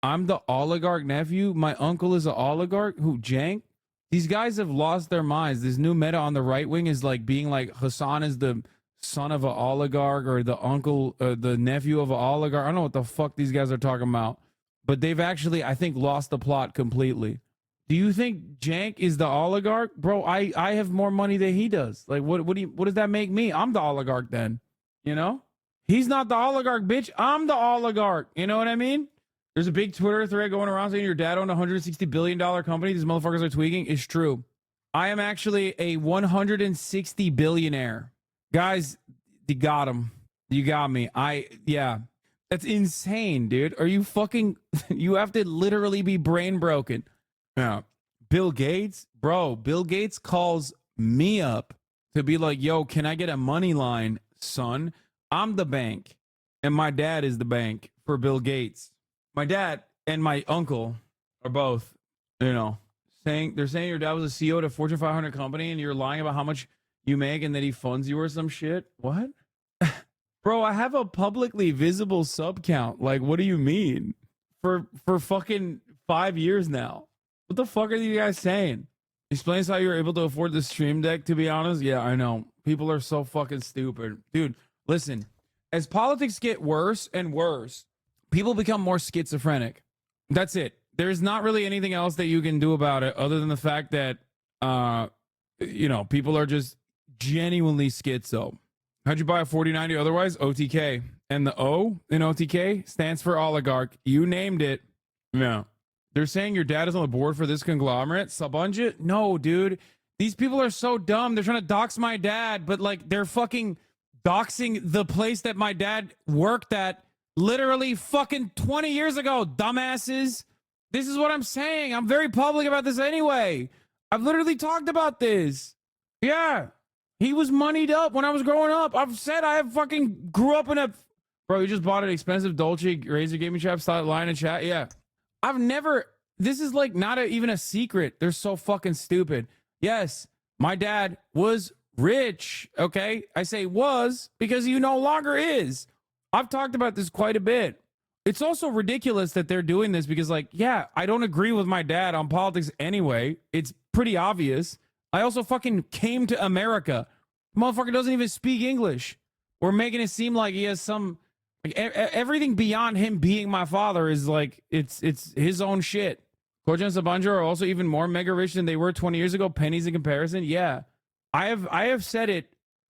Speaker 2: I'm the oligarch nephew? My uncle is an oligarch? Who, Jank? These guys have lost their minds. This new meta on the right wing is like being like Hassan is the son of an oligarch, or the uncle, the nephew of an oligarch. I don't know what the fuck these guys are talking about. But they've actually, I think, lost the plot completely. Do you think Jank is the oligarch? Bro, I have more money than he does. Like, what does that make me? I'm the oligarch then. You know? He's not the oligarch, bitch. I'm the oligarch. You know what I mean? There's a big Twitter thread going around saying your dad owned a $160 billion company. These motherfuckers are tweaking. It's true. I am actually a 160 billionaire. Guys, you got him. You got me. Yeah. That's insane, dude. Are you fucking... You have to literally be brain broken. Yeah. Bill Gates? Bro, Bill Gates calls me up to be like, yo, can I get a money line, son? I'm the bank. And my dad is the bank for Bill Gates. My dad and my uncle are both, they're saying your dad was a CEO at a Fortune 500 company and you're lying about how much you make and that he funds you or some shit. What? Bro, I have a publicly visible sub count. Like, what do you mean? For fucking 5 years now. What the fuck are you guys saying? Explains how you were able to afford the Stream Deck, to be honest. Yeah, I know. People are so fucking stupid. Dude, listen. As politics get worse and worse, people become more schizophrenic. That's it. There's not really anything else that you can do about it other than the fact that, people are just genuinely schizo. How'd you buy a 4090 otherwise? OTK. And the O in OTK stands for oligarch. You named it. Yeah. They're saying your dad is on the board for this conglomerate. Sabunjit? No, dude. These people are so dumb. They're trying to dox my dad, but like they're fucking doxing the place that my dad worked at literally fucking 20 years ago, dumbasses. This is what I'm saying. I'm very public about this anyway. I've literally talked about this. Yeah. He was moneyed up when I was growing up. I've said I have fucking grew up in a... Bro, you just bought an expensive Dolce Razor Gaming Trap style line in chat? Yeah. I've never... This is like not even a secret. They're so fucking stupid. Yes, my dad was rich, okay? I say was because he no longer is. I've talked about this quite a bit. It's also ridiculous that they're doing this because, like, yeah, I don't agree with my dad on politics anyway. It's pretty obvious. I also fucking came to America. Motherfucker doesn't even speak English. We're making it seem like he has some... Like, everything beyond him being my father is like, it's his own shit. Koja and Sabanja are also even more mega rich than they were 20 years ago. Pennies in comparison. Yeah. I have said it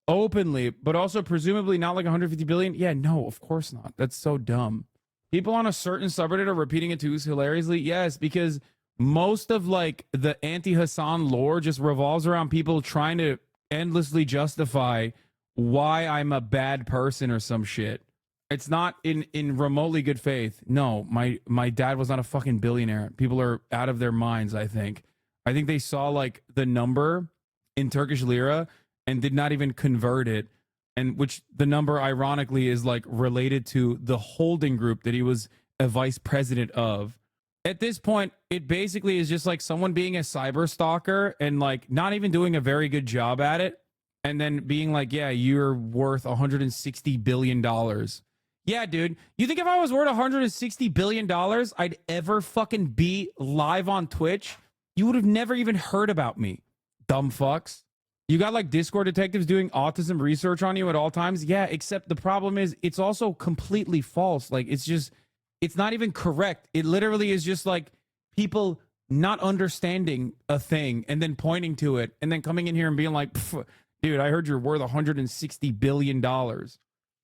Speaker 2: openly, but also presumably not like 150 billion. Yeah, no, of course not. That's so dumb. People on a certain subreddit are repeating it too hilariously. Yes, because most of like the anti-Hassan lore just revolves around people trying to endlessly justify why I'm a bad person or some shit. It's not in remotely good faith. No, my dad was not a fucking billionaire. People are out of their minds, I think. I think they saw like the number in Turkish lira and did not even convert it. And which the number ironically is like related to the holding group that he was a vice president of. At this point, it basically is just like someone being a cyber stalker and like not even doing a very good job at it. And then being like, yeah, you're worth $160 billion. Yeah, dude. You think if I was worth $160 billion, I'd ever fucking be live on Twitch? You would have never even heard about me. Dumb fucks. You got like Discord detectives doing autism research on you at all times? Yeah, except the problem is it's also completely false. Like, it's not even correct. It literally is just like people not understanding a thing and then pointing to it and then coming in here and being like, dude, I heard you're worth $160 billion.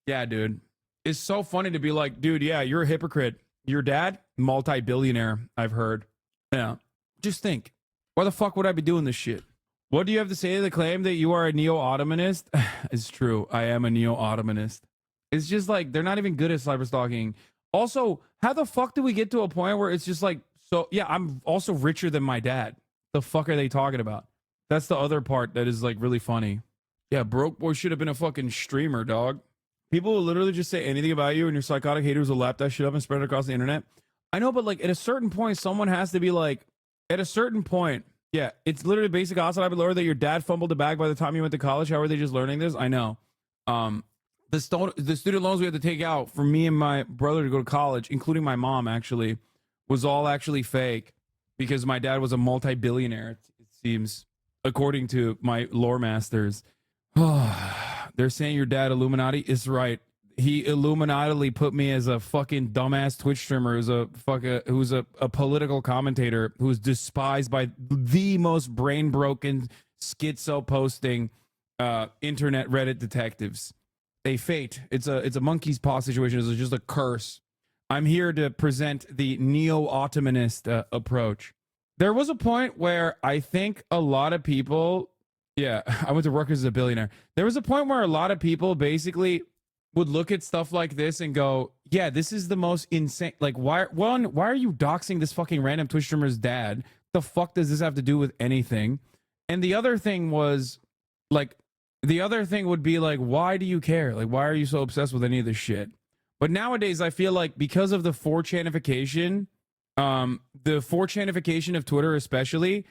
Speaker 2: Yeah, dude. It's so funny to be like, dude, yeah, you're a hypocrite. Your dad, multi-billionaire, I've heard. Yeah. Just think, why the fuck would I be doing this shit? What do you have to say to the claim that you are a neo-Ottomanist? It's true. I am a neo-Ottomanist. It's just like, they're not even good at cyber stalking. Also, how the fuck do we get to a point where it's just like So yeah, I'm also richer than my dad. The fuck are they talking about? That's the other part that is like really funny. Yeah, broke boy should have been a fucking streamer, dog. People will literally just say anything about you, and your psychotic haters will lap that shit up and spread it across the internet. I know, but like at a certain point, someone has to be like, at a certain point, yeah, it's literally basic HasanAbi lore that your dad fumbled the bag by the time you went to college. How are they just learning this? I know. The student loans we had to take out for me and my brother to go to college, including my mom, actually, was all actually fake because my dad was a multi-billionaire, it seems, according to my lore masters. They're saying your dad Illuminati is right. He Illuminatily put me as a fucking dumbass Twitch streamer who's a political commentator who's despised by the most brain broken schizo posting internet Reddit detectives. A fate. It's a monkey's paw situation. It's just a curse. I'm here to present the neo-Ottomanist approach. There was a point where I think a lot of people, yeah, I went to Rutgers as a billionaire. There was a point where a lot of people basically would look at stuff like this and go, yeah, this is the most insane. Like, why are you doxing this fucking random Twitch streamer's dad? The fuck does this have to do with anything? And the other thing was, like, the other thing would be like, why do you care? Like, why are you so obsessed with any of this shit? But nowadays, I feel like because of the 4chanification, of Twitter especially,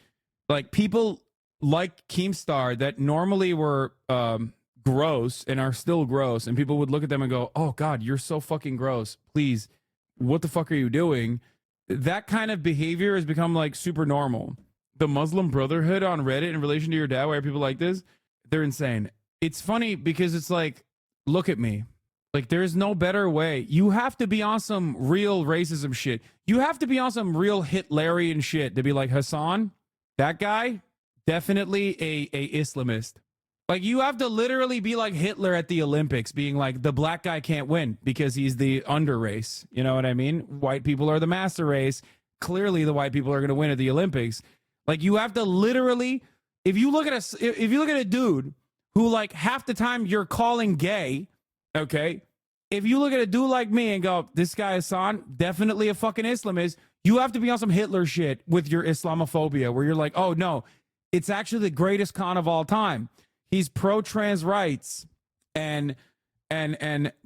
Speaker 2: like people like Keemstar that normally were gross and are still gross, and people would look at them and go, oh God, you're so fucking gross. Please, what the fuck are you doing? That kind of behavior has become like super normal. The Muslim Brotherhood on Reddit in relation to your dad, why are people like this? They're insane. It's funny because it's like, look at me. Like, there's no better way. You have to be on some real racism shit. You have to be on some real Hitlerian shit to be like, Hasan, that guy, definitely a Islamist. Like, you have to literally be like Hitler at the Olympics, being like, the black guy can't win because he's the under race. You know what I mean? White people are the master race. Clearly, the white people are going to win at the Olympics. Like, you have to literally, if you look at a dude who, like, half the time you're calling gay, okay, if you look at a dude like me and go, this guy Hasan, definitely a fucking Islamist, you have to be on some Hitler shit with your Islamophobia, where you're like, oh no, it's actually the greatest Khan of all time. He's pro-trans rights and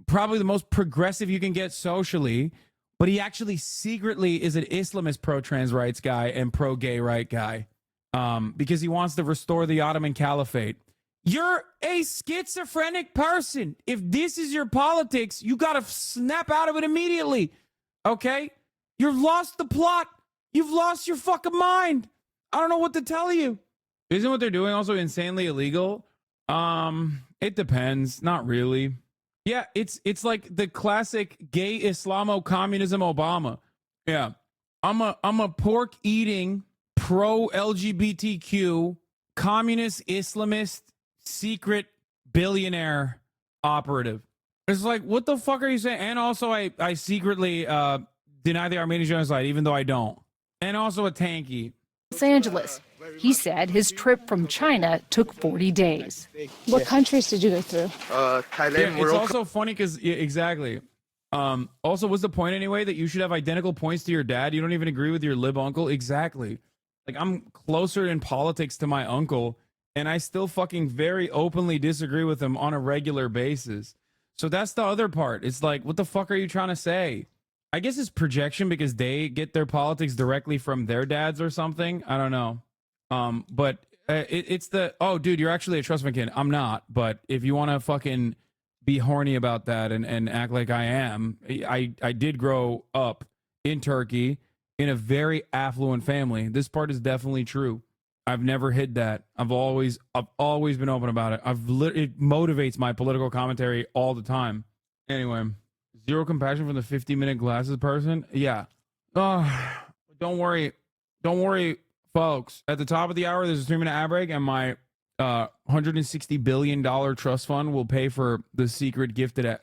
Speaker 2: probably the most progressive you can get socially, but he actually secretly is an Islamist pro-trans rights guy and pro-gay right guy, because he wants to restore the Ottoman Caliphate. You're a schizophrenic person. If this is your politics, you got to snap out of it immediately. Okay? You've lost the plot. You've lost your fucking mind. I don't know what to tell you. Isn't what they're doing also insanely illegal? It depends. Not really. Yeah, it's like the classic gay Islamo-communism Obama. Yeah. I'm a pork-eating, pro-LGBTQ, communist, Islamist, secret billionaire operative. It's like, what the fuck are you saying? And also, I secretly deny the Armenian genocide, even though I don't. And also a tanky.
Speaker 9: Los Angeles. He said his trip from China took 40 days. What countries did you go through?
Speaker 12: Thailand,
Speaker 2: yeah,
Speaker 12: Morocco.
Speaker 2: it's also funny because, yeah, exactly. Also, what's the point anyway? That you should have identical points to your dad? You don't even agree with your lib uncle? Exactly. Like, I'm closer in politics to my uncle, and I still fucking very openly disagree with him on a regular basis. So that's the other part. It's like, what the fuck are you trying to say? I guess it's projection because they get their politics directly from their dads or something. I don't know. But it's the, oh, dude, you're actually a trust fund kid. I'm not. But if you want to fucking be horny about that and act like I am, I did grow up in Turkey in a very affluent family. This part is definitely true. I've never hid that. I've always been open about it. It motivates my political commentary all the time. Anyway, zero compassion from the 50-minute glasses person. Yeah. Don't worry, folks. At the top of the hour, there's a 3-minute ad break, and my $160 billion trust fund will pay for the secret gifted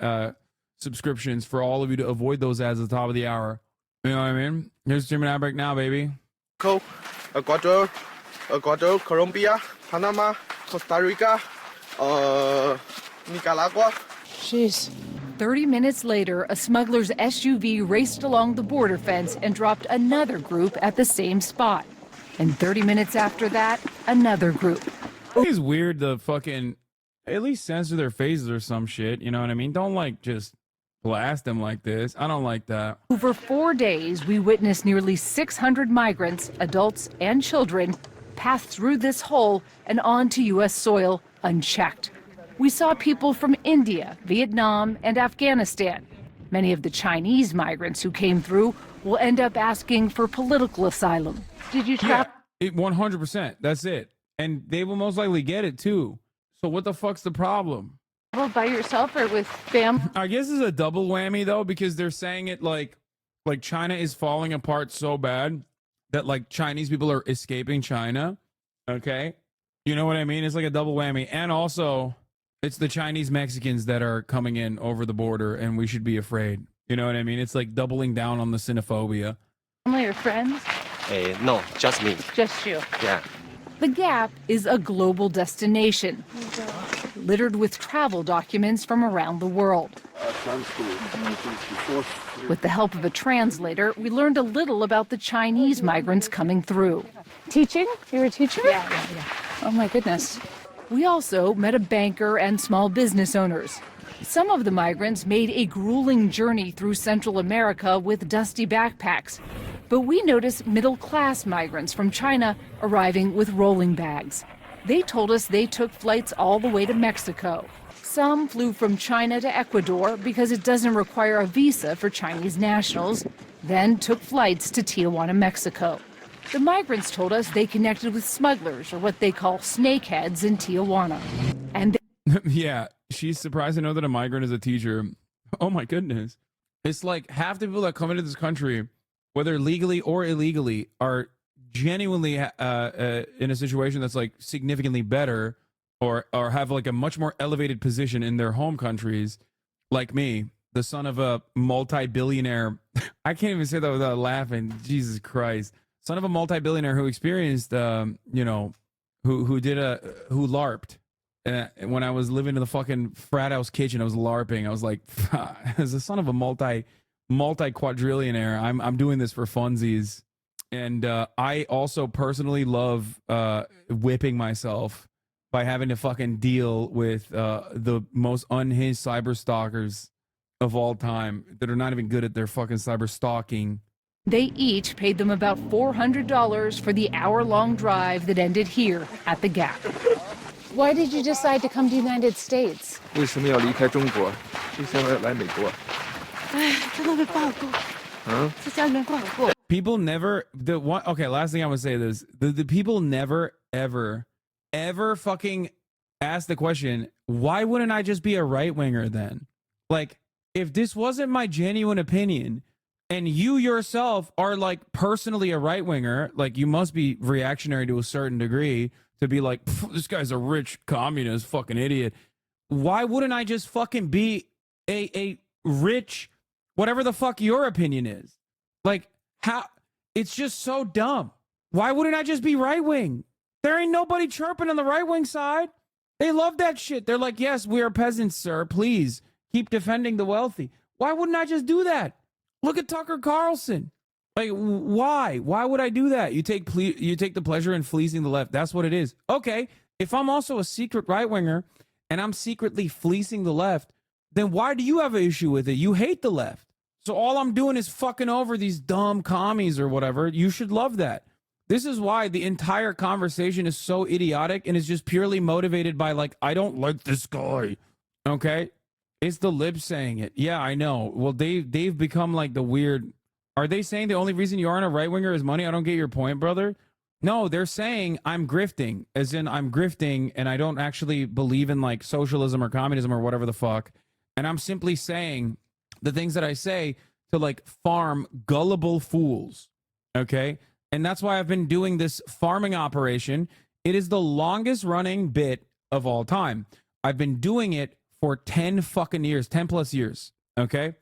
Speaker 2: subscriptions for all of you to avoid those ads at the top of the hour. You know what I mean? Here's a 3-minute ad break now, baby.
Speaker 12: Ecuador, Colombia, Panama, Costa Rica, Nicaragua.
Speaker 9: Jeez. 30 minutes later, a smuggler's SUV raced along the border fence and dropped another group at the same spot. And 30 minutes after that, another group.
Speaker 2: It's weird to fucking at least censor their faces or some shit. You know what I mean? Don't like just blast them like this. I don't like that.
Speaker 9: Over 4 days, we witnessed nearly 600 migrants, adults and children, pass through this hole and onto U.S. soil unchecked. We saw people from India, Vietnam, and Afghanistan. Many of the Chinese migrants who came through will end up asking for political asylum. Did you travel?
Speaker 2: Yeah, 100%. That's it. And they will most likely get it too. So what the fuck's the problem?
Speaker 9: By yourself or with family?
Speaker 2: I guess it's a double whammy though, because they're saying it like China is falling apart so bad that like Chinese people are escaping China. Okay. You know what I mean? It's like a double whammy. And also it's the Chinese Mexicans that are coming in over the border and we should be afraid. You know what I mean? It's like doubling down on the xenophobia.
Speaker 9: Family or friends?
Speaker 7: No, just me.
Speaker 9: Just you.
Speaker 7: Yeah.
Speaker 9: The Gap is a global destination, littered with travel documents from around the world. With the help of a translator, we learned a little about the Chinese migrants coming through.
Speaker 17: Teaching? You're a teacher?
Speaker 9: Yeah.
Speaker 17: Oh my goodness.
Speaker 9: We also met a banker and small business owners. Some of the migrants made a grueling journey through Central America with dusty backpacks. But we noticed middle-class migrants from China arriving with rolling bags. They told us they took flights all the way to Mexico. Some flew from China to Ecuador because it doesn't require a visa for Chinese nationals, then took flights to Tijuana, Mexico. The migrants told us they connected with smugglers, or what they call snakeheads, in Tijuana. And
Speaker 2: Yeah, she's surprised to know that a migrant is a teacher. Oh my goodness. It's like half the people that come into this country, whether legally or illegally, are genuinely in a situation that's like significantly better or have like a much more elevated position in their home countries, like me, the son of a multi-billionaire. I can't even say that without laughing. Jesus Christ. Son of a multi-billionaire who experienced, who LARPed. When I was living in the fucking frat house kitchen, I was LARPing. I was like, as the son of a multi-quadrillionaire, I'm doing this for funsies. And I also personally love whipping myself by having to fucking deal with the most unhinged cyber stalkers of all time that are not even good at their fucking cyber stalking.
Speaker 9: they each paid them about $400 for the hour-long drive that ended here at the Gap.
Speaker 17: Why did you decide to come to the United States?
Speaker 7: 为什么要离开中国？为什么要来美国？
Speaker 2: People never okay, last thing I would say is the people never ever fucking ask the question, why wouldn't I just be a right-winger then? Like, if this wasn't my genuine opinion and you yourself are like personally a right-winger, like you must be reactionary to a certain degree to be like, this guy's a rich communist fucking idiot. Why wouldn't I just fucking be a rich, whatever the fuck your opinion is? Like, how? It's just so dumb. Why wouldn't I just be right wing? There ain't nobody chirping on the right wing side. They love that shit. They're like, yes, we are peasants, sir. Please keep defending the wealthy. Why wouldn't I just do that? Look at Tucker Carlson. Like, why? Why would I do that? You take the pleasure in fleecing the left. That's what it is. Okay, if I'm also a secret right winger and I'm secretly fleecing the left, then why do you have an issue with it? You hate the left. So all I'm doing is fucking over these dumb commies or whatever. You should love that. This is why the entire conversation is so idiotic and is just purely motivated by, like, I don't like this guy. Okay? It's the libs saying it. Yeah, I know. Well, they've become like the weird... Are they saying the only reason you aren't a right-winger is money? I don't get your point, brother. No, they're saying I'm grifting, as in I'm grifting and I don't actually believe in like socialism or communism or whatever the fuck. And I'm simply saying the things that I say to like farm gullible fools. Okay? And that's why I've been doing this farming operation. It is the longest running bit of all time. I've been doing it for 10 fucking years, 10 plus years. Okay?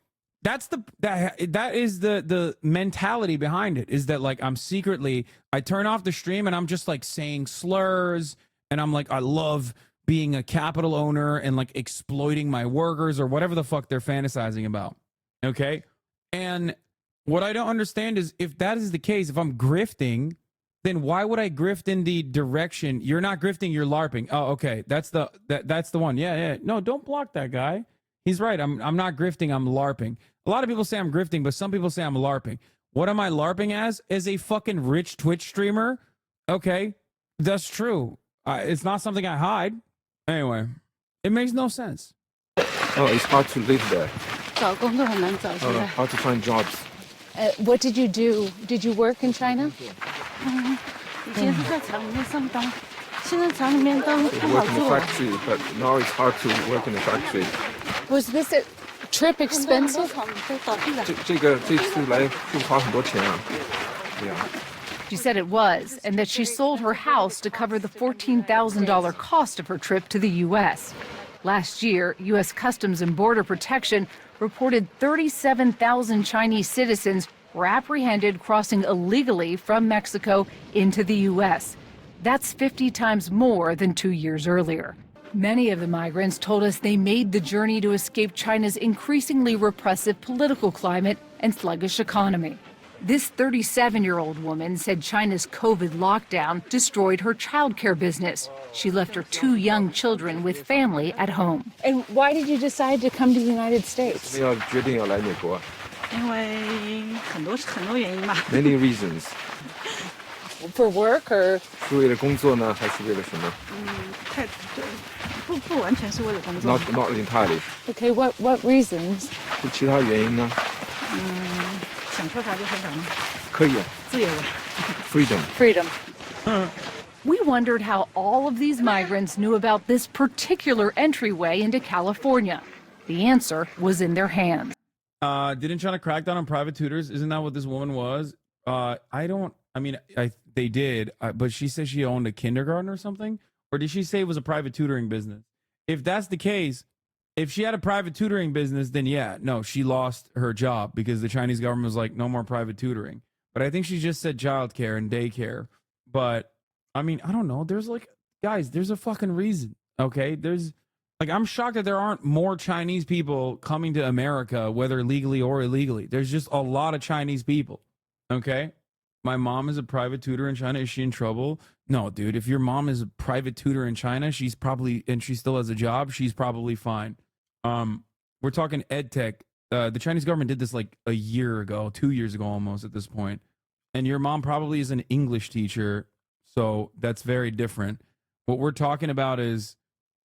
Speaker 2: That is the mentality behind it, is that like I'm secretly, I turn off the stream and I'm just like saying slurs and I'm like, I love being a capital owner and like exploiting my workers or whatever the fuck they're fantasizing about. Okay. And what I don't understand is if that is the case, if I'm grifting, then why would I grift in the direction? You're not grifting, you're LARPing. Oh, okay. That's the one. Yeah. No, don't block that guy. He's right. I'm not grifting, I'm LARPing. A lot of people say I'm grifting, but some people say I'm LARPing. What am I LARPing as? As a fucking rich Twitch streamer? Okay. That's true. It's not something I hide. Anyway, it makes no sense.
Speaker 7: Oh, it's hard to live there. Hard to find jobs.
Speaker 9: What did you do? Did you work in China?
Speaker 7: Work in the factory, but now it's hard to work in the factory.
Speaker 9: Was this trip expensive?
Speaker 7: 这次来就花很多钱啊。Yeah.
Speaker 9: She said it was, and that she sold her house to cover the $14,000 cost of her trip to the U.S. Last year, U.S. Customs and Border Protection reported 37,000 Chinese citizens were apprehended crossing illegally from Mexico into the U.S. That's 50 times more than 2 years earlier. Many of the migrants told us they made the journey to escape China's increasingly repressive political climate and sluggish economy. This 37-year-old woman said China's COVID lockdown destroyed her childcare business. She left her 2 young children with family at home. And why did you decide to come to the United States?
Speaker 7: 要决定要来美国。
Speaker 10: 因为很多原因吧。
Speaker 7: Many reasons.
Speaker 9: For work or?
Speaker 7: 是为了工作呢，还是为了什么？
Speaker 10: 不完全是为了工作。
Speaker 7: Not entirely.
Speaker 9: Okay, what reasons?
Speaker 7: 是其他原因呢？
Speaker 10: 想跳槽就跳槽吗？
Speaker 7: 可以啊。
Speaker 10: 自由的。
Speaker 7: Freedom.
Speaker 9: We wondered how all of these migrants knew about this particular entryway into California. The answer was in their hands.
Speaker 2: Didn't China crack down on private tutors? Isn't that what this woman was? They did, but she said she owned a kindergarten or something. Or did she say it was a private tutoring business? If that's the case, if she had a private tutoring business, then yeah, no, she lost her job because the Chinese government was like, no more private tutoring. But I think she just said childcare and daycare. But I mean, I don't know. There's like, guys, there's a fucking reason. Okay. There's like, I'm shocked that there aren't more Chinese people coming to America, whether legally or illegally. There's just a lot of Chinese people. Okay. My mom is a private tutor in China. Is she in trouble? No, dude. If your mom is a private tutor in China, she's probably, and she still has a job, she's probably fine. We're talking ed tech. The Chinese government did this like a year ago, 2 years ago almost at this point. And your mom probably is an English teacher. So that's very different. What we're talking about is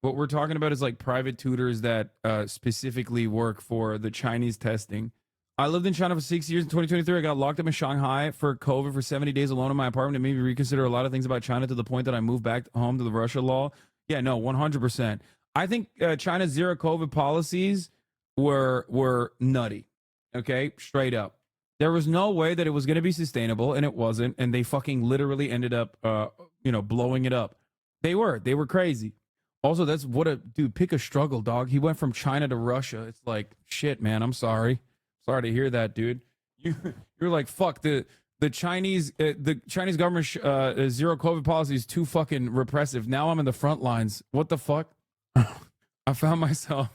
Speaker 2: like private tutors that specifically work for the Chinese testing. I lived in China for 6 years. In 2023, I got locked up in Shanghai for COVID for 70 days alone in my apartment. It made me reconsider a lot of things about China to the point that I moved back home to the Russia law. Yeah, no, 100%. I think China's zero COVID policies were nutty. Okay, straight up. There was no way that it was going to be sustainable, and it wasn't. And they fucking literally ended up, blowing it up. They were crazy. Also, that's what dude, pick a struggle, dog. He went from China to Russia. It's like, shit, man, I'm sorry. Sorry to hear that, dude. You're like, fuck, the Chinese government zero COVID policy is too fucking repressive. Now I'm in the front lines. What the fuck? I found myself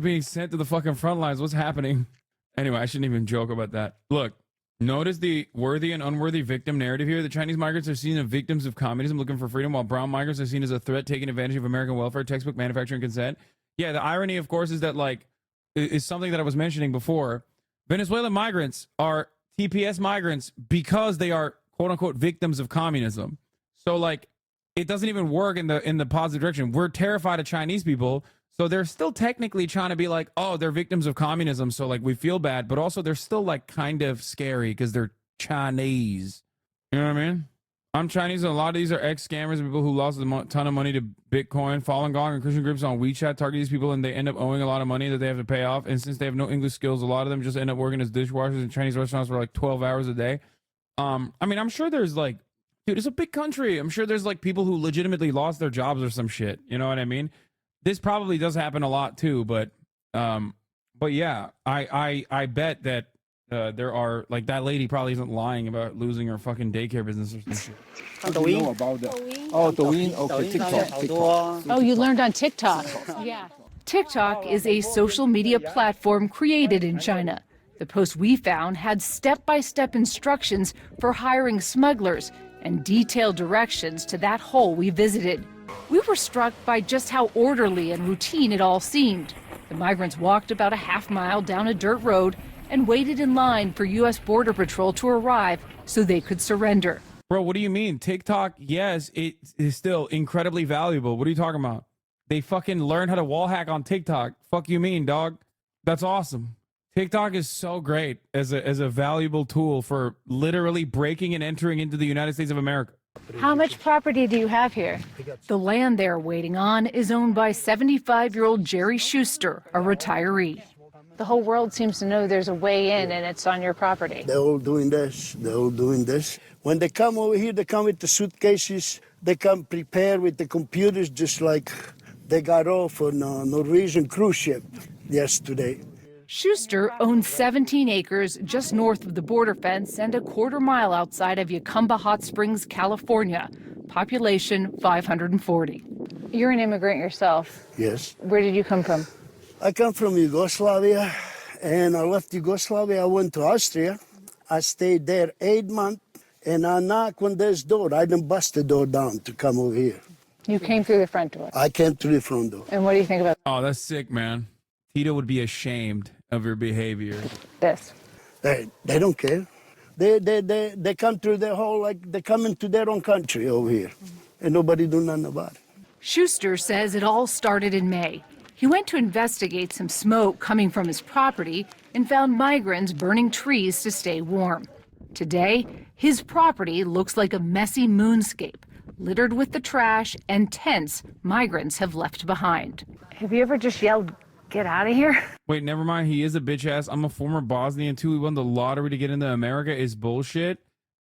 Speaker 2: being sent to the fucking front lines. What's happening? Anyway, I shouldn't even joke about that. Look, notice the worthy and unworthy victim narrative here. The Chinese migrants are seen as victims of communism looking for freedom, while brown migrants are seen as a threat taking advantage of American welfare, textbook manufacturing consent. Yeah, the irony, of course, is that like, is something that I was mentioning before. Venezuelan migrants are TPS migrants because they are quote unquote victims of communism. So like, it doesn't even work in the positive direction. We're terrified of Chinese people. So they're still technically trying to be like, oh, they're victims of communism. So like we feel bad, but also they're still like kind of scary because they're Chinese. You know what I mean? I'm Chinese, and a lot of these are ex-scammers and people who lost a ton of money to Bitcoin, Falun Gong, and Christian groups on WeChat target these people, and they end up owing a lot of money that they have to pay off. And since they have no English skills, a lot of them just end up working as dishwashers in Chinese restaurants for like 12 hours a day. I mean, I'm sure there's like, dude, it's a big country. I'm sure there's like people who legitimately lost their jobs or some shit. You know what I mean? This probably does happen a lot too, but yeah, I bet that there are, like, that lady probably isn't lying about losing her fucking daycare business or some shit.
Speaker 7: How do you know about that? Oh, Douyin. Okay, TikTok.
Speaker 9: Oh, you learned on TikTok. Yeah. TikTok is a social media platform created in China. The post we found had step-by-step instructions for hiring smugglers and detailed directions to that hole we visited. We were struck by just how orderly and routine it all seemed. The migrants walked about a half-mile down a dirt road and waited in line for U.S. Border Patrol to arrive so they could surrender.
Speaker 2: Bro, what do you mean? TikTok, yes, it is still incredibly valuable. What are you talking about? They fucking learned how to wall hack on TikTok. Fuck you mean, dog? That's awesome. TikTok is so great as a valuable tool for literally breaking and entering into the United States of America.
Speaker 9: How much property do you have here? The land they're waiting on is owned by 75-year-old Jerry Schuster, a retiree. The whole world seems to know there's a way in and it's on your property.
Speaker 11: They're all doing this. They're all doing this. When they come over here, they come with the suitcases. They come prepared with the computers, just like they got off on a Norwegian cruise ship yesterday.
Speaker 9: Schuster owns 17 acres just north of the border fence and a quarter-mile outside of Yakumba Hot Springs, California. Population 540. You're an immigrant yourself.
Speaker 11: Yes.
Speaker 9: Where did you come from?
Speaker 11: I come from Yugoslavia, and I left Yugoslavia. I went to Austria. I stayed there 8 months, and I knocked on this door. I didn't bust the door down to come over here.
Speaker 9: You came through the front door.
Speaker 11: I came through the front door.
Speaker 9: And what do you think about
Speaker 2: Oh, that's sick, man. Tito would be ashamed of your behavior.
Speaker 9: this?
Speaker 11: They don't care. They come through their whole, like, they come into their own country over here, and nobody do nothing about it.
Speaker 9: Schuster says it all started in May. He went to investigate some smoke coming from his property and found migrants burning trees to stay warm. Today, his property looks like a messy moonscape, littered with the trash and tents migrants have left behind. Have you ever just yelled, "Get out of here"?
Speaker 2: Wait, never mind. He is a bitch ass. I'm a former Bosnian too. He won the lottery to get into America is bullshit.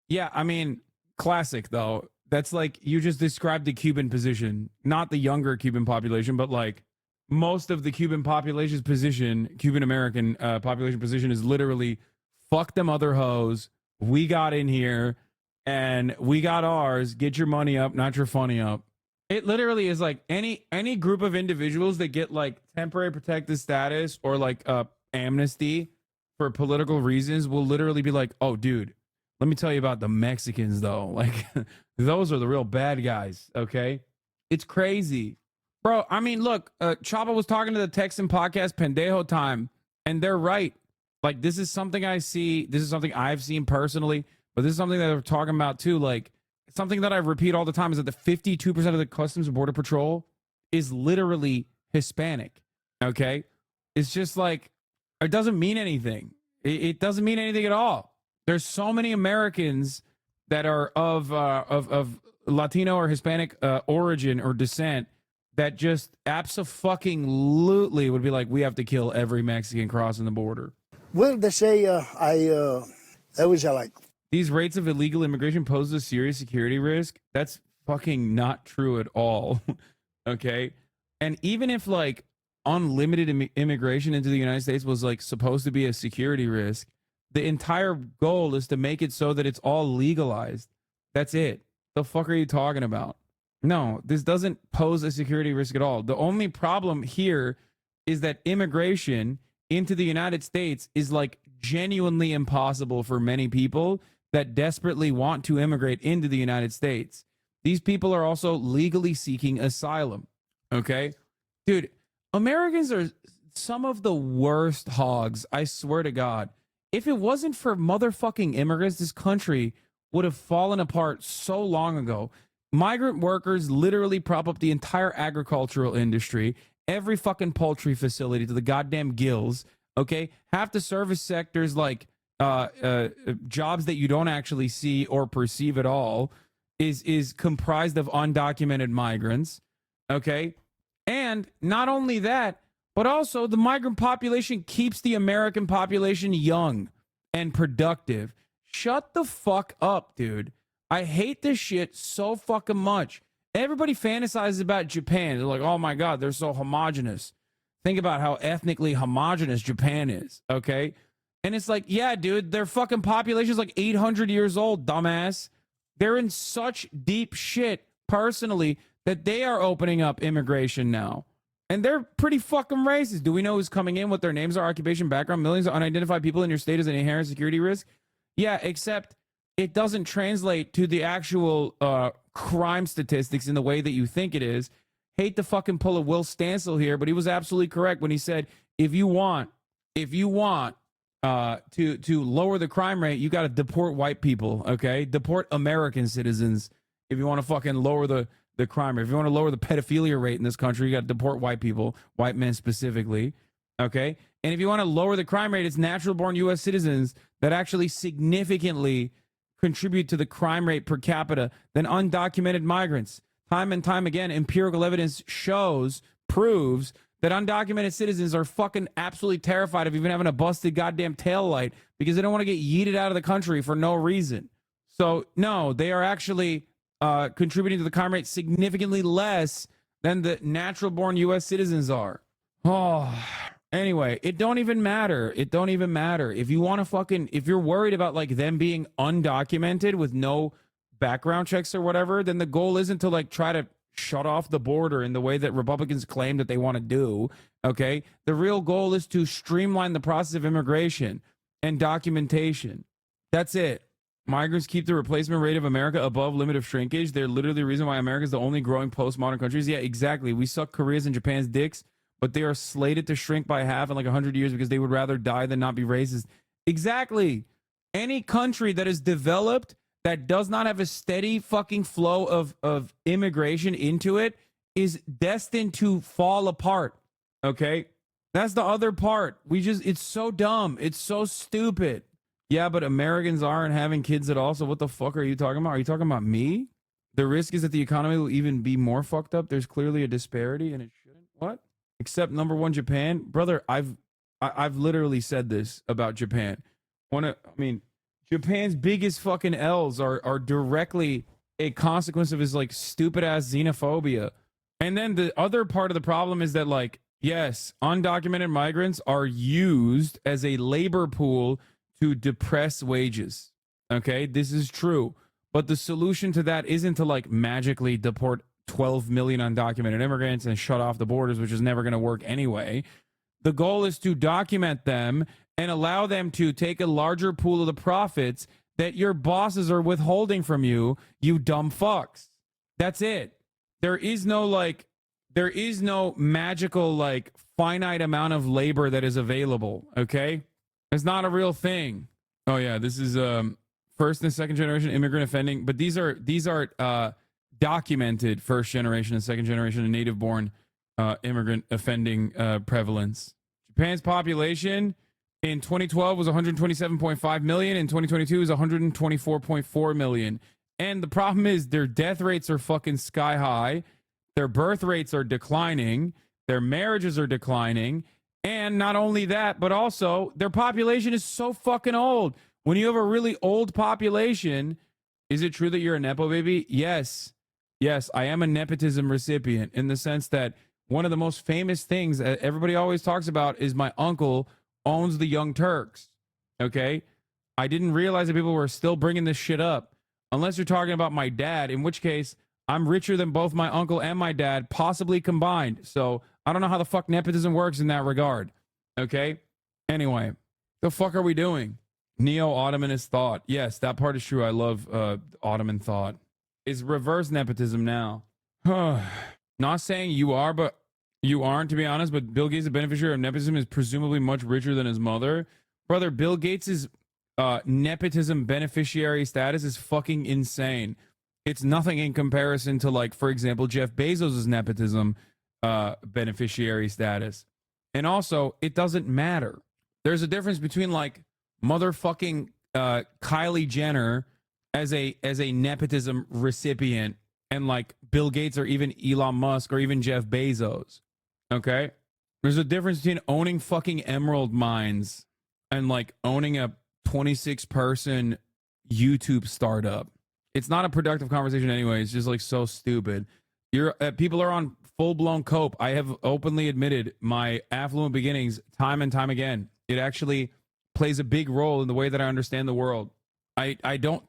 Speaker 2: Yeah, I mean, classic though. That's like, you just described the Cuban position, not the younger Cuban population, but like most of the Cuban population's position, Cuban American population position is literally fuck them other hoes. We got in here and we got ours. Get your money up, not your funny up. It literally is like any group of individuals that get like temporary protected status or like amnesty for political reasons will literally be like, oh, dude, let me tell you about the Mexicans, though. Like, those are the real bad guys, okay? It's crazy. Bro, I mean, look, Chapa was talking to the Texan podcast, Pendejo Time, and they're right. Like, this is something I see. This is something I've seen personally, but this is something that they're talking about, too. Like, something that I repeat all the time is that the 52% of the Customs and Border Patrol is literally Hispanic, okay? It's just like, it doesn't mean anything. It doesn't mean anything at all. There's so many Americans that are of Latino or Hispanic origin or descent that just abso-fucking-lutely would be like, we have to kill every Mexican crossing the border.
Speaker 11: Well, they say that was like...
Speaker 2: These rates of illegal immigration pose a serious security risk. That's fucking not true at all, okay? And even if, like, unlimited immigration into the United States was, like, supposed to be a security risk, the entire goal is to make it so that it's all legalized. That's it. The fuck are you talking about? No, this doesn't pose a security risk at all. The only problem here is that immigration into the United States is like genuinely impossible for many people that desperately want to immigrate into the United States. These people are also legally seeking asylum. Okay? Dude, Americans are some of the worst hogs, I swear to God. If it wasn't for motherfucking immigrants, this country would have fallen apart so long ago. Migrant workers literally prop up the entire agricultural industry, every fucking poultry facility to the goddamn gills, okay? Half the service sectors, like jobs that you don't actually see or perceive at all, is comprised of undocumented migrants, okay? And not only that, but also the migrant population keeps the American population young and productive. Shut the fuck up, dude. I hate this shit so fucking much. Everybody fantasizes about Japan. They're like, oh my God, they're so homogenous. Think about how ethnically homogenous Japan is, okay? And it's like, yeah, dude, their fucking population is like 800 years old, dumbass. They're in such deep shit personally that they are opening up immigration now. And they're pretty fucking racist. Do we know who's coming in, what their names are, occupation, background? Millions of unidentified people in your state is an inherent security risk? Yeah, except it doesn't translate to the actual crime statistics in the way that you think it is. Hate to fucking pull a Will Stancil here, but he was absolutely correct when he said, if you want to lower the crime rate, you got to deport white people, okay? Deport American citizens if you want to fucking lower the crime rate. If you want to lower the pedophilia rate in this country, you got to deport white people, white men specifically, okay? And if you want to lower the crime rate, it's natural-born U.S. citizens that actually significantly contribute to the crime rate per capita than undocumented migrants. Time and time again, empirical evidence proves that undocumented citizens are fucking absolutely terrified of even having a busted goddamn taillight because they don't want to get yeeted out of the country for no reason. So, no, they are actually contributing to the crime rate significantly less than the natural-born U.S. citizens are. Oh, anyway, it don't even matter. It don't even matter. If you want to fucking, if you're worried about like them being undocumented with no background checks or whatever, then the goal isn't to like try to shut off the border in the way that Republicans claim that they want to do, okay? The real goal is to streamline the process of immigration and documentation. That's it. Migrants keep the replacement rate of America above limit of shrinkage. They're literally the reason why America is the only growing postmodern countries. Yeah, exactly. We suck Korea's and Japan's dicks, but they are slated to shrink by half in like 100 years because they would rather die than not be racist. Exactly. Any country that is developed that does not have a steady fucking flow of immigration into it is destined to fall apart. Okay? That's the other part. It's so dumb. It's so stupid. Yeah, but Americans aren't having kids at all, so what the fuck are you talking about? Are you talking about me? The risk is that the economy will even be more fucked up. There's clearly a disparity, and it shouldn't. What? Except number one, Japan. Brother, I've literally said this about Japan. Japan's biggest fucking L's are directly a consequence of his like stupid ass xenophobia. And then the other part of the problem is that like, yes, undocumented migrants are used as a labor pool to depress wages. Okay, this is true. But the solution to that isn't to like magically deport 12 million undocumented immigrants and shut off the borders, which is never going to work anyway. The goal is to document them and allow them to take a larger pool of the profits that your bosses are withholding from you, you dumb fucks. That's it. There is no magical, like, finite amount of labor that is available, okay? It's not a real thing. Oh, yeah, this is first and second generation immigrant offending, but these are documented first generation and second generation and native-born immigrant offending prevalence. Japan's population in 2012 was 127.5 million. In 2022 is 124.4 million. And the problem is their death rates are fucking sky high. Their birth rates are declining. Their marriages are declining. And not only that, but also their population is so fucking old. When you have a really old population, is it true that you're a Nepo baby? Yes. Yes, I am a nepotism recipient in the sense that one of the most famous things that everybody always talks about is my uncle owns the Young Turks. Okay? I didn't realize that people were still bringing this shit up. Unless you're talking about my dad, in which case I'm richer than both my uncle and my dad, possibly combined. So I don't know how the fuck nepotism works in that regard. Okay? Anyway, the fuck are we doing? Neo-Ottomanist thought. Yes, that part is true. I love Ottoman thought. It's reverse nepotism now. Not saying you are, but you aren't, to be honest, but Bill Gates, a beneficiary of nepotism, is presumably much richer than his mother. Brother, Bill Gates' nepotism beneficiary status is fucking insane. It's nothing in comparison to, like, for example, Jeff Bezos' nepotism beneficiary status. And also, it doesn't matter. There's a difference between, like, motherfucking Kylie Jenner as a nepotism recipient and, like, Bill Gates or even Elon Musk or even Jeff Bezos. Okay? There's a difference between owning fucking emerald mines and, like, owning a 26-person YouTube startup. It's not a productive conversation anyway. It's just, like, so stupid. People are on full-blown cope. I have openly admitted my affluent beginnings time and time again. It actually plays a big role in the way that I understand the world. I don't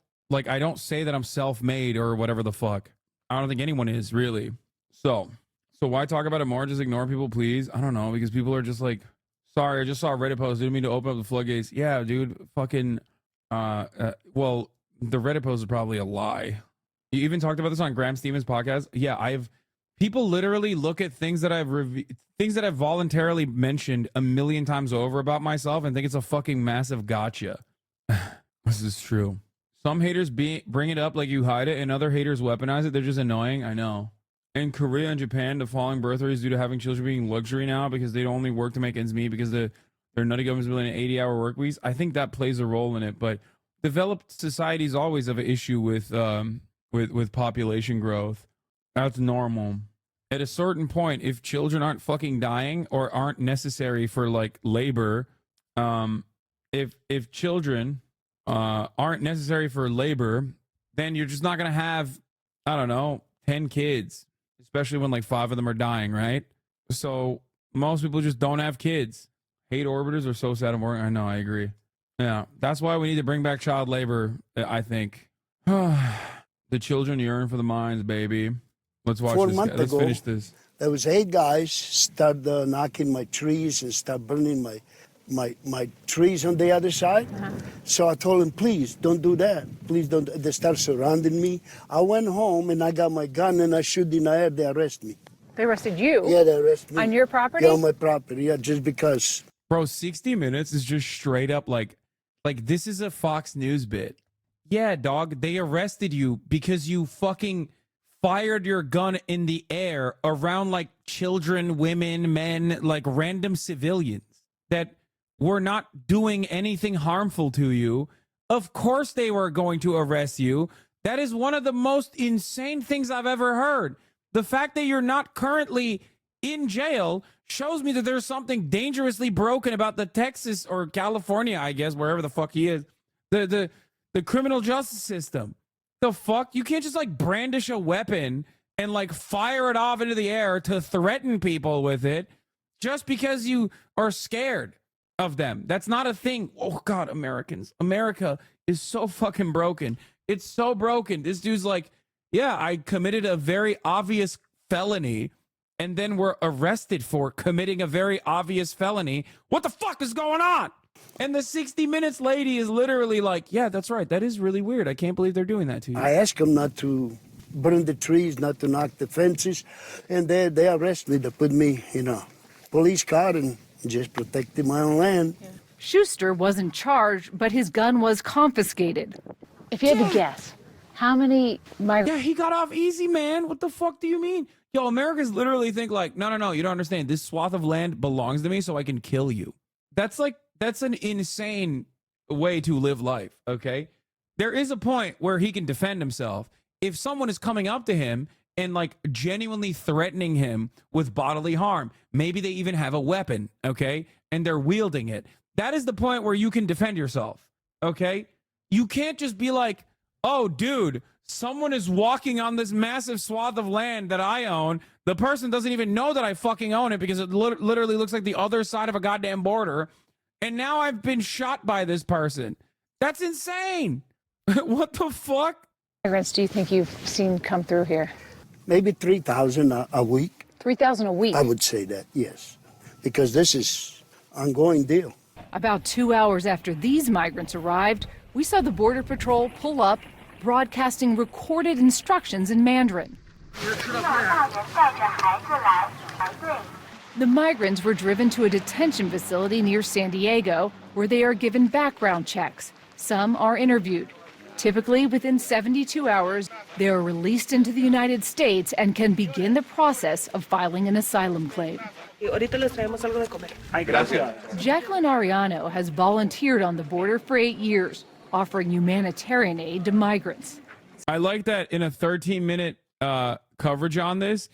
Speaker 2: say that I'm self-made or whatever the fuck. I don't think anyone is, really. So why talk about it more? Just ignore people, please. I don't know, because people are just like, sorry, I just saw a Reddit post. Didn't mean to open up the floodgates. Yeah, dude, fucking, well, the Reddit post is probably a lie. You even talked about this on Graham Stevens' podcast. Yeah, people literally look at things that I've voluntarily mentioned a million times over about myself and think it's a fucking massive gotcha. This is true. Some haters bring it up like you hide it, and other haters weaponize it. They're just annoying. I know. In Korea and Japan, the falling birth rate is due to having children being luxury now because they only work to make ends meet because their nutty government's building 80-hour work weeks. I think that plays a role in it, but developed societies always have an issue with population growth. That's normal. At a certain point, if children aren't fucking dying or aren't necessary for like labor, if children aren't necessary for labor, then you're just not gonna have, I don't know, 10 kids, especially when like 5 of them are dying, right? So most people just don't have kids. Hate orbiters are so sad and boring. I know, I agree. Yeah, that's why we need to bring back child labor, I think. The children yearn for the minds, baby. Let's watch
Speaker 11: 4
Speaker 2: this.
Speaker 11: months
Speaker 2: Let's
Speaker 11: ago,
Speaker 2: finish this.
Speaker 11: There was 8 guys start knocking my trees and start burning my trees on the other side. So I told them, please don't do that. Please don't. They start surrounding me. I went home and I got my gun and I shoot in the air. They arrest me.
Speaker 9: They arrested you?
Speaker 11: Yeah, they arrested me.
Speaker 9: On your property?
Speaker 11: Yeah, on my property. Yeah, just because.
Speaker 2: Bro, 60 Minutes is just straight up like this is a Fox News bit. Yeah, dog, they arrested you because you fucking fired your gun in the air around like children, women, men, like random civilians that were not doing anything harmful to you. Of course they were going to arrest you. That is one of the most insane things I've ever heard. The fact that you're not currently in jail shows me that there's something dangerously broken about the Texas or California, I guess, wherever the fuck he is, the criminal justice system. The fuck? You can't just like brandish a weapon and like fire it off into the air to threaten people with it just because you are scared of them. That's not a thing. Oh God, Americans. America is so fucking broken. It's so broken. This dude's like, yeah, I committed a very obvious felony and then were arrested for committing a very obvious felony. What the fuck is going on? And the 60 Minutes lady is literally like, yeah, that's right. That is really weird. I can't believe they're doing that to you.
Speaker 11: I asked them not to burn the trees, not to knock the fences, and they arrest me. They put me in a police car and just protected my own land.
Speaker 9: Yeah. Schuster wasn't charged, but his gun was confiscated. If you had to guess, how many migrants?
Speaker 2: Yeah, he got off easy, man. What the fuck do you mean? Yo, Americans literally think like, no, you don't understand. This swath of land belongs to me, so I can kill you. That's an insane way to live life, okay? There is a point where he can defend himself. If someone is coming up to him and like genuinely threatening him with bodily harm, maybe they even have a weapon, okay? And they're wielding it. That is the point where you can defend yourself, okay? You can't just be like, oh, dude, someone is walking on this massive swath of land that I own. The person doesn't even know that I fucking own it because it literally looks like the other side of a goddamn border. And now I've been shot by this person. That's insane. What the fuck?
Speaker 9: Migrants do you think you've seen come through here?
Speaker 11: Maybe 3,000 a week.
Speaker 9: 3,000 a week?
Speaker 11: I would say that, yes. Because this is an ongoing deal.
Speaker 9: About 2 hours after these migrants arrived, we saw the Border Patrol pull up, broadcasting recorded instructions in Mandarin. The migrants were driven to a detention facility near San Diego, where they are given background checks. Some are interviewed. Typically, within 72 hours, they are released into the United States and can begin the process of filing an asylum claim. Jacqueline Ariano has volunteered on the border for 8 years, offering humanitarian aid to migrants.
Speaker 2: I like that in a 13-minute coverage on this,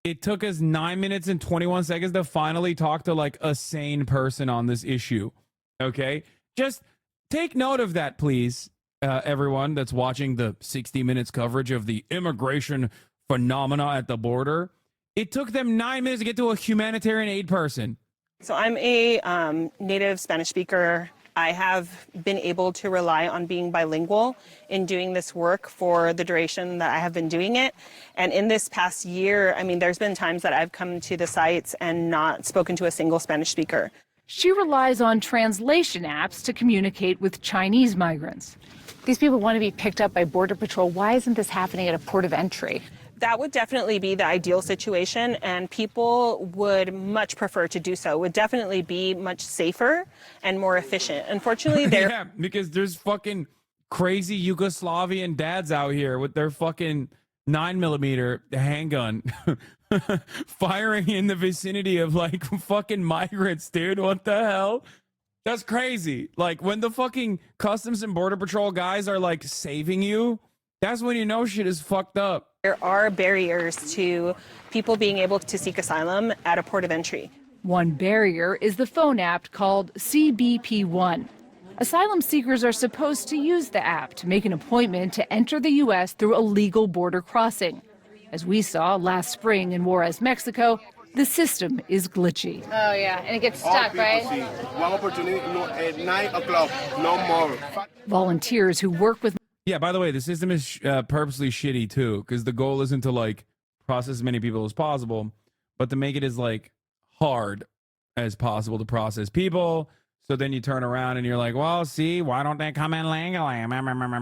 Speaker 2: it took us 9 minutes and 21 seconds to finally talk to like a sane person on this issue. Okay? Just take note of that, please, everyone that's watching the 60 Minutes coverage of the immigration phenomena at the border. It took them 9 minutes to get to a humanitarian aid person.
Speaker 13: So I'm a native Spanish speaker. I have been able to rely on being bilingual in doing this work for the duration that I have been doing it. And in this past year, I mean, there's been times that I've come to the sites and not spoken to a single Spanish speaker.
Speaker 9: She relies on translation apps to communicate with Chinese migrants. These people want to be picked up by Border Patrol. Why isn't this happening at a port of entry?
Speaker 13: That would definitely be the ideal situation, and people would much prefer to do so. It would definitely be much safer and more efficient. Unfortunately, there.
Speaker 2: Yeah, because there's fucking crazy Yugoslavian dads out here with their fucking 9mm handgun firing in the vicinity of like fucking migrants, dude. What the hell? That's crazy. Like when the fucking Customs and Border Patrol guys are like saving you, that's when you know shit is fucked up.
Speaker 13: There are barriers to people being able to seek asylum at a port of entry.
Speaker 9: One barrier is the phone app called CBP-1. Asylum seekers are supposed to use the app to make an appointment to enter the U.S. through a legal border crossing. As we saw last spring in Juarez, Mexico, the system is glitchy.
Speaker 18: Oh, yeah, and it gets stuck, right?
Speaker 12: One opportunity at 9 o'clock, no more.
Speaker 9: Volunteers who work with
Speaker 2: Yeah, by the way, the system is purposely shitty too, because the goal isn't to like process as many people as possible, but to make it as like hard as possible to process people. So then you turn around and you're like, well, see, why don't they come in legally?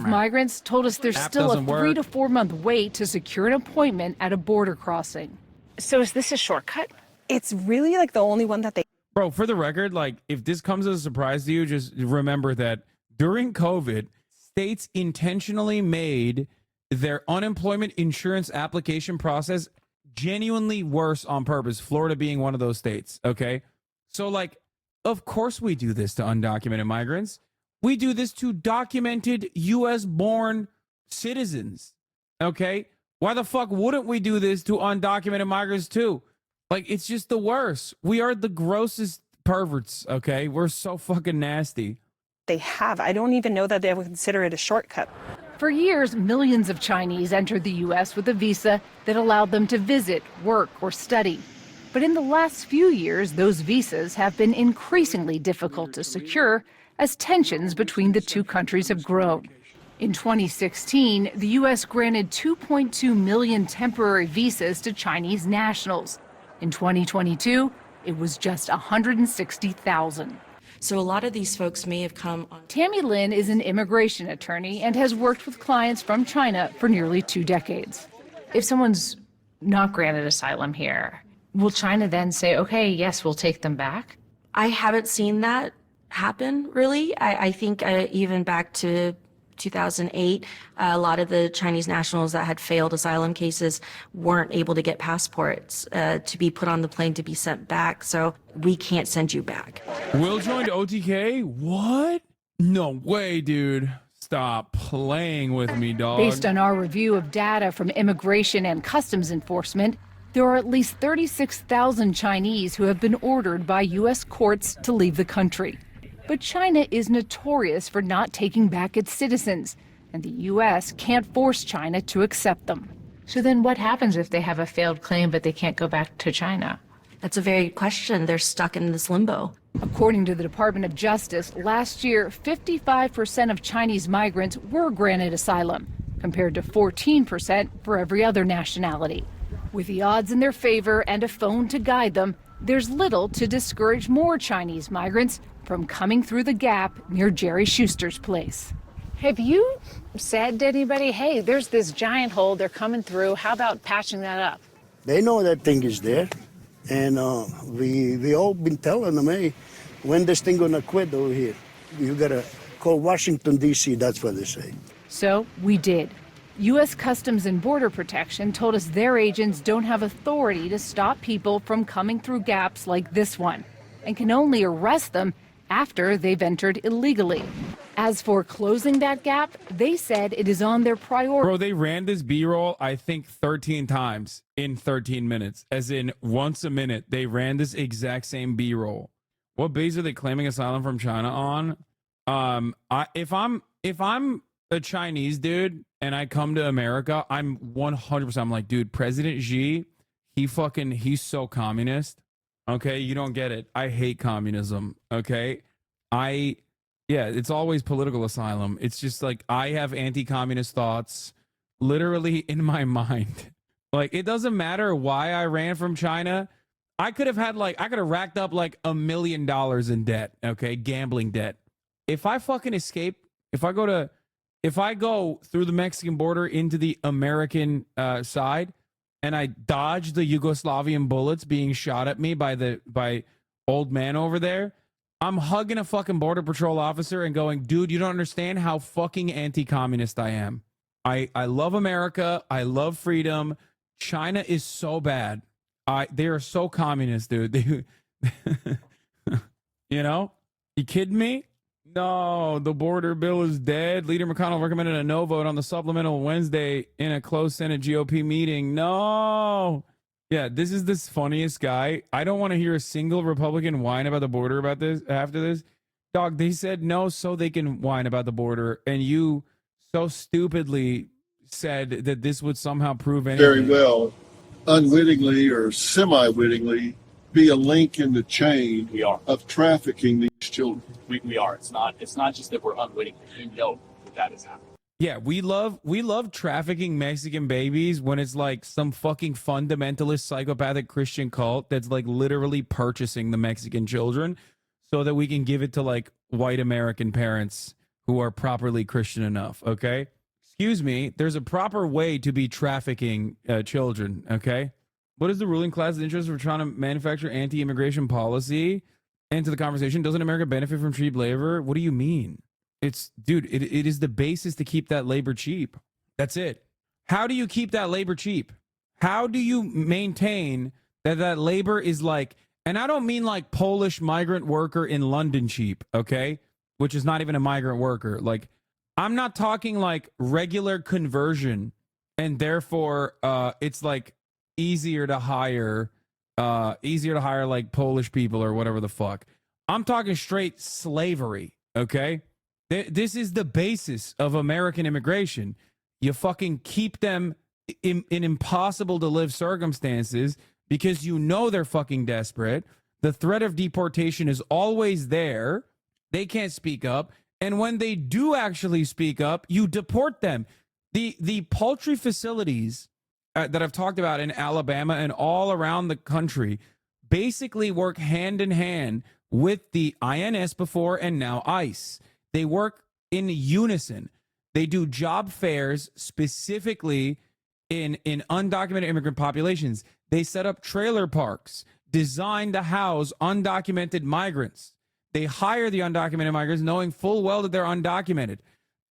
Speaker 9: Migrants told us there's
Speaker 2: App
Speaker 9: still a
Speaker 2: doesn't
Speaker 9: 3
Speaker 2: work.
Speaker 9: to 4 month wait to secure an appointment at a border crossing.
Speaker 13: So is this a shortcut? It's really like the only one that they.
Speaker 2: Bro, for the record, like if this comes as a surprise to you, just remember that during COVID, states intentionally made their unemployment insurance application process genuinely worse on purpose, Florida being one of those states, okay? So, like, of course we do this to undocumented migrants. We do this to documented U.S.-born citizens, okay? Why the fuck wouldn't we do this to undocumented migrants, too? Like, it's just the worst. We are the grossest perverts, okay? We're so fucking nasty.
Speaker 13: They have. I don't even know that they would consider it a shortcut.
Speaker 9: For years, millions of Chinese entered the U.S. with a visa that allowed them to visit, work, or study. But in the last few years, those visas have been increasingly difficult to secure as tensions between the two countries have grown. In 2016, the U.S. granted 2.2 million temporary visas to Chinese nationals. In 2022, it was just 160,000.
Speaker 20: So a lot of these folks may have come on.
Speaker 9: Tammy Lin is an immigration attorney and has worked with clients from China for nearly 2 decades.
Speaker 18: If someone's not granted asylum here, will China then say, okay, yes, we'll take them back?
Speaker 20: I haven't seen that happen, really. I think even back to 2008, a lot of the Chinese nationals that had failed asylum cases weren't able to get passports to be put on the plane to be sent back. So we can't send you back.
Speaker 2: Will joined OTK? What? No way, dude. Stop playing with me, dog.
Speaker 9: Based on our review of data from Immigration and Customs Enforcement, there are at least 36,000 Chinese who have been ordered by U.S. courts to leave the country. But China is notorious for not taking back its citizens, and the U.S. can't force China to accept them.
Speaker 18: So then what happens if they have a failed claim but they can't go back to China?
Speaker 20: That's a very good question. They're stuck in this limbo.
Speaker 9: According to the Department of Justice, last year, 55% of Chinese migrants were granted asylum, compared to 14% for every other nationality. With the odds in their favor and a phone to guide them, there's little to discourage more Chinese migrants from coming through the gap near Jerry Schuster's place.
Speaker 18: Have you said to anybody, hey, there's this giant hole, they're coming through, how about patching that up?
Speaker 11: They know that thing is there, and we all been telling them, hey, when this thing gonna quit over here? You gotta call Washington, D.C., that's what they say.
Speaker 9: So we did. U.S. Customs and Border Protection told us their agents don't have authority to stop people from coming through gaps like this one, and can only arrest them after they've entered illegally. As for closing that gap, they said it is on their priority.
Speaker 2: Bro, they ran this B-roll, I think, 13 times in 13 minutes. As in, once a minute, they ran this exact same B-roll. What base are they claiming asylum from China on? If I'm a Chinese dude and I come to America, I'm 100%. I'm like, dude, President Xi, he's so communist. Okay, you don't get it. I hate communism. Okay, I Yeah, it's always political asylum. It's just like I have anti-communist thoughts literally in my mind. Like, it doesn't matter why I ran from China. I could have racked up like $1 million in debt, okay? Gambling debt. If I fucking escape, if I go through the Mexican border into the American side and I dodge the Yugoslavian bullets being shot at me by old man over there, I'm hugging a fucking border patrol officer and going, dude, you don't understand how fucking anti-communist I am. I love America. I love freedom. China is so bad. They are so communist, dude. You know? You kidding me? No, the border bill is dead. Leader McConnell recommended a no vote on the supplemental Wednesday in a closed Senate GOP meeting. No. Yeah, this is the funniest guy. I don't want to hear a single Republican whine about the border about this after this. Dog, they said no so they can whine about the border, and you so stupidly said that this would somehow prove anything.
Speaker 19: Very well, unwittingly or semi-wittingly, be a link in the chain of trafficking these children.
Speaker 21: We are. It's not just that we're unwitting. We know that is happening.
Speaker 2: Yeah, we love trafficking Mexican babies when it's like some fucking fundamentalist psychopathic Christian cult that's like literally purchasing the Mexican children so that we can give it to like white American parents who are properly Christian enough, okay? Excuse me, there's a proper way to be trafficking children, okay? What is the ruling class's interest for trying to manufacture anti-immigration policy? And to the conversation, doesn't America benefit from cheap labor? What do you mean? Dude, it is the basis to keep that labor cheap. That's it. How do you keep that labor cheap? How do you maintain that labor is like, and I don't mean like Polish migrant worker in London cheap, okay? Which is not even a migrant worker. Like, I'm not talking like regular conversion and therefore it's like easier to hire like Polish people or whatever the fuck. I'm talking straight slavery, okay? This is the basis of American immigration. You fucking keep them in impossible to live circumstances because you know they're fucking desperate. The threat of deportation is always there. They can't speak up. And when they do actually speak up, you deport them. The poultry facilities that I've talked about in Alabama and all around the country basically work hand in hand with the INS before and now ICE. They work in unison. They do job fairs specifically in undocumented immigrant populations. They set up trailer parks designed to house undocumented migrants. They hire the undocumented migrants knowing full well that they're undocumented.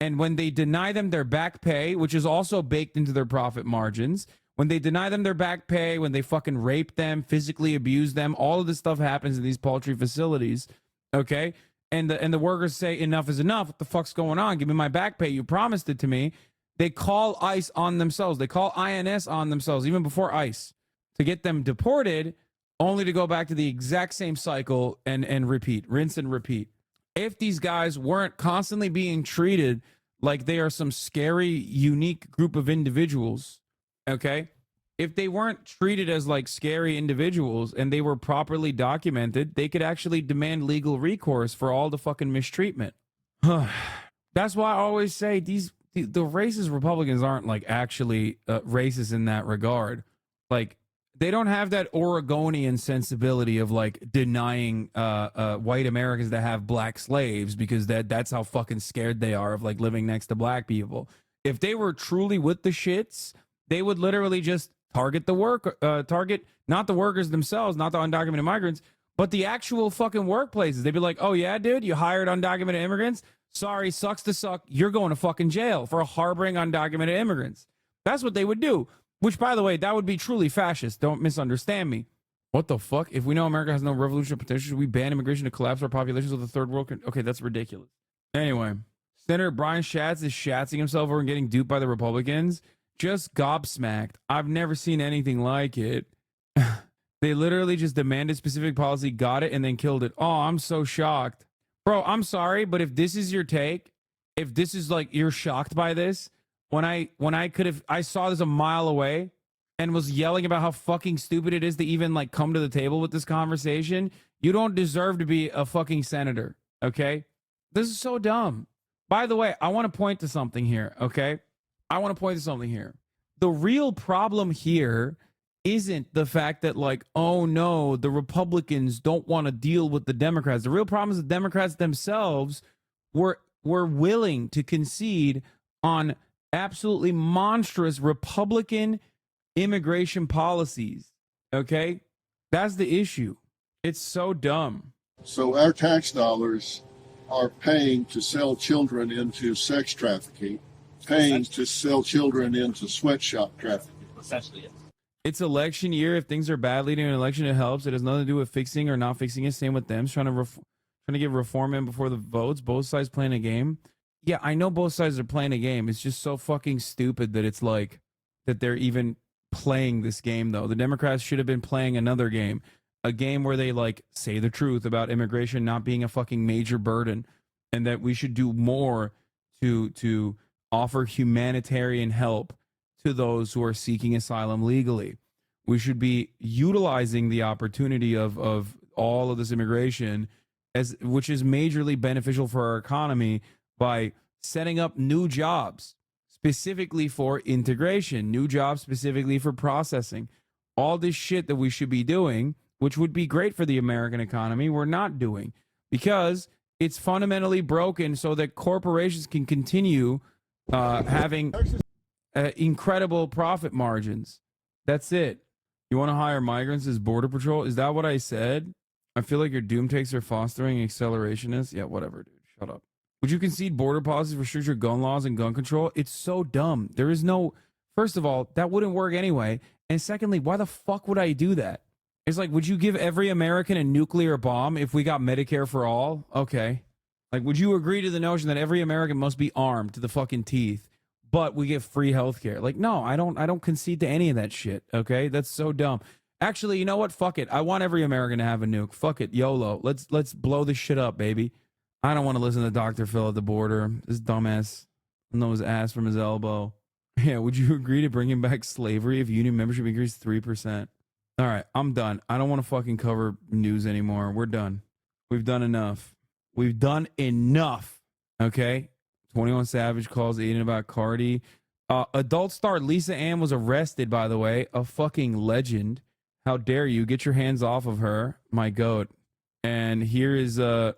Speaker 2: And when they deny them their back pay, which is also baked into their profit margins, when they deny them their back pay, when they fucking rape them, physically abuse them, all of this stuff happens in these poultry facilities, okay? And the workers say, enough is enough. What the fuck's going on? Give me my back pay. You promised it to me. They call ICE on themselves. They call INS on themselves, even before ICE, to get them deported, only to go back to the exact same cycle and repeat, rinse and repeat. If these guys weren't constantly being treated like they are some scary, unique group of individuals, okay? If they weren't treated as like scary individuals and they were properly documented, they could actually demand legal recourse for all the fucking mistreatment. That's why I always say the racist Republicans aren't like actually racist in that regard. Like, they don't have that Oregonian sensibility of like denying white Americans to have black slaves because that's how fucking scared they are of like living next to black people. If they were truly with the shits, they would literally just target not the workers themselves, not the undocumented migrants, but the actual fucking workplaces. They'd be like, oh yeah, dude, you hired undocumented immigrants? Sorry, sucks to suck. You're going to fucking jail for harboring undocumented immigrants. That's what they would do. Which, by the way, that would be truly fascist. Don't misunderstand me. What the fuck? If we know America has no revolutionary potential, should we ban immigration to collapse our populations of the third world? Okay, that's ridiculous. Anyway, Senator Brian Schatz is shatzing himself over and getting duped by the Republicans. Just gobsmacked. I've never seen anything like it. They literally just demanded specific policy, got it, and then killed it. Oh, I'm so shocked. Bro, I'm sorry, but if this is your take, if this is like you're shocked by this, when I saw this a mile away and was yelling about how fucking stupid it is to even like come to the table with this conversation, you don't deserve to be a fucking senator, okay? This is so dumb. By the way, I want to point to something here, okay? I want to point to something here. The real problem here isn't the fact that, like, oh no, the Republicans don't want to deal with the Democrats. The real problem is the Democrats themselves were willing to concede on absolutely monstrous Republican immigration policies, okay? That's the issue. It's so dumb.
Speaker 19: So our tax dollars are paying to sell children into sex trafficking, paying to sell children into sweatshop trafficking.
Speaker 21: Essentially, yes.
Speaker 2: It's election year. If things are bad leading an election, it helps. It has nothing to do with fixing or not fixing it. Same with them. Trying to get reform in before the votes. Both sides playing a game. Yeah, I know both sides are playing a game. It's just so fucking stupid that it's like that they're even playing this game, though. The Democrats should have been playing another game. A game where they, like, say the truth about immigration not being a fucking major burden, and that we should do more to offer humanitarian help to those who are seeking asylum legally. We should be utilizing the opportunity of all of this immigration, which is majorly beneficial for our economy, by setting up new jobs specifically for integration, new jobs specifically for processing. All this shit that we should be doing, which would be great for the American economy, we're not doing because it's fundamentally broken so that corporations can continue having incredible profit margins. That's it. You want to hire migrants as border patrol? Is that what I said? I feel like your doom takes are fostering accelerationists. Yeah, whatever, dude. Shut up. Would you concede border policies restrict your gun laws and gun control? It's so dumb. There is no... First of all, that wouldn't work anyway. And secondly, why the fuck would I do that? It's like, would you give every American a nuclear bomb if we got Medicare for all? Okay. Like, would you agree to the notion that every American must be armed to the fucking teeth, but we get free healthcare? Like, no, I don't concede to any of that shit, okay? That's so dumb. Actually, you know what? Fuck it. I want every American to have a nuke. Fuck it. YOLO. Let's blow this shit up, baby. I don't want to listen to Dr. Phil at the border. This dumbass knows ass from his elbow. Yeah, would you agree to bringing back slavery if union membership increased 3%? All right, I'm done. I don't want to fucking cover news anymore. We're done. We've done enough. We've done enough. Okay? 21 Savage calls Aiden about Cardi. Adult star Lisa Ann was arrested, by the way. A fucking legend. How dare you? Get your hands off of her. My goat. And here is, I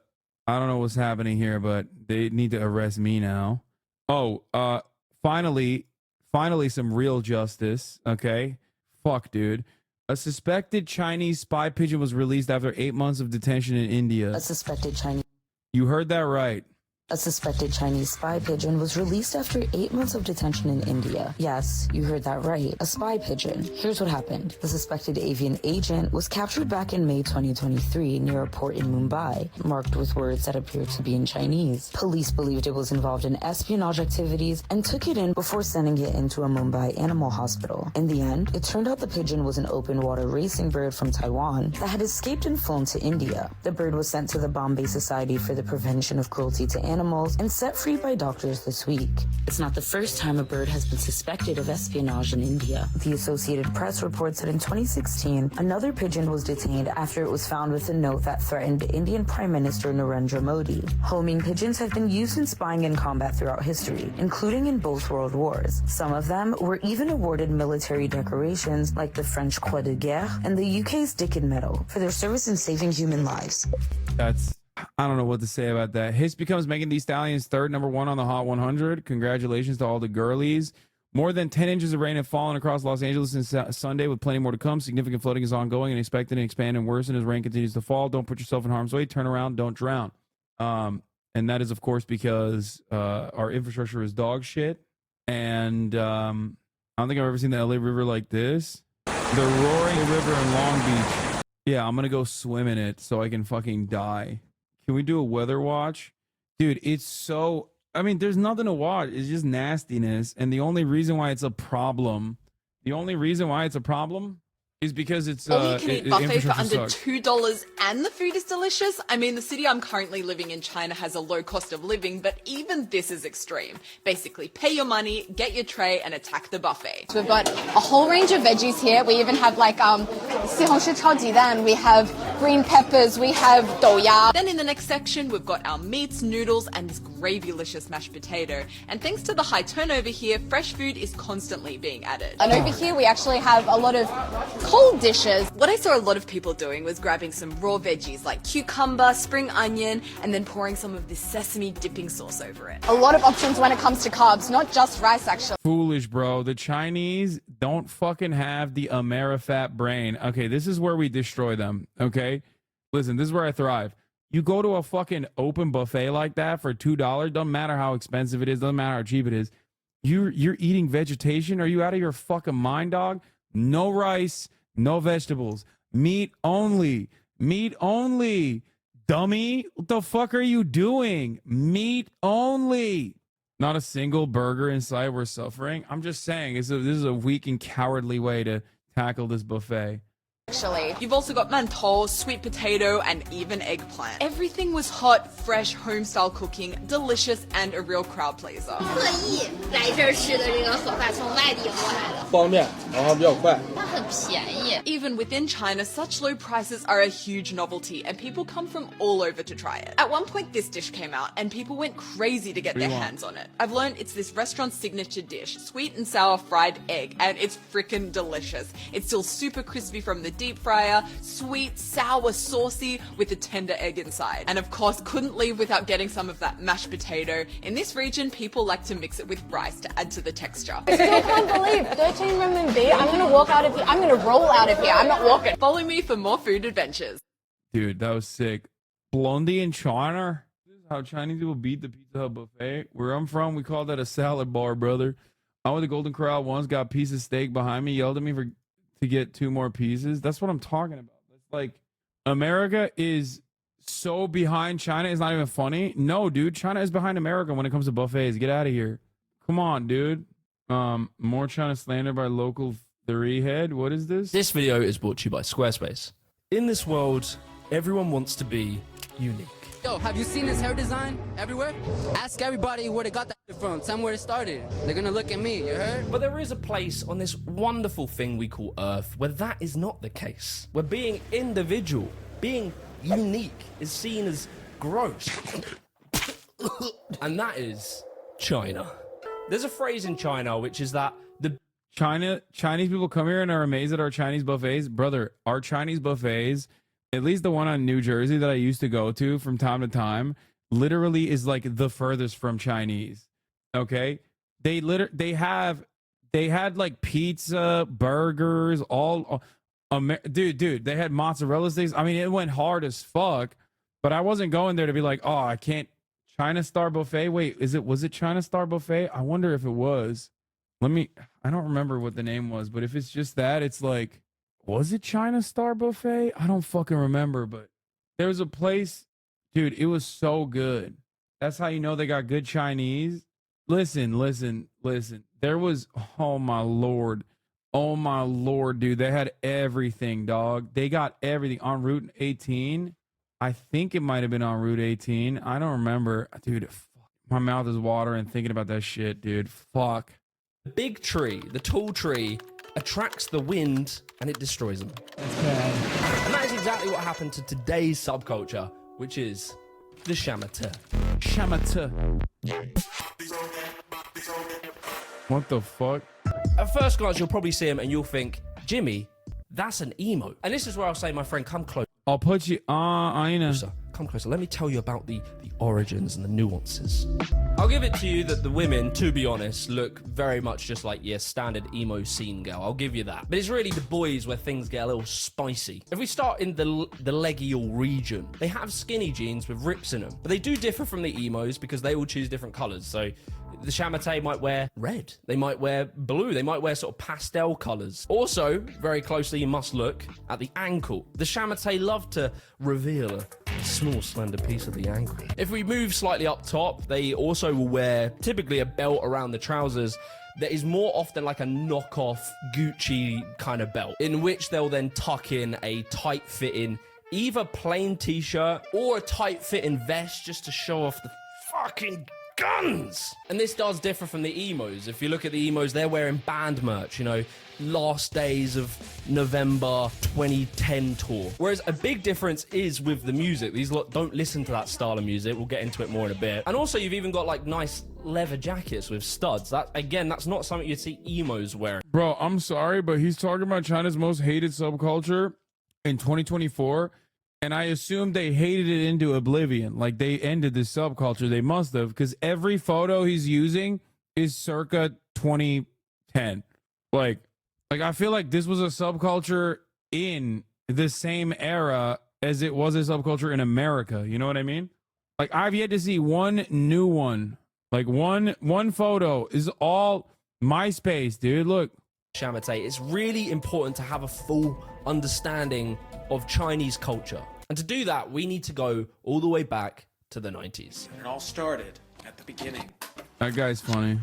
Speaker 2: don't know what's happening here, but they need to arrest me now. Oh, finally some real justice. Okay? Fuck, dude. A suspected Chinese spy pigeon was released after 8 months of detention in India.
Speaker 3: A suspected Chinese...
Speaker 2: You heard that right.
Speaker 3: A suspected Chinese spy pigeon was released after 8 months of detention in India. Yes, you heard that right. A spy pigeon. Here's what happened. The suspected avian agent was captured back in May 2023 near a port in Mumbai, marked with words that appeared to be in Chinese. Police believed it was involved in espionage activities and took it in before sending it into a Mumbai animal hospital. In the end, it turned out the pigeon was an open water racing bird from Taiwan that had escaped and flown to India. The bird was sent to the Bombay Society for the Prevention of Cruelty to Animals and set free by doctors this week. It's not the first time a bird has been suspected of espionage in India. The Associated Press reports that in 2016, another pigeon was detained after it was found with a note that threatened Indian Prime Minister Narendra Modi. Homing pigeons have been used in spying and combat throughout history, including in both world wars. Some of them were even awarded military decorations like the French Croix de Guerre and the UK's Dickin Medal for their service in saving human lives.
Speaker 2: I don't know what to say about that. Hiss becomes Megan Thee Stallion's third #1 on the Hot 100. Congratulations to all the girlies. More than 10 inches of rain have fallen across Los Angeles since Sunday, with plenty more to come. Significant flooding is ongoing and expected to expand and worsen as rain continues to fall. Don't put yourself in harm's way. Turn around. Don't drown. And that is, of course, because our infrastructure is dog shit. And I don't think I've ever seen the LA River like this. The roaring river in Long Beach. Yeah, I'm going to go swim in it so I can fucking die. Can we do a weather watch? Dude, it's so... I mean, there's nothing to watch. It's just nastiness. And the only reason why it's a problem... is because it's
Speaker 6: all-you-can-eat buffet for under
Speaker 2: sucks.
Speaker 6: $2 and the food is delicious. I mean, the city I'm currently living in, China, has a low cost of living, but even this is extreme. Basically, pay your money, get your tray, and attack the buffet.
Speaker 14: We've got a whole range of veggies here. We even have like 西红柿炒鸡蛋, we have green peppers, we have douya.
Speaker 6: Then in the next section, we've got our meats, noodles, and this gravy-licious mashed potato. And thanks to the high turnover here, fresh food is constantly being added.
Speaker 14: And over here, we actually have a lot of cold dishes.
Speaker 6: What I saw a lot of people doing was grabbing some raw veggies like cucumber, spring onion, and then pouring some of this sesame dipping sauce over it.
Speaker 14: A lot of options when it comes to carbs, not just rice actually.
Speaker 2: Foolish, bro. The Chinese don't fucking have the Amerifat brain. Okay, this is where we destroy them. Okay, listen, this is where I thrive. You go to a fucking open buffet like that for $2. Doesn't matter how expensive it is. Doesn't matter how cheap it is. You're eating vegetation. Are you out of your fucking mind, dog? No rice, no vegetables. Meat only. Meat only. Dummy. What the fuck are you doing? Meat only. Not a single burger in sight. We're suffering. I'm just saying, this is a weak and cowardly way to tackle this buffet.
Speaker 6: Actually, you've also got mantou, sweet potato, and even eggplant. Everything was hot, fresh, home-style cooking, delicious, and a real crowd pleaser.
Speaker 22: 特意来这儿吃的这个盒饭，从外地过来的。
Speaker 7: 方便，然后比较快。
Speaker 22: 它很便宜。
Speaker 6: Even within China, such low prices are a huge novelty, and people come from all over to try it. At one point, this dish came out, and people went crazy to get their hands on it. I've learned it's this restaurant's signature dish, sweet and sour fried egg, and it's freaking delicious. It's still super crispy from the deep fryer, sweet, sour, saucy, with a tender egg inside. And of course, couldn't leave without getting some of that mashed potato. In this region, people like to mix it with rice to add to the texture.
Speaker 14: I still can't believe 13 RMB. I'm gonna walk out of here. I'm gonna roll out of here. I'm not walking.
Speaker 6: Follow me for more food adventures.
Speaker 2: Dude, that was sick. Blondie in China. This is how Chinese people beat the Pizza Hut buffet. Where I'm from, we call that a salad bar, brother. I went to Golden Corral once, got a piece of steak behind me, yelled at me to get 2 more pieces. That's what I'm talking about. It's like America is so behind China. It's not even funny. No, dude, China is behind America when it comes to buffets. Get out of here. Come on, dude. More China slander by local 3 head. What is this?
Speaker 24: This video is brought to you by Squarespace. In this world, everyone wants to be unique.
Speaker 25: Yo, have you seen this hair design everywhere? Ask everybody where they got that from. Tell them where it started. They're gonna look at me, you heard?
Speaker 26: But there is a place on this wonderful thing we call Earth where that is not the case. Where being individual, being unique is seen as gross. And that is China. There's a phrase in China which is that the
Speaker 2: Chinese people come here and are amazed at our Chinese buffets. Brother, our Chinese buffets, at least the one on New Jersey that I used to go to from time to time, literally is like the furthest from Chinese. Okay? They had like pizza, burgers, dude, they had mozzarella sticks. I mean, it went hard as fuck, but I wasn't going there to be like, oh, I can't. China Star Buffet. Wait, was it China Star Buffet? I wonder if it was. I don't remember what the name was, but if it's just that, it's like, was it China Star Buffet? I don't fucking remember, but there was a place, dude, it was so good. That's how you know they got good Chinese. Listen. There was, oh my lord, dude, they had everything, dog. They got everything on Route 18. I think it might have been on Route 18. I don't remember. Dude, my mouth is watering thinking about that shit, dude. Fuck.
Speaker 26: The big tree, the tall tree, attracts the wind and it destroys them. And that is exactly what happened to today's subculture, which is the shamateurs.
Speaker 2: What the fuck?
Speaker 26: At first glance, you'll probably see him and you'll think, Jimmy, that's an emo. And this is where I'll say, my friend, come close.
Speaker 2: I'll put you I know.
Speaker 26: Come closer. Let me tell you about the origins and the nuances. I'll give it to you that the women, to be honest, look very much just like your standard emo scene girl. I'll give you that. But it's really the boys where things get a little spicy. If we start in the leggial region, they have skinny jeans with rips in them. But they do differ from the emos because they all choose different colors. So the chamois might wear red. They might wear blue. They might wear sort of pastel colors. Also, very closely, you must look at the ankle. The chamois love to reveal Small, slender piece of the ankle. If we move slightly up top, they also will wear typically a belt around the trousers that is more often like a knockoff Gucci kind of belt, in which they'll then tuck in a tight-fitting, either plain t-shirt or a tight-fitting vest just to show off the fucking guns. And this does differ from the emos. If you look at the emos, they're wearing band merch, you know, last days of November 2010 tour. Whereas a big difference is with the music. These lot don't listen to that style of music. We'll get into it more in a bit. And also you've even got like nice leather jackets with studs. That, again, that's not something you'd see emos wearing.
Speaker 2: Bro, I'm sorry, but he's talking about China's most hated subculture in 2024. And I assume they hated it into oblivion. Like, they ended this subculture. They must have, because every photo he's using is circa 2010. Like I feel like this was a subculture in the same era as it was a subculture in America. You know what I mean? Like, I've yet to see one new one. Like, one photo is all MySpace, dude. Look.
Speaker 26: Shamate, it's really important to have a full understanding of Chinese culture. And to do that, we need to go all the way back to the 90s.
Speaker 1: It all started at the beginning.
Speaker 2: That guy's funny.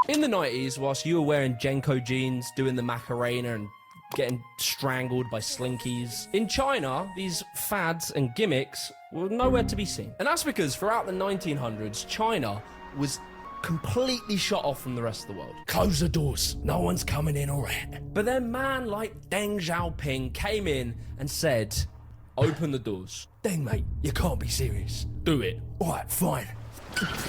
Speaker 26: In the 90s, whilst you were wearing Jenko jeans, doing the Macarena and getting strangled by slinkies, in China, these fads and gimmicks were nowhere to be seen. And that's because throughout the 1900s, China was completely shut off from the rest of the world. Close the doors, no one's coming in, all right. But then man like Deng Xiaoping came in and said, open the doors. Deng, mate, you can't be serious. Do it. All right, fine.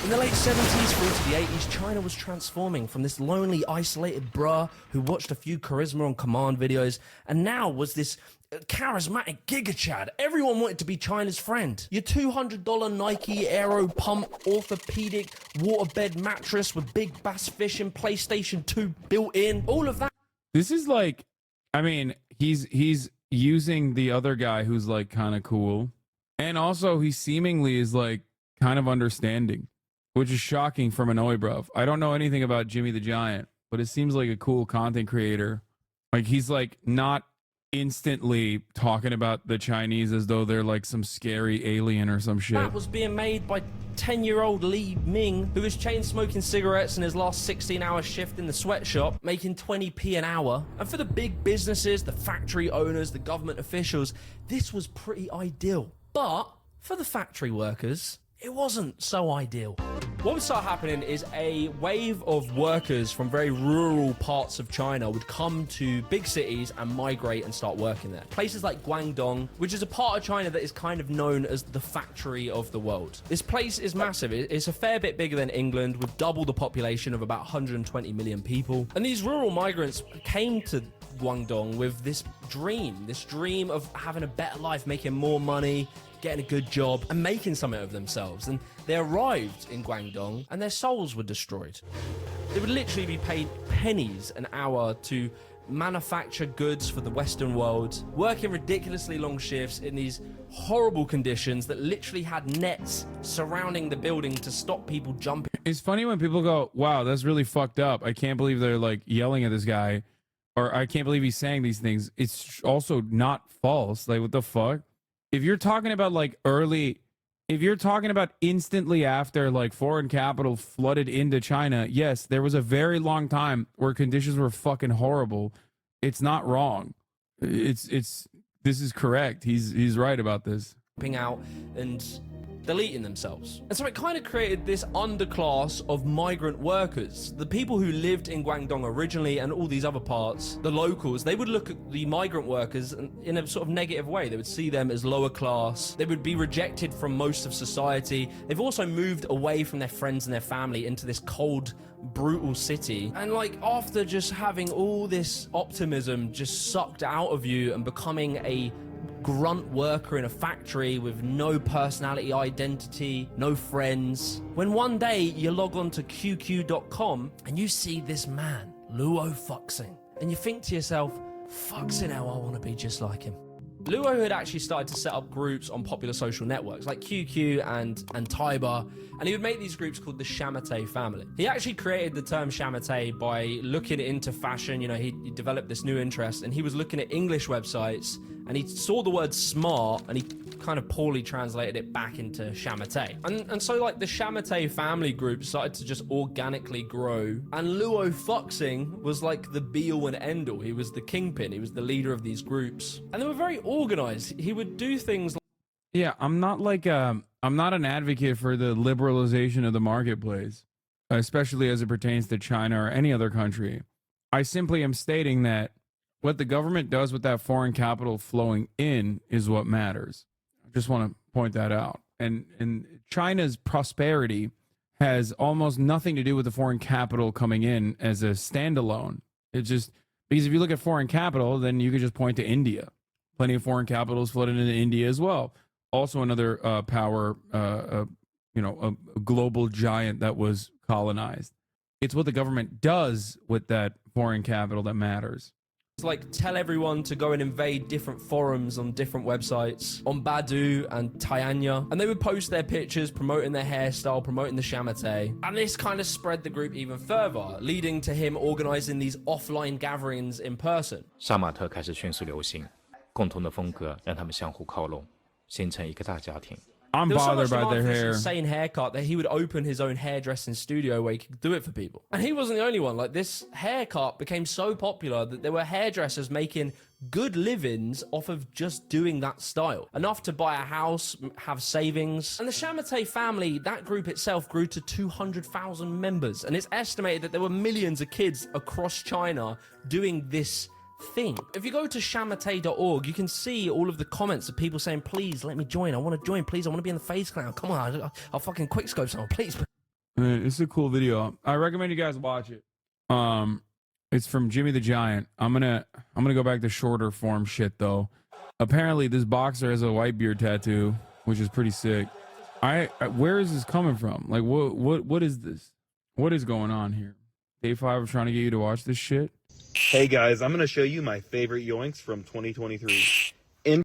Speaker 26: In the late 70s through to the 80s, China was transforming from this lonely, isolated bruh who watched a few Charisma on Command videos, and now was this charismatic Giga Chad. Everyone wanted to be China's friend. Your $200 Nike Aero Pump orthopedic waterbed mattress with big bass fishing PlayStation 2 built in. All of that.
Speaker 2: This is like, I mean, he's using the other guy who's like kind of cool. And also he seemingly is like kind of understanding, which is shocking from an Oi bruv. I don't know anything about Jimmy the Giant, but it seems like a cool content creator. Like, he's like not instantly talking about the Chinese as though they're like some scary alien or some shit.
Speaker 26: That was being made by 10-year-old Li Ming, who was chain smoking cigarettes in his last 16-hour shift in the sweatshop, making 20p an hour. And for the big businesses, the factory owners, the government officials, this was pretty ideal. But for the factory workers, it wasn't so ideal. What would start happening is a wave of workers from very rural parts of China would come to big cities and migrate and start working there. Places like Guangdong, which is a part of China that is kind of known as the factory of the world. This place is massive. It's a fair bit bigger than England, with double the population of about 120 million people. And these rural migrants came to Guangdong with this dream of having a better life, making more money, getting a good job, and making something of themselves. And they arrived in Guangdong and their souls were destroyed. They would literally be paid pennies an hour to manufacture goods for the Western world, working ridiculously long shifts in these horrible conditions that literally had nets surrounding the building to stop people jumping.
Speaker 2: It's funny when people go, wow, that's really fucked up. I can't believe they're like yelling at this guy, or I can't believe he's saying these things. It's also not false. Like, what the fuck? If you're talking about like if you're talking about instantly after like foreign capital flooded into China, yes, there was a very long time where conditions were fucking horrible. It's not wrong. This is correct. He's right about this.
Speaker 26: Out and deleting themselves. And so it kind of created this underclass of migrant workers. The people who lived in Guangdong originally and all these other parts, the locals, they would look at the migrant workers in a sort of negative way. They would see them as lower class. They would be rejected from most of society. They've also moved away from their friends and their family into this cold, brutal city. And like, after just having all this optimism just sucked out of you and becoming a grunt worker in a factory with no personality identity, no friends, when one day you log on to QQ.com and you see this man, Luo Fuxing, and you think to yourself, fuxing hell, I want to be just like him. Luo had actually started to set up groups on popular social networks like QQ and Taiba, and he would make these groups called the Shamate family. He actually created the term Shamate by looking into fashion. You know, he developed this new interest, and he was looking at English websites and he saw the word smart, and he kind of poorly translated it back into Shamate. And so like the Shamate family group started to just organically grow, and Luo Foxing was like the be-all and end-all. He was the kingpin, he was the leader of these groups, and they were very organized. He would do things like...
Speaker 2: Yeah, I'm not an advocate for the liberalization of the marketplace, especially as it pertains to China or any other country. I simply am stating that what the government does with that foreign capital flowing in is what matters. Just want to point that out. And China's prosperity has almost nothing to do with the foreign capital coming in as a standalone. It's just because if you look at foreign capital, then you could just point to India. Plenty of foreign capital is flooded into India as well. Also another power, a global giant that was colonized. It's what the government does with that foreign capital that matters.
Speaker 26: It's like tell everyone to go and invade different forums on different websites, on Badu and Tayanya, and they would post their pictures promoting their hairstyle, promoting the Shamate, and this kind of spread the group even further, leading to him organizing these offline gatherings in person.
Speaker 4: 杀马特开始迅速流行，共同的风格让他们相互靠拢，形成一个大家庭。
Speaker 2: I'm bothered by their hair.
Speaker 26: Insane haircut that he would open his own hairdressing studio where he could do it for people. And he wasn't the only one. Like, this haircut became so popular that there were hairdressers making good livings off of just doing that style. Enough to buy a house, have savings. And the Shamate family, that group itself grew to 200,000 members. And it's estimated that there were millions of kids across China doing this thing. If you go to shamate.org, you can see all of the comments of people saying, please let me join, I want to join, please, I want to be in the FaZe clan, come on, I'll fucking quickscope someone, please.
Speaker 2: It's a cool video. I recommend you guys watch it. It's from Jimmy the Giant. I'm gonna go back to shorter form shit though. Apparently this boxer has a white beard tattoo, which is pretty sick. Where is this coming from? Like what is this? What is going on here? Day 5 of trying to get you to watch this shit.
Speaker 5: Hey guys, I'm going to show you my favorite yoinks from 2023.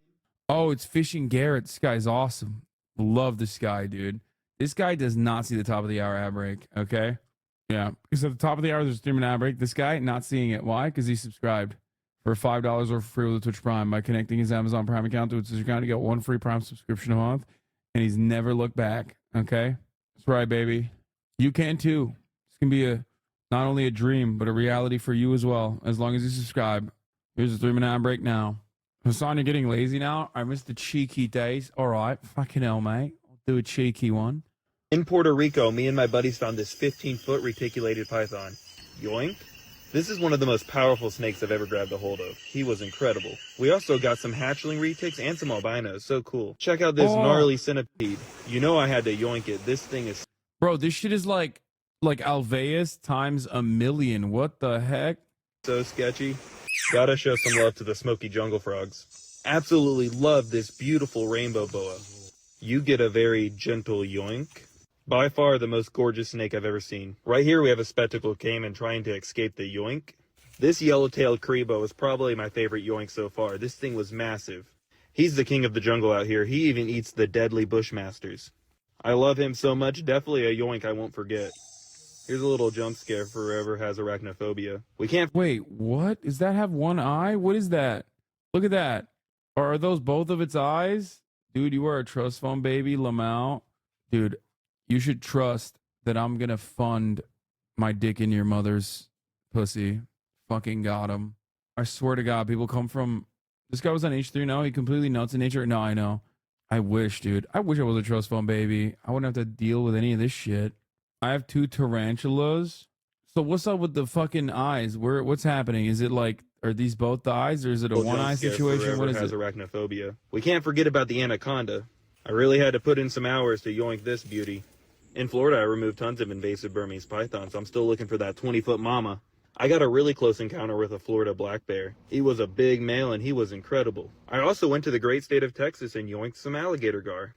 Speaker 2: Oh, it's Fishing Garrett. This guy's awesome. Love this guy, dude. This guy does not see the top of the hour ad break, okay? Yeah, because at the top of the hour, there's a 3-minute ad break. This guy not seeing it. Why? Because he subscribed for $5 or for free with the Twitch Prime by connecting his Amazon Prime account to his account to get 1 free Prime subscription a month, and he's never looked back, okay? That's right, baby. You can too. This can be not only a dream, but a reality for you as well, as long as you subscribe. Here's a 3-minute ad break now. Hasan, you're getting lazy now? I missed the cheeky days. All right, fucking hell, mate. I'll do a cheeky one.
Speaker 5: In Puerto Rico, me and my buddies found this 15-foot reticulated python. Yoink. This is one of the most powerful snakes I've ever grabbed a hold of. He was incredible. We also got some hatchling retics and some albinos. So cool. Check out this gnarly centipede. You know I had to yoink it. This thing is...
Speaker 2: Bro, this shit is like Alveus times 1,000,000. What the heck?
Speaker 5: So sketchy. Gotta show some love to the smoky jungle frogs. Absolutely love this beautiful rainbow boa. You get a very gentle yoink. By far the most gorgeous snake I've ever seen. Right here we have a spectacled caiman trying to escape the yoink. This yellow-tailed Karibo is probably my favorite yoink so far. This thing was massive. He's the king of the jungle out here. He even eats the deadly bushmasters. I love him so much. Definitely a yoink I won't forget. Here's a little jump scare for whoever has arachnophobia. We can't...
Speaker 2: Wait, what? Does that have one eye? What is that? Look at that. Or are those both of its eyes? Dude, you are a trust fund baby, Lamau. Dude, you should trust that I'm going to fund my dick in your mother's pussy. Fucking got him. I swear to God, people come from... This guy was on H3 now. He completely nuts in nature. No, I know. I wish, dude. I wish I was a trust fund baby. I wouldn't have to deal with any of this shit. I have 2 tarantulas. So what's up with the fucking eyes? What's happening? Is it like, are these both the eyes, or is it a one-eye situation? What is
Speaker 5: has
Speaker 2: it?
Speaker 5: Arachnophobia. We can't forget about the anaconda. I really had to put in some hours to yoink this beauty. In Florida, I removed tons of invasive Burmese pythons. I'm still looking for that 20-foot mama. I got a really close encounter with a Florida black bear. He was a big male, and he was incredible. I also went to the great state of Texas and yoinked some alligator gar.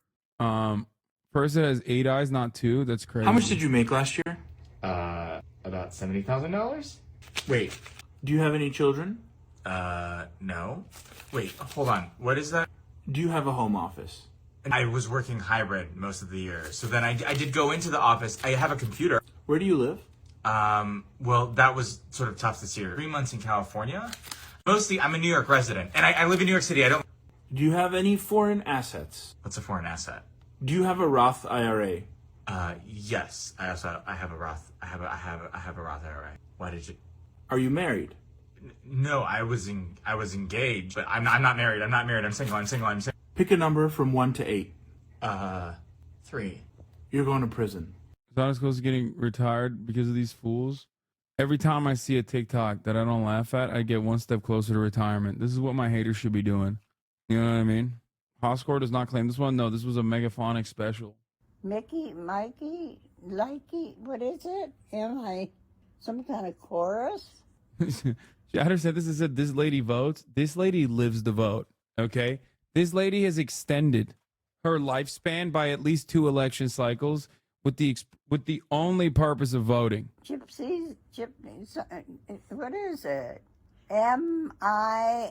Speaker 2: First it has 8 eyes, not 2. That's crazy.
Speaker 8: How much did you make last year? About $70,000. Wait, do you have any children? No. Wait, hold on. What is that? Do you have a home office? I was working hybrid most of the year. So then I did go into the office. I have a computer. Where do you live? Well, that was sort of tough this year. 3 months in California. Mostly, I'm a New York resident. And I live in New York City. Do you have any foreign assets?
Speaker 10: What's a foreign asset?
Speaker 8: Do you have a Roth IRA?
Speaker 10: Yes. I have a Roth. I have a Roth IRA. Why did you?
Speaker 8: Are you married?
Speaker 10: No, I was engaged, but I'm not married. I'm single.
Speaker 8: Pick a number from 1 to 8.
Speaker 10: 3.
Speaker 8: You're going to prison.
Speaker 2: Is Close to getting retired because of these fools? Every time I see a TikTok that I don't laugh at, I get one step closer to retirement. This is what my haters should be doing. You know what I mean? Hoscore does not claim this one. No, this was a Megaphonic special.
Speaker 12: Mickey, Mikey, Likey, what is it? Am I some kind of chorus?
Speaker 2: Shatter said this. Said this lady votes. This lady lives the vote. Okay, this lady has extended her lifespan by at least 2 election cycles with the only purpose of voting.
Speaker 12: Gypsies, what is it? M-I-L-E-Y,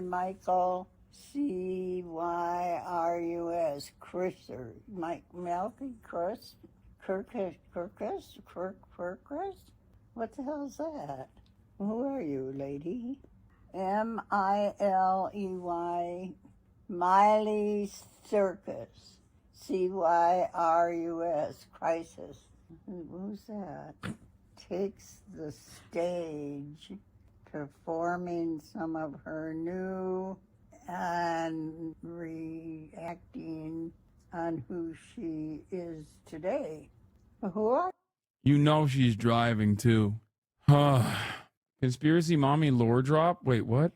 Speaker 12: Michael, C-Y-R-U-S, Chriser, Mike, Melky, Chris, Kirkus? What the hell is that? Who are you, lady? M-I-L-E-Y, Miley Circus, C-Y-R-U-S, Crisis. Who's that? Takes the stage, performing some of her new and reacting on who she is today. Who are
Speaker 2: You know she's driving too. Conspiracy mommy lore drop? Wait, what?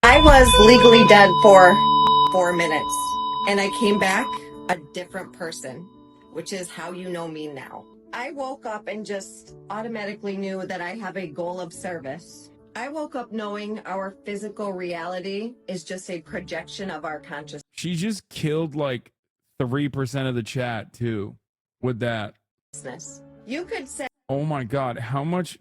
Speaker 15: I was legally dead for 4 minutes, and I came back a different person, which is how you know me now. I woke up and just automatically knew that I have a goal of service. I woke up knowing our physical reality is just a projection of our consciousness.
Speaker 2: She just killed like 3% of the chat too with that.
Speaker 15: You could say,
Speaker 2: oh my God, how much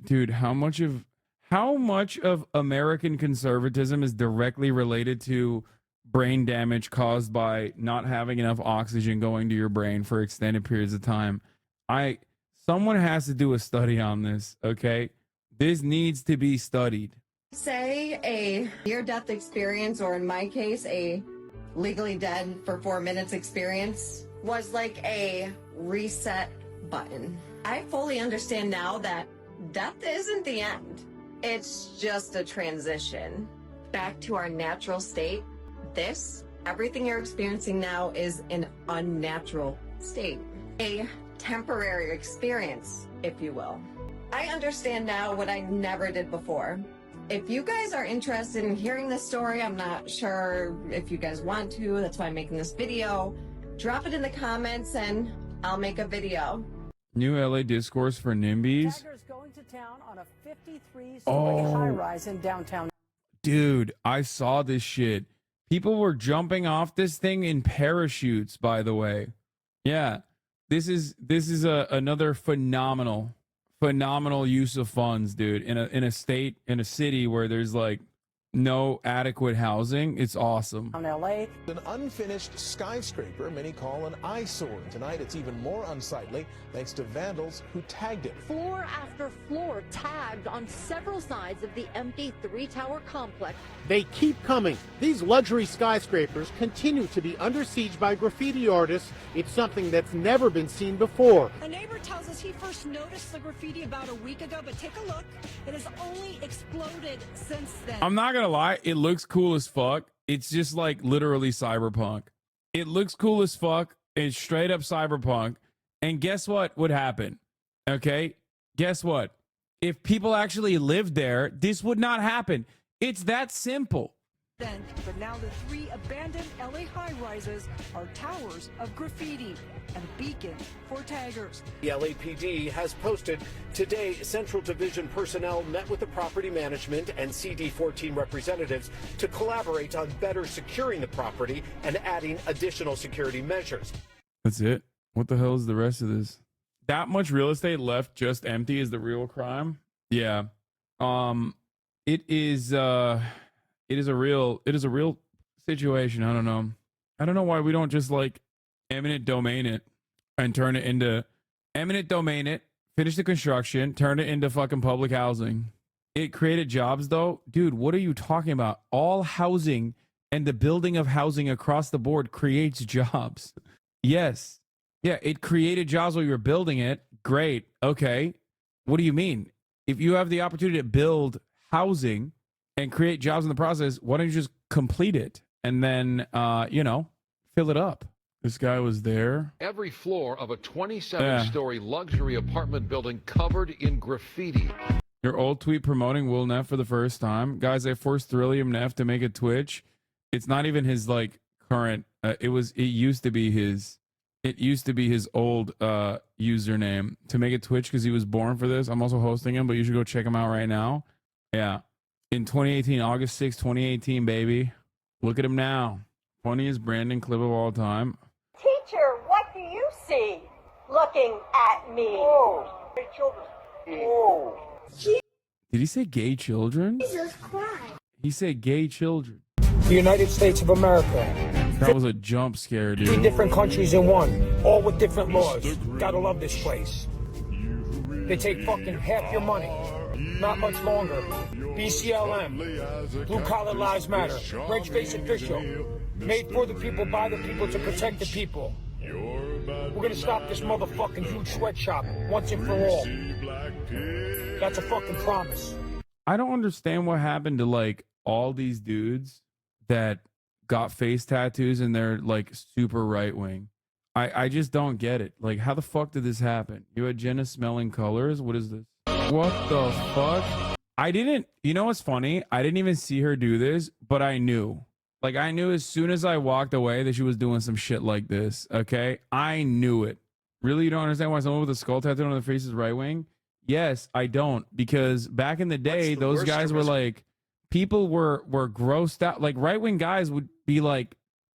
Speaker 2: of American conservatism is directly related to brain damage caused by not having enough oxygen going to your brain for extended periods of time? Someone has to do a study on this, okay? This needs to be studied.
Speaker 15: say a near-death experience, or in my case, a legally dead for 4 minutes experience, was like a reset button. I fully understand now that death isn't the end. It's just a transition back to our natural state. Everything you're experiencing now is an unnatural state, a temporary experience, if you will. I understand now what I never did before. If you guys are interested in hearing this story, I'm not sure if you guys want to, that's why I'm making this video. Drop it in the comments and I'll make a video.
Speaker 2: New LA discourse for NIMBYs.
Speaker 16: Going to town on a 53-story high-rise in downtown.
Speaker 2: Dude, I saw this shit. People were jumping off this thing in parachutes, by the way. Yeah, this is another phenomenal use of funds, dude. In a city where there's like no adequate housing. It's awesome.
Speaker 16: On LA,
Speaker 17: an unfinished skyscraper many call an eyesore. Tonight it's even more unsightly thanks to vandals who tagged it.
Speaker 23: Floor after floor tagged on several sides of the empty 3-tower complex.
Speaker 27: They keep coming. These luxury skyscrapers continue to be under siege by graffiti artists. It's something that's never been seen before.
Speaker 23: A neighbor tells us he first noticed the graffiti about a week ago, but take a look. It has only exploded since then.
Speaker 2: I'm not gonna lie, it looks cool as fuck. It's just like literally cyberpunk. It looks cool as fuck. It's straight up cyberpunk. And guess what would happen? Okay? Guess what? If people actually lived there, this would not happen. It's that simple.
Speaker 23: But now the 3 abandoned LA high-rises are towers of graffiti and a beacon for taggers.
Speaker 27: The LAPD has posted today. Central Division personnel met with the property management and CD14 representatives to collaborate on better securing the property and adding additional security measures.
Speaker 2: That's it. What the hell is the rest of this? That much real estate left just empty is the real crime? Yeah. It is a real situation. I don't know why we don't just like eminent domain it and turn it into eminent domain it, finish the construction, turn it into fucking public housing. It created jobs though. Dude, what are you talking about? All housing and the building of housing across the board creates jobs. Yes. Yeah, it created jobs while you were building it. Great. Okay. What do you mean? If you have the opportunity to build housing and create jobs in the process, why don't you just complete it and then, fill it up? This guy was there.
Speaker 9: Every floor of a 27-story luxury apartment building covered in graffiti.
Speaker 2: Your old tweet promoting Will Neff for the first time. Guys, I forced Thrillium Neff to make a Twitch. It's not even his current it used to be his old username to make a Twitch because he was born for this. I'm also hosting him, but you should go check him out right now. Yeah. In 2018, August 6, 2018, baby. Look at him now. Funniest Brandon clip of all time.
Speaker 16: Teacher, what do you see looking at me? Oh, children. Oh.
Speaker 2: Did he say gay children?
Speaker 16: Jesus Christ.
Speaker 2: He said gay children.
Speaker 11: The United States of America.
Speaker 2: That was a jump scare, dude.
Speaker 11: 3 different countries in one, all with different laws. Gotta love this place. They take fucking half your money. Not much longer. BCLM. Blue Collar Lives Matter. Red Face Official. Made for the people, by the people, to protect the people. We're gonna stop this motherfucking huge sweatshop once and for all. That's a fucking promise.
Speaker 2: I don't understand what happened to all these dudes that got face tattoos and they're super right wing. I just don't get it. How the fuck did this happen? You had Jenna smelling colors? What is this? What the fuck? You know what's funny? I didn't even see her do this, but I knew. I knew as soon as I walked away that she was doing some shit like this, okay? I knew it. Really, you don't understand why someone with a skull tattoo on their face is right wing? Yes, I don't. Because back in the day, those guys were people were grossed out. Right wing guys would be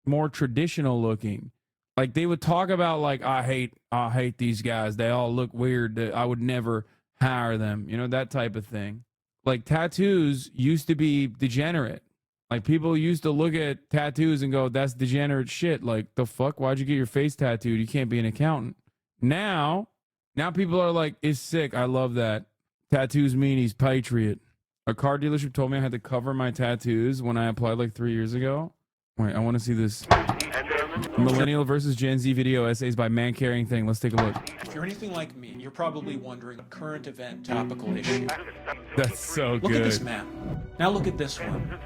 Speaker 2: more traditional looking. They would talk about I hate these guys. They all look weird. I would never hire them. That type of thing. Tattoos used to be degenerate. People used to look at tattoos and go, that's degenerate shit. The fuck? Why'd you get your face tattooed? You can't be an accountant. Now people are it's sick. I love that. Tattoos mean he's patriot. A car dealership told me I had to cover my tattoos when I applied 3 years ago. Wait, I want to see this. Millennial versus Gen Z video essays by Man Carrying Thing. Let's take a look.
Speaker 1: If you're anything like me, you're probably wondering a current event topical issue.
Speaker 2: That's so good.
Speaker 1: Look at this map. Now look at this one.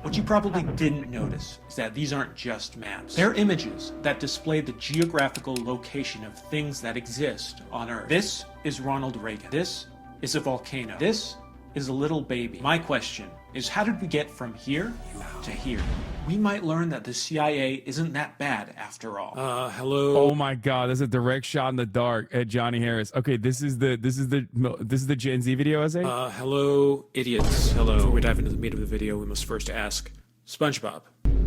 Speaker 1: What you probably didn't notice is that these aren't just maps. They're images that display the geographical location of things that exist on Earth. This is Ronald Reagan. This is a volcano. This is a little baby. My question is, how did we get from here to here? We might learn that the CIA isn't that bad after all. Hello.
Speaker 2: Oh my God, there's a direct shot in the dark at Johnny Harris. Okay, this is the Gen Z video essay.
Speaker 1: Hello, idiots. Hello. Before we dive into the meat of the video, we must first ask, SpongeBob,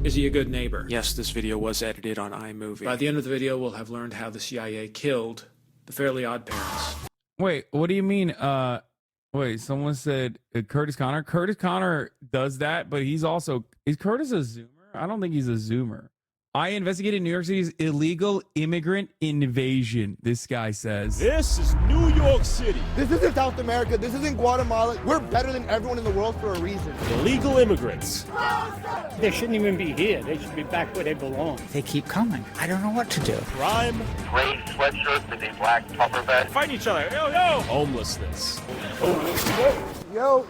Speaker 1: is he a good neighbor? Yes, this video was edited on iMovie. By the end of the video, we'll have learned how the CIA killed the Fairly Odd Parents.
Speaker 2: Wait, what do you mean? Wait, someone said Curtis Connor. Curtis Connor does that, but is Curtis a Zoomer? I don't think he's a Zoomer. I investigated New York City's illegal immigrant invasion, this guy says.
Speaker 13: This is New York City. This isn't South America. This isn't Guatemala. We're better than everyone in the world for a reason. Illegal immigrants.
Speaker 18: They shouldn't even be here. They should be back where they belong.
Speaker 19: They keep coming. I don't know what to do.
Speaker 13: Crime.
Speaker 20: Gray sweatshirts with a black puffer vest.
Speaker 13: Fight each other. Yo, yo. Homelessness. Yo.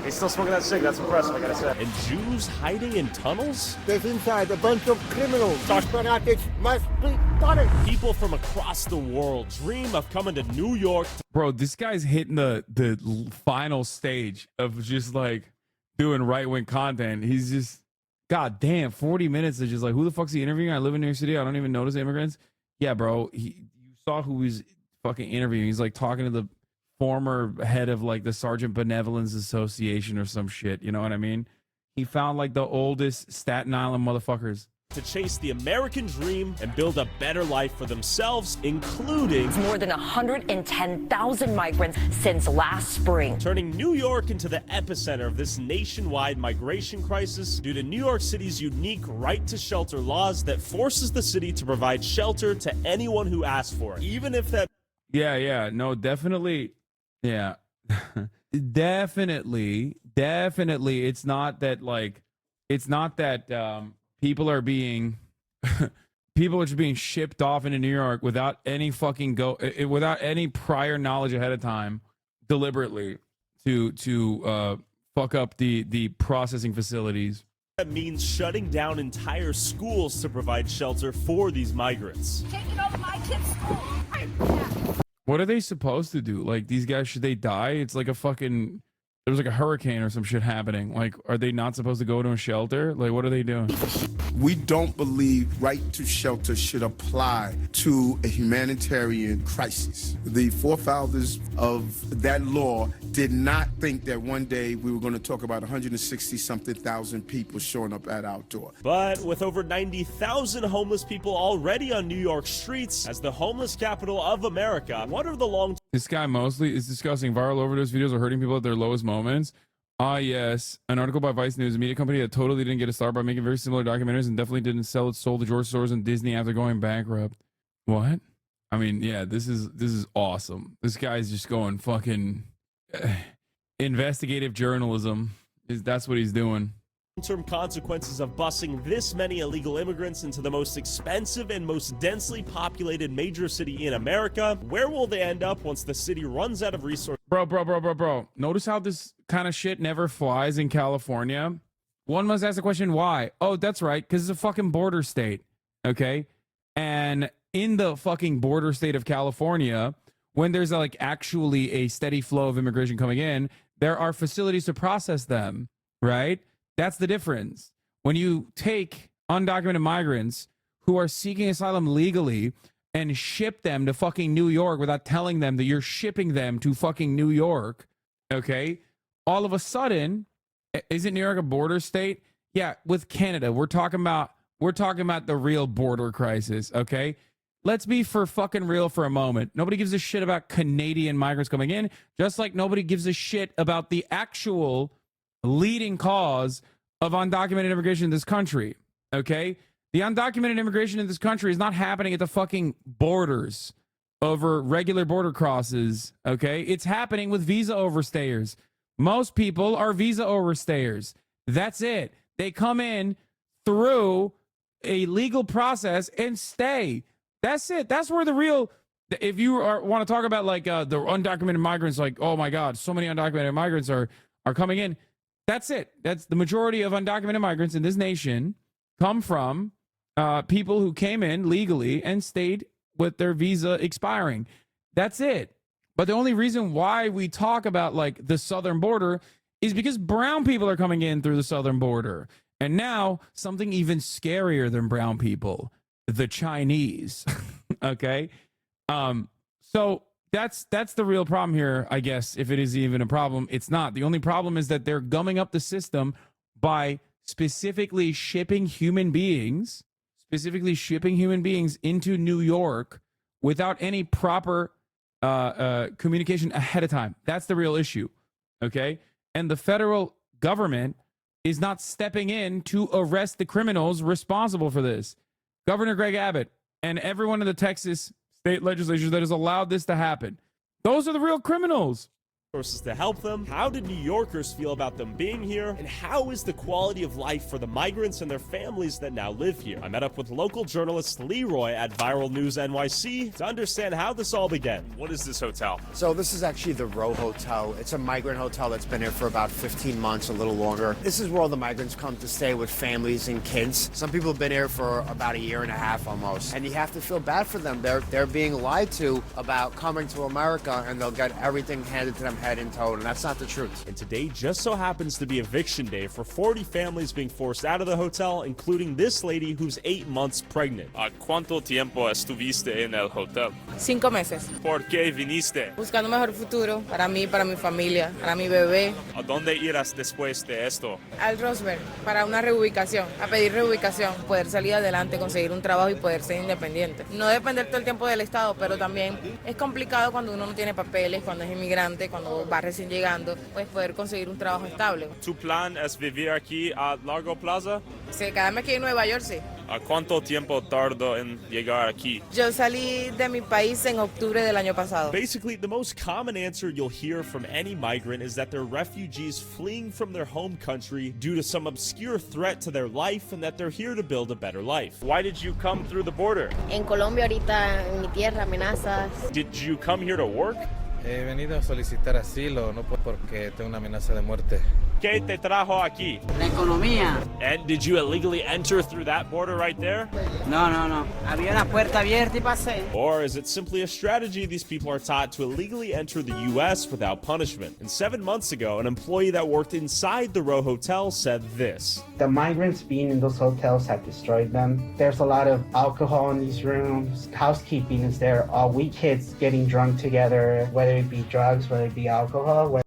Speaker 13: He's still smoking that cig. That's impressive, I gotta say. And Jews hiding in tunnels?
Speaker 11: There's inside a bunch of criminals. Those fanatics must be punished.
Speaker 13: People from across the world dream of coming to New York.
Speaker 2: Bro, this guy's hitting the final stage of just doing right-wing content. He's just, god damn, 40 minutes of just who the fuck's he interviewing? I live in New York City. I don't even notice immigrants. Yeah, bro, you saw who he's fucking interviewing. He's talking to the former head of the Sergeant Benevolence Association or some shit. You know what I mean? He found the oldest Staten Island motherfuckers.
Speaker 13: To chase the American dream and build a better life for themselves, including
Speaker 21: more than 110,000 migrants since last spring.
Speaker 13: Turning New York into the epicenter of this nationwide migration crisis due to New York City's unique right to shelter laws that forces the city to provide shelter to anyone who asks for it, even if that...
Speaker 2: Yeah, no, definitely. Yeah, definitely. It's not that It's not that people are being people are just being shipped off into New York without any fucking without any prior knowledge ahead of time, deliberately to fuck up the processing facilities.
Speaker 13: That means shutting down entire schools to provide shelter for these migrants.
Speaker 16: Taking over my kids' school.
Speaker 2: What are they supposed to do? Like, these guys, should they die? It's like a fucking, there was like a hurricane or some shit happening. Like, are they not supposed to go to a shelter? Like, what are they doing?
Speaker 3: We don't believe right to shelter should apply to a humanitarian crisis. The forefathers of that law did not think that one day we were going to talk about 160-something thousand people showing up at our door.
Speaker 13: But with over 90,000 homeless people already on New York streets, as the homeless capital of America, what are the long...
Speaker 2: This guy mostly is discussing viral overdose videos are hurting people at their lowest moments. Ah, yes. An article by Vice News, a media company that totally didn't get a start by making very similar documentaries and definitely didn't sell its soul to George Soros and Disney after going bankrupt. What? I mean, yeah, this is awesome. This guy's just going fucking investigative journalism. That's what he's doing.
Speaker 13: Long-term consequences of busing this many illegal immigrants into the most expensive and most densely populated major city in America. Where will they end up once the city runs out of resources?
Speaker 2: Bro. Notice how this kind of shit never flies in California? One must ask the question, why? Oh, that's right, because it's a fucking border state, okay? And in the fucking border state of California, when there's like actually a steady flow of immigration coming in, there are facilities to process them, right? That's the difference. When you take undocumented migrants who are seeking asylum legally and ship them to fucking New York without telling them that you're shipping them to fucking New York, okay? All of a sudden, isn't New York a border state? Yeah, with Canada. We're talking about the real border crisis, okay? Let's be for fucking real for a moment. Nobody gives a shit about Canadian migrants coming in, just like nobody gives a shit about the actual leading cause of undocumented immigration in this country, okay? The undocumented immigration in this country is not happening at the fucking borders over regular border crosses, okay? It's happening with visa overstayers. Most people are visa overstayers. That's it. They come in through a legal process and stay. That's it. That's where the real, if you want to talk about like the undocumented migrants, like, oh my God, so many undocumented migrants are coming in. That's it. That's the majority of undocumented migrants in this nation come from people who came in legally and stayed with their visa expiring. That's it. But the only reason why we talk about like the southern border is because brown people are coming in through the southern border. And now something even scarier than brown people, the Chinese. Okay. So that's the real problem here, I guess, if it is even a problem. It's not. The only problem is that they're gumming up the system by specifically shipping human beings into New York without any proper communication ahead of time. That's the real issue. Okay. And the federal government is not stepping in to arrest the criminals responsible for this. Governor Greg Abbott and everyone in the Texas state legislature that has allowed this to happen. Those are the real criminals.
Speaker 13: Resources to help them. How did New Yorkers feel about them being here? And how is the quality of life for the migrants and their families that now live here? I met up with local journalist Leroy at Viral News NYC to understand how this all began. What is this hotel?
Speaker 6: So this is actually the Row Hotel. It's a migrant hotel that's been here for about 15 months, a little longer. This is where all the migrants come to stay with families and kids. Some people have been here for about a year and a half almost. And you have to feel bad for them. They're being lied to about coming to America, and they'll get everything handed to them head and toe, and that's not the truth.
Speaker 13: And today just so happens to be eviction day for 40 families being forced out of the hotel, including this lady who's 8 months pregnant.
Speaker 7: ¿Cuánto tiempo estuviste en el hotel?
Speaker 14: 5 meses.
Speaker 7: ¿Por qué viniste?
Speaker 14: Buscando un mejor futuro para mí, para mi familia, para mi bebé.
Speaker 7: ¿A dónde irás después de esto?
Speaker 14: Al Roosevelt, para una reubicación, a pedir reubicación, poder salir adelante, conseguir un trabajo y poder ser independiente. No depender todo el tiempo del Estado, pero también es complicado cuando uno no tiene papeles, cuando es inmigrante, cuando va recién llegando, pues poder conseguir un trabajo estable.
Speaker 7: ¿Tu plan es vivir aquí a largo plazo?
Speaker 14: Sí, cada mes que ir a Nueva York, sí.
Speaker 7: ¿A cuánto tiempo tardo en llegar aquí?
Speaker 14: Yo salí de mi país en octubre del año pasado.
Speaker 13: Basically, the most common answer you'll hear from any migrant is that they're refugees fleeing from their home country due to some obscure threat to their life and that they're here to build a better life. Why did you come through the border?
Speaker 4: En Colombia ahorita, en mi tierra, amenazas.
Speaker 13: Did you come here to work?
Speaker 5: He venido a solicitar asilo, no porque tengo una amenaza de muerte.
Speaker 13: ¿Qué te trajo aquí?
Speaker 4: La economía.
Speaker 13: And did you illegally enter through that border right there?
Speaker 4: No. Había una puerta abierta y pasé.
Speaker 13: Or is it simply a strategy these people are taught to illegally enter the U.S. without punishment? And 7 months ago, an employee that worked inside the Row Hotel said this.
Speaker 10: The migrants being in those hotels have destroyed them. There's a lot of alcohol in these rooms. Housekeeping is there. All we kids getting drunk together, whether it be drugs, whether it be alcohol.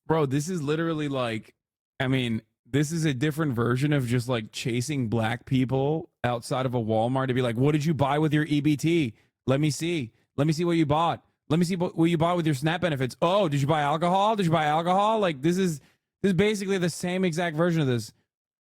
Speaker 2: Bro, this is literally like, I mean, this is a different version of just like chasing black people outside of a Walmart to be like, what did you buy with your EBT? Let me see. Let me see what you bought. Let me see what you bought with your SNAP benefits. Oh, did you buy alcohol? Did you buy alcohol? Like this is basically the same exact version of this.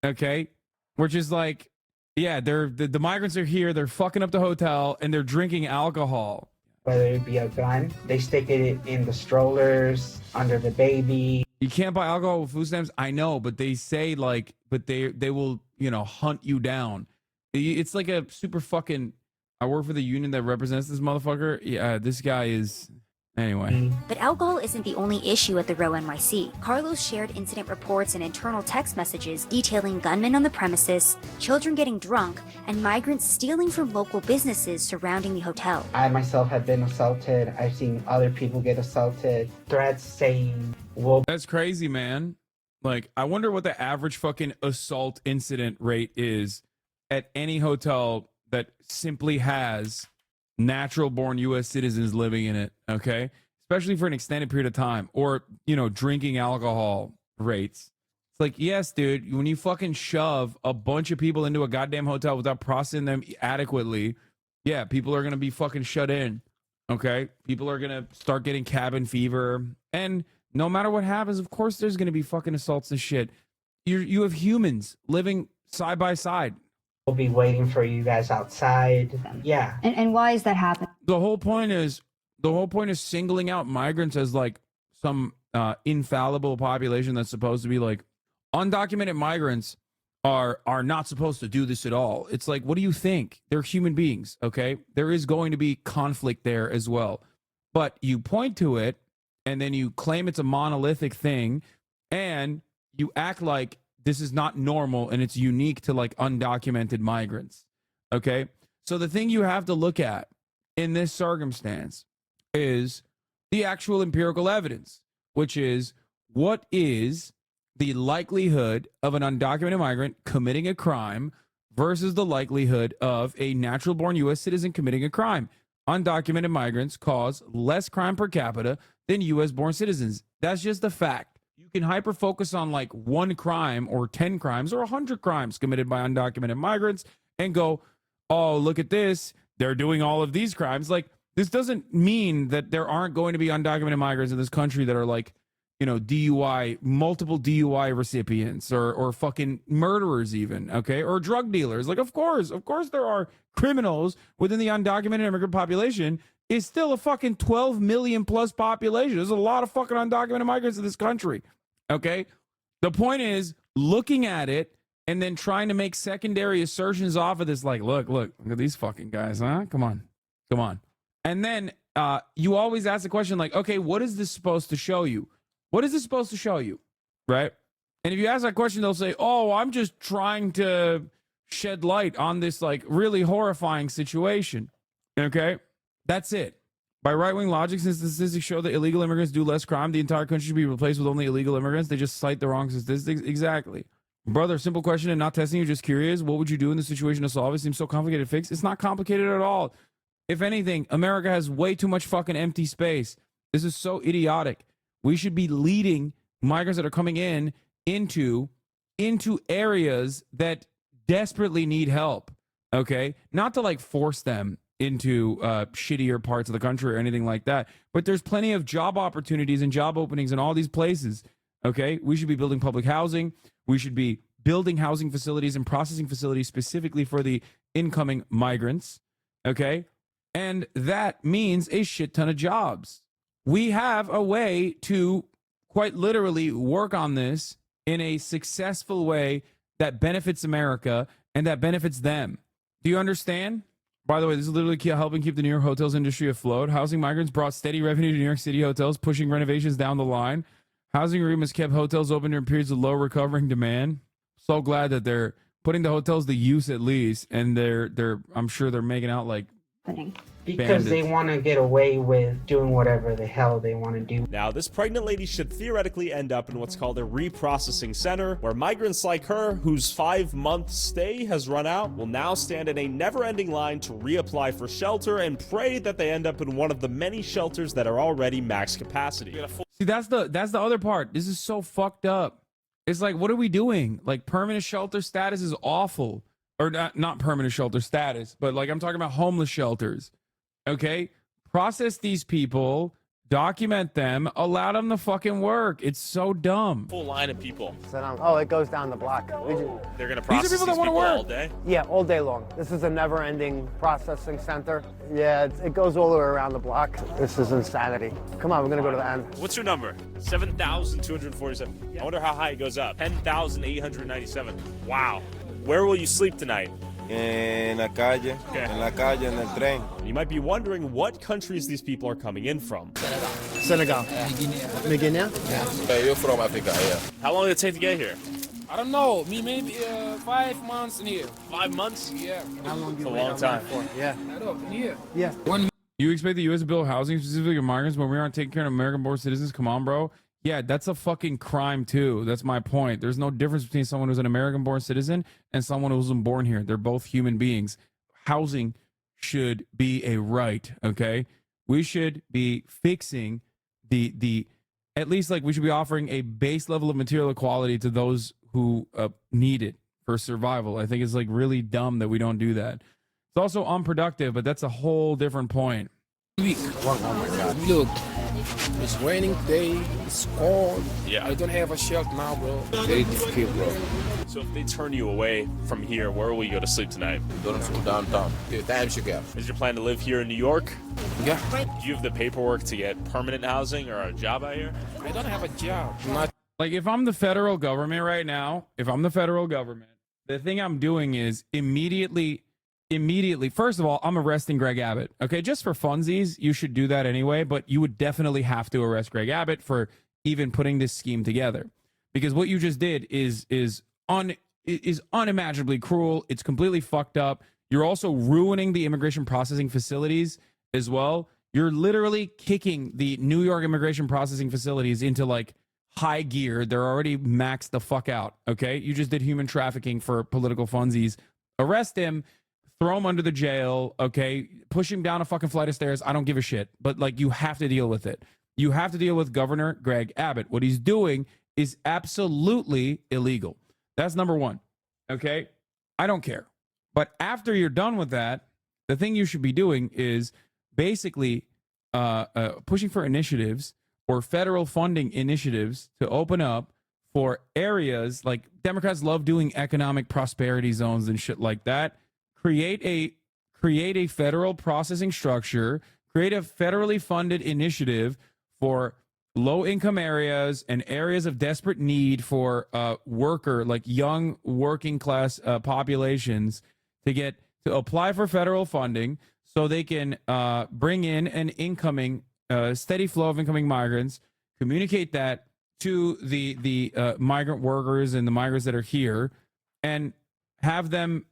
Speaker 2: Okay. Which is like, yeah, the migrants are here. They're fucking up the hotel and they're drinking alcohol.
Speaker 10: Whether it be a gun, they stick it in the strollers, under the baby.
Speaker 2: You can't buy alcohol with food stamps. I know, but they say like, but they will, hunt you down. It's like a super fucking. I work for the union that represents this motherfucker. Yeah, this guy is. Anyway.
Speaker 22: But alcohol isn't the only issue at the Row NYC. Carlos shared incident reports and internal text messages detailing gunmen on the premises, children getting drunk, and migrants stealing from local businesses surrounding the hotel.
Speaker 10: I myself have been assaulted. I've seen other people get assaulted. Threats saying, well,
Speaker 2: that's crazy, man. Like, I wonder what the average fucking assault incident rate is at any hotel that simply has natural born U.S. citizens living in it, okay? Especially for an extended period of time, or, drinking alcohol rates. It's like, yes, dude, when you fucking shove a bunch of people into a goddamn hotel without processing them adequately, yeah, people are going to be fucking shut in, okay? People are going to start getting cabin fever, and no matter what happens, of course there's going to be fucking assaults and shit. You have humans living side by side.
Speaker 10: We'll be waiting for you guys outside. Yeah.
Speaker 22: And why is that happening?
Speaker 2: The whole point is singling out migrants as like some infallible population that's supposed to be like undocumented migrants are not supposed to do this at all. It's like, what do you think? They're human beings, okay? There is going to be conflict there as well. But you point to it and then you claim it's a monolithic thing and you act like this is not normal and it's unique to like undocumented migrants. Okay. So the thing you have to look at in this circumstance is the actual empirical evidence, which is what is the likelihood of an undocumented migrant committing a crime versus the likelihood of a natural born U.S. citizen committing a crime. Undocumented migrants cause less crime per capita than U.S. born citizens. That's just a fact. You can hyper focus on like one crime or 10 crimes or 100 crimes committed by undocumented migrants and go, oh, look at this. They're doing all of these crimes. Like, this doesn't mean that there aren't going to be undocumented migrants in this country that are like, DUI, multiple DUI recipients or fucking murderers even, okay? Or drug dealers. Like, of course there are criminals within the undocumented immigrant population. It's still a fucking 12 million plus population. There's a lot of fucking undocumented migrants in this country, okay? The point is looking at it and then trying to make secondary assertions off of this, like, look at these fucking guys, huh? Come on. And then you always ask the question like, okay, what is this supposed to show you? What is this supposed to show you, right? And if you ask that question, they'll say, oh, I'm just trying to shed light on this like really horrifying situation, okay? That's it. By right-wing logic, since the statistics show that illegal immigrants do less crime, the entire country should be replaced with only illegal immigrants. They just cite the wrong statistics. Exactly. Brother, simple question and not testing you, just curious. What would you do in this situation to solve it? Seems so complicated to fix. It's not complicated at all. If anything, America has way too much fucking empty space. This is so idiotic. We should be leading migrants that are coming into areas that desperately need help, okay? Not to like force them into shittier parts of the country or anything like that, but there's plenty of job opportunities and job openings in all these places, okay? We should be building public housing. We should be building housing facilities and processing facilities specifically for the incoming migrants, okay? And that means a shit ton of jobs. We have a way to quite literally work on this in a successful way that benefits America and that benefits them. Do you understand? By the way, this is literally helping keep the New York hotels industry afloat. Housing migrants brought steady revenue to New York City hotels, pushing renovations down the line. Housing agreements kept hotels open during periods of low recovering demand. So glad that they're putting the hotels to use at least, and I'm sure they're making out like
Speaker 10: because they want to get away with doing whatever the hell they want to do.
Speaker 13: Now, this pregnant lady should theoretically end up in what's called a reprocessing center, where migrants like her, whose 5-month stay has run out, will now stand in a never-ending line to reapply for shelter and pray that they end up in one of the many shelters that are already max capacity.
Speaker 2: See, that's the other part. This is so fucked up. It's like, what are we doing? Like, permanent shelter status is awful. Or not permanent shelter status, but like I'm talking about homeless shelters. Okay? Process these people, document them, allow them to fucking work. It's so dumb.
Speaker 7: Full line of people.
Speaker 6: Oh, it goes down the block.
Speaker 7: They're going to process
Speaker 2: these are people that want to
Speaker 7: all
Speaker 2: work
Speaker 7: day?
Speaker 6: Yeah, all day long. This is a never-ending processing center. Yeah, it goes all the way around the block. This is insanity. Come on, we're going to go to the end.
Speaker 7: What's your number? 7,247. I wonder how high it goes up. 10,897. Wow. Where will you sleep tonight?
Speaker 8: En la calle, en el tren.
Speaker 13: You might be wondering what countries these people are coming in from.
Speaker 6: Senegal. Guinea?
Speaker 8: Yeah, you're from Africa, yeah.
Speaker 7: How long did it take to get here?
Speaker 12: I don't know. Maybe 5 months in here.
Speaker 7: 5 months?
Speaker 12: Yeah.
Speaker 6: How long
Speaker 7: It's a long time.
Speaker 6: Yeah.
Speaker 12: I don't know. In here.
Speaker 6: Yeah.
Speaker 2: You expect the U.S. to build housing specifically for migrants when we aren't taking care of American-born citizens? Come on, bro. Yeah, that's a fucking crime too. That's my point. There's no difference between someone who's an American-born citizen and someone who wasn't born here. They're both human beings. Housing should be a right, okay? We should be fixing the at least like we should be offering a base level of material equality to those who need it for survival. I think it's like really dumb that we don't do that. It's also unproductive, but that's a whole different point.
Speaker 12: Oh my God. Look. It's raining today. It's cold.
Speaker 7: Yeah.
Speaker 12: I don't have a shelter now, bro. Very difficult, bro.
Speaker 7: So if they turn you away from here, where will you go to sleep tonight?
Speaker 8: Downtown. Times Square.
Speaker 7: Is your plan to live here in New York?
Speaker 12: Yeah.
Speaker 7: Do you have the paperwork to get permanent housing or a job out here?
Speaker 12: I don't have a job. Not
Speaker 2: like if I'm the federal government right now, the thing I'm doing is immediately, first of all, I'm arresting Greg Abbott. Okay, just for funsies, you should do that anyway, but you would definitely have to arrest Greg Abbott for even putting this scheme together. Because what you just did is unimaginably cruel. It's completely fucked up. You're also ruining the immigration processing facilities as well. You're literally kicking the New York immigration processing facilities into like high gear. They're already maxed the fuck out. Okay, you just did human trafficking for political funsies. Arrest him. Throw him under the jail, okay? Push him down a fucking flight of stairs. I don't give a shit. But, like, you have to deal with it. You have to deal with Governor Greg Abbott. What he's doing is absolutely illegal. That's number one, okay? I don't care. But after you're done with that, the thing you should be doing is basically pushing for initiatives or federal funding initiatives to open up for areas like Democrats love doing economic prosperity zones and shit like that. Create a federal processing structure, create a federally funded initiative for low-income areas and areas of desperate need for like young working class populations to apply for federal funding so they can bring in an incoming steady flow of incoming migrants, communicate that to the migrant workers and the migrants that are here, and have them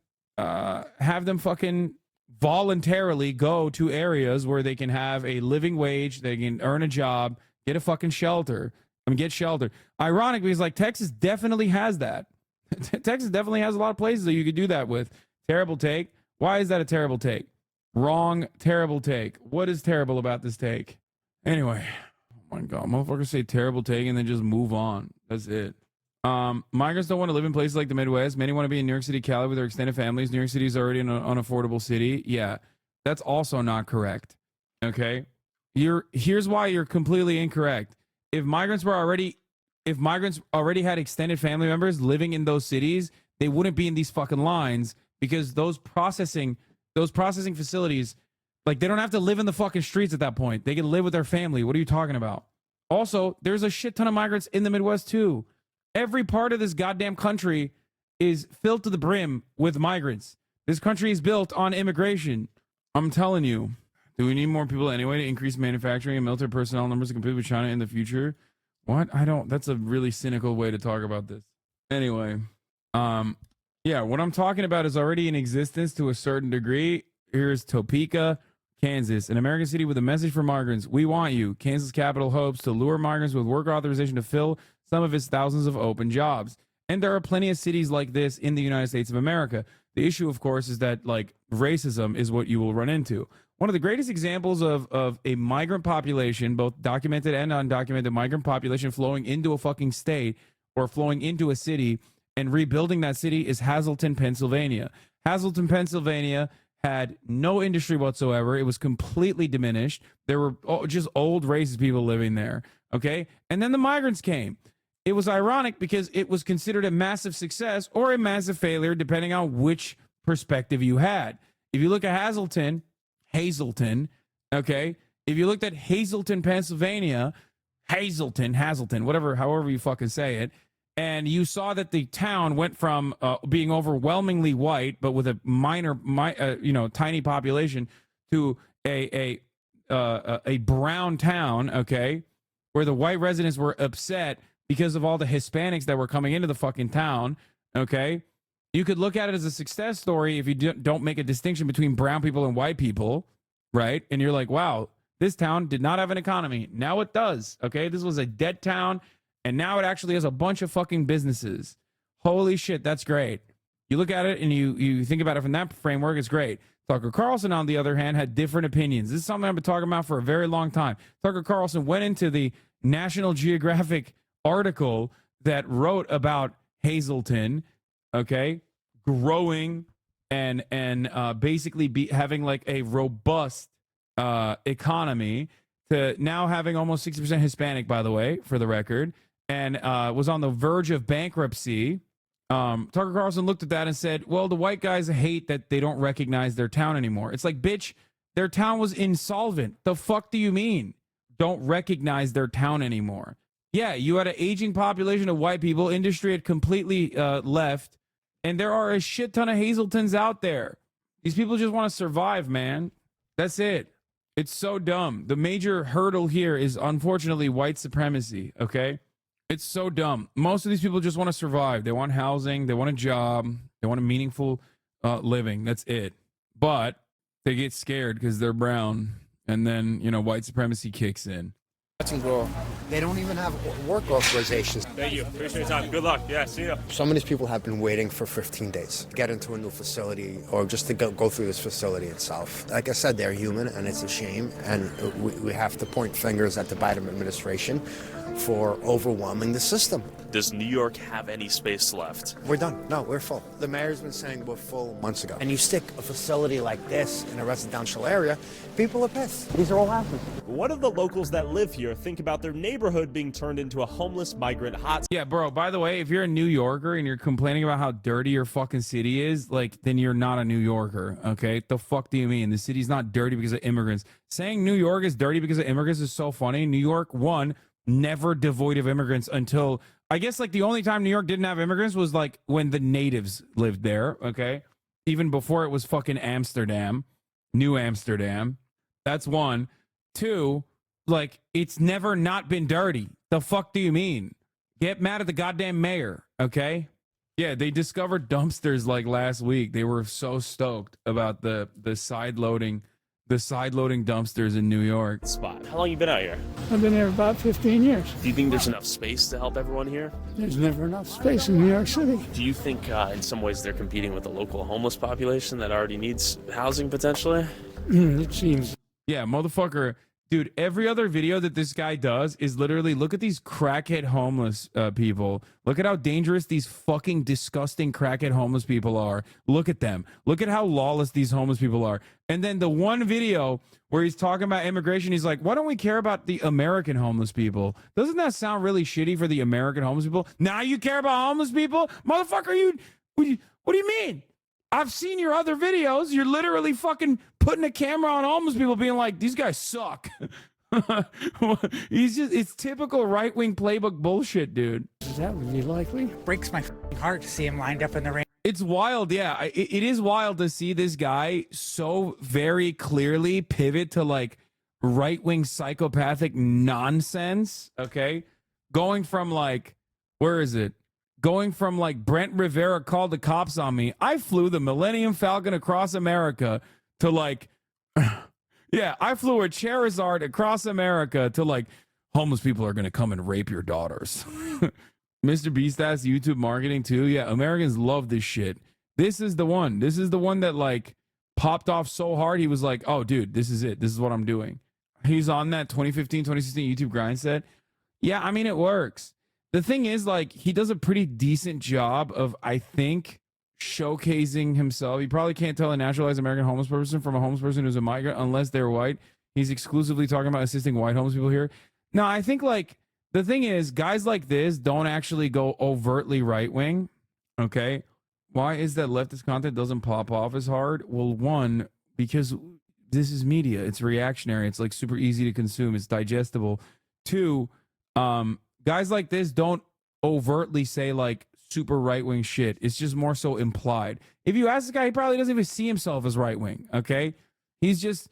Speaker 2: fucking voluntarily go to areas where they can have a living wage, they can earn a job, get a fucking shelter. Get shelter. Ironic because like Texas definitely has that. Texas definitely has a lot of places that you could do that with. Terrible take. Why is that a terrible take? Wrong, terrible take. What is terrible about this take? Anyway, oh my God, motherfuckers say terrible take and then just move on. That's it. Migrants don't want to live in places like the Midwest. Many want to be in New York City, Cali with their extended families. New York City is already an unaffordable city. Yeah, that's also not correct. Okay, here's why you're completely incorrect. If migrants already had extended family members living in those cities, they wouldn't be in these fucking lines because those processing facilities, like, they don't have to live in the fucking streets at that point. They can live with their family. What are you talking about? Also, there's a shit ton of migrants in the Midwest too. Every part of this goddamn country is filled to the brim with migrants. This country is built on immigration. I'm telling you. Do we need more people anyway to increase manufacturing and military personnel numbers to compete with China in the future? What? That's a really cynical way to talk about this. Anyway, yeah, what I'm talking about is already in existence to a certain degree. Here's Topeka, Kansas, an American city with a message for migrants. We want you. Kansas capital hopes to lure migrants with work authorization to fill some of its thousands of open jobs. And there are plenty of cities like this in the United States of America. The issue, of course, is that, like, racism is what you will run into. One of the greatest examples of a migrant population, both documented and undocumented migrant population flowing into a fucking state or flowing into a city and rebuilding that city is Hazleton, Pennsylvania. Hazleton, Pennsylvania had no industry whatsoever. It was completely diminished. There were just old racist people living there, okay? And then the migrants came. It was ironic because it was considered a massive success or a massive failure, depending on which perspective you had. If you look at Hazleton, okay? If you looked at Hazleton, Pennsylvania, Hazleton, whatever, however you fucking say it, and you saw that the town went from being overwhelmingly white, but with a tiny population, to a brown town, okay, where the white residents were upset because of all the Hispanics that were coming into the fucking town, okay? You could look at it as a success story if you don't make a distinction between brown people and white people, right? And you're like, wow, this town did not have an economy. Now it does, okay? This was a dead town, and now it actually has a bunch of fucking businesses. Holy shit, that's great. You look at it and you think about it from that framework, it's great. Tucker Carlson, on the other hand, had different opinions. This is something I've been talking about for a very long time. Tucker Carlson went into the National Geographic article that wrote about Hazleton, okay, growing and basically having like a robust economy, to now having almost 60% Hispanic, by the way, for the record, and was on the verge of bankruptcy. Tucker Carlson looked at that and said, well, the white guys hate that they don't recognize their town anymore. It's like, bitch, their town was insolvent. The fuck do you mean don't recognize their town anymore? Yeah, you had an aging population of white people. Industry had completely left. And there are a shit ton of Hazletons out there. These people just want to survive, man. That's it. It's so dumb. The major hurdle here is, unfortunately, white supremacy, okay? It's so dumb. Most of these people just want to survive. They want housing. They want a job. They want a meaningful living. That's it. But they get scared because they're brown. And then, white supremacy kicks in.
Speaker 6: They don't even have work authorizations.
Speaker 7: Thank you. Appreciate your time. Good luck. Yeah, see you.
Speaker 6: Some of these people have been waiting for 15 days to get into a new facility or just to go through this facility itself. Like I said, they're human, and it's a shame. And we have to point fingers at the Biden administration for overwhelming the system.
Speaker 7: Does New York have any space left?
Speaker 6: We're done. No, we're full. The mayor's been saying we're full months ago. And you stick a facility like this in a residential area, people are pissed. These are all houses.
Speaker 13: What do the locals that live here think about their neighborhood being turned into a homeless migrant hotspot?
Speaker 2: Yeah, bro, by the way, if you're a New Yorker and you're complaining about how dirty your fucking city is, like, then you're not a New Yorker, okay? The fuck do you mean? The city's not dirty because of immigrants. Saying New York is dirty because of immigrants is so funny. New York, one, never devoid of immigrants until, I guess, like, the only time New York didn't have immigrants was, like, when the natives lived there, okay? Even before it was fucking Amsterdam, New Amsterdam. That's one. Two, like, it's never not been dirty. The fuck do you mean? Get mad at the goddamn mayor, okay? Yeah, they discovered dumpsters, like, last week. They were so stoked about the side-loading dumpsters in New York.
Speaker 7: Spot. How long you been out here?
Speaker 18: I've been here about 15 years.
Speaker 7: Do you think there's enough space to help everyone here?
Speaker 18: There's never enough space in New York City.
Speaker 7: Do you think in some ways they're competing with the local homeless population that already needs housing potentially?
Speaker 18: It seems.
Speaker 2: Yeah, motherfucker. Dude, every other video that this guy does is literally, look at these crackhead homeless people. Look at how dangerous these fucking disgusting crackhead homeless people are. Look at them. Look at how lawless these homeless people are. And then the one video where he's talking about immigration, he's like, why don't we care about the American homeless people? Doesn't that sound really shitty for the American homeless people? Now you care about homeless people? Motherfucker, what do you mean? I've seen your other videos. You're literally fucking putting a camera on homeless people being like, these guys suck. It's typical right-wing playbook bullshit, dude.
Speaker 19: Is that really likely? Breaks my heart to see him lined up in the rain.
Speaker 2: It's wild, yeah. It is wild to see this guy so very clearly pivot to like right-wing psychopathic nonsense, okay? Going from like, where is it? Going from like Brent Rivera called the cops on me. I flew the Millennium Falcon across America to like, yeah, I flew a Charizard across America to like, homeless people are going to come and rape your daughters. Mr. Beast has YouTube marketing too. Yeah, Americans love this shit. This is the one. This is the one that like popped off so hard. He was like, oh, dude, this is it. This is what I'm doing. He's on that 2015, 2016 YouTube grind set. Yeah, I mean, it works. The thing is, like, he does a pretty decent job of, I think, showcasing himself. You probably can't tell a naturalized American homeless person from a homeless person who's a migrant unless they're white. He's exclusively talking about assisting white homeless people here. No, I think, like, the thing is, guys like this don't actually go overtly right-wing, okay? Why is that leftist content doesn't pop off as hard? Well, one, because this is media. It's reactionary. It's, like, super easy to consume. It's digestible. Two, guys like this don't overtly say like super right-wing shit. It's just more so implied. If you ask this guy, he probably doesn't even see himself as right-wing, okay? He's just,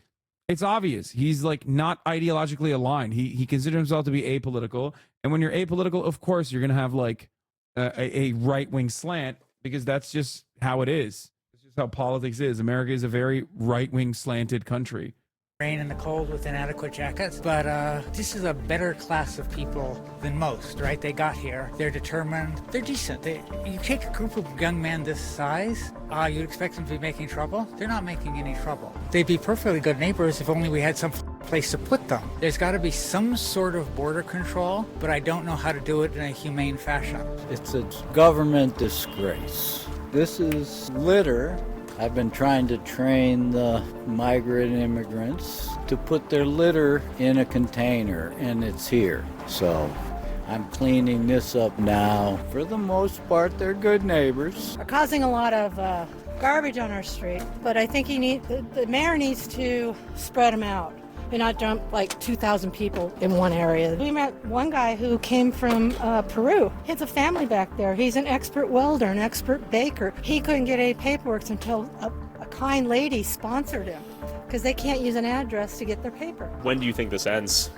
Speaker 2: it's obvious. He's like not ideologically aligned. He considers himself to be apolitical. And when you're apolitical, of course, you're going to have like a right-wing slant because that's just how it is. It's just how politics is. America is a very right-wing slanted country.
Speaker 19: Rain and the cold with inadequate jackets, but this is a better class of people than most, right? They got here, they're determined, they're decent. You take a group of young men this size, you'd expect them to be making trouble. They're not making any trouble. They'd be perfectly good neighbors if only we had some place to put them. There's got to be some sort of border control, but I don't know how to do it in a humane fashion.
Speaker 15: It's a government disgrace. This is litter. I've been trying to train the migrant immigrants to put their litter in a container, and it's here. So I'm cleaning this up now. For the most part, they're good neighbors.
Speaker 17: Are causing a lot of garbage on our street, but I think the mayor needs to spread them out and not dump like 2,000 people in one area. We met one guy who came from Peru. He has a family back there. He's an expert welder, an expert baker. He couldn't get any paperwork until a kind lady sponsored him because they can't use an address to get their paper.
Speaker 7: When do you think this ends?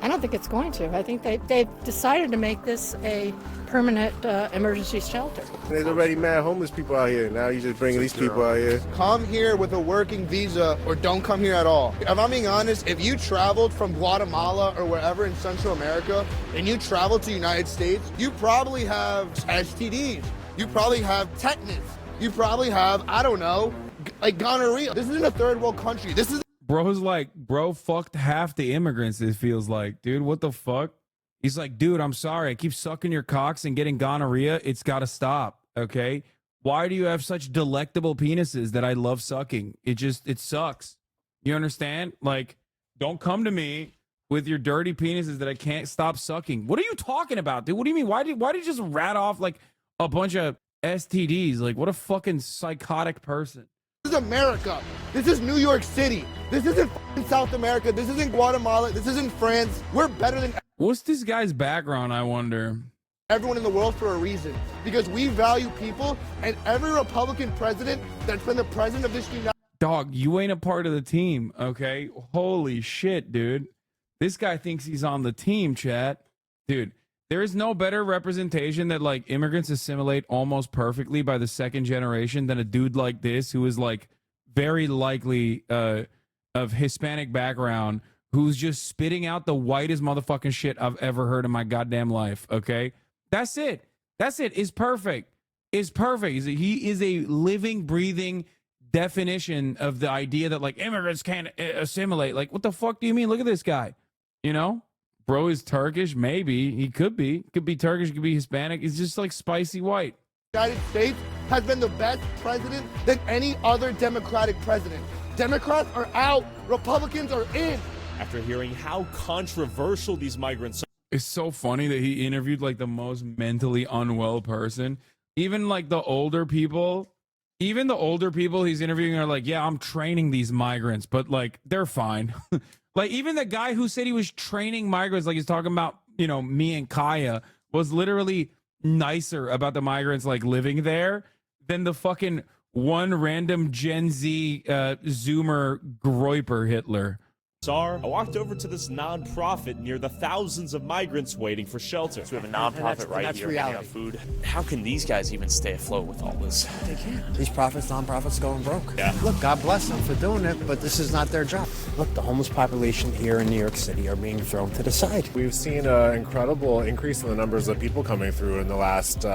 Speaker 17: I don't think it's going to. I think they've decided to make this a permanent emergency shelter.
Speaker 3: There's already mad homeless people out here. Now you just bringing these people out here.
Speaker 23: Come here with a working visa or don't come here at all. If I'm being honest, if you traveled from Guatemala or wherever in Central America and you traveled to the United States, you probably have STDs. You probably have tetanus. You probably have, I don't know, like gonorrhea. This isn't a third world country. This is...
Speaker 2: Bro's like, bro fucked half the immigrants, it feels like. Dude, what the fuck? He's like, dude, I'm sorry. I keep sucking your cocks and getting gonorrhea. It's got to stop, okay? Why do you have such delectable penises that I love sucking? It sucks. You understand? Like, don't come to me with your dirty penises that I can't stop sucking. What are you talking about, dude? What do you mean? Why did you just rat off, like, a bunch of STDs? Like, what a fucking psychotic person.
Speaker 23: This is America. This is New York City. This isn't South America. This isn't Guatemala. This isn't France. We're better than...
Speaker 2: What's this guy's background, I wonder?
Speaker 23: Everyone in the world for a reason. Because we value people, and every Republican president that's been the president of this United...
Speaker 2: Dog, you ain't a part of the team, okay? Holy shit, dude. This guy thinks he's on the team, chat. Dude, there is no better representation that, like, immigrants assimilate almost perfectly by the second generation than a dude like this who is, like, very likely of Hispanic background, who's just spitting out the whitest motherfucking shit I've ever heard in my goddamn life, okay? That's it. That's it. It's perfect. It's perfect. He is a living, breathing definition of the idea that, like, immigrants can't assimilate. Like, what the fuck do you mean? Look at this guy. You know? Bro is Turkish. Maybe. He could be. Could be Turkish. Could be Hispanic. He's just, like, spicy white.
Speaker 23: United States has been the best president than any other Democratic president. Democrats are out. Republicans are in.
Speaker 7: After hearing how controversial these migrants are.
Speaker 2: It's so funny that he interviewed like the most mentally unwell person. Even like the older people Even the older people he's interviewing are like, yeah, I'm training these migrants, but like they're fine. Like even the guy who said he was training migrants, like he's talking about, you know, me and Kaya, was literally nicer about the migrants like living there than the fucking one random Gen Z Zoomer Groiper Hitler.
Speaker 13: I walked over to this non-profit near the thousands of migrants waiting for shelter.
Speaker 7: So we have a non-profit right here handing out food. How can these guys even stay afloat with all this?
Speaker 6: They can't. These non-profits going broke.
Speaker 7: Yeah.
Speaker 6: Look, God bless them for doing it, but this is not their job. Look, the homeless population here in New York City are being thrown to the side.
Speaker 1: We've seen an incredible increase in the numbers of people coming through in the last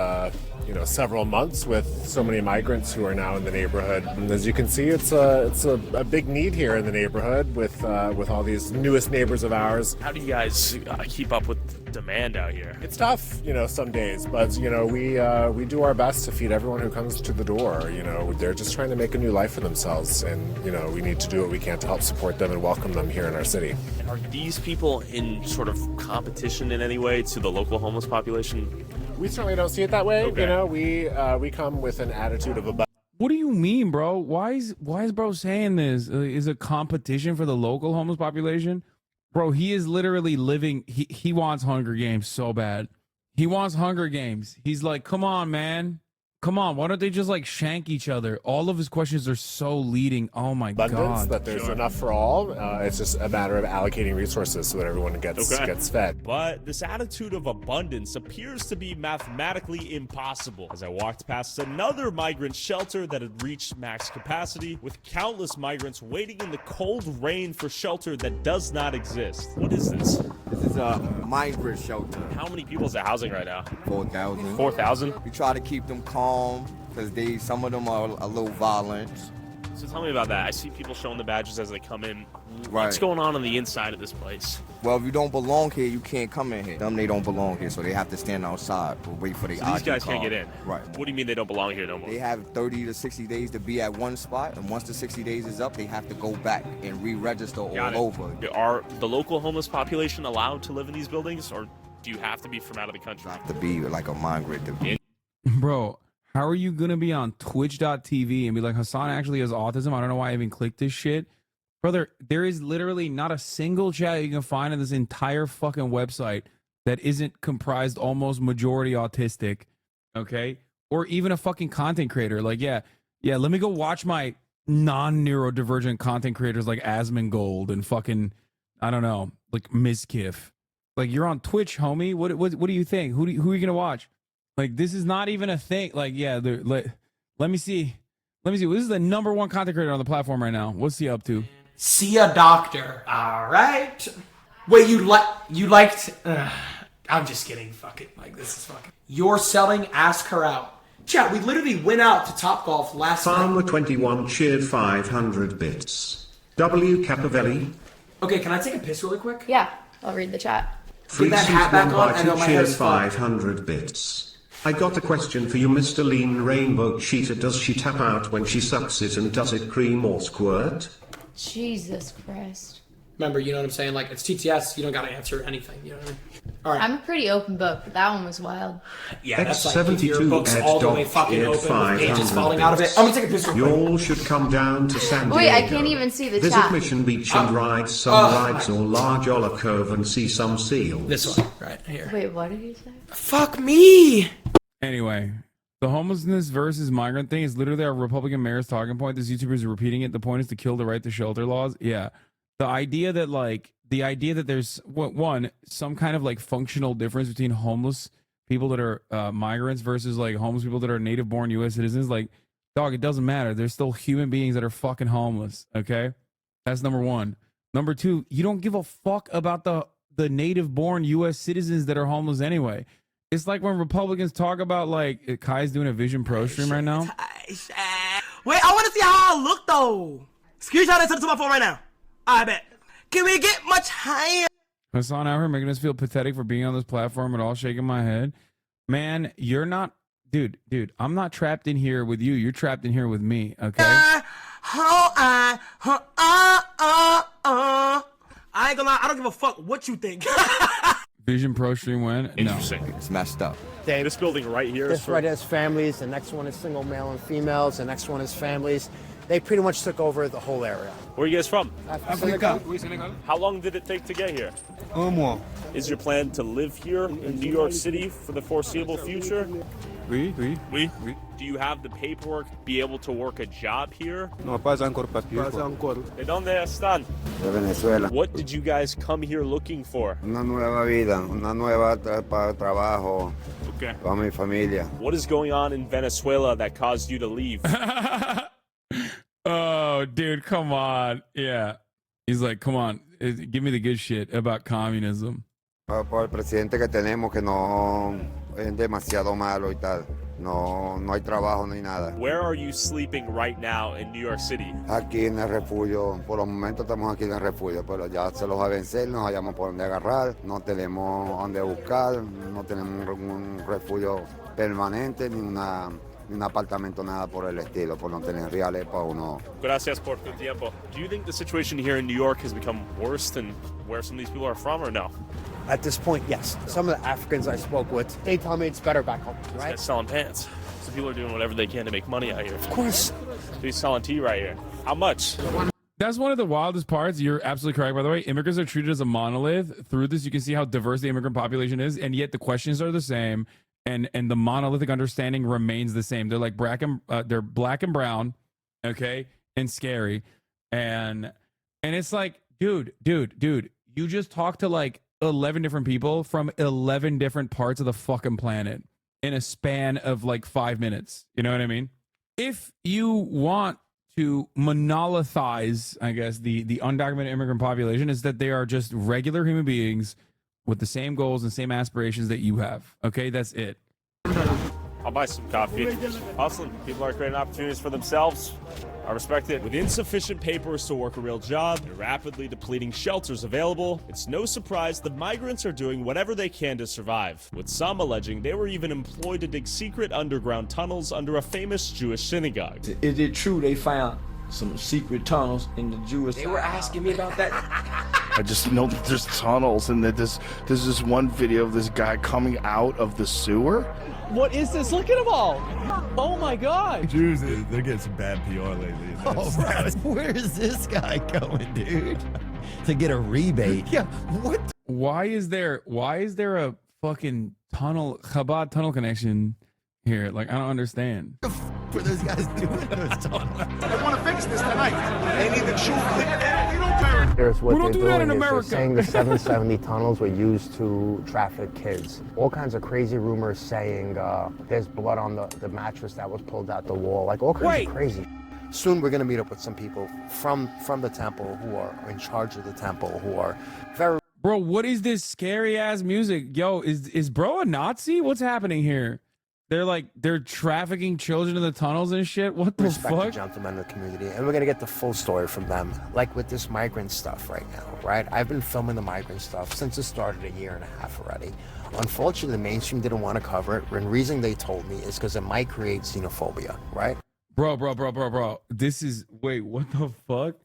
Speaker 1: several months with so many migrants who are now in the neighborhood. And as you can see, it's a big need here in the neighborhood with all these newest neighbors of ours.
Speaker 7: How do you guys keep up with demand out here?
Speaker 1: It's tough, some days, but we do our best to feed everyone who comes to the door. They're just trying to make a new life for themselves, and we need to do what we can to help support them and welcome them here in our city.
Speaker 7: And are these people in sort of competition in any way to the local homeless population?
Speaker 1: We certainly don't see it that way.
Speaker 7: Okay.
Speaker 1: We come with an attitude of above.
Speaker 2: What do you mean, bro? Why is bro saying this? Is a competition for the local homeless population? Bro, he is literally living. He wants Hunger Games so bad. He wants Hunger Games. He's like, come on, man. Come on, why don't they just like shank each other? All of his questions are so leading. Oh my God.
Speaker 1: That there's enough for all. It's just a matter of allocating resources so that everyone gets fed.
Speaker 13: But this attitude of abundance appears to be mathematically impossible. As I walked past another migrant shelter that had reached max capacity, with countless migrants waiting in the cold rain for shelter that does not exist. What is this?
Speaker 9: This is a migrant shelter.
Speaker 7: How many people is it housing right now?
Speaker 9: 4,000.
Speaker 7: 4,000?
Speaker 9: We try to keep them calm because some of them are a little violent.
Speaker 7: So tell me about that. I see people showing the badges as they come in.
Speaker 9: Right.
Speaker 7: What's going on the inside of this place?
Speaker 9: Well, if you don't belong here, you can't come in here. They don't belong here, so they have to stand outside or wait for the
Speaker 7: So these guys can't get in?
Speaker 9: Right.
Speaker 7: What do you mean they don't belong here no more?
Speaker 9: They have 30 to 60 days to be at one spot, and once the 60 days is up, they have to go back and re-register all over.
Speaker 7: Are the local homeless population allowed to live in these buildings, or do you have to be from out of the country?
Speaker 9: You have to be like a migrant.
Speaker 2: Bro, how are you going to be on twitch.tv and be like, Hassan actually has autism? I don't know why I even clicked this shit. Brother, there is literally not a single chat you can find on this entire fucking website that isn't comprised almost majority autistic, okay? Or even a fucking content creator. Like, yeah, let me go watch my non-neurodivergent content creators like Asmongold and fucking, I don't know, like Miskiff. Like, you're on Twitch, homie. What do you think? Who are you going to watch? Like, this is not even a thing. Like, yeah, let me see. This is the #1 content creator on the platform right now. What's he up to?
Speaker 20: See a doctor. All right. Wait, you liked... I'm just kidding. Fuck it. Like, this is fucking... You're selling Ask Her Out. Chat, we literally went out to Topgolf last night.
Speaker 24: Farmer21 cheered 500 bits. W. Capavelli.
Speaker 20: Okay, can I take a piss really quick?
Speaker 4: Yeah, I'll read the chat.
Speaker 24: Free
Speaker 20: that hat back on, I know my
Speaker 24: cheers
Speaker 20: head's fucked.
Speaker 24: 500 bits. I got a question for you, Mr. Lean Rainbow Cheater. Does she tap out when she sucks it, and does it cream or squirt?
Speaker 4: Jesus Christ.
Speaker 20: Remember, you know what I'm saying? Like, it's TTS, you don't gotta answer anything, you know what I mean? All right.
Speaker 4: I'm a pretty open book, but that one was wild.
Speaker 20: Yeah, that's like if your book's all the way fucking open with pages falling out of it. I'm gonna take a piss real
Speaker 24: You
Speaker 20: quick.
Speaker 24: all should come down to San Diego.
Speaker 4: Wait, I can't even see the
Speaker 24: Visit
Speaker 4: chat.
Speaker 24: Mission Beach and ride some rides or large Ola Cove and see some seals.
Speaker 20: This one, right here.
Speaker 4: Wait, what did he say?
Speaker 20: Fuck me!
Speaker 2: Anyway, the homelessness versus migrant thing is literally our Republican mayor's talking point. This YouTuber is repeating it. The point is to kill the right to shelter laws. Yeah. The idea that there's one, some kind of like functional difference between homeless people that are migrants versus like homeless people that are native born U.S. citizens. Like, dog, it doesn't matter. There's still human beings that are fucking homeless. Okay. That's #1. #2, you don't give a fuck about the native born U.S. citizens that are homeless anyway. It's like when Republicans talk about like Kai's doing a Vision Pro stream right now.
Speaker 20: Wait, I want to see how I look though. Screenshot and send it to my phone right now. I bet. Can we get much higher?
Speaker 2: Hassan out here making us feel pathetic for being on this platform at all, shaking my head. Man, you're not, dude, I'm not trapped in here with you. You're trapped in here with me, okay?
Speaker 20: I ain't gonna lie, I don't give a fuck what you think.
Speaker 2: Vision Pro stream when?
Speaker 7: Interesting.
Speaker 9: It's messed up.
Speaker 7: This building right here is
Speaker 6: This right is families. The next one is single male and females. The next one is families. They pretty much took over the whole area.
Speaker 7: Where are you guys from?
Speaker 6: Senegal.
Speaker 7: How long did it take to get here?
Speaker 9: mois.
Speaker 7: Is your plan to live here in New York City for the foreseeable future?
Speaker 9: Oui.
Speaker 7: Do you have the paperwork to be able to work a job here?
Speaker 9: No, pas encore papier.
Speaker 7: ¿De dónde están?
Speaker 9: De Venezuela.
Speaker 7: What did you guys come here looking for?
Speaker 9: Una nueva vida, una nueva trabajo.
Speaker 7: Okay.
Speaker 9: Para mi familia.
Speaker 7: What is going on in Venezuela that caused you to leave?
Speaker 2: Oh, dude, come on. Yeah. He's like, come on, give me the good shit about communism.
Speaker 9: Por el presidente que tenemos que no es demasiado malo y tal. No hay trabajo ni nada.
Speaker 7: Where are you sleeping right now in New York City?
Speaker 9: Aquí en el refugio, por los momentos estamos aquí en el refugio, pero ya se los va a vencer, no hayamos por dónde agarrar, no tenemos dónde buscar, no tenemos un refugio permanente ni un apartamento, nada por el estilo, por no tener reales para uno.
Speaker 7: Gracias por tu tiempo. Do you think the situation here in New York has become worse than where some of these people are from, or no?
Speaker 6: At this point, yes. Some of the Africans I spoke with, they tell me it's better back home, right?
Speaker 7: Guys selling pants. So people are doing whatever they can to make money out here.
Speaker 6: Of course.
Speaker 7: He's selling tea right here. How much?
Speaker 2: That's one of the wildest parts. You're absolutely correct, by the way. Immigrants are treated as a monolith. Through this, you can see how diverse the immigrant population is, and yet the questions are the same, and the monolithic understanding remains the same. They're like they're black and brown, okay, and scary, and it's like, dude, you just talked to like 11 different people from 11 different parts of the fucking planet in a span of like 5 minutes. You know what I mean? If you want to monolithize, I guess, the undocumented immigrant population, is that they are just regular human beings with the same goals and same aspirations that you have. Okay, that's it.
Speaker 7: I'll buy some coffee. Hustling. People are creating opportunities for themselves. I respect it. With insufficient papers to work a real job and rapidly depleting shelters available, it's no surprise the migrants are doing whatever they can to survive, with some alleging they were even employed to dig secret underground tunnels under a famous Jewish synagogue.
Speaker 11: Is it true they found some secret tunnels in the Jewish? They were asking me about that.
Speaker 14: I just know that there's tunnels and that there's this one video of this guy coming out of the sewer.
Speaker 11: What is this? Look at them all. Oh my God.
Speaker 16: Jews, they're getting some bad PR lately.
Speaker 21: Oh, bro, where is this guy going, dude? To get a rebate? Yeah, what?
Speaker 2: Why is there a fucking Chabad tunnel connection here? Like, I don't understand.
Speaker 21: Were those guys doing those tunnels?
Speaker 25: I want to fix this tonight. They need the truth.
Speaker 6: Here's what
Speaker 2: We don't
Speaker 6: they're
Speaker 2: do that
Speaker 6: doing
Speaker 2: in
Speaker 6: is they're
Speaker 2: America.
Speaker 6: saying the 770 tunnels were used to traffic kids. All kinds of crazy rumors saying there's blood on the mattress that was pulled out the wall. Like all kinds of crazy. Soon we're going to meet up with some people from the temple who are in charge of the temple who are very...
Speaker 2: Bro, what is this scary ass music? Yo, is bro a Nazi? What's happening here? They're trafficking children in the tunnels and shit. What the
Speaker 6: respected
Speaker 2: fuck?
Speaker 6: gentlemen in the community, and we're gonna get the full story from them. Like with this migrant stuff right now, right? I've been filming the migrant stuff since it started 1.5 years already. Unfortunately, the mainstream didn't want to cover it, and the reason they told me is because it might create xenophobia, right?
Speaker 2: Bro. This is wait, what the fuck?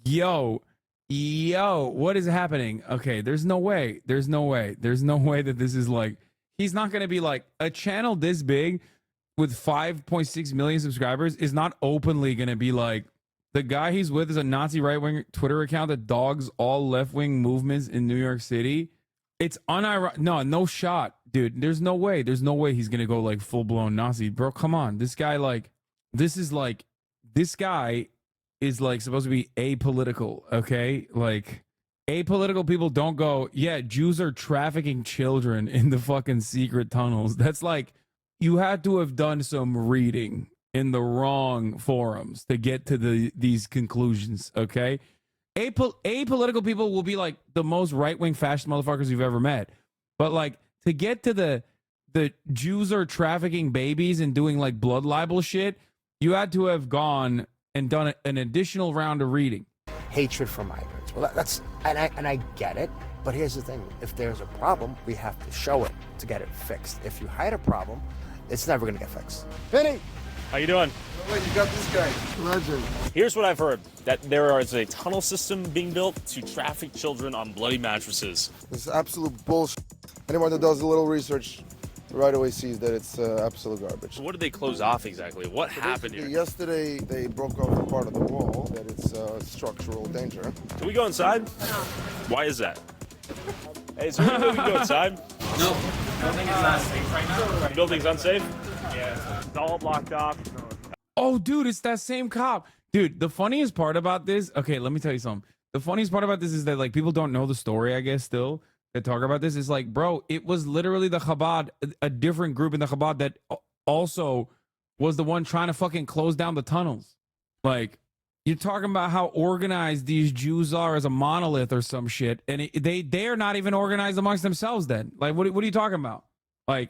Speaker 2: Yo, what is happening? Okay, there's no way that this is like. He's not going to be like a channel this big with 5.6 million subscribers is not openly going to be like the guy he's with is a Nazi right-wing Twitter account that dogs all left-wing movements in New York City. It's unironic. No shot, dude. There's no way he's going to go like full-blown Nazi. Bro, come on. This guy is like supposed to be apolitical, okay? Like apolitical people don't go, yeah, Jews are trafficking children in the fucking secret tunnels. That's like, you had to have done some reading in the wrong forums to get to these conclusions, okay? Apolitical people will be like the most right-wing fascist motherfuckers you've ever met. But like, to get to the Jews are trafficking babies and doing like blood libel shit, you had to have gone and done an additional round of reading.
Speaker 6: Hatred for migrants. Well, that's and I get it, but here's the thing: if there's a problem, we have to show it to get it fixed. If you hide a problem, it's never gonna get fixed. Vinny,
Speaker 7: how you doing?
Speaker 25: Wait, you got this guy. Legend.
Speaker 7: Here's what I've heard: that there is a tunnel system being built to traffic children on bloody mattresses.
Speaker 23: This is absolute bullshit.
Speaker 5: Anyone that does a little research right away sees that it's absolute garbage.
Speaker 7: So what did they close off exactly? What happened here?
Speaker 5: Yesterday, they broke off a part of the wall that it's structural danger.
Speaker 7: Can we go inside? Why is that? Hey, is there any way we can go inside?
Speaker 8: No. Building is not safe right now.
Speaker 7: The building's unsafe? Yeah. It's all blocked off.
Speaker 2: Oh, dude, it's that same cop. Dude, the funniest part about this, okay, let me tell you something. The funniest part about this is that, like, people don't know the story, I guess, still, that talk about this. Is like, bro, it was literally the Chabad, a different group in the Chabad that also was the one trying to fucking close down the tunnels. Like, you're talking about how organized these Jews are as a monolith or some shit, and they are not even organized amongst themselves then. Like, what are you talking about? Like,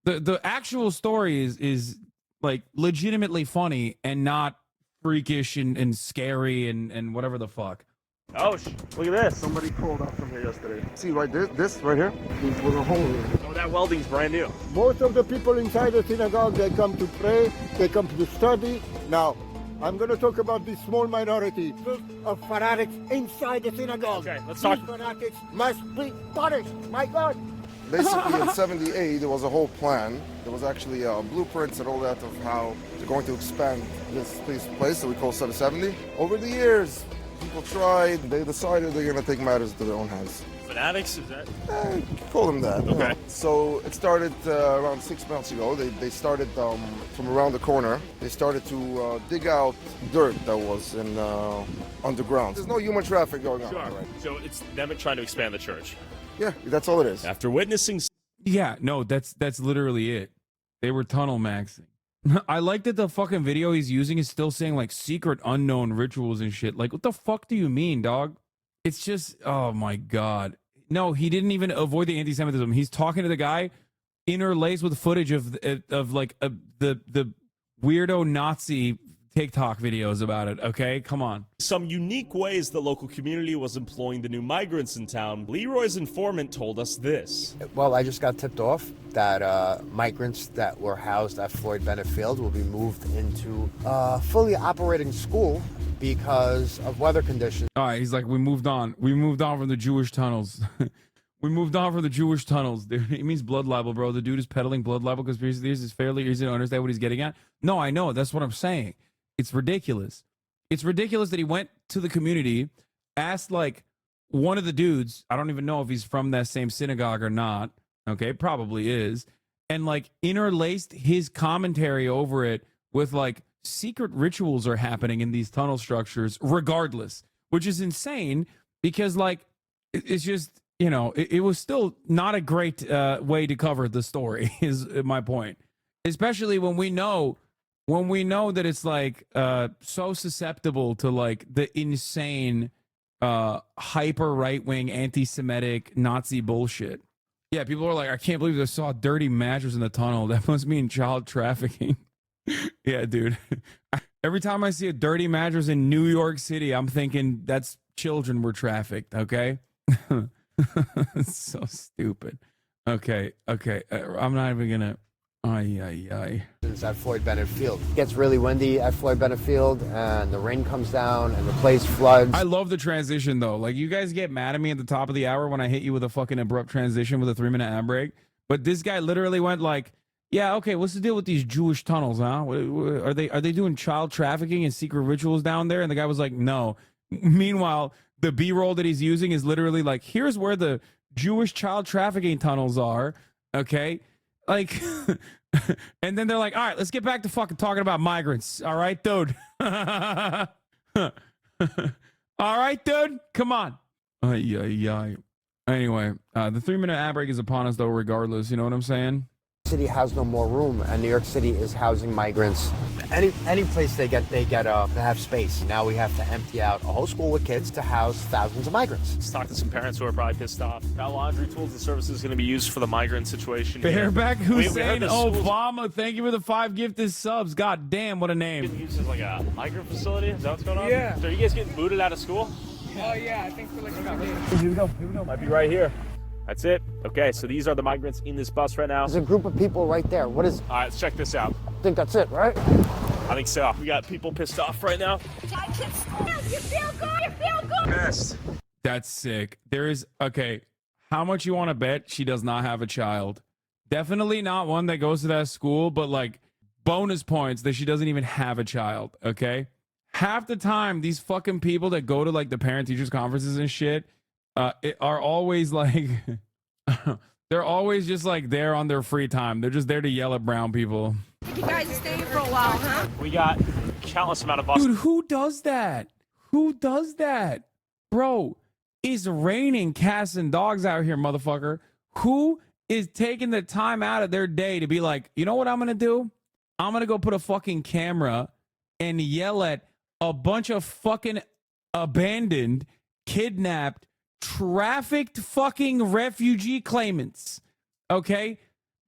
Speaker 2: the actual story is like legitimately funny and not freakish and scary and whatever the fuck.
Speaker 7: Oh, look at this.
Speaker 5: Somebody pulled up from here yesterday. See, right this right here was a hole in it.
Speaker 7: Oh, that welding's brand new.
Speaker 10: Most of the people inside the synagogue, they come to pray, they come to study. Now, I'm going to talk about this small minority of fanatics inside the synagogue.
Speaker 7: Okay, let's talk.
Speaker 10: These fanatics must be punished. My God.
Speaker 5: Basically, in 78, there was a whole plan. There was actually blueprints and all that of how they're going to expand this place that we call 770. Over the years, people tried. They decided they're going to take matters into their own hands.
Speaker 7: Fanatics? Is that?
Speaker 5: Call them that.
Speaker 7: Okay.
Speaker 5: So it started around 6 months ago. They started from around the corner. They started to dig out dirt that was in underground. There's no human traffic going on.
Speaker 7: Sure.
Speaker 5: Right?
Speaker 7: So it's them trying to expand the church.
Speaker 5: Yeah, that's all it is.
Speaker 7: After witnessing...
Speaker 2: Yeah, no, that's literally it. They were tunnel maxing. I like that the fucking video he's using is still saying like secret unknown rituals and shit. Like, what the fuck do you mean, dog? It's just, oh my God. No, he didn't even avoid the anti-Semitism. He's talking to the guy interlaced with footage of like the weirdo Nazi TikTok videos about it. Okay, come on.
Speaker 7: Some unique ways the local community was employing the new migrants in town. Leroy's informant told us this.
Speaker 6: Well, I just got tipped off that migrants that were housed at Floyd Bennett Field will be moved into a fully operating school because of weather conditions.
Speaker 2: All right, he's like, we moved on. We moved on from the Jewish tunnels. We moved on from the Jewish tunnels. Dude, it means blood libel, bro. The dude is peddling blood libel conspiracy theories. It's fairly easy to understand what he's getting at. No, I know. That's what I'm saying. It's ridiculous. It's ridiculous that he went to the community, asked like one of the dudes, I don't even know if he's from that same synagogue or not. Okay, probably is. And like interlaced his commentary over it with like secret rituals are happening in these tunnel structures regardless, which is insane because like it's just, you know, it was still not a great way to cover the story is my point, especially when we know that it's like so susceptible to like the insane hyper right-wing anti-Semitic Nazi bullshit. Yeah, people are like, I can't believe they saw a dirty mattress in the tunnel. That must mean child trafficking. Yeah, dude. Every time I see a dirty mattress in New York City, I'm thinking that's children were trafficked, okay? It's so stupid. Okay. I'm not even gonna... Ay.
Speaker 6: At Floyd Bennett Field. It gets really windy at Floyd Bennett Field, and the rain comes down, and the place floods.
Speaker 2: I love the transition, though. Like, you guys get mad at me at the top of the hour when I hit you with a fucking abrupt transition with a 3-minute ad break. But this guy literally went like, yeah, okay, what's the deal with these Jewish tunnels, huh? Are they doing child trafficking and secret rituals down there? And the guy was like, no. Meanwhile, the B-roll that he's using is literally like, here's where the Jewish child trafficking tunnels are, okay? Like, and then they're like, all right, let's get back to fucking talking about migrants. All right, dude. All right, dude. Come on. Anyway, the 3-minute ad break is upon us, though, regardless. You know what I'm saying?
Speaker 6: City has no more room, and New York City is housing migrants. Any place they get to have space. Now we have to empty out a whole school with kids to house thousands of migrants.
Speaker 7: Let's talk to some parents who are probably pissed off. How laundry tools and services going to be used for the migrant situation here.
Speaker 2: Bareback Hussein Obama, thank you for the 5 gifted subs. God damn, what a name.
Speaker 7: Used as like a migrant facility? Is that what's going on?
Speaker 18: Yeah.
Speaker 7: So are you guys getting booted out of school?
Speaker 18: Oh yeah, I think for like a couple days.
Speaker 7: Here we go. Might be right here. That's it. Okay, so these are the migrants in this bus right now.
Speaker 6: There's a group of people right there. What is...
Speaker 7: All right, let's check this out.
Speaker 6: I think that's it, right?
Speaker 7: I think so. We got people pissed off right now.
Speaker 12: You feel good? You feel good?
Speaker 7: Pissed.
Speaker 2: That's sick. There is... Okay, how much you want to bet she does not have a child? Definitely not one that goes to that school, but like bonus points that she doesn't even have a child, okay? Half the time, these fucking people that go to like the parent-teachers conferences and shit are always like, they're always just like there on their free time. They're just there to yell at brown people.
Speaker 12: You guys staying for a while, huh?
Speaker 7: We got countless amount of buses.
Speaker 2: Dude, who does that? Who does that? Bro, it's raining cats and dogs out here, motherfucker. Who is taking the time out of their day to be like, you know what I'm going to do? I'm going to go put a fucking camera and yell at a bunch of fucking abandoned, kidnapped, trafficked fucking refugee claimants, okay?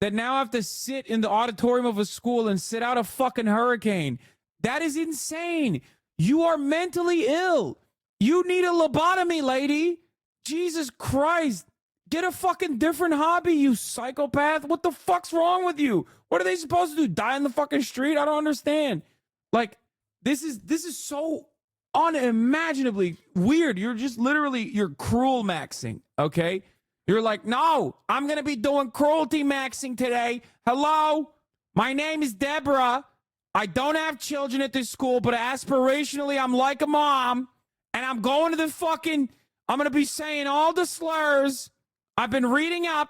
Speaker 2: That now have to sit in the auditorium of a school and sit out a fucking hurricane. That is insane. You are mentally ill. You need a lobotomy, lady. Jesus Christ. Get a fucking different hobby, you psychopath. What the fuck's wrong with you? What are they supposed to do? Die in the fucking street? I don't understand. Like, this is so unimaginably weird. You're just literally, you're cruel maxing, okay? You're like, no, I'm going to be doing cruelty maxing today. Hello? My name is Deborah. I don't have children at this school, but aspirationally, I'm like a mom. And I'm going to the fucking, I'm going to be saying all the slurs. I've been reading up.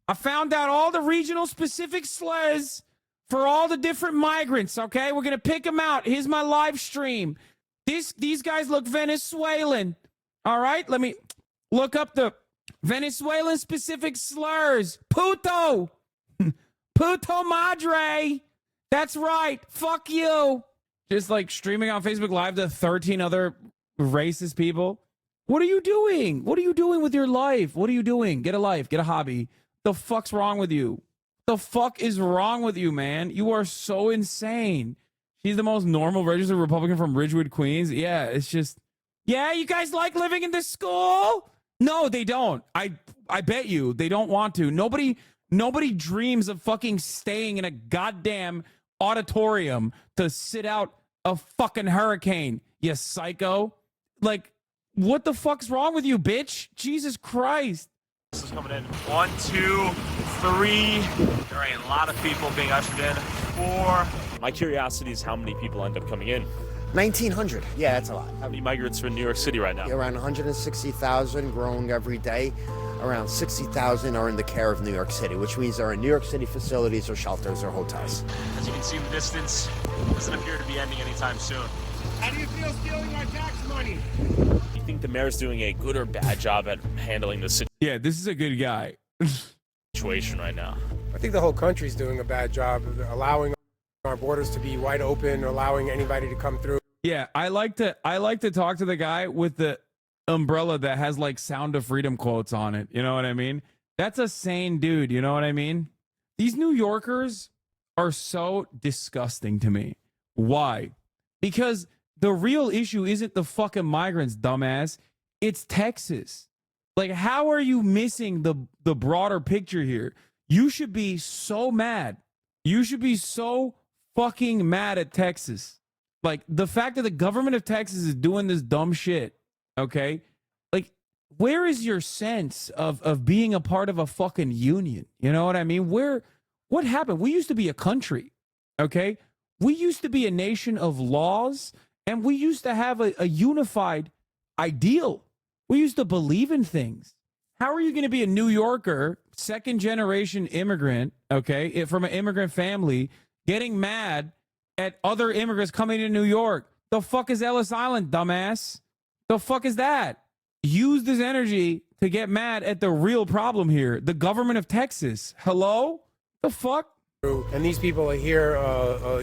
Speaker 2: I found out all the regional specific slurs for all the different migrants, okay? We're going to pick them out. Here's my live stream. These guys look Venezuelan. All right? Let me look up the Venezuelan specific slurs. Puto. Puto madre. That's right. Fuck you. Just like streaming on Facebook Live to 13 other racist people. What are you doing? What are you doing with your life? What are you doing? Get a life. Get a hobby. The fuck's wrong with you? The fuck is wrong with you, man? You are so insane. She's the most normal registered Republican from Ridgewood, Queens. Yeah, it's just, yeah, you guys like living in this school? No, they don't. I bet you they don't want to. Nobody dreams of fucking staying in a goddamn auditorium to sit out a fucking hurricane, you psycho. Like, what the fuck's wrong with you, bitch? Jesus Christ.
Speaker 7: This is coming in. 1, 2, 3. There are a lot of people being ushered in. 4. My curiosity is how many people end up coming in.
Speaker 6: 1,900. Yeah, that's a lot.
Speaker 7: How many migrants are in New York City right now?
Speaker 6: Around 160,000, growing every day. Around 60,000 are in the care of New York City, which means they're in New York City facilities or shelters or hotels.
Speaker 7: As you can see in the distance, it doesn't appear to be ending anytime soon.
Speaker 25: How do you feel stealing our tax money?
Speaker 7: Do you think the mayor's doing a good or bad job at handling the
Speaker 2: Yeah, this is a good guy.
Speaker 7: situation right now?
Speaker 15: I think the whole country's doing a bad job of allowing our borders to be wide open, allowing anybody to come through.
Speaker 2: Yeah, I like to talk to the guy with the umbrella that has like Sound of Freedom quotes on it. You know what I mean? That's a sane dude. You know what I mean? These New Yorkers are so disgusting to me. Why? Because the real issue isn't the fucking migrants, dumbass. It's Texas. Like, how are you missing the broader picture here? You should be so mad. You should be so fucking mad at Texas. Like, the fact that the government of Texas is doing this dumb shit, okay? Like, where is your sense of being a part of a fucking union? You know what I mean? What happened? We used to be a country, okay? We used to be a nation of laws, and we used to have a unified ideal. We used to believe in things. How are you going to be a New Yorker, second generation immigrant, okay, from an immigrant family, getting mad at other immigrants coming to New York? The fuck is Ellis Island, dumbass? The fuck is that? Use this energy to get mad at the real problem here. The government of Texas. Hello? The fuck?
Speaker 15: And these people are here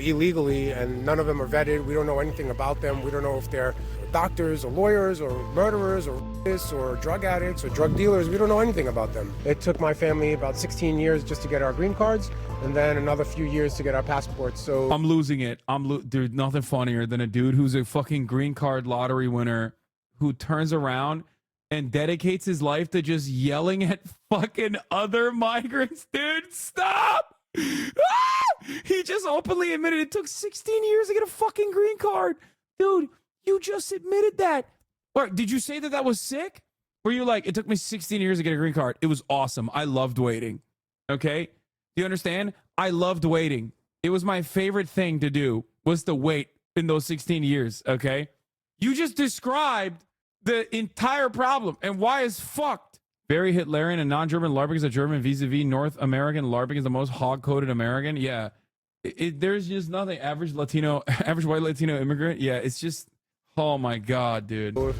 Speaker 15: illegally, and none of them are vetted. We don't know anything about them. We don't know if they're doctors or lawyers or murderers or rapists or drug addicts or drug dealers. We don't know anything about them. It took my family about 16 years just to get our green cards, and then another few years to get our passports. So
Speaker 2: I'm losing it. Dude, nothing funnier than a dude who's a fucking green card lottery winner who turns around and dedicates his life to just yelling at fucking other migrants. Dude, stop! He just openly admitted it took 16 years to get a fucking green card. Dude, you just admitted that. Or did you say that was sick? Were you like, it took me 16 years to get a green card. It was awesome. I loved waiting. Okay? Do you understand? I loved waiting. It was my favorite thing to do was to wait in those 16 years. Okay? You just described the entire problem and why is fucked. Very Hitlerian and non-German LARPing is a German vis-a-vis North American LARPing is the most hog-coded American. Yeah. There's just nothing. Average white Latino immigrant. Yeah, it's just, oh my God, dude.
Speaker 15: If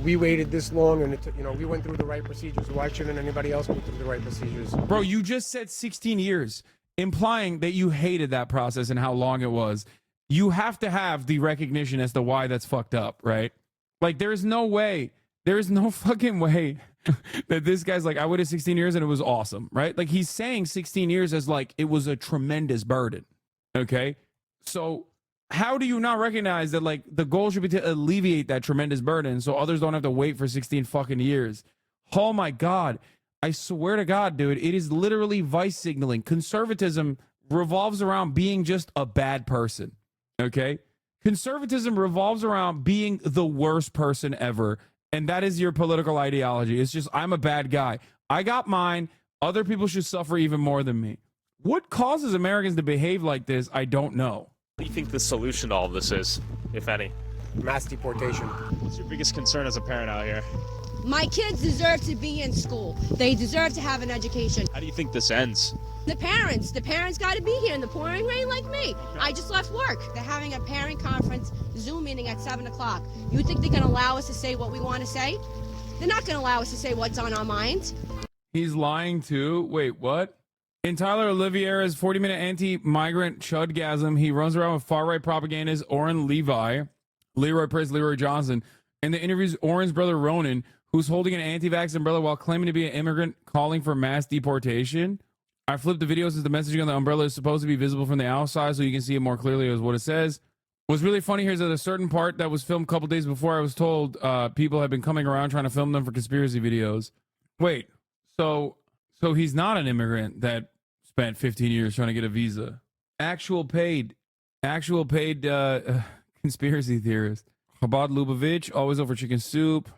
Speaker 15: we waited this long and we went through the right procedures. Why shouldn't anybody else go through the right procedures?
Speaker 2: Bro, you just said 16 years, implying that you hated that process and how long it was. You have to have the recognition as to why that's fucked up, right? Like, there's no way, there's no fucking way that this guy's like, I waited 16 years and it was awesome, right? Like, he's saying 16 years as like, it was a tremendous burden, okay? So how do you not recognize that, like, the goal should be to alleviate that tremendous burden so others don't have to wait for 16 fucking years? Oh my God. I swear to God, dude, it is literally vice signaling. Conservatism revolves around being just a bad person, okay? Conservatism revolves around being the worst person ever, and that is your political ideology. It's just, I'm a bad guy. I got mine. Other people should suffer even more than me. What causes Americans to behave like this, I don't know.
Speaker 7: What do you think the solution to all of this is, if any?
Speaker 15: Mass deportation.
Speaker 7: What's your biggest concern as a parent out here?
Speaker 12: My kids deserve to be in school. They deserve to have an education.
Speaker 7: How do you think this ends?
Speaker 12: The parents got to be here in the pouring rain like me. I just left work. They're having a parent conference Zoom meeting at 7 o'clock. You think they're going to allow us to say what we want to say? They're not going to allow us to say what's on our minds.
Speaker 2: He's lying too. Wait, what? In Tyler Oliveira's 40-minute anti-migrant chudgasm, he runs around with far-right propagandist Oren Levi, Leroy praised Leroy Johnson, and the interviews Oren's brother Ronan, who's holding an anti-vax umbrella while claiming to be an immigrant calling for mass deportation. I flipped the videos as the messaging on the umbrella is supposed to be visible from the outside so you can see it more clearly as what it says. What's really funny here is that a certain part that was filmed a couple days before I was told people have been coming around trying to film them for conspiracy videos. Wait, so he's not an immigrant that spent 15 years trying to get a visa. Actual paid conspiracy theorist. Chabad Lubavitch, always over chicken soup.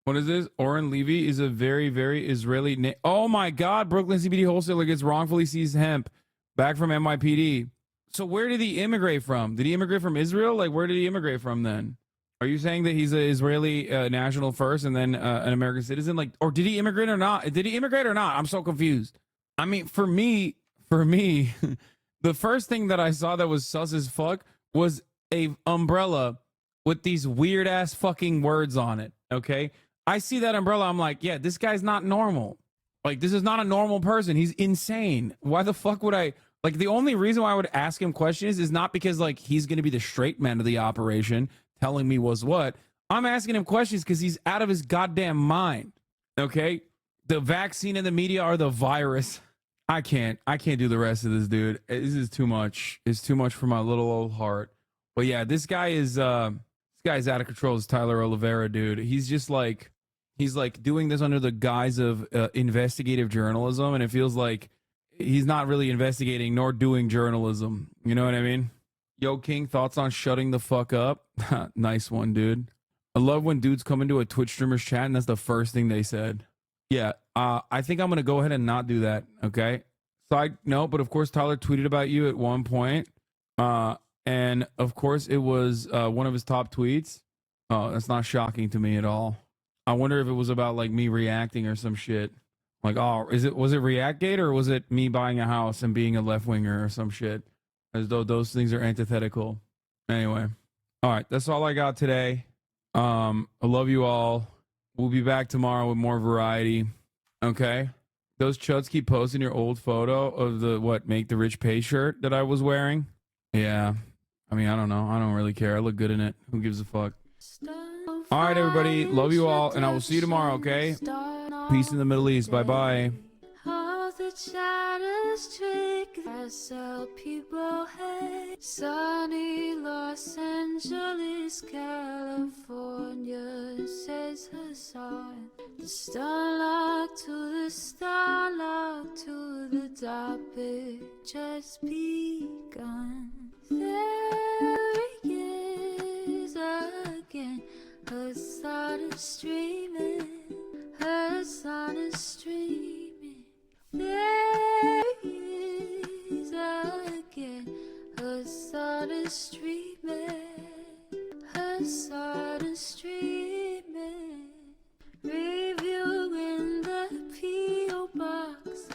Speaker 2: What is this? Oren Levy is a very, very Israeli oh my God, Brooklyn CBD wholesaler gets wrongfully seized hemp back from NYPD. So where did he immigrate from? Did he immigrate from Israel? Like, where did he immigrate from then? Are you saying that he's an Israeli national first and then an American citizen? Like, or did he immigrate or not? Did he immigrate or not? I'm so confused. I mean, for me, the first thing that I saw that was sus as fuck was a umbrella with these weird ass fucking words on it. Okay. I see that umbrella. I'm like, yeah, this guy's not normal. Like, this is not a normal person. He's insane. Why the fuck would I? Like, the only reason why I would ask him questions is not because, like, he's going to be the straight man of the operation telling me was what. I'm asking him questions because he's out of his goddamn mind. Okay? The vaccine and the media are the virus. I can't do the rest of this, dude. This is too much. It's too much for my little old heart. But yeah, this guy's out of control. It's Tyler Oliveira, dude. He's just like, he's like doing this under the guise of investigative journalism, and it feels like he's not really investigating nor doing journalism. You know what I mean? Yo, King, thoughts on shutting the fuck up? Nice one, dude. I love when dudes come into a Twitch streamer's chat and that's the first thing they said. Yeah, I think I'm going to go ahead and not do that, okay? Side note, but of course Tyler tweeted about you at one point. And of course it was one of his top tweets. Oh, that's not shocking to me at all. I wonder if it was about like me reacting or some shit. Like, oh, was it Reactgate or was it me buying a house and being a left winger or some shit? As though those things are antithetical. Anyway, all right, that's all I got today. I love you all. We'll be back tomorrow with more variety. Okay, those chuds keep posting your old photo of the Make the Rich Pay shirt that I was wearing. Yeah, I mean, I don't know. I don't really care. I look good in it. Who gives a fuck? All right, everybody. Love you all, and I will see you tomorrow, okay? Peace in the Middle East. Bye-bye.
Speaker 1: People hate sunny Los Angeles, California, says Hasan. The starlock to the starlock to the topic just begun. There he is again. I started streaming. sun is streaming. There he is again. Her sun is streaming. Her sun is streaming. Reviewing the P.O. box.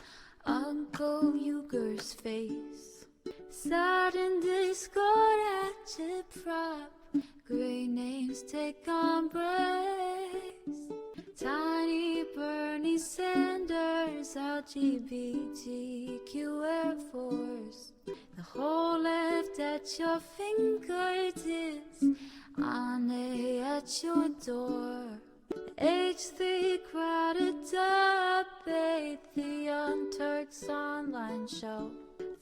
Speaker 1: Uncle Uger's face. Sat in Discord at your prop. Great names take on breaks. Tiny Bernie Sanders, LGBTQ Air Force. The whole left at your fingertips. Ane at your door. H3 crowded debate, the Young Turks online show.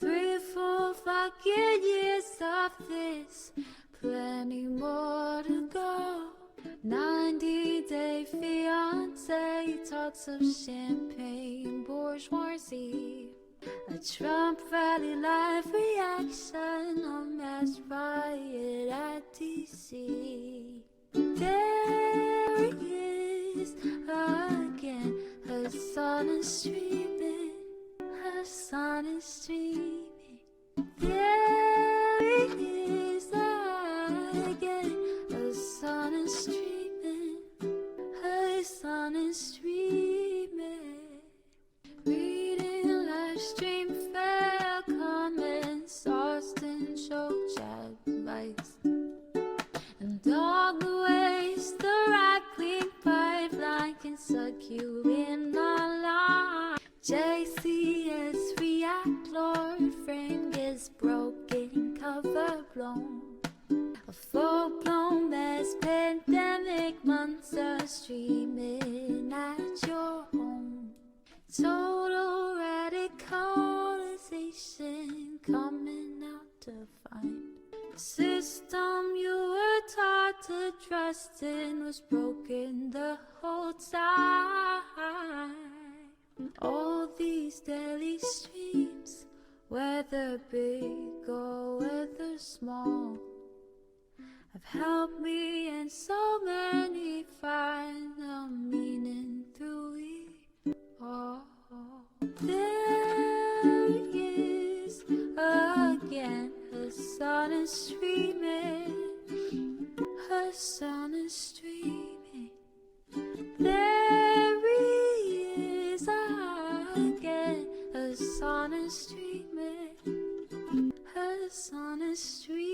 Speaker 1: 3 full fucking years of this, plenty more to go. 90-day fiance, talks of champagne bourgeoisie. A Trump rally live reaction, a mass riot at DC. There he is again. Her sun is streaming. Her sun is streaming. There he is again. Her sun is streaming. Her sun is streaming. Reading live stream fail comments. Austin show chat likes. And all the ways the right-wing pipeline can suck you in online. JCS react, Lord frame gets broken, cover blown. A full-blown mass pandemic, monster streaming at your home. Total radicalization coming out to find. The system you were taught to trust in was broken the whole time. All these daily streams, whether big or whether small, have helped me and so many find the meaning through it all. There he is again. Her sun is streaming. Her sun is streaming. There he is again. Her sun is streaming. Her sun is streaming.